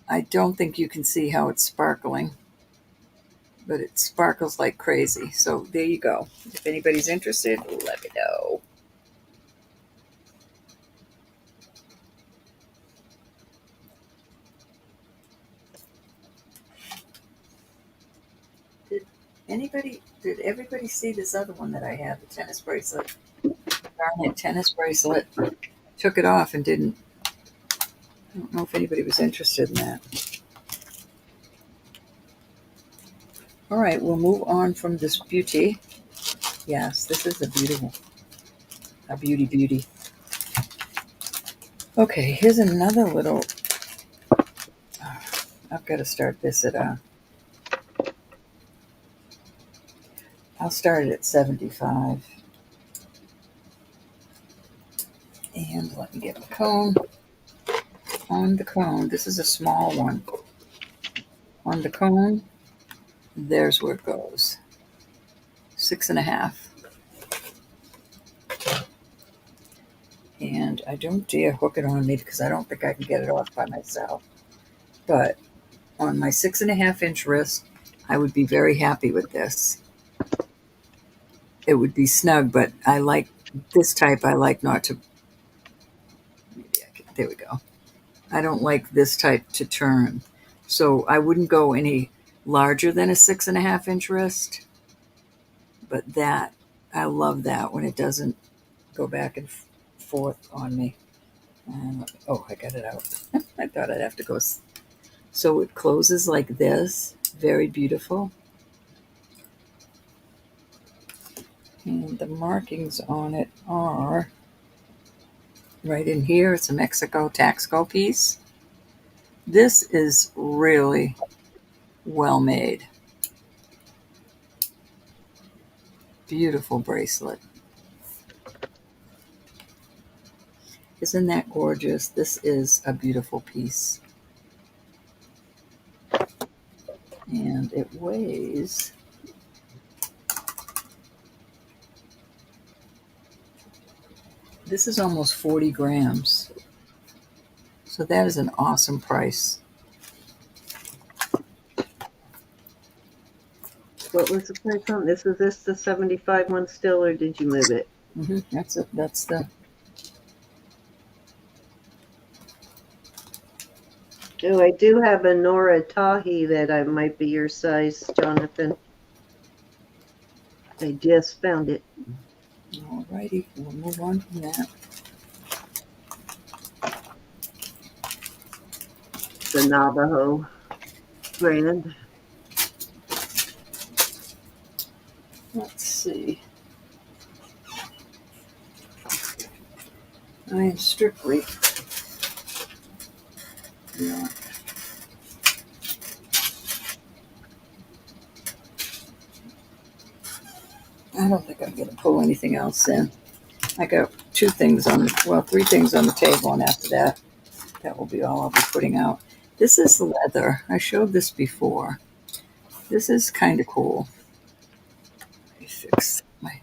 I don't think you can see how it's sparkling, but it sparkles like crazy. So there you go. If anybody's interested, let me know. Did everybody see this other one that I have, the tennis bracelet? garnet tennis bracelet. Took it off and didn't. I don't know if anybody was interested in that. All right, we'll move on from this beauty. Yes, this is a beauty. Okay, here's another little. I've got to start this at I'll start it at 75. And let me get the cone. On the cone, this is a small one. On the cone, there's where it goes. 6.5. And I don't dare hook it on me because I don't think I can get it off by myself. But on my 6.5-inch wrist, I would be very happy with this. It would be snug, but I like this type. I like not to. Maybe I can. There we go. I don't like this type to turn, so I wouldn't go any larger than a 6.5-inch wrist. But that I love that when it doesn't go back and forth on me. And, oh, I got it out. I thought I'd have to go. So it closes like this. Very beautiful. And the markings on it are right in here. It's a Mexico Taxco piece. This is really well made. Beautiful bracelet. Isn't that gorgeous? This is a beautiful piece. And it weighs this is almost 40 grams. So that is an awesome price. What was the price on this? Is this the 75 one still, or did you move it? That's it. That's the. Oh, I do have a Nora Tahi that I might be your size, Jonathan. I just found it. Alrighty, we'll move on from that. The Navajo brand. Let's see. I am strictly not. I don't think I'm going to pull anything else in. I got 3 things on the table, and after that, that will be all I'll be putting out. This is leather. I showed this before. This is kind of cool. Let me fix my.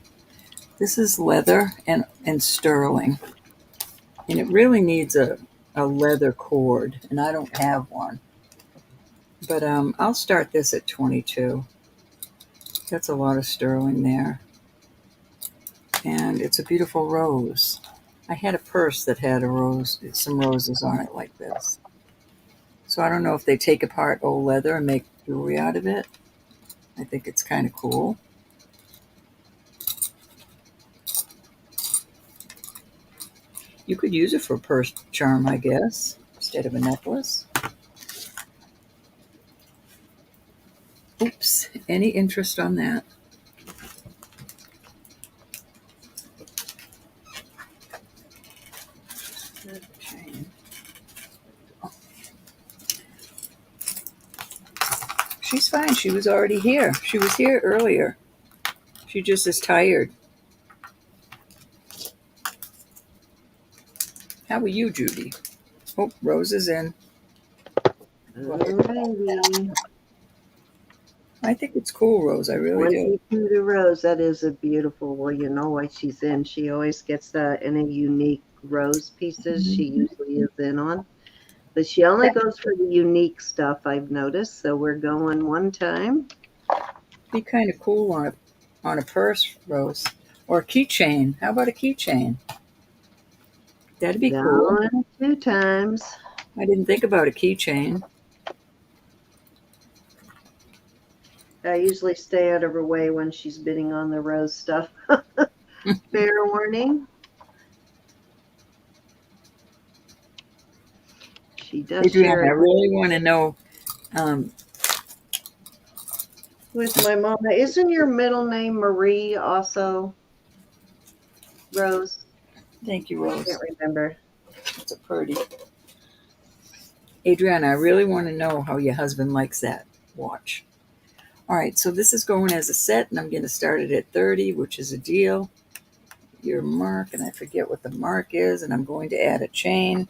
This is leather and sterling, and it really needs a leather cord, and I don't have one. But I'll start this at 22. That's a lot of sterling there. And it's a beautiful rose. I had a purse that had some roses on it like this. So I don't know if they take apart old leather and make jewelry out of it. I think it's kind of cool. You could use it for a purse charm, I guess, instead of a necklace. Oops, any interest on that? She's fine. She was already here. She was here earlier. She just is tired. How are you, Judy? Oh, Rose is in. Alrighty. I think it's cool, Rose. I really do. 22 to Rose. That is a beautiful. Well, you know why she's in. She always gets that in a unique rose pieces. She usually is in on. But she only goes for the unique stuff, I've noticed. So we're going one time. Be kind of cool on a purse, Rose, or a keychain. How about a keychain? That'd be cool. Down 2 times. I didn't think about a keychain. I usually stay out of her way when she's bidding on the rose stuff. Fair warning. She does Adriana, share I it really want to know. with my mama. Isn't your middle name Marie also, Rose? Thank you, I Rose. can't remember. It's a pretty. Adriana, I really want to know how your husband likes that watch. All right, so this is going as a set, and I'm going to start it at 30, which is a deal. Your mark, and I forget what the mark is, and I'm going to add a chain.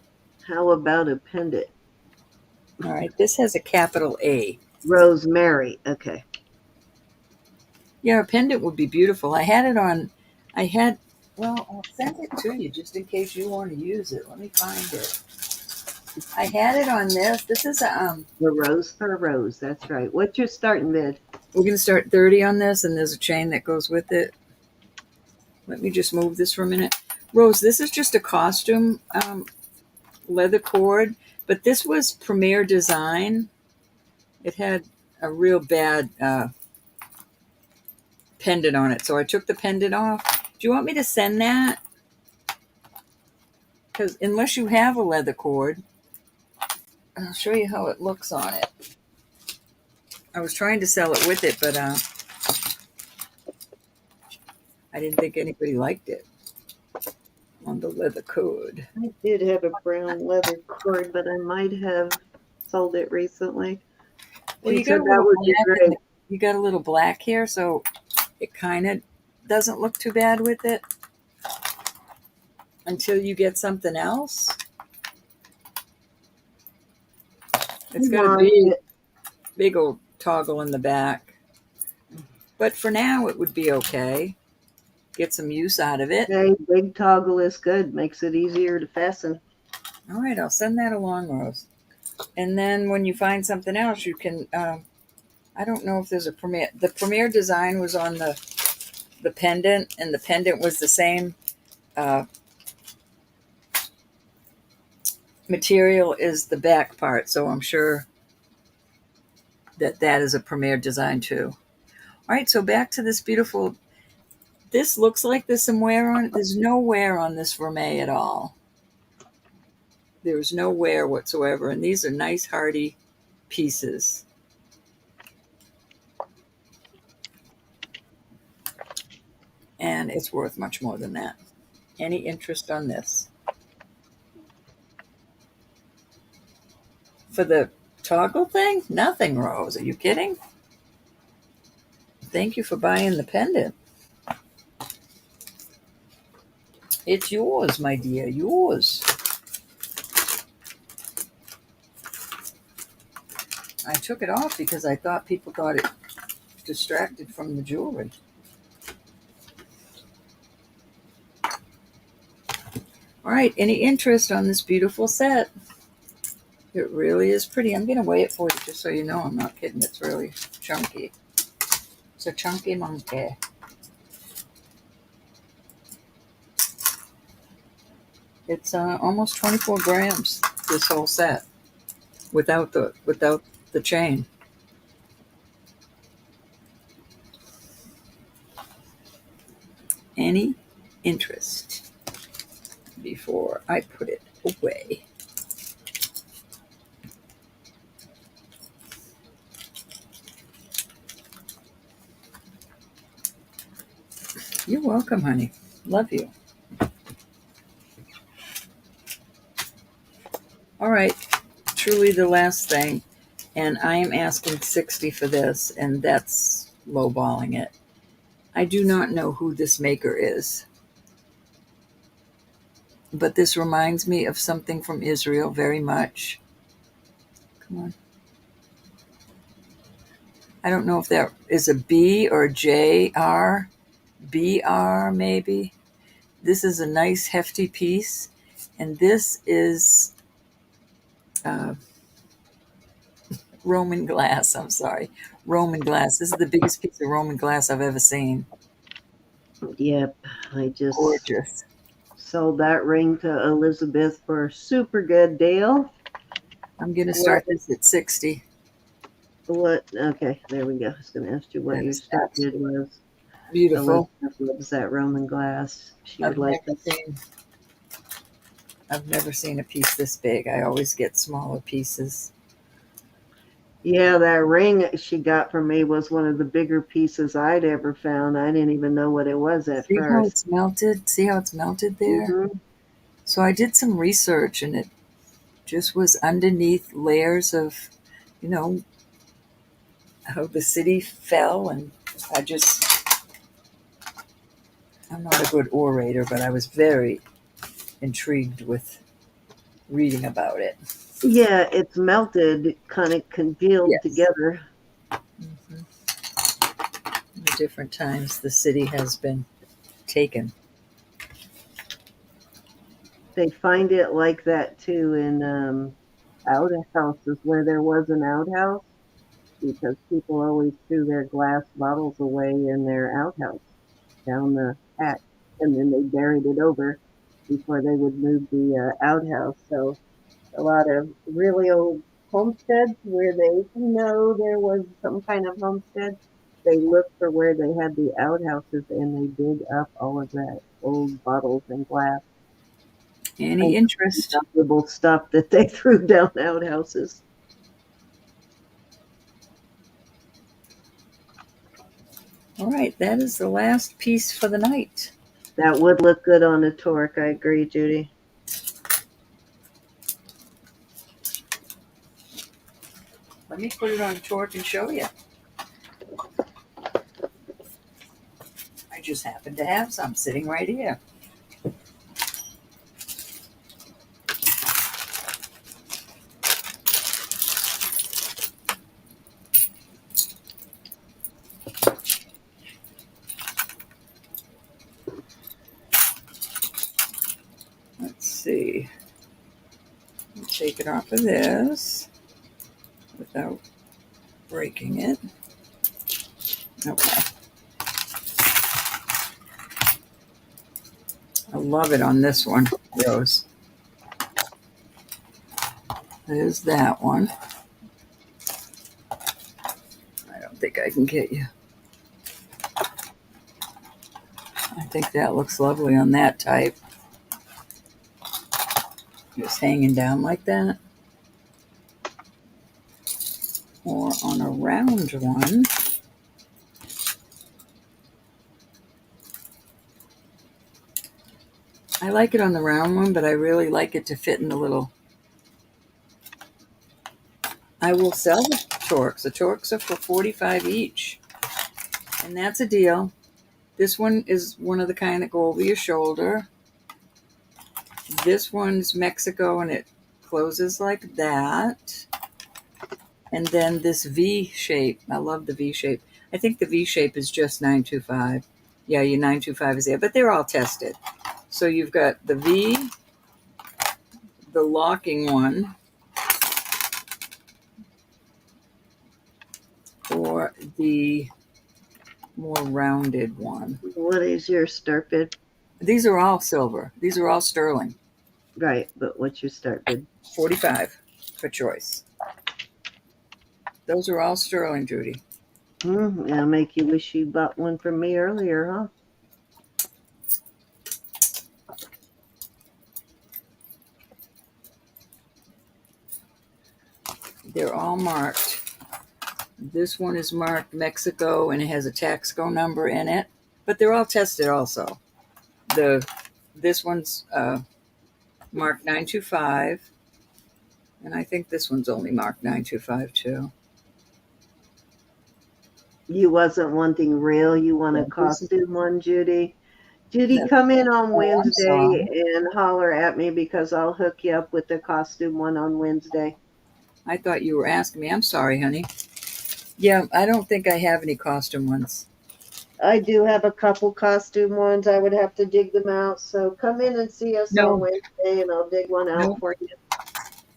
How about a pendant? All right, this has a capital A. Rosemary. Okay. Yeah, a pendant would be beautiful. I had it on, well, I'll send it to you just in case you want to use it. Let me find it. I had it on this. This is The rose for rose. That's right. What's your starting bid? we're going to start 30 on this, and there's a chain that goes with it. Let me just move this for a minute. Rose, this is just a costume leather cord, but this was Premier Design. It had a real bad pendant on it, so I took the pendant off. Do you want me to send that? Because unless you have a leather cord, I'll show you how it looks on it. I was trying to sell it with it, but I didn't think anybody liked it on the leather cord. I did have a brown leather cord, but I might have sold it recently. Well, She you got said a that little would be black. great. You got a little black here, so it kind of doesn't look too bad with it until you get something else. It's got a big old toggle in the back, but for now it would be okay. Get some use out of it. Okay, big toggle is good. Makes it easier to fasten. All right, I'll send that along, Rose. And then when you find something else, you can. I don't know if there's a Premier. The Premier Design was on the pendant, and the pendant was the same material as the back part. So I'm sure that is a Premier Design too. All right, so back to this beautiful. This looks like there's some wear on it. There's no wear on this vermeil at all. There's no wear whatsoever, and these are nice, hardy pieces. And it's worth much more than that. Any interest on this? For the toggle thing? Nothing, Rose. Are you kidding? Thank you for buying the pendant. It's yours, my dear, yours. I took it off because I thought people thought it distracted from the jewelry. All right, any interest on this beautiful set? It really is pretty. I'm going to weigh it for you just so you know I'm not kidding. It's really chunky. It's a chunky monkey. It's almost 24 grams, this whole set, without the chain. Any interest before I put it away? You're welcome, honey. Love you. All right, truly the last thing, and I am asking 60 for this, and that's lowballing it. I do not know who this maker is, but this reminds me of something from Israel very much. Come on. I don't know if that is a B or J R, BR maybe. This is a nice hefty piece, and this is Roman glass. I'm sorry, Roman glass. This is the biggest piece of Roman glass I've ever seen. Yep, I just Gorgeous. sold that ring to Elizabeth for a super good deal. I'm going to start this at 60. What? Okay, there we go. I was going to ask you what your start bid was. Beautiful. Elizabeth loves that Roman glass. She would I've like never that. seen. I've never seen a piece this big. I always get smaller pieces. Yeah, that ring she got from me was one of the bigger pieces I'd ever found. I didn't even know what it was at See how first. it's melted? See how it's melted there? Hmm. So I did some research and it just was underneath layers of, you know, how the city fell. And I'm not a good orator, but I was very intrigued with reading about it. Yeah, it's melted, kind of congealed Yes. together. hmm The different times the city has been taken. They find it like that too in outhouses where there was an outhouse because people always threw their glass bottles away in their outhouse down the hatch and then they buried it over before they would move the outhouse. So a lot of really old homesteads where they know there was some kind of homestead, they look for where they had the outhouses and they dig up all of that old bottles and glass and Any interest? valuable stuff that they threw down outhouses. All right, that is the last piece for the night. That would look good on a torque. I agree, Judy. Let me put it on torque and show you. I just happen to have some sitting right here. Let's see. Take it off of this without breaking it. Okay. I love it on this one, Rose. There's that one. I don't think I can get you. I think that looks lovely on that type. Just hanging down like that. Or on a round one. I like it on the round one, but I really like it to fit in the little. I will sell the torques. The torques are for $45 each. And that's a deal. This one is one of the kind that go over your shoulder. This one's Mexico and it closes like that. And then this V shape. I love the V shape. I think the V shape is just 925. Yeah, your 925 is there, but they're all tested. So you've got the V, the locking one, or the more rounded one. What is your start bid? These are all silver. These are all sterling. Right, but what's your start bid? 45 for choice. Those are all sterling, Judy. It'll make you wish you bought one from me earlier, huh? They're all marked. This one is marked Mexico and it has a Taxco number in it, but they're all tested also. This one's marked 925, and I think this one's only marked 925 too. You wasn't wanting real, you want a Yeah, costume one, Judy? Judy, come in on Wednesday and holler at me because I'll hook you up with the costume one on Wednesday. I thought you were asking me. I'm sorry, honey. Yeah, I don't think I have any costume ones. I do have a couple costume ones. I would have to dig them out. So come in and see us on No. Wednesday and I'll dig one out for you.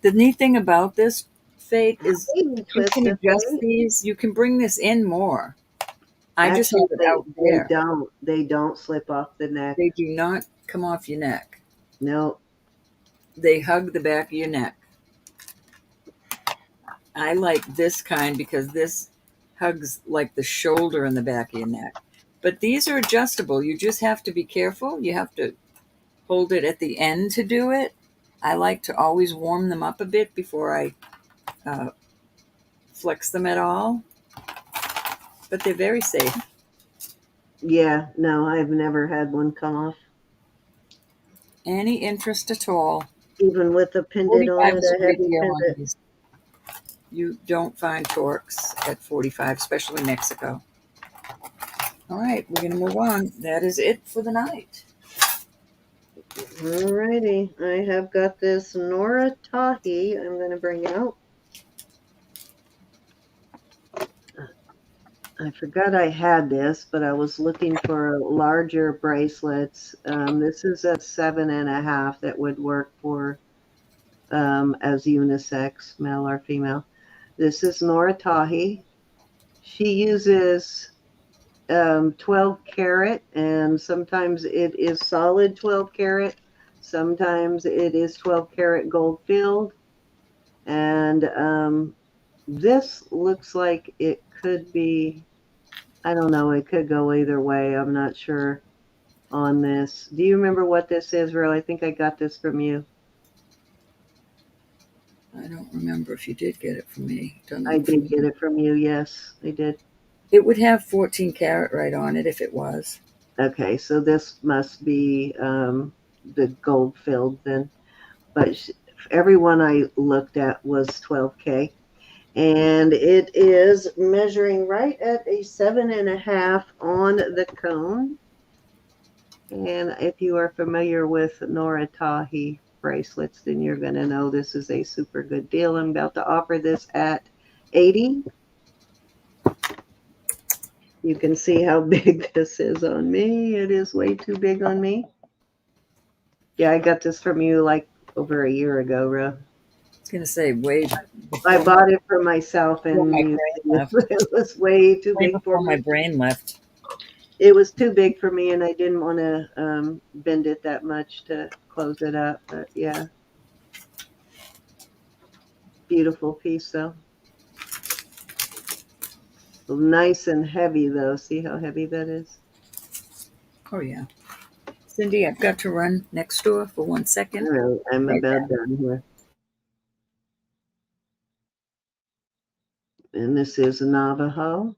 The neat thing about this, Faith, is Baby you twist can of adjust fate. these. You can bring this in more. I just Actually, have it out there. they don't slip off the neck. They do not come off your neck. No. They hug the back of your neck. I like this kind because this hugs like the shoulder and the back of your neck. But these are adjustable. You just have to be careful. You have to hold it at the end to do it. I like to always warm them up a bit before I flex them at all, but they're very safe. Yeah, no, I've never had one come off. Any interest at all? Even with a pendant on 45 it, is a a great heavy deal on pendant. these. You don't find torques at 45, especially Mexico. All right, we're going to move on. That is it for the night. Alrighty, I have got this Nora Tahi I'm going to bring out. I forgot I had this, but I was looking for larger bracelets. This is a 7.5 that would work for as unisex, male or female. This is Nora Tahi. She uses 12 karat, and sometimes it is solid 12 karat. Sometimes it is 12 karat gold filled. And this looks like it could be, I don't know, it could go either way. I'm not sure on this. Do you remember what this is, Ro? I think I got this from you. I don't remember if you did get it from me. Doesn't I look did get familiar. it from you. Yes, I did. It would have 14 karat right on it if it was. Okay, so this must be the gold filled then. But everyone I looked at was 12K. And it is measuring right at a 7.5 on the cone. And if you are familiar with Nora Tahi bracelets, then you're going to know this is a super good deal. I'm about to offer this at 80. You can see how big this is on me. It is way too big on me. Yeah, I got this from you like over a year ago, Ro. I was going to say, way I before bought it for myself, my and brain left. it was way too Way big for before my me. brain left. It was too big for me, and I didn't want to bend it that much to close it up. But yeah, beautiful piece though. Nice and heavy though. See how heavy that is? Oh, yeah. Cindy, I've got to run next door for 1 All second. right, I'm Right about back. done here. And this is Navajo.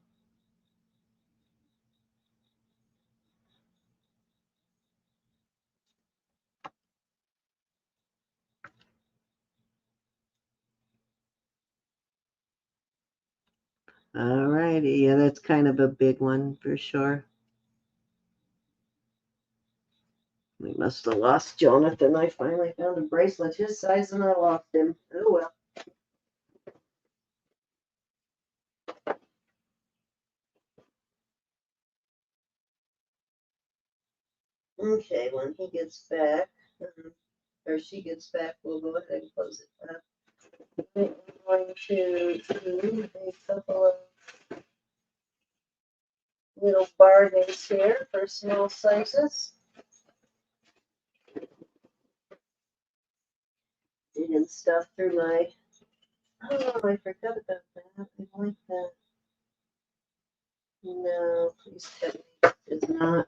All righty. Yeah, that's kind of a big one for sure. We must have lost Jonathan. I finally found a bracelet his size and I lost him. Oh well. Okay, when he gets back, or she gets back, we'll go ahead and close it up. I'm going to do a couple of little bargains here for small sizes. Digging stuff through my, oh, I forgot about that. I like that. No, please tell me it is not.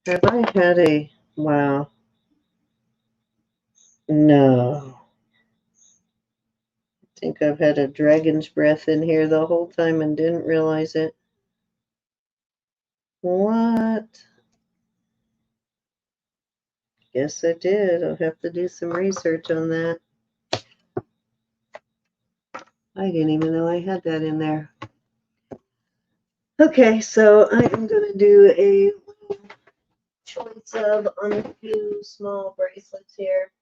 Have I had a, wow, no. I think I've had a dragon's breath in here the whole time and didn't realize it. What? Guess I did. I'll have to do some research on that. I didn't even know I had that in there. Okay, so I am going to do a choice of on a few small bracelets here.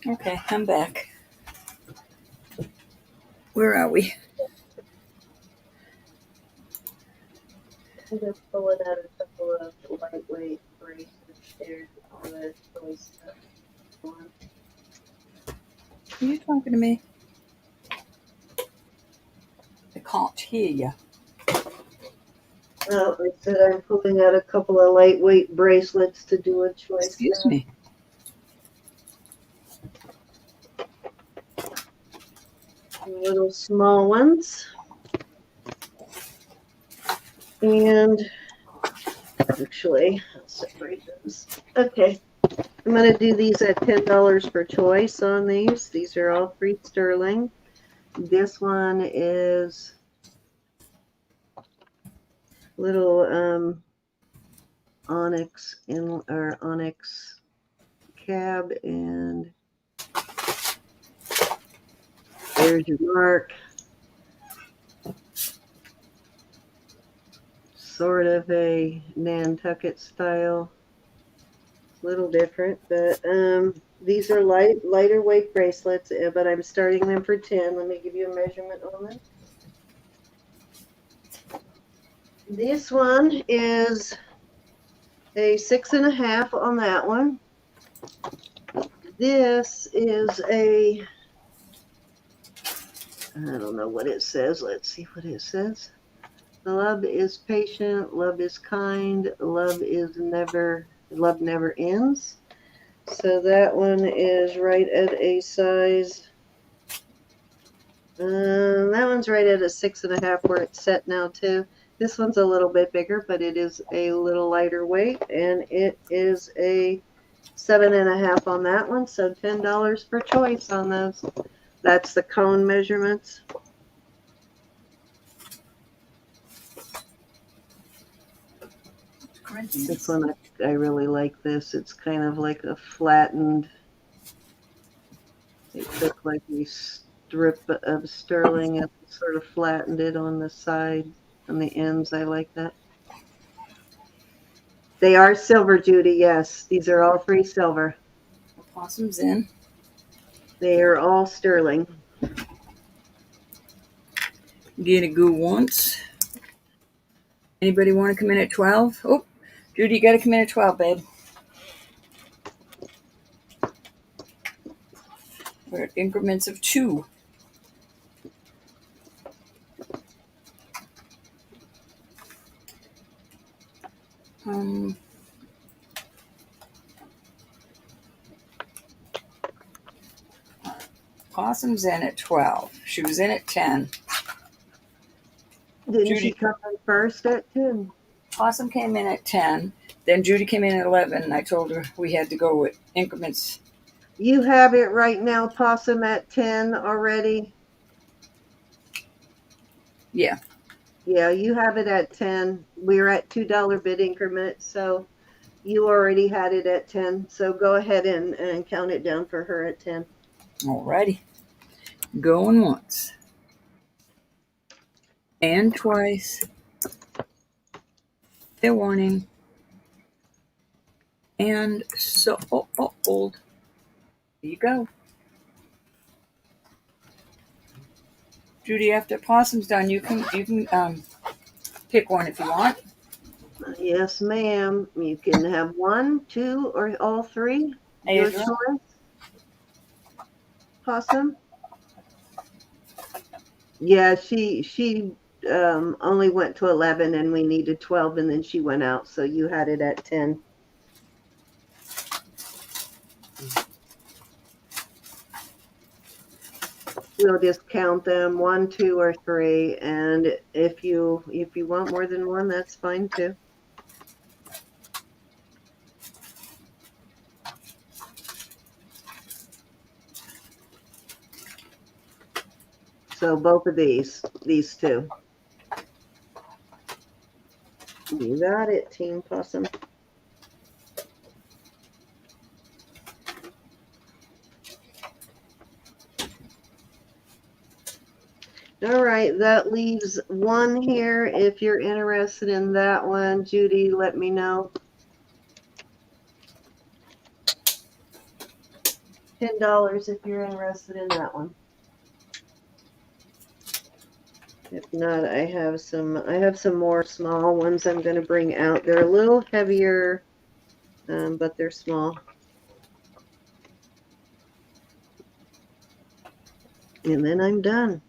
Okay, I'm back. Where are we? I'm just pulling out a couple of lightweight bracelets there to do a choice of one. Are you talking to me? I can't hear you. Well, I said I'm pulling out a couple of lightweight bracelets to do a choice. Excuse me. little small ones. And actually, I'll separate those. Okay. I'm going to do these at $10 per choice on these. These are all free sterling. This one is little onyx or onyx cab, and there's your mark. Sort of a Nantucket style. A little different, but these are lighter weight bracelets, but I'm starting them for 10. Let me give you a measurement on them. This one is a 6.5 on that one. This is a, I don't know what it says. Let's see what it says. Love is patient, love is kind, love never ends. So that one is right at a size. That one's right at a 6.5 where it's set now too. This one's a little bit bigger, but it is a little lighter weight, and it is a 7.5 on that one. So $10 per choice on those. That's the cone measurements. This one, I really like this. It's kind of like a flattened, they took like a strip of sterling and sort of flattened it on the side, on the ends. I like that. They are silver, Judy. Yes, these are all free silver. Possum's in. They are all sterling. Get a go once. Anybody want to come in at 12? Oh, Judy, you got to come in at 12, babe. We're at increments of 2. Possum's in at 12. She was in at 10. Didn't Judy, she come in first at 10? Possum came in at 10. Then Judy came in at 11. And I told her we had to go with increments. You have it right now, Possum, at 10 already? Yeah. Yeah, you have it at 10. We're at $2 bid increments, so you already had it at 10. So go ahead and count it down for her at 10. Alrighty. Going once. And twice. Fair warning. And so old. There you go. Judy, after Possum's done, you can pick one if you want. Yes, ma'am. You can have 1, 2, or all 3. Your choice. Possum. Yeah, she only went to 11, and we needed 12, and then she went out. So you had it at 10. We'll just count them 1, 2, or 3, and if you want more than one, that's fine too. So both of these two. You got it, Team Possum. All right, that leaves one here. If you're interested in that one, Judy, let me know. $10 if you're interested in that one. If not, I have some more small ones I'm going to bring out. They're a little heavier, but they're small. And then I'm done.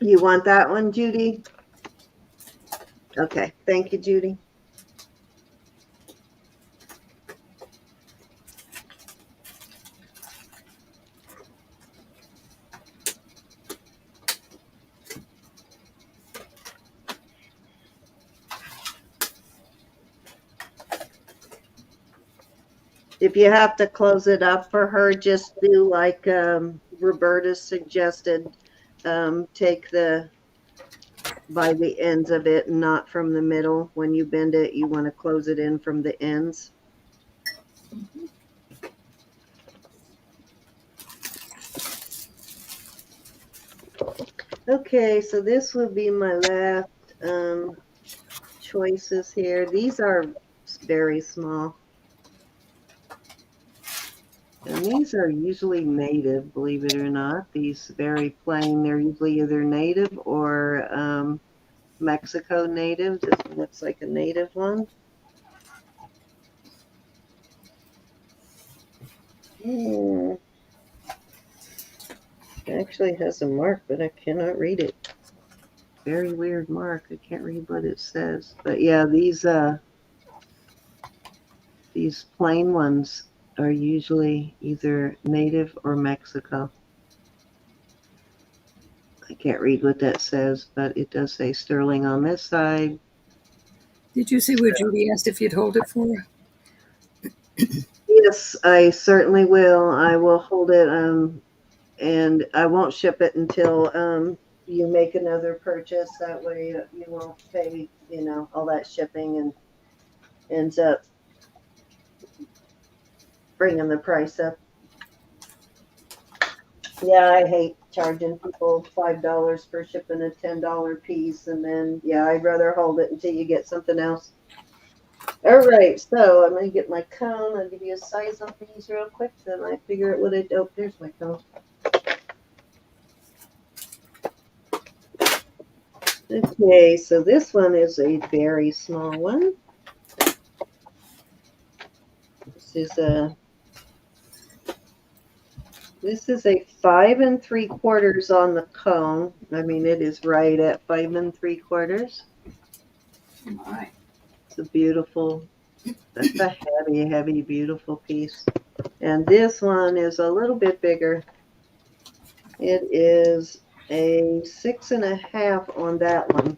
You want that one, Judy? Okay. Thank you, Judy. If you have to close it up for her, just do like Roberta suggested. Take by the ends of it, not from the middle. When you bend it, you want to close it in from the ends. Okay, so this will be my last choices here. These are very small. And these are usually native, believe it or not. These very plain, they're usually either native or Mexico native. This one looks like a native one. It actually has a mark, but I cannot read it. Very weird mark. I can't read what it says. But yeah, these plain ones are usually either native or Mexico. I can't read what that says, but it does say sterling on this side. Did you see where Judy asked if you'd hold it for her? Yes, I certainly will. I will hold it, and I won't ship it until you make another purchase. That way you won't pay, all that shipping and ends up bringing the price up. Yeah, I hate charging people $5 for shipping a $10 piece, and then I'd rather hold it until you get something else. All right, so I'm going to get my cone. I'll give you a size on these real quick, then I figure out what I do. There's my cone. Okay, so this one is a very small one. This is a 5 3/4 on the cone. I mean, it is right at 5 3/4. All right. It's a beautiful. That's a heavy, heavy, beautiful piece. And this one is a little bit bigger. It is a 6 1/2 on that one.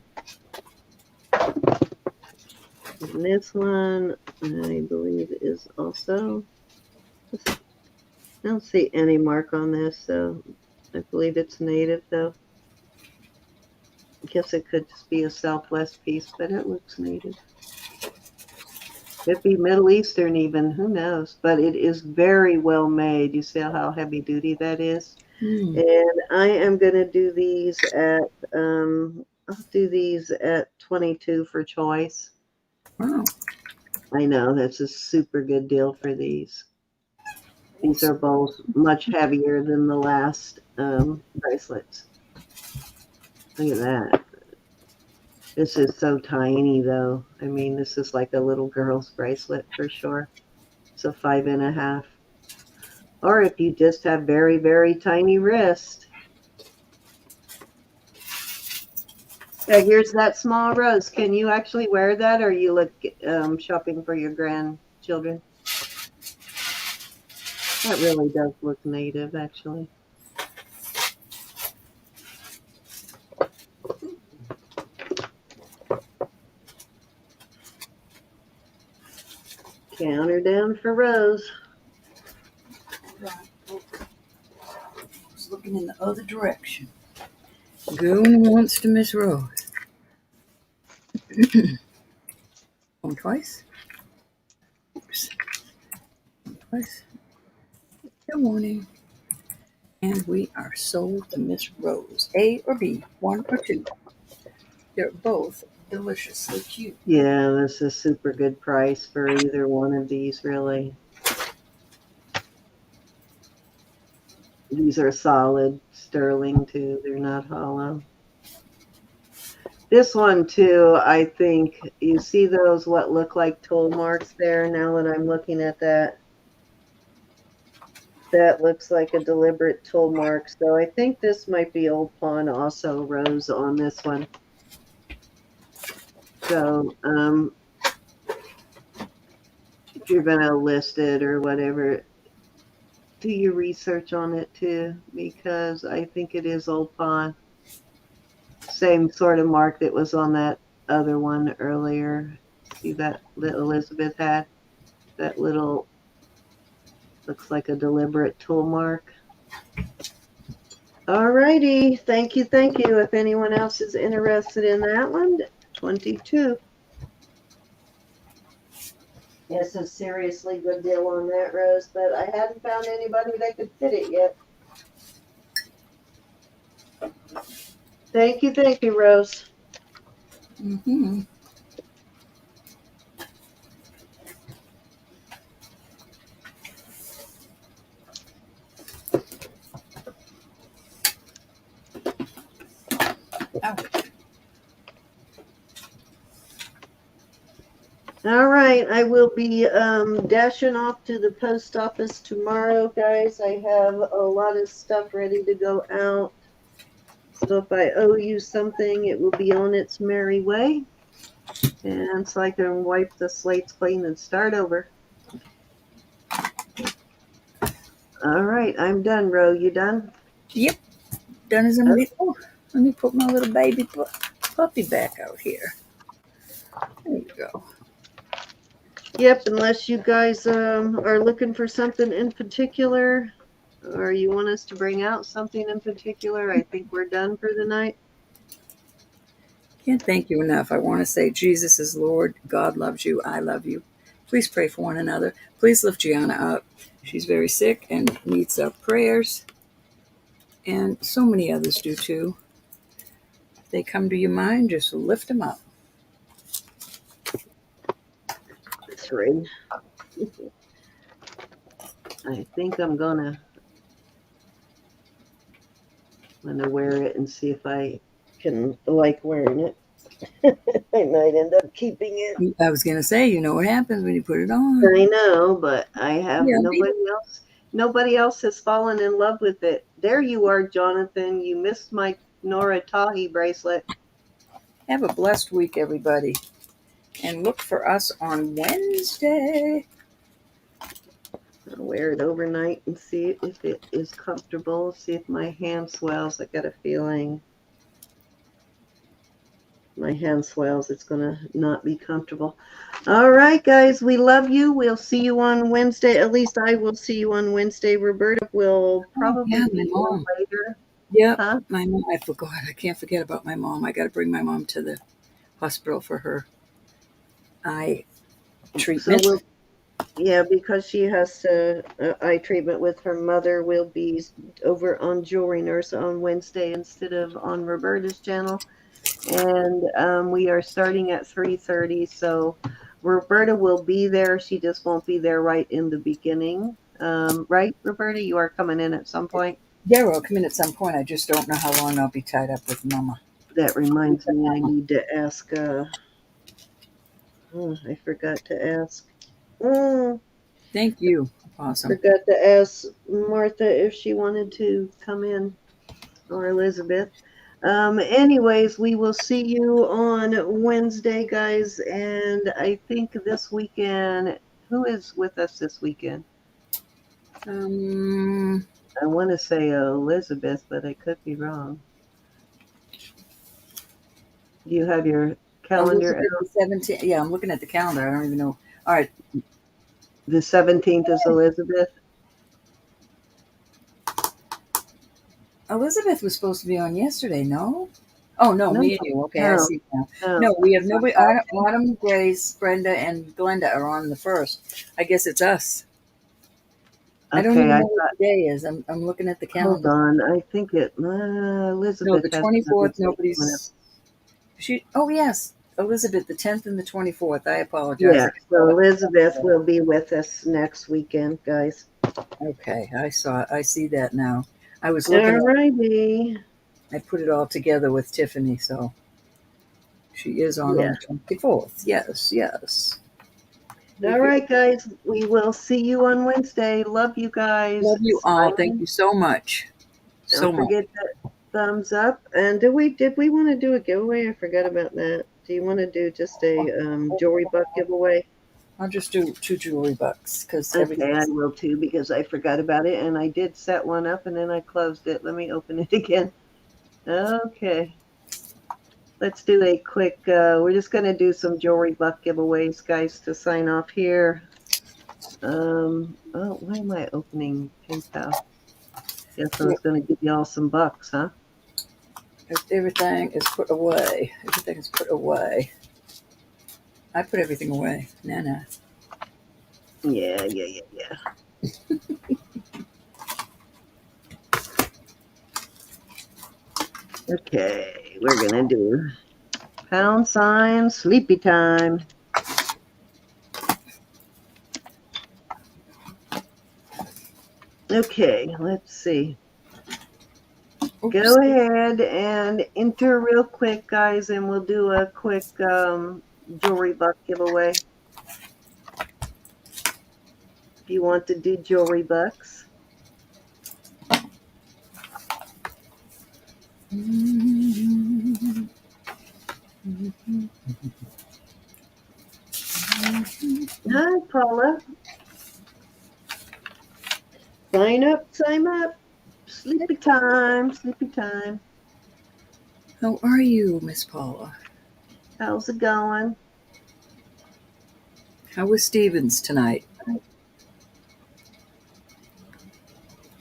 And this one, I believe, is also. I don't see any mark on this, so I believe it's native, though. I guess it could just be a Southwest piece, but it looks native. Could be Middle Eastern even, who knows? But it is very well made. You see how heavy duty that is? And I am going to do these at, I'll do these at 22 for choice. Wow. I know, that's a super good deal for these. These are both much heavier than the last bracelets. Look at that. This is so tiny, though. I mean, this is like a little girl's bracelet for sure. It's a 5 1/2. Or if you just have very, very tiny wrist. Yeah, here's that small rose. Can you actually wear that, or you look shopping for your grandchildren? That really does look native, actually. Counter down for Rose. I was looking in the other direction. Going once to Miss Rose. Going twice. Oops. Twice. Good morning. And we are sold to Miss Rose. A or B, 1 or 2. They're both deliciously cute. Yeah, this is super good price for either one of these, really. These are solid sterling, too. They're not hollow. This one, too, I think, you see those what look like tool marks there now that I'm looking at that? that looks like a deliberate tool mark. So I think this might be Old Pawn also, Rose, on this one. So if you're going to list it or whatever, do your research on it too, because I think it is Old Pawn. Same sort of mark that was on that other one earlier. See that Elizabeth had? That little, looks like a deliberate tool mark. All righty. Thank you. Thank you. If anyone else is interested in that one, 22. It's a seriously good deal on that, Rose, but I hadn't found anybody that could fit it yet. Thank you, Rose. Mm-hmm. Oh. All right, I will be dashing off to the post office tomorrow, guys. I have a lot of stuff ready to go out. So if I owe you something, it will be on its merry way. And so I can wipe the slates clean and start over. All right, I'm done, Ro. You done? Yep. Done as I'm before. Let me put my little baby puppy back out here. There you go. Yep, unless you guys are looking for something in particular or you want us to bring out something in particular, I think we're done for the night. Can't thank you enough. I want to say Jesus is Lord. God loves you. I love you. Please pray for one another. Please lift Gianna up. She's very sick and needs our prayers. And so many others do too. If they come to your mind, just lift them up. 3. I think I'm gonna wear it and see if I can like wearing it. I might end up keeping it. I was going to say, you know what happens when you put it on. I know, but I have Yeah, nobody else. Nobody else has fallen in love with it. There you are, Jonathan. You missed my Nora Tahi bracelet. Have a blessed week, everybody. And look for us on Wednesday. I'll wear it overnight and see if it is comfortable. See if my hand swells. I got a feeling my hand swells. It's going to not be comfortable. All right, guys. We love you. We'll see you on Wednesday. At least I will see you on Wednesday. Roberta will probably be on later. Yep. Huh? My mom. I forgot. I can't forget about my mom. I got to bring my mom to the hospital for her eye treatment. So yeah, because she has eye treatment with her mother, we'll be over on Jewelry Nurse on Wednesday instead of on Roberta's channel. And we are starting at 3:30. So Roberta will be there. She just won't be there right in the beginning. Right, Roberta? You are coming in at some point? Yeah, I'll come in at some point. I just don't know how long I'll be tied up with Mama. That reminds me, I need to ask. I forgot to ask. Thank you. Awesome. Forgot to ask Martha if she wanted to come in, or Elizabeth. Anyways, we will see you on Wednesday, guys. And I think this weekend, who is with us this weekend? I want to say Elizabeth, but I could be wrong. Do you have your calendar? The 17th. Yeah, I'm looking at the calendar. I don't even know. All right. The 17th is Elizabeth. Elizabeth was supposed to be on yesterday, no? Oh, no, me and you. Okay, I see now. No. No, we have nobody. Autumn, Grace, Brenda, and Glenda are on the 1st. I guess it's us. I don't even know what the day is. I'm looking at the calendar. Hold on. I think Elizabeth. No, the 24th, nobody's. Oh, yes. Elizabeth, the 10th and the 24th. I apologize. Yeah, so Elizabeth will be with us next weekend, guys. Okay, I see that now. I was looking. Alrighty. I put it all together with Tiffany, so she is on the 24th. Yes, yes. All right, guys. We will see you on Wednesday. Love you guys. Love you all. Thank Smiling. you so much. So Don't much. forget that thumbs up. And did we want to do a giveaway? I forgot about that. Do you want to do just a jewelry buck giveaway? I'll just do 2 jewelry bucks because Okay, I everything's. will too because I forgot about it and I did set one up and then I closed it. Let me open it again. Okay. Let's do a quick, we're just going to do some jewelry buck giveaways, guys, to sign off here. Oh, why am I opening PayPal? Guess I was going to give y'all some bucks, huh? Everything is put away. Everything is put away. I put everything away. Nah. Yeah. Okay, we're going to do # sleepy time. Okay, let's see. Oops. Go ahead and enter real quick, guys, and we'll do a quick jewelry buck giveaway. If you want to do jewelry bucks. Hi, Paula. Sign up. Sleepy time. How are you, Miss Paula? How's it going? How was Stevens tonight?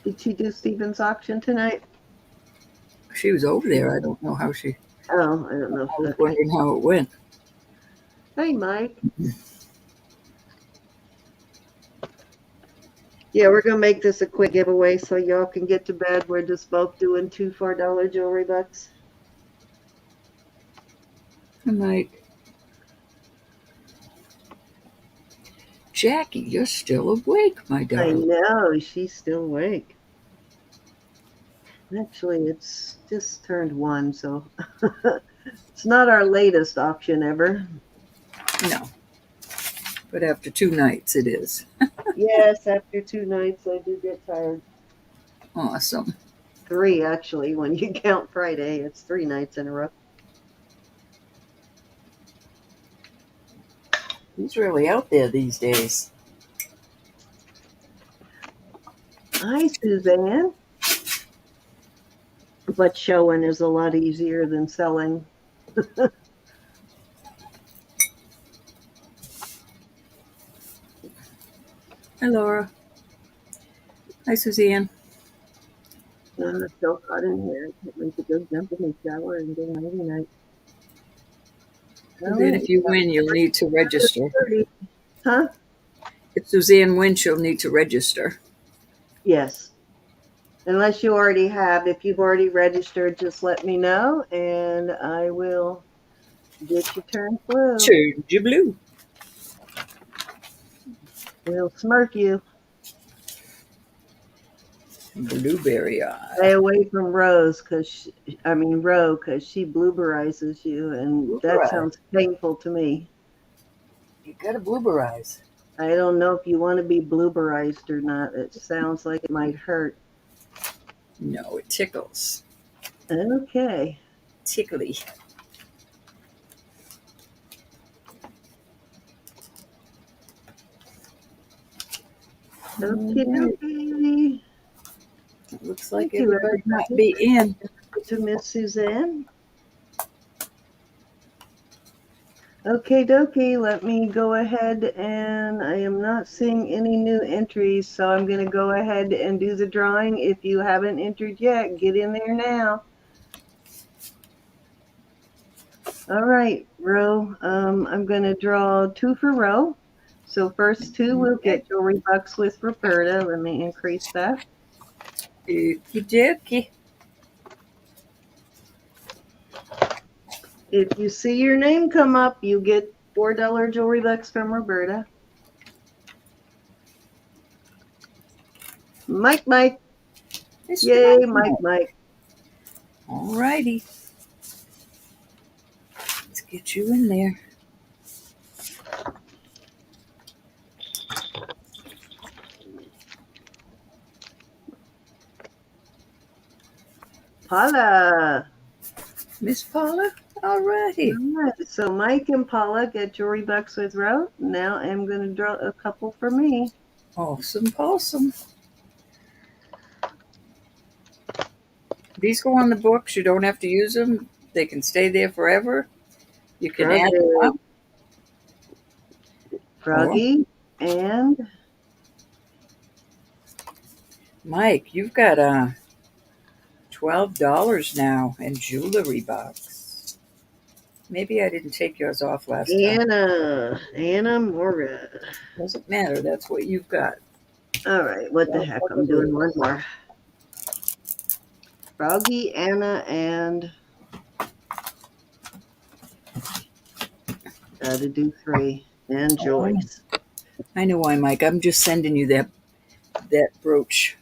Did she do Stephen's auction tonight? She was over there. I don't know how she. Oh, I don't know. I was wondering how it went. Hey, Mike. Yeah, we're going to make this a quick giveaway so y'all can get to bed. We're just both doing 2 $4 jewelry bucks. I'm like, Jackie, you're still awake, my I darling. know, she's still awake. Actually, it's just turned 1, so it's not our latest auction ever. No. But after 2 nights, it is. Yes, after 2 nights, I do get tired. Awesome. 3, actually, when you count Friday. It's 3 nights in a row. He's really out there these days. Hi, Suzanne. But showing is a lot easier than selling. Hi, Laura. Hi, Suzanne. I'm so hot in here. I can't wait to go jump in the shower and go nighty night. Suzanne, if you win, you'll need to register. Huh? If Suzanne wins, she'll need to register. Yes. Unless you already have. If you've already registered, just let me know and I will get you turned blue. Turned you blue. We'll smirk you. Blueberry eye. Stay away from Rose because she blueberizes you, and that sounds painful to me. You gotta blueberize. I don't know if you want to be blueberized or not. It sounds like it might hurt. No, it tickles. Okay. Tickly. Okay. It looks like Thank you, everybody might everybody. be in. To Miss Suzanne. Okay, dokie, let me go ahead, and I am not seeing any new entries, so I'm going to go ahead and do the drawing. If you haven't entered yet, get in there now. All right, Row, I'm going to draw 2 for Row. So first 2 will get jewelry bucks with Roberta. Let me increase that. Okie dokie. If you see your name come up, you get $4 jewelry bucks from Roberta. Mike. Yay, Mike. All righty. Let's get you in there. Paula. Miss Paula. All righty. All right, so Mike and Paula get Jewelry Bucks with Ro. Now I'm going to draw a couple for me. Awesome possum. These go on the books. You don't have to use them. They can stay there forever. You can add them up. Froggy and Mike, you've got $12 now in jewelry box. Maybe I didn't take yours off last time. Anna Mora. Doesn't matter. That's what you've got. All right, what the heck? I'm doing one more. Froggy, Anna, and gotta do 3. And Joyce. I know why, Mike. I'm just sending you that brooch.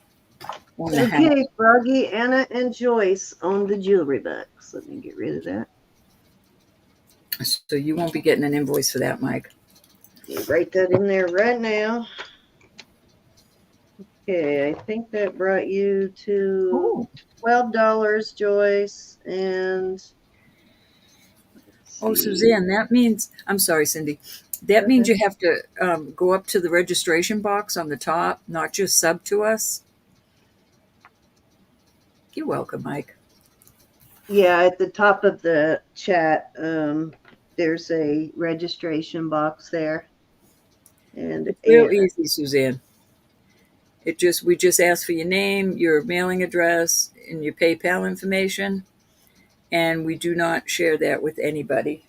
Okay, Froggy, Anna, and Joyce on the jewelry box. Let me get rid of that. So you won't be getting an invoice for that, Mike. You write that in there right now. Okay, I think that brought you to $12, Joyce, and Suzanne, that means, I'm sorry, Cindy. That means you have to go up to the registration box on the top, not just sub to us. You're welcome, Mike. Yeah, at the top of the chat, there's a registration box there. And it's real easy, Suzanne. We just ask for your name, your mailing address, and your PayPal information, and we do not share that with anybody.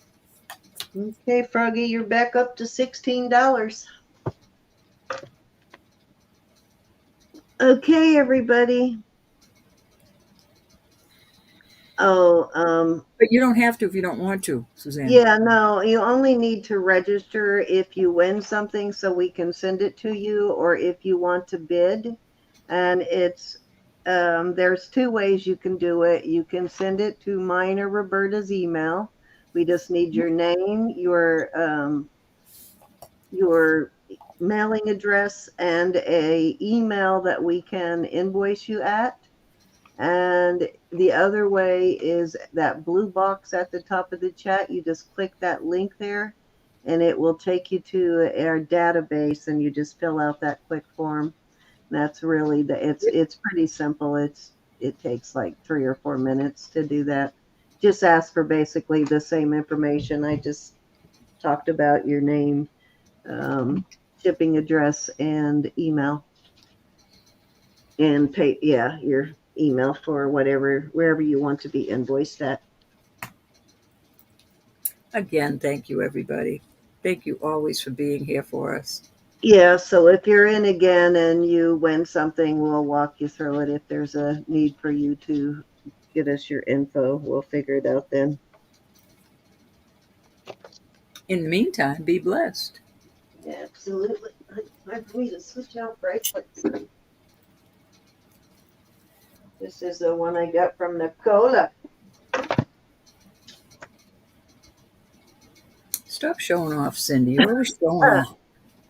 Okay, Froggy, you're back up to $16. Okay, everybody. But you don't have to if you don't want to, Suzanne. Yeah, no, you only need to register if you win something so we can send it to you, or if you want to bid. And it's there's 2 ways you can do it. You can send it to mine or Roberta's email. We just need your name, your mailing address, and a email that we can invoice you at. And the other way is that blue box at the top of the chat. You just click that link there and it will take you to our database, and you just fill out that quick form. That's really it's pretty simple. It takes like 3 or 4 minutes to do that. Just ask for basically the same information I just talked about: your name, shipping address, and email, and pay. Yeah, your email for wherever you want to be invoiced at. Again, thank you, everybody. Thank you always for being here for us. Yeah, so if you're in again and you win something, we'll walk you through it. If there's a need for you to get us your info, we'll figure it out then. In the meantime, be blessed. Yeah, absolutely. Time for me to switch out bracelets. This is the one I got from Nicola. Stop showing off, Cindy. You're always showing off.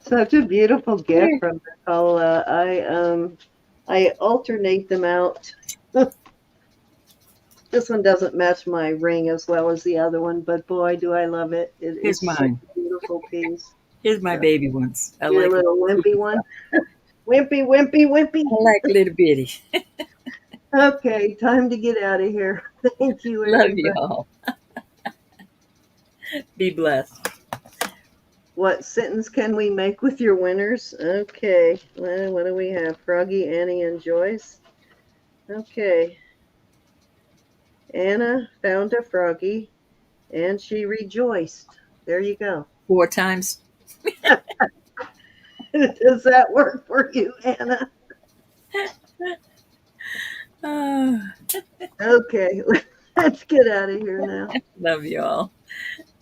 Such a beautiful gift from Nicola. I alternate them out. This one doesn't match my ring as well as the other one, but boy, do I love it. Here's mine. A beautiful piece. Here's my baby ones. I Your like little wimpy one. Wimpy, wimpy, wimpy. I like little bitty. Okay, time to get out of here. Thank you, everybody. Love you all. Be blessed. What sentence can we make with your winners? Okay, well, what do we have? Froggy, Annie, and Joyce. Okay. Anna found a froggy, and she rejoiced. There you go. 4 times. Does that work for you, Anna? Okay, let's get out of here now. Love you all.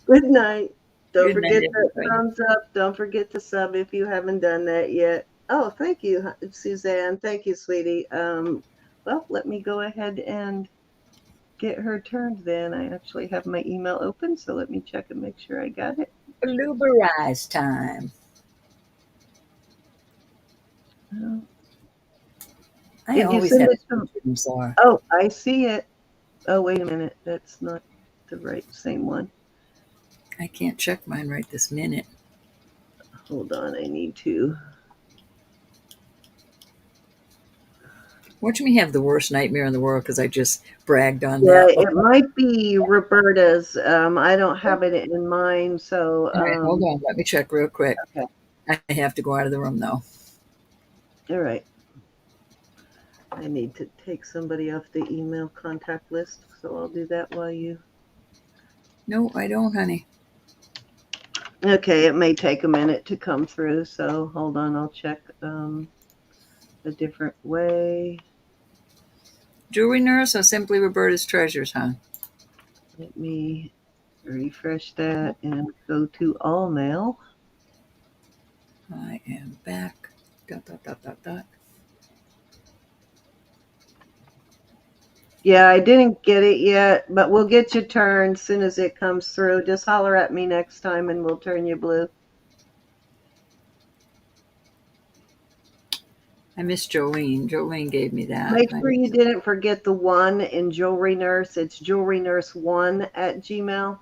Good night. Don't Good forget night, that thumbs up. Don't forget to sub if you haven't done that yet. Oh, thank you, Suzanne. Thank you, sweetie. Well, let me go ahead and get her turned then. I actually have my email open, so let me check and make sure I got it. Blueberries time. I always have dreams are. Oh, I see it. Oh, wait a minute. That's not the same one. I can't check mine right this minute. Hold on. I need to. Watch me have the worst nightmare in the world because I just bragged on Yeah, that. it might be Roberta's. I don't have it in mind. So, All right, hold on. Let me check real quick. okay. I have to go out of the room though. All right. I need to take somebody off the email contact list. So I'll do that while you. No, I don't, honey. Okay, it may take a minute to come through. So hold on. I'll check a different way. Jewelry Nurse or simply Roberta's Treasures, huh? Let me refresh that and go to all mail. I am back. Dot, dot, dot, dot, dot. Yeah, I didn't get it yet, but we'll get your turn as soon as it comes through. Just holler at me next time and we'll turn you blue. I miss Jolene. Jolene gave me that. Make sure you didn't forget the one in Jewelry Nurse. It's JewelryNurse1@gmail.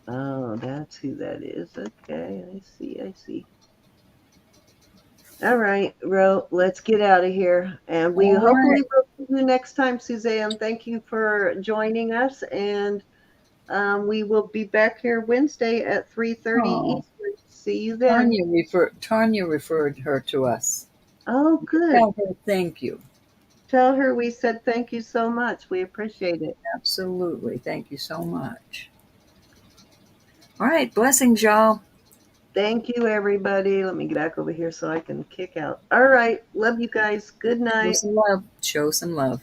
Oh, that's who that is. Okay, I see. All right, Ro, let's get out of here. And we All hopefully right. will see you next time, Suzanne. Thank you for joining us. And we will be back here Wednesday at 3:30 Oh, Eastern. See you then. Tanya referred her to us. Oh, good. Tell her thank you. Tell her we said thank you so much. We appreciate it. Absolutely. Thank you so much. All right. Blessings, y'all. Thank you, everybody. Let me get back over here so I can kick out. All right. Love you guys. Good Show night. some love. Show some love.